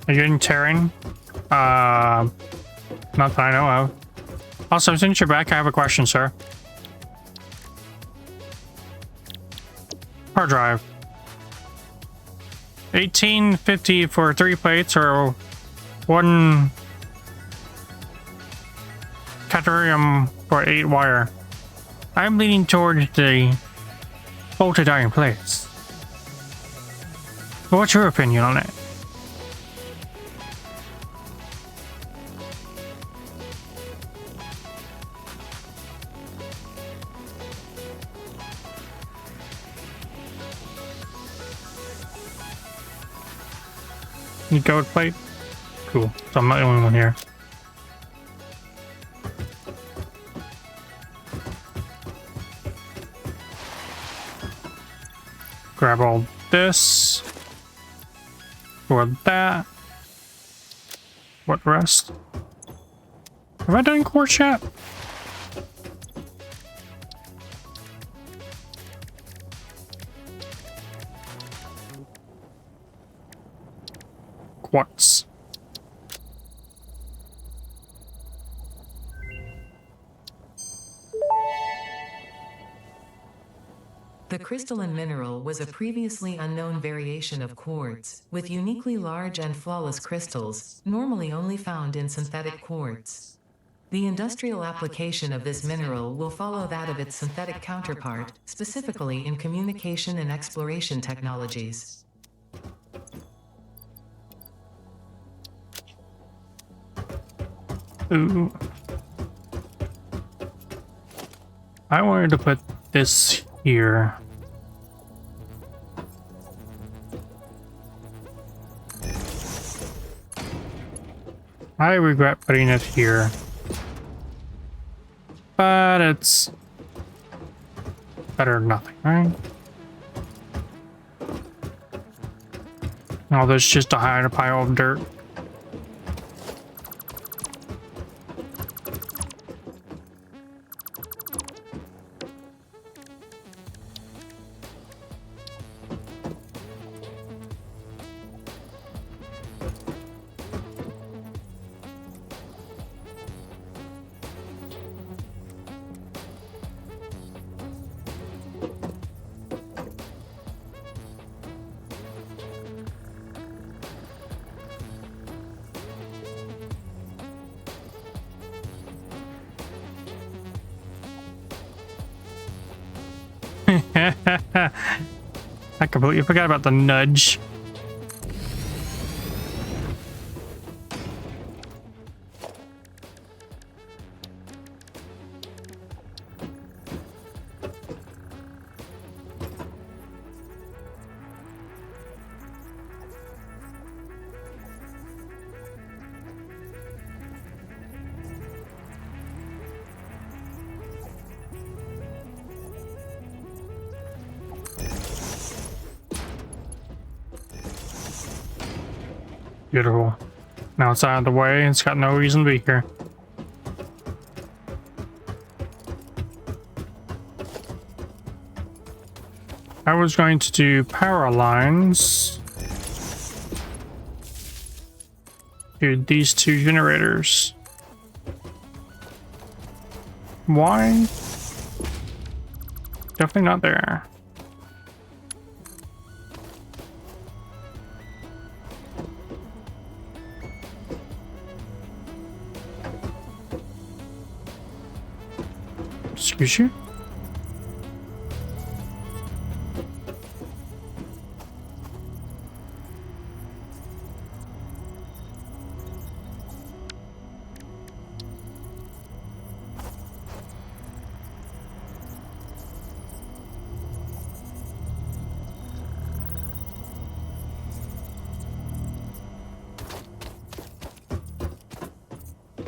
Are you getting terrain? Not that I know of. Also, since you're back, I have a question, sir. Hard drive. 1850 for 3 plates or 1 caterium for 8 wire. I'm leaning towards the bolted iron plates. What's your opinion on it? You go with plate? Cool. So I'm not the only one here. Grab all this. For that. What rest? Have I done quartz yet? Quartz.
The crystalline mineral was a previously unknown variation of quartz, with uniquely large and flawless crystals, normally only found in synthetic quartz. The industrial application of this mineral will follow that of its synthetic counterpart, specifically in communication and exploration technologies.
Ooh. I wanted to put this here. I regret putting it here. But it's better than nothing, right? Now there's just a hide a pile of dirt. I completely forgot about the nudge. Beautiful. Now it's out of the way. It's got no reason to be here. I was going to do power lines to these two generators. Why? Definitely not there. Excuse you?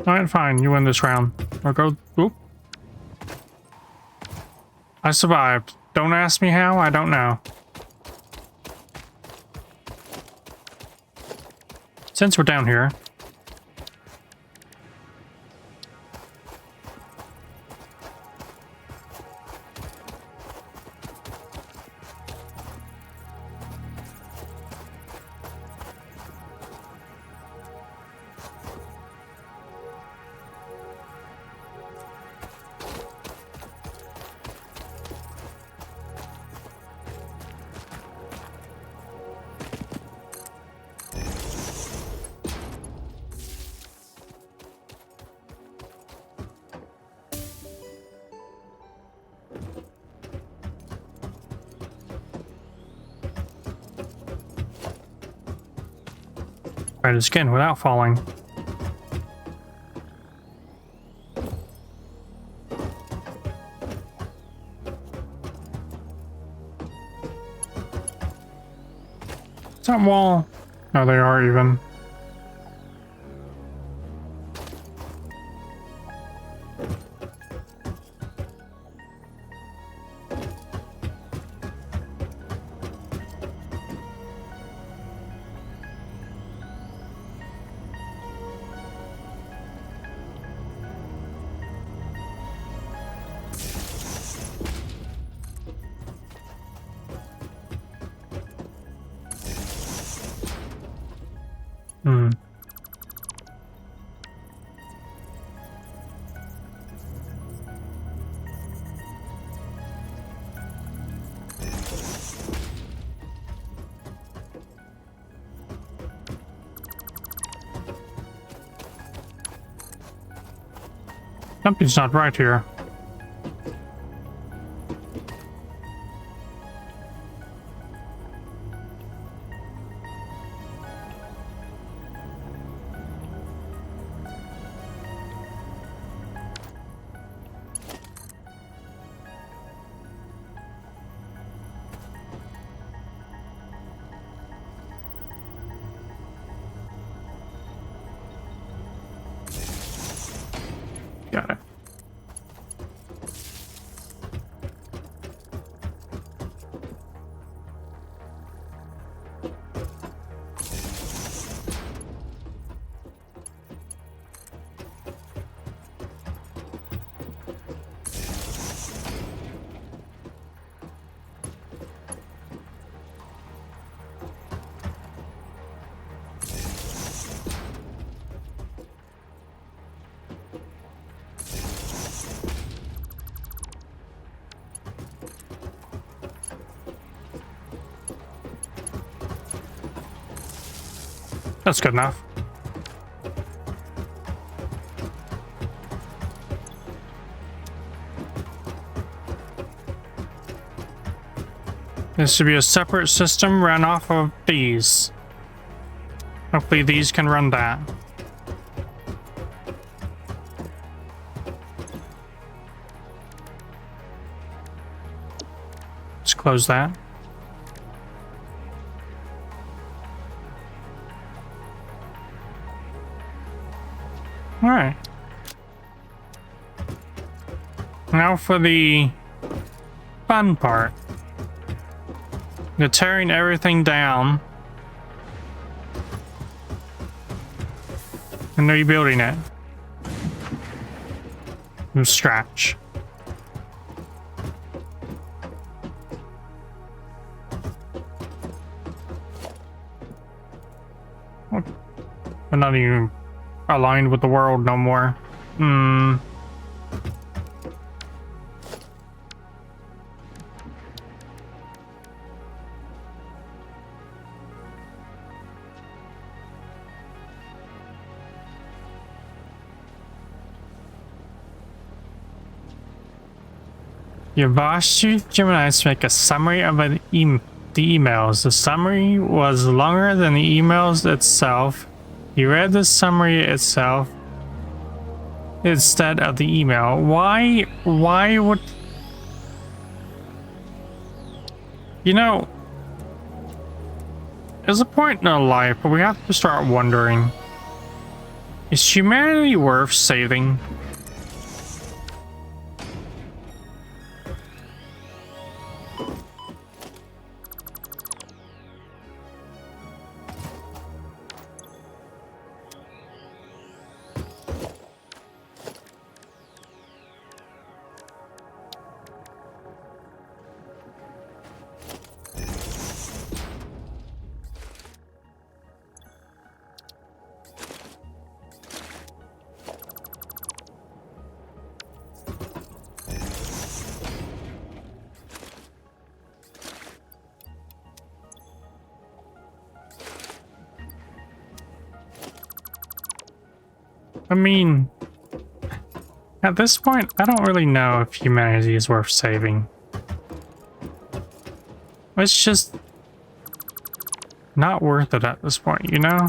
Alright, fine. You win this round. I'll go. Oop. I survived. Don't ask me how, I don't know. Since we're down here, try to skin without falling. Is that wall? No, they are even. Hmm. Something's not right here. Got it. That's good enough. This should be a separate system run off of these. Hopefully these can run that. Let's close that. All right. Now for the fun part. They're tearing everything down and rebuilding it from scratch. We're not even aligned with the world no more. You've asked you Gemini to make a summary of the emails. The summary was longer than the emails itself. You read the summary itself instead of the email. Why would... You know, there's a point in our life where we have to start wondering, is humanity worth saving? I mean, at this point, I don't really know if humanity is worth saving. It's just not worth it at this point, you know?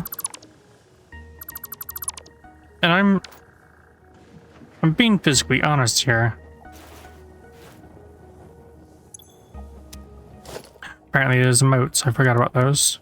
And I'm being physically honest here. Apparently there's emotes, I forgot about those.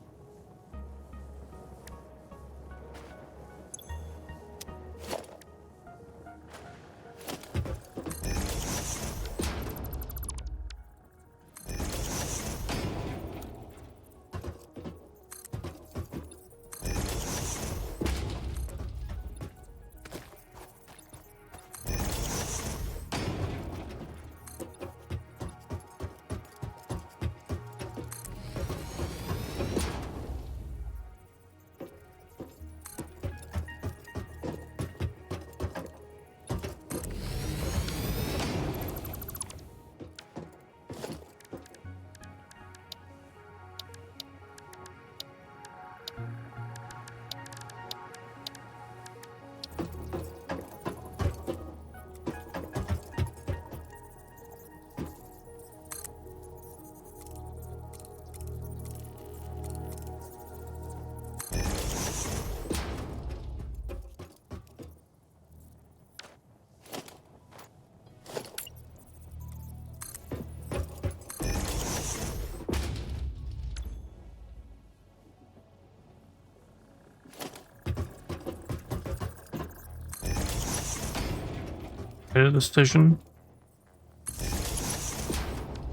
A decision.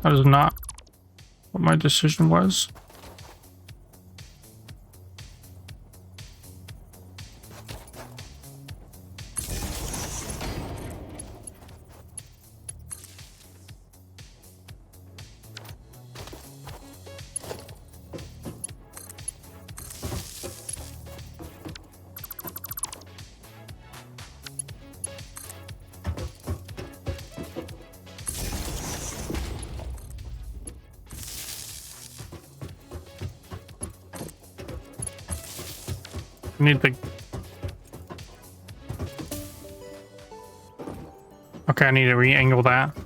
That is not what my decision was. Need the... Okay, I need to re-angle that.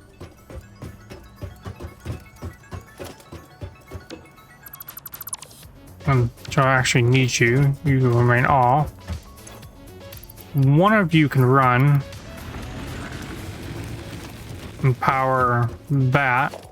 So I actually need you. You remain off. One of you can run and power that.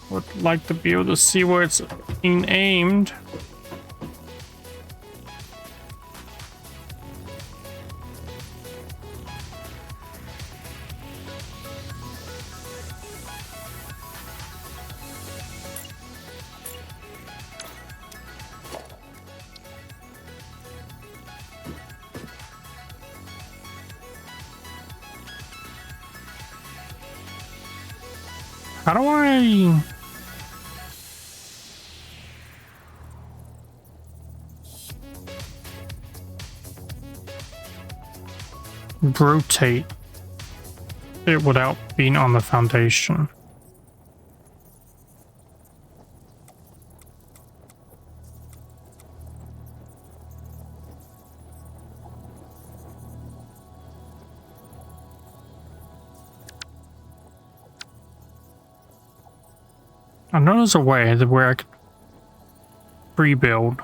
Would like to be able to see where it's being aimed. How do I... rotate it without being on the foundation? I know there's a way that where I could rebuild.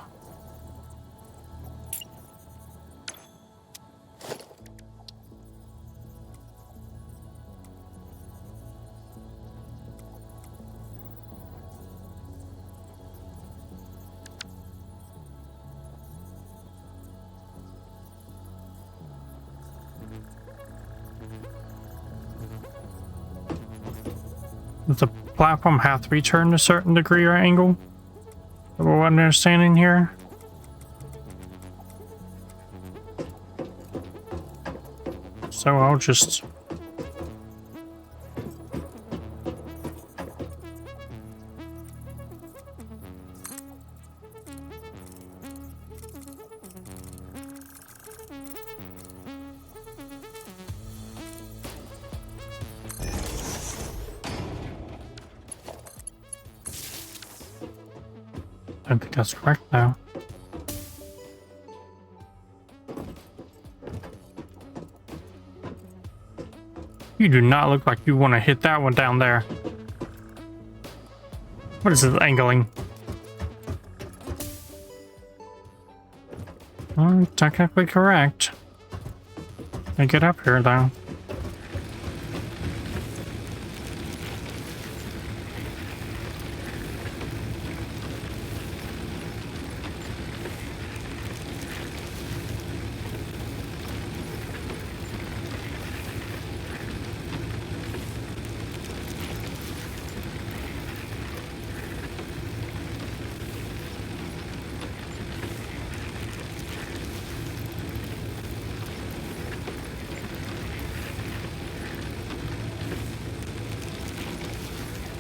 Does the platform have to be turned a certain degree or angle? Is what I'm understanding here. So I'll just... I don't think that's correct now. You do not look like you want to hit that one down there. What is this angling? Well, technically correct. I get up here though.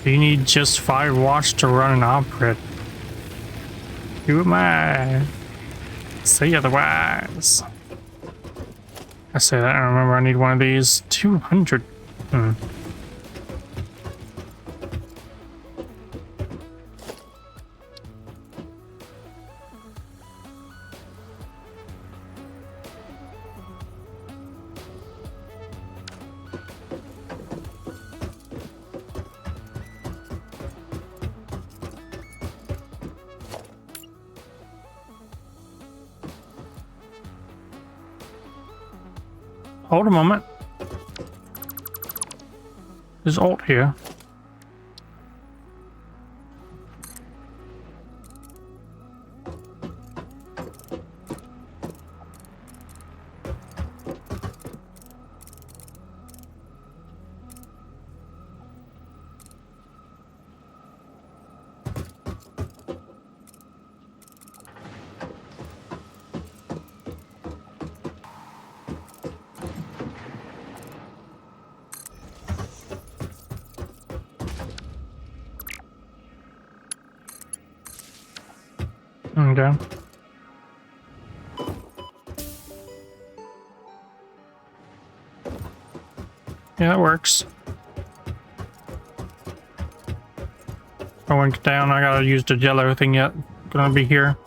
You need just 5 watts to run an operate. Who am I? Say otherwise. I say that, I remember I need one of these. 200. Hold a moment. There's alt here. Okay. Yeah, that works. Going down, I gotta use the yellow thing yet. Gonna be here.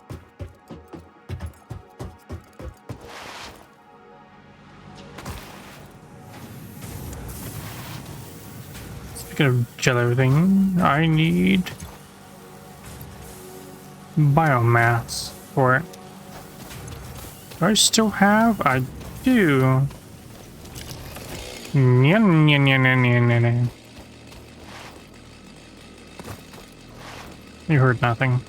Speaking of jello thing, I need biomass for it. Do I still have? I do. You heard nothing.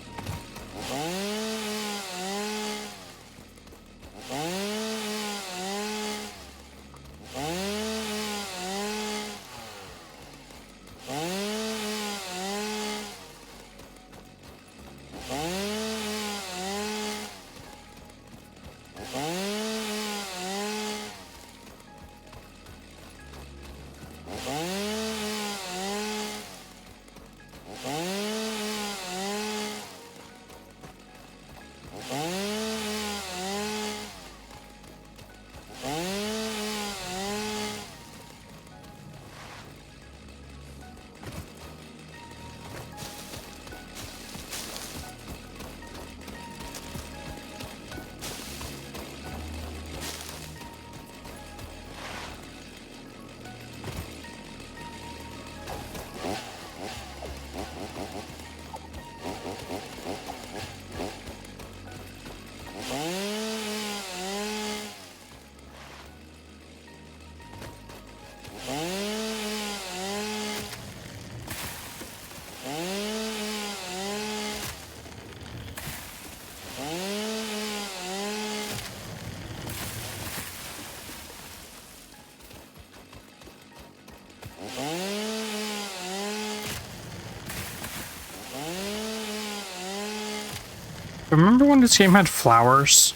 Remember when this game had flowers?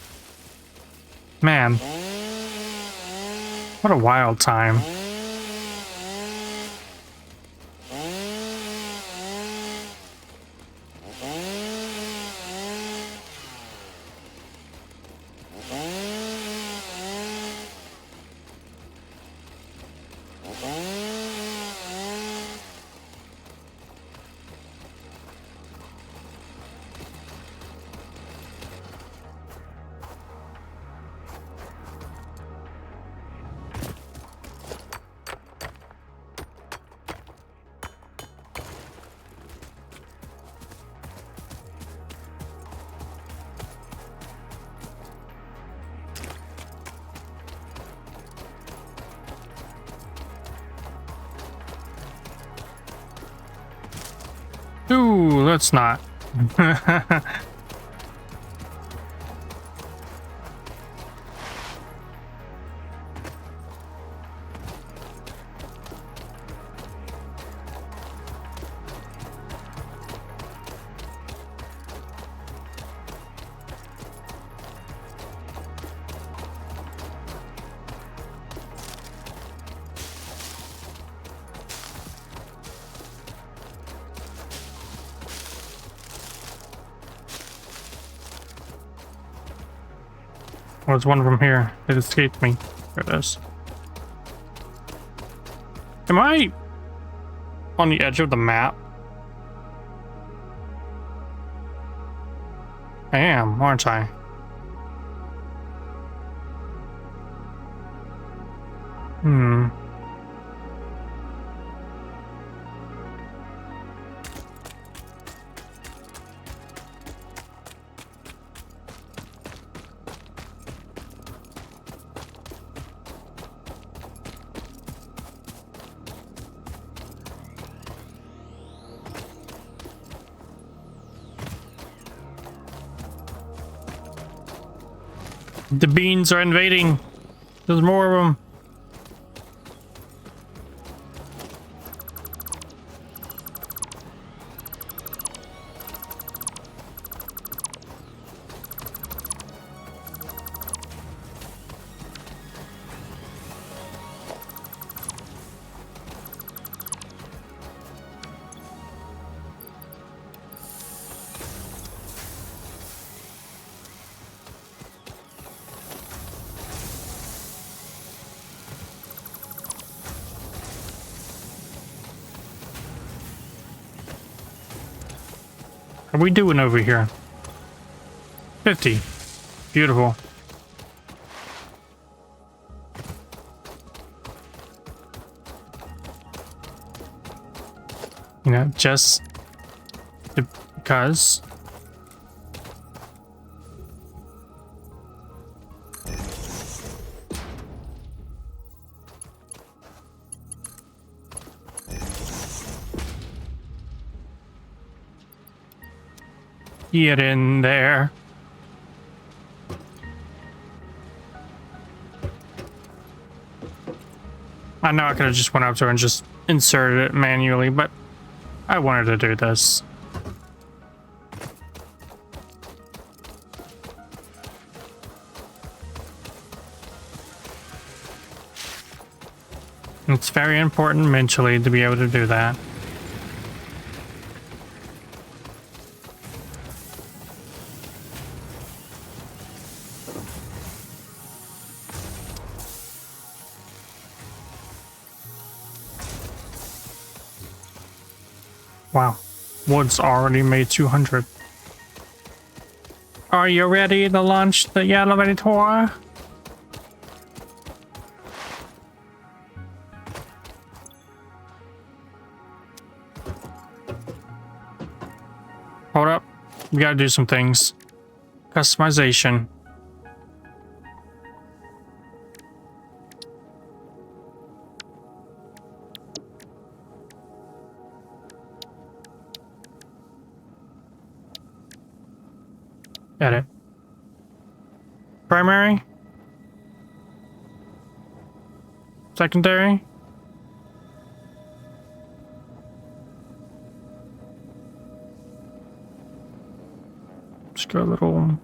Man. What a wild time. Ooh, let's not. Oh, there's one from here. It escaped me. There it is. Am I on the edge of the map? I am, aren't I? Hmm. The beans are invading. There's more of them. are we doing over here? 50. Beautiful. You know, just because. Get in there. I know I could have just went up to her and just inserted it manually, but I wanted to do this. It's very important mentally to be able to do that. Wow, wood's already made 200. Are you ready to launch the elevator? Hold up, we gotta do some things. Customization. Edit. Primary? Secondary? Just go a little...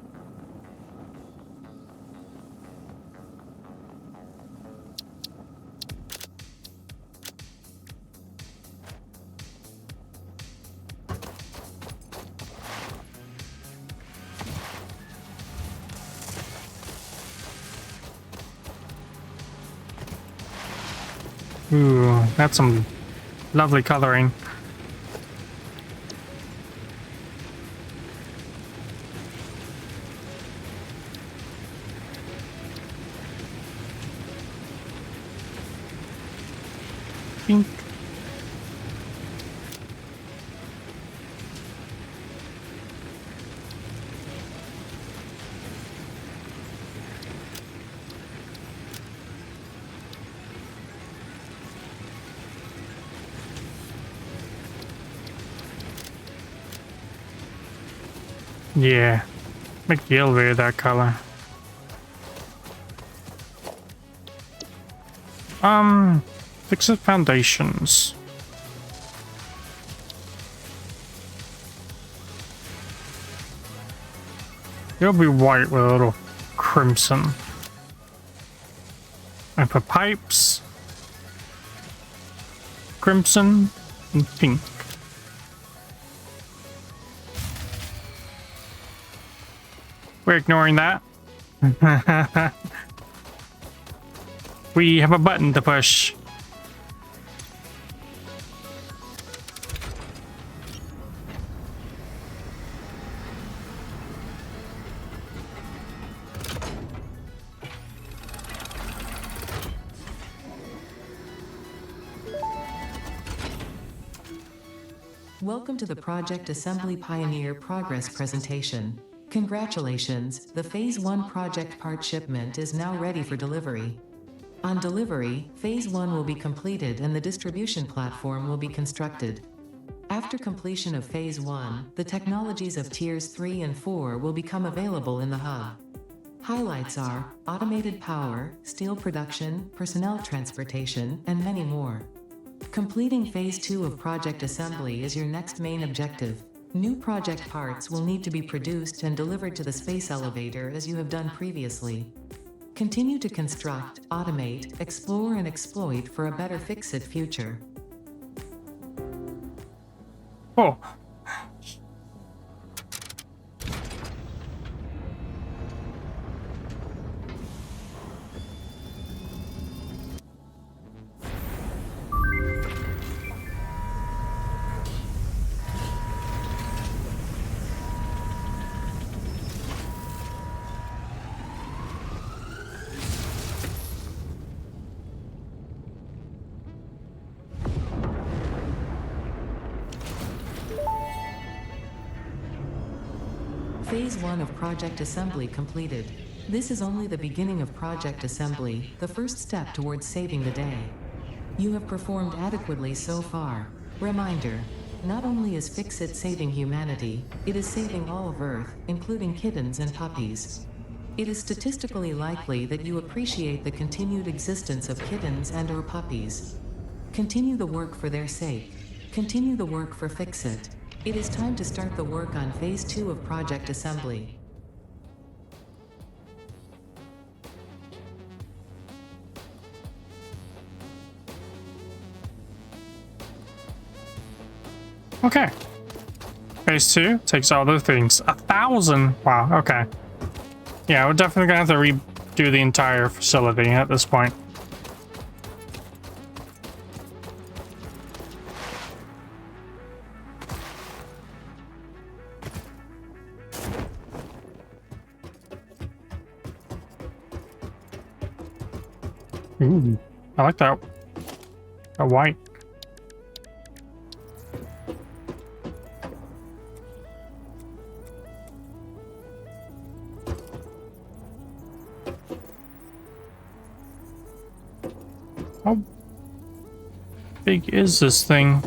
Ooh, that's some lovely coloring. Pink. Yeah, make the elevator that color. Fix the foundations. It'll be white with a little crimson. And for pipes, crimson and pink. We're ignoring that. We have a button to push.
Welcome to the Project Assembly Pioneer Progress presentation. Congratulations, the Phase 1 project part shipment is now ready for delivery. On delivery, Phase 1 will be completed and the distribution platform will be constructed. After completion of Phase 1, the technologies of Tiers 3 and 4 will become available in the hub. Highlights are automated power, steel production, personnel transportation, and many more. Completing Phase 2 of Project Assembly is your next main objective. New project parts will need to be produced and delivered to the space elevator as you have done previously. Continue to construct, automate, explore and exploit for a better fix-it future.
Oh.
Phase 1 of Project Assembly completed. This is only the beginning of Project Assembly, the first step towards saving the day. You have performed adequately so far. Reminder, not only is Fix-It saving humanity, it is saving all of Earth, including kittens and puppies. It is statistically likely that you appreciate the continued existence of kittens and/or puppies. Continue the work for their sake. Continue the work for Fix-It. It is time to start the work on Phase 2 of Project Assembly.
Okay. Phase 2 takes all the things. 1,000. Wow, okay. Yeah, we're definitely gonna have to redo the entire facility at this point. Ooh, I like that. A white. How big is this thing?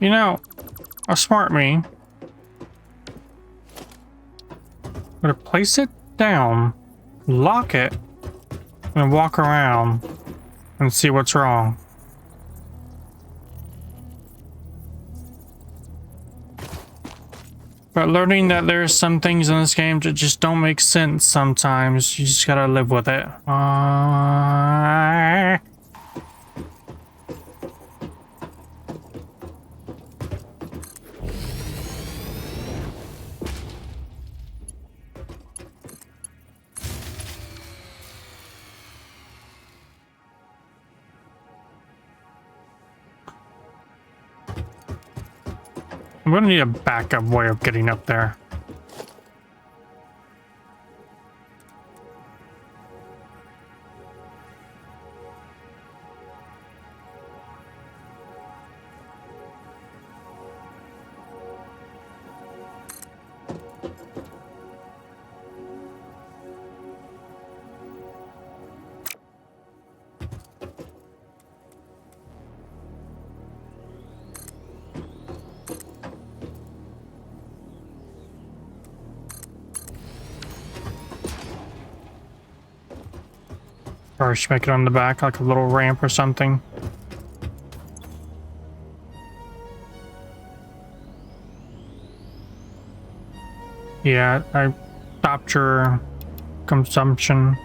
You know, a smart me would have placed it down, lock it, and walk around and see what's wrong. But learning that there's some things in this game that just don't make sense sometimes, you just gotta live with it. I'm gonna need a backup way of getting up there. Or should make it on the back like a little ramp or something. Yeah, I stopped your consumption.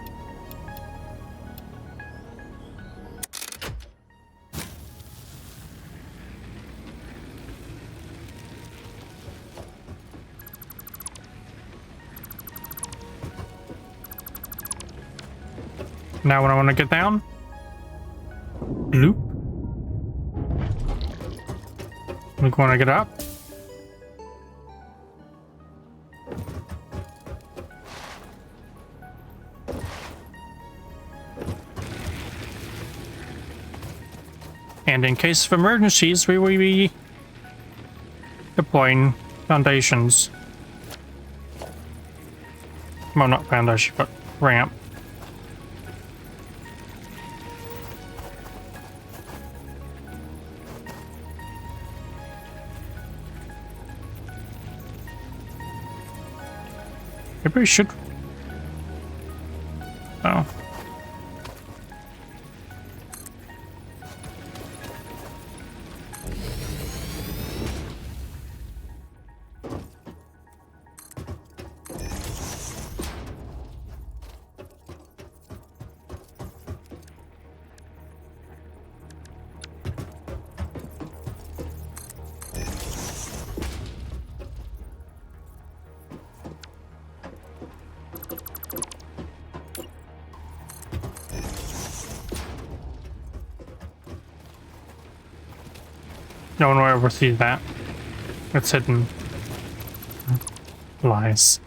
Now when I want to get down, loop. Look when I get up. And in case of emergencies, we will be deploying foundations. Well, not foundation, but ramp. Maybe we should. Oh. No one will ever see that. It's hidden. Lies.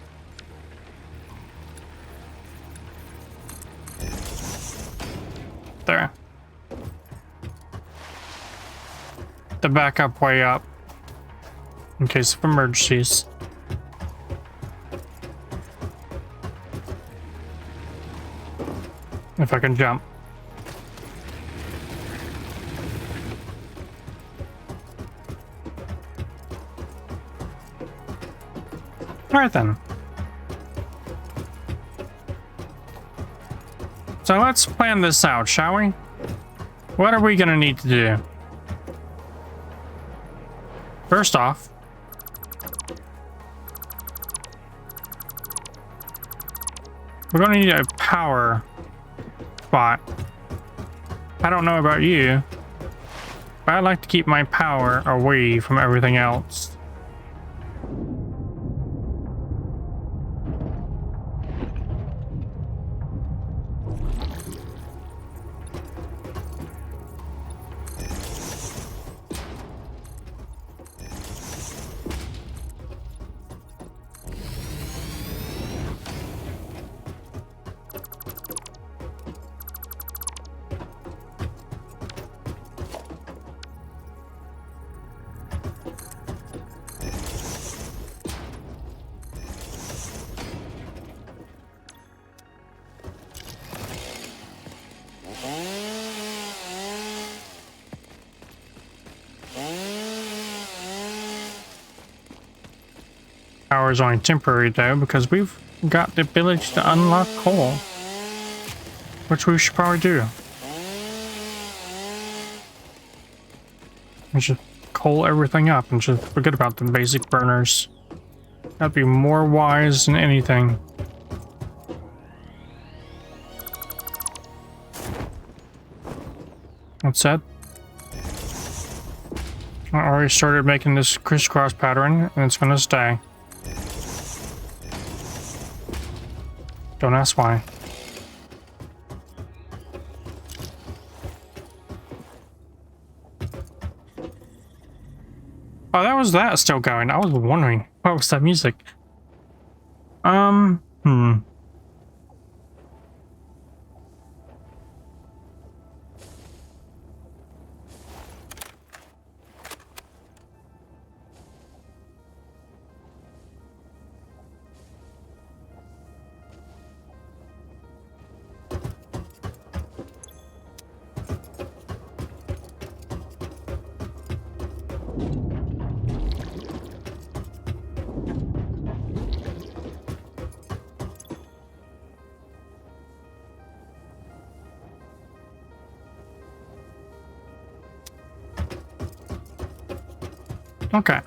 There. The backup way up. In case of emergencies. If I can jump. Alright then. So let's plan this out, shall we? What are we gonna need to do? First off, we're gonna need a power spot. I don't know about you, but I like to keep my power away from everything else. Power is only temporary though, because we've got the ability to unlock coal, which we should probably do. We should coal everything up and just forget about the basic burners. That'd be more wise than anything. That said, I already started making this crisscross pattern and it's gonna stay. Don't ask why. Oh, that was that still going. I was wondering, what was that music? Okay.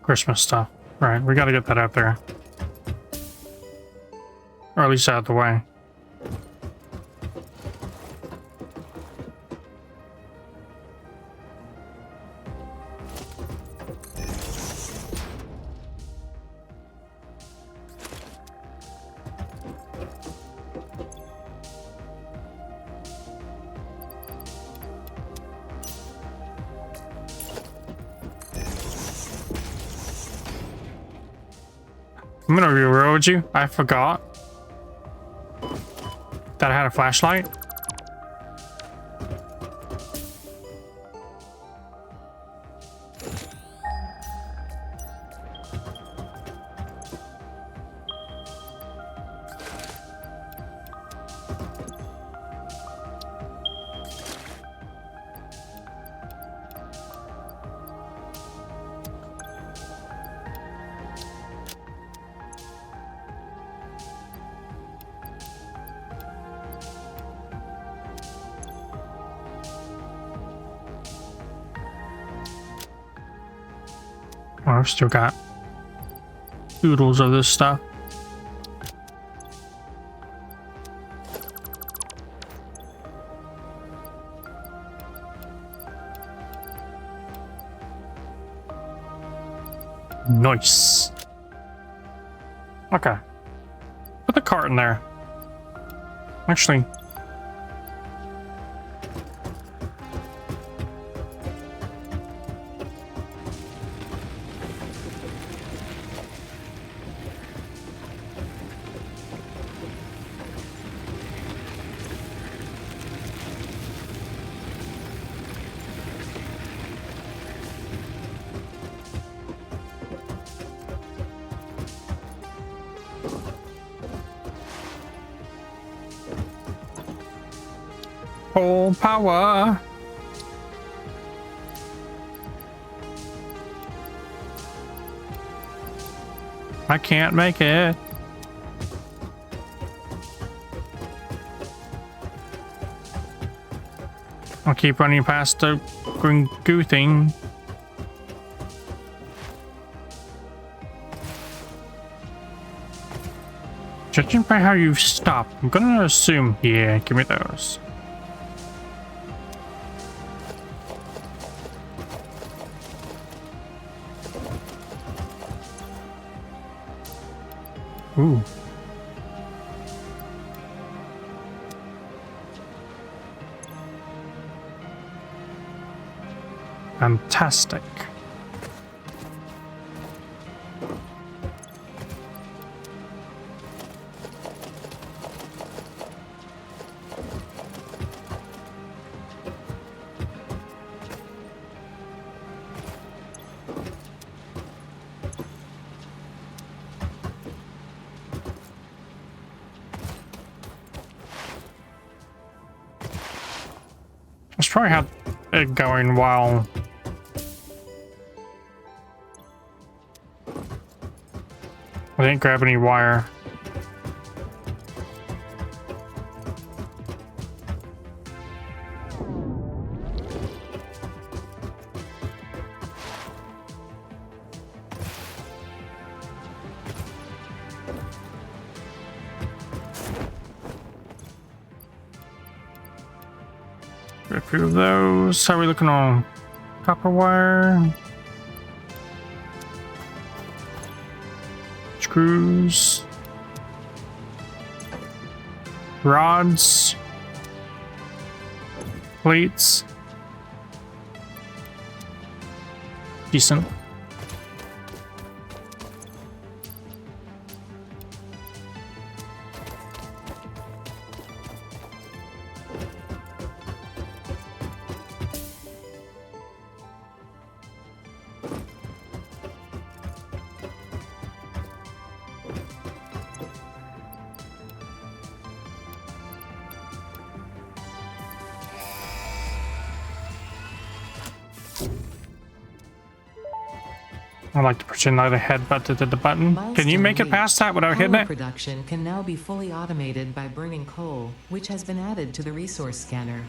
Christmas stuff. Right, we gotta get that out there. Or at least out of the way. I'm gonna be real with you. I forgot that I had a flashlight. Oh, I've still got oodles of this stuff. Nice. Okay. Put the cart in there. Actually, Full power. I can't make it. I'll keep running past the green goo thing. Judging by how you've stopped, I'm gonna assume, yeah, give me those. Ooh. Fantastic. Let's probably have it going while I didn't grab any wire. A few of those. How are we looking on copper wire? Screws. Rods. Plates. Decent. I like to pretend like the headbutt to the button. Can you make it past that without hitting
Coal
it?
production can now be fully automated by burning coal, which has been added to the resource scanner.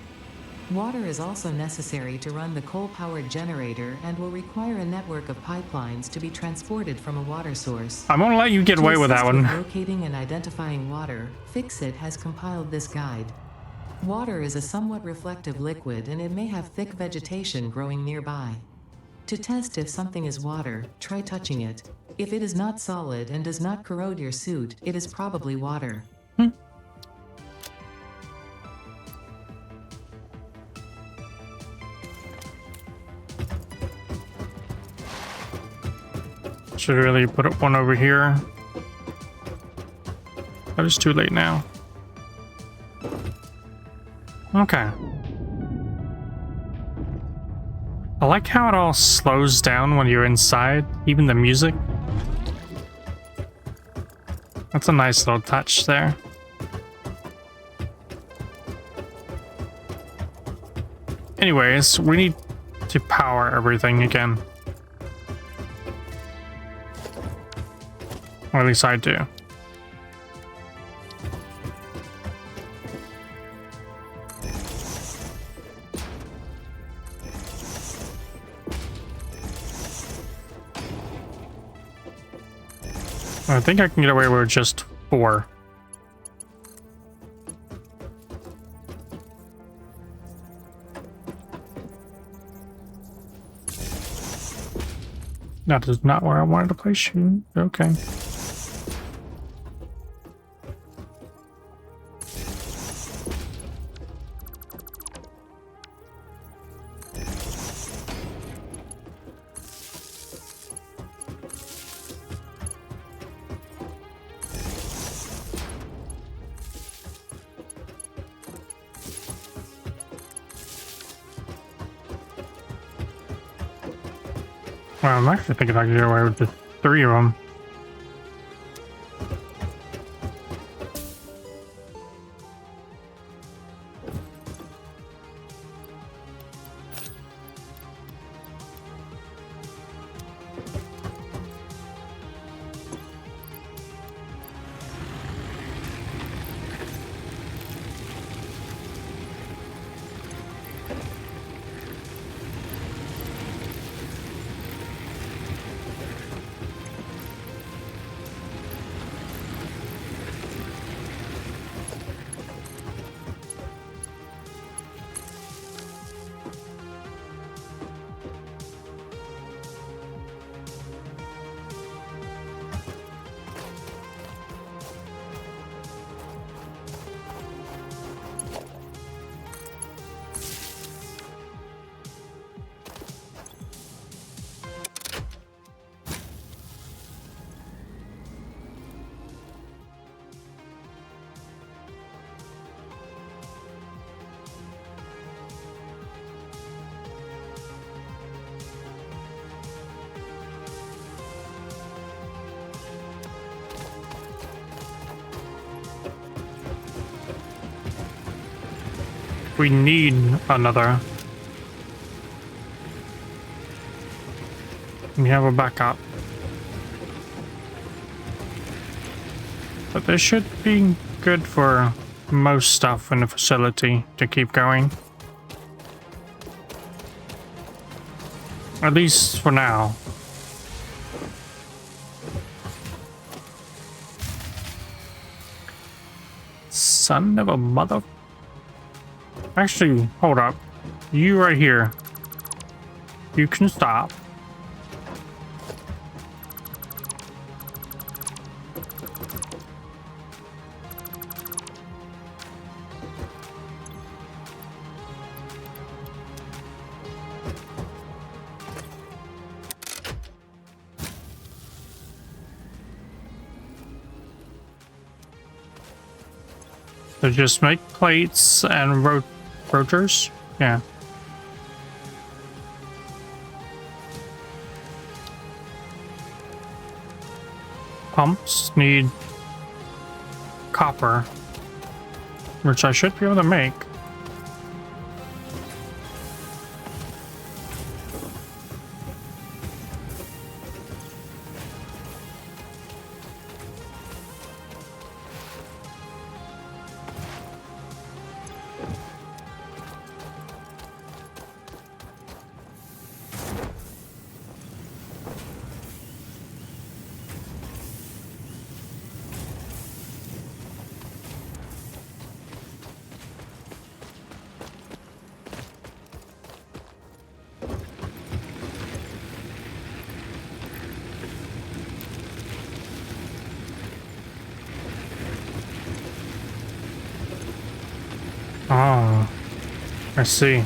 Water is also necessary to run the coal-powered generator and will require a network of pipelines to be transported from a water source.
I'm gonna let you get away with that one.
Locating and identifying water, Fixit has compiled this guide. Water is a somewhat reflective liquid and it may have thick vegetation growing nearby. To test if something is water, try touching it. If it is not solid and does not corrode your suit, it is probably water.
Should really put up one over here. But it's too late now. Okay. I like how it all slows down when you're inside, even the music. That's a nice little touch there. Anyways, we need to power everything again. Or at least I do. I think I can get away with just 4. That is not where I wanted to place you. Okay. Well, I'm actually thinking I can get away with just 3 of them. We need another. We have a backup. But this should be good for most stuff in the facility to keep going. At least for now. Son of a mother... Actually, hold up. You right here. You can stop. So just make plates and rotors? Yeah. Pumps need copper, which I should be able to make. Oh, I see.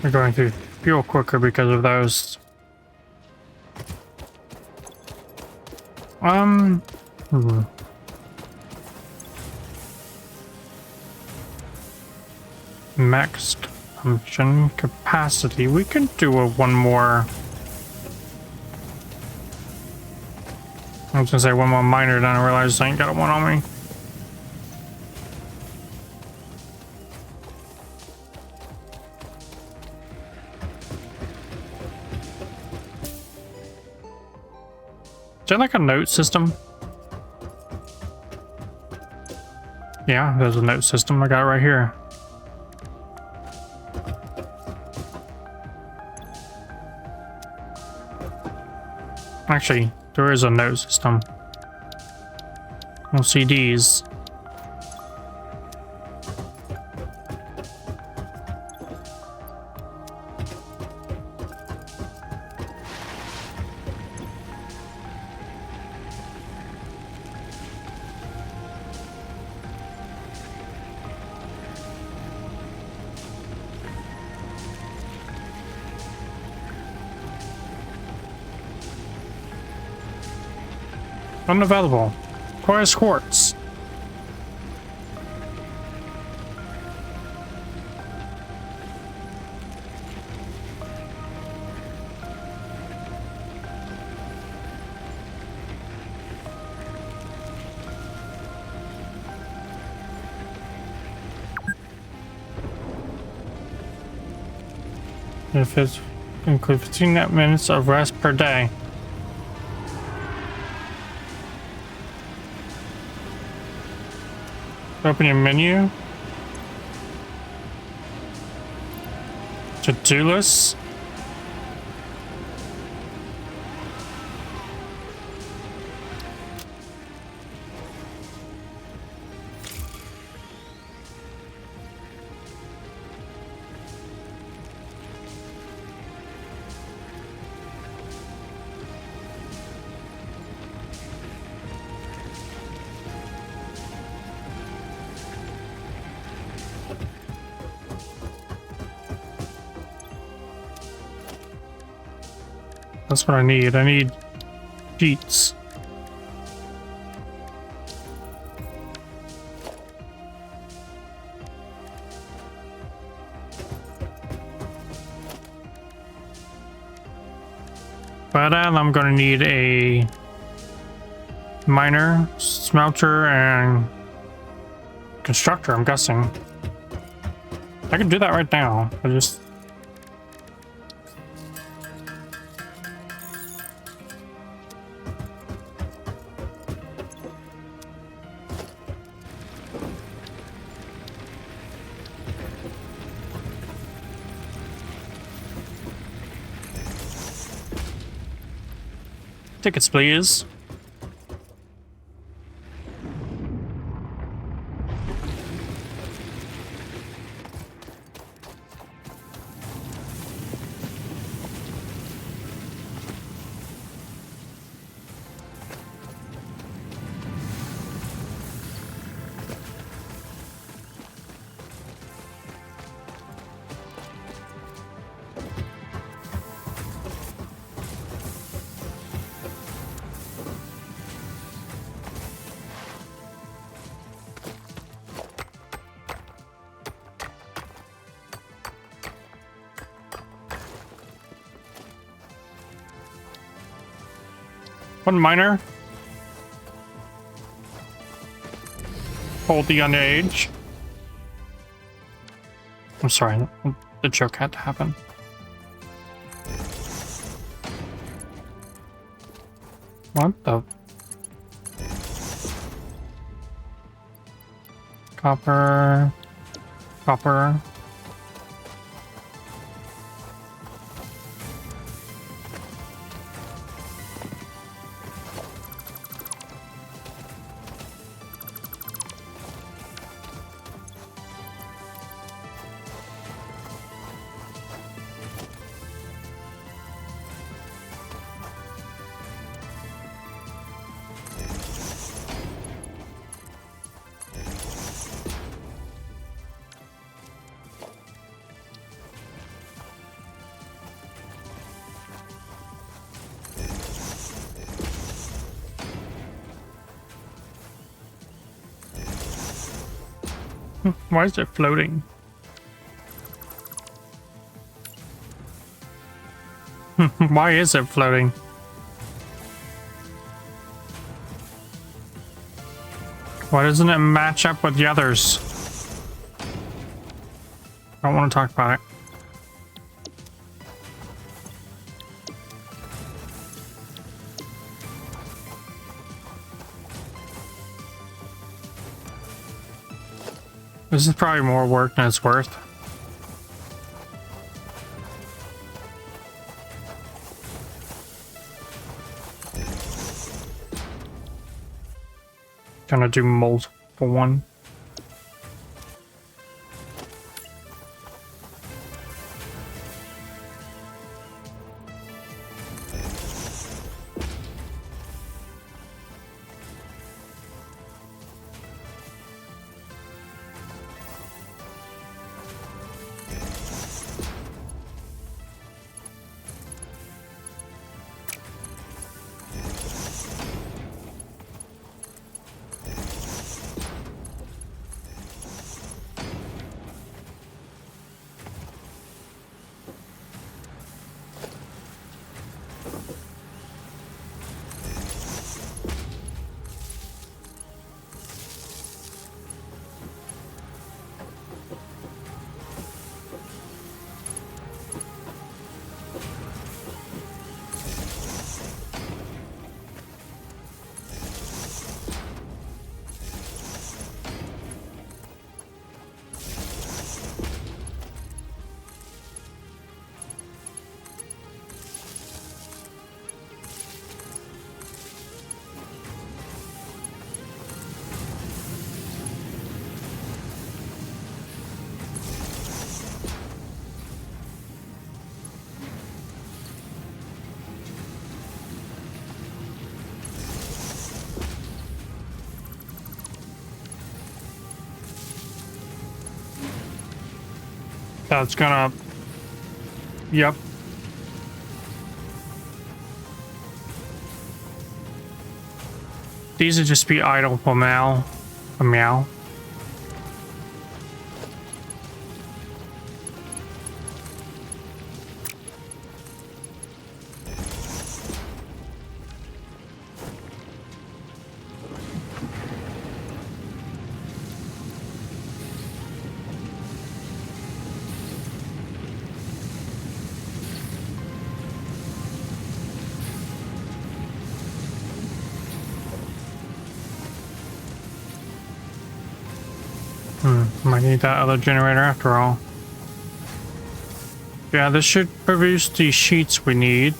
We're going through fuel quicker because of those. Max consumption capacity. We can do one more. I was gonna say one more miner, then I realized I ain't got one on me. Is there like a note system? Yeah, there's a note system. I got it right here. Actually, there is a note system. On CDs. Unavailable. Requires quartz. If it's include 15 minutes of rest per day. Open your menu. To-do list. That's what I need. I need sheets. that, I'm gonna need a miner, smelter, and constructor, I'm guessing. I can do that right now. I just... Tickets, please. One miner. Hold the underage. I'm sorry, the joke had to happen. What the? Copper. Copper. Why is it floating? Why is it floating? Why doesn't it match up with the others? I don't want to talk about it. This is probably more work than it's worth. Gonna do multiple one. That's gonna... Yep. These would just be idle for meow. A meow. Might need that other generator after all. Yeah, this should produce the sheets we need.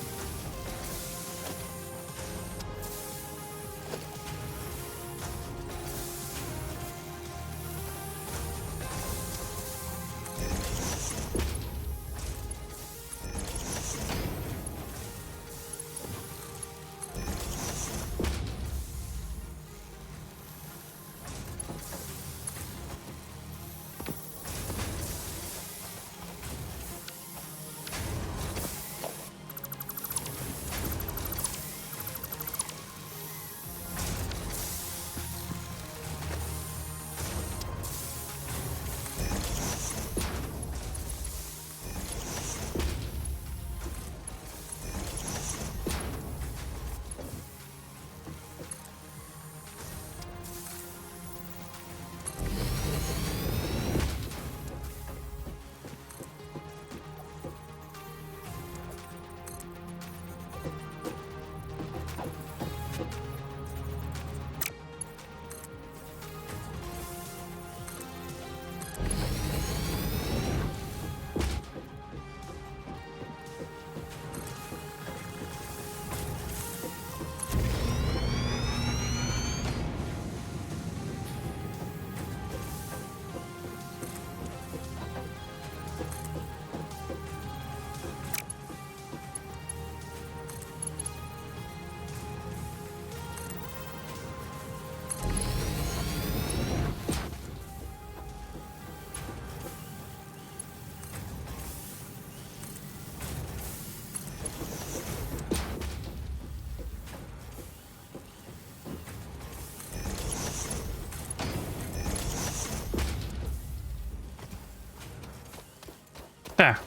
There.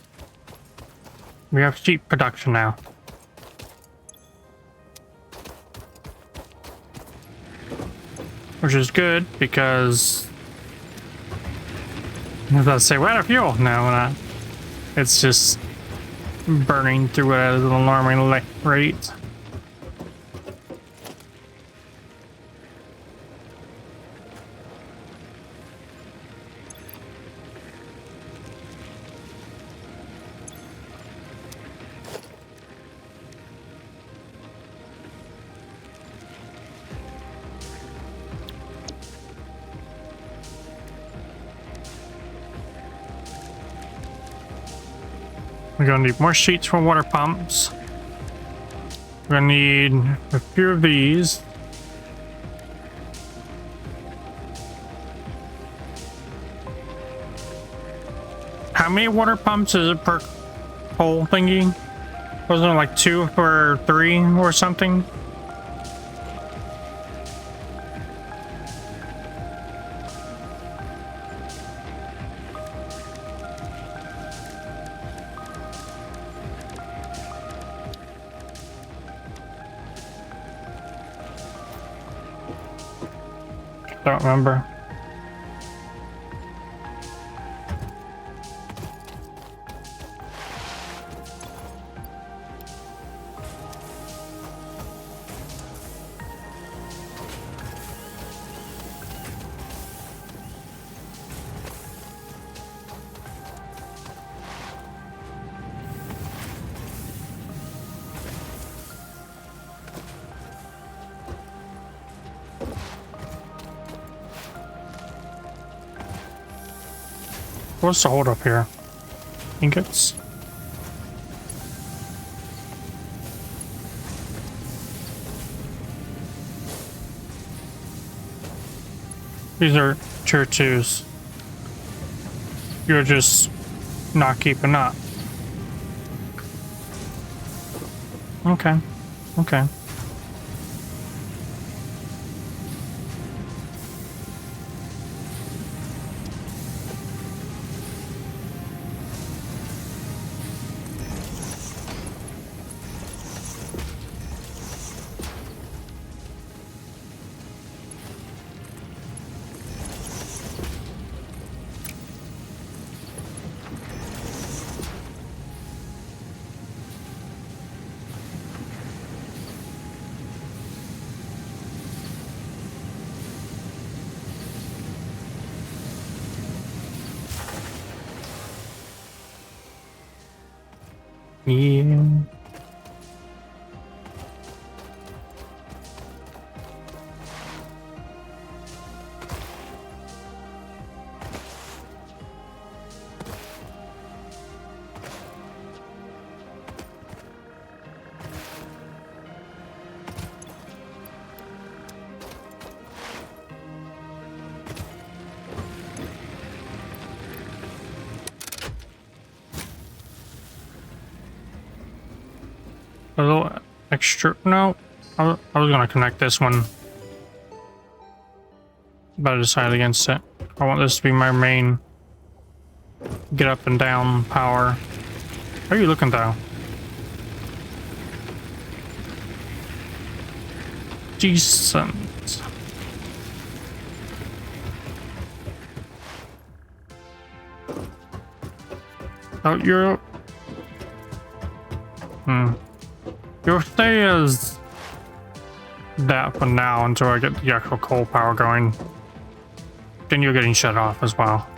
We have sheep production now. Which is good because I was about to say we're out of fuel. No, we're not. It's just burning through it at an alarming rate. We're gonna need more sheets for water pumps. We're gonna need a few of these. How many water pumps is it per whole thingy? Wasn't it like 2 or 3 or something? Don't remember. What's the hold up here? Ingots? These are tier 2s. You're just not keeping up. Okay. Okay. Yeah. A little extra. No, I was gonna connect this one, but I decided against it. I want this to be my main get up and down power. How are you looking though? Decent. Oh, you're. Your stay is that for now until I get the actual coal power going. Then you're getting shut off as well.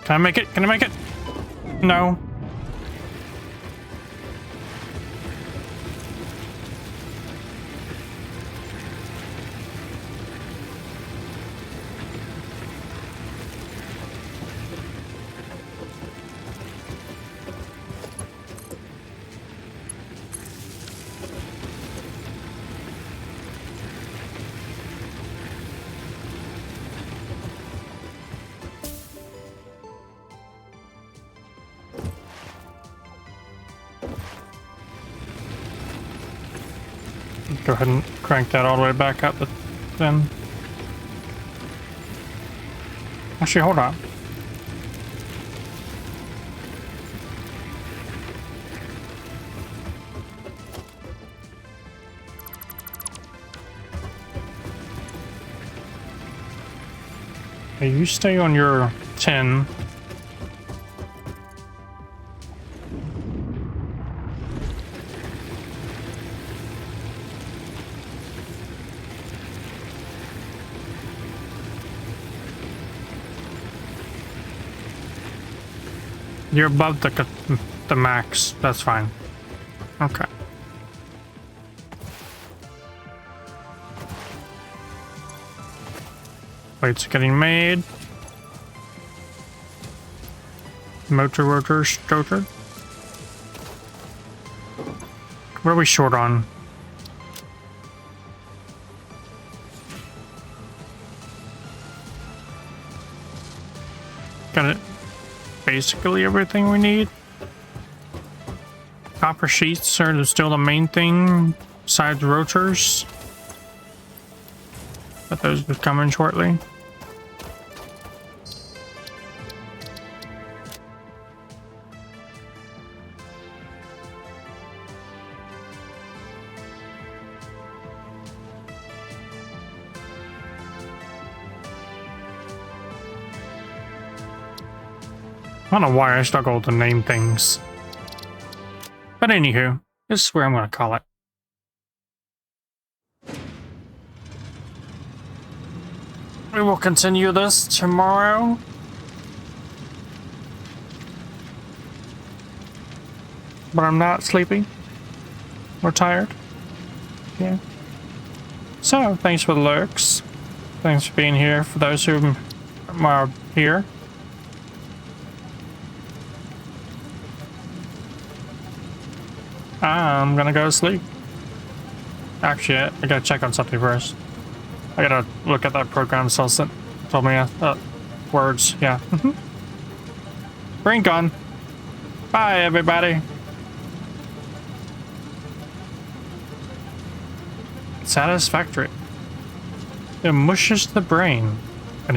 Can I make it? Can I make it? No. Go ahead and crank that all the way back up then. Actually, hold on. Hey, you stay on your 10. You're above the max. That's fine. Okay. Plates are getting made. Motor rotors started. What are we short on? Got it. Basically everything we need. Copper sheets are still the main thing besides rotors, but those will come in shortly. I don't know why I struggle to name things. But anywho, this is where I'm going to call it. We will continue this tomorrow. But I'm not sleepy or tired. Yeah. So, thanks for the lurks. Thanks for being here for those who are here. I'm gonna go to sleep. Actually, I gotta check on something first. I gotta look at that program Sulston told me words. Yeah. Brain gone. Bye, everybody. Satisfactory. It mushes the brain.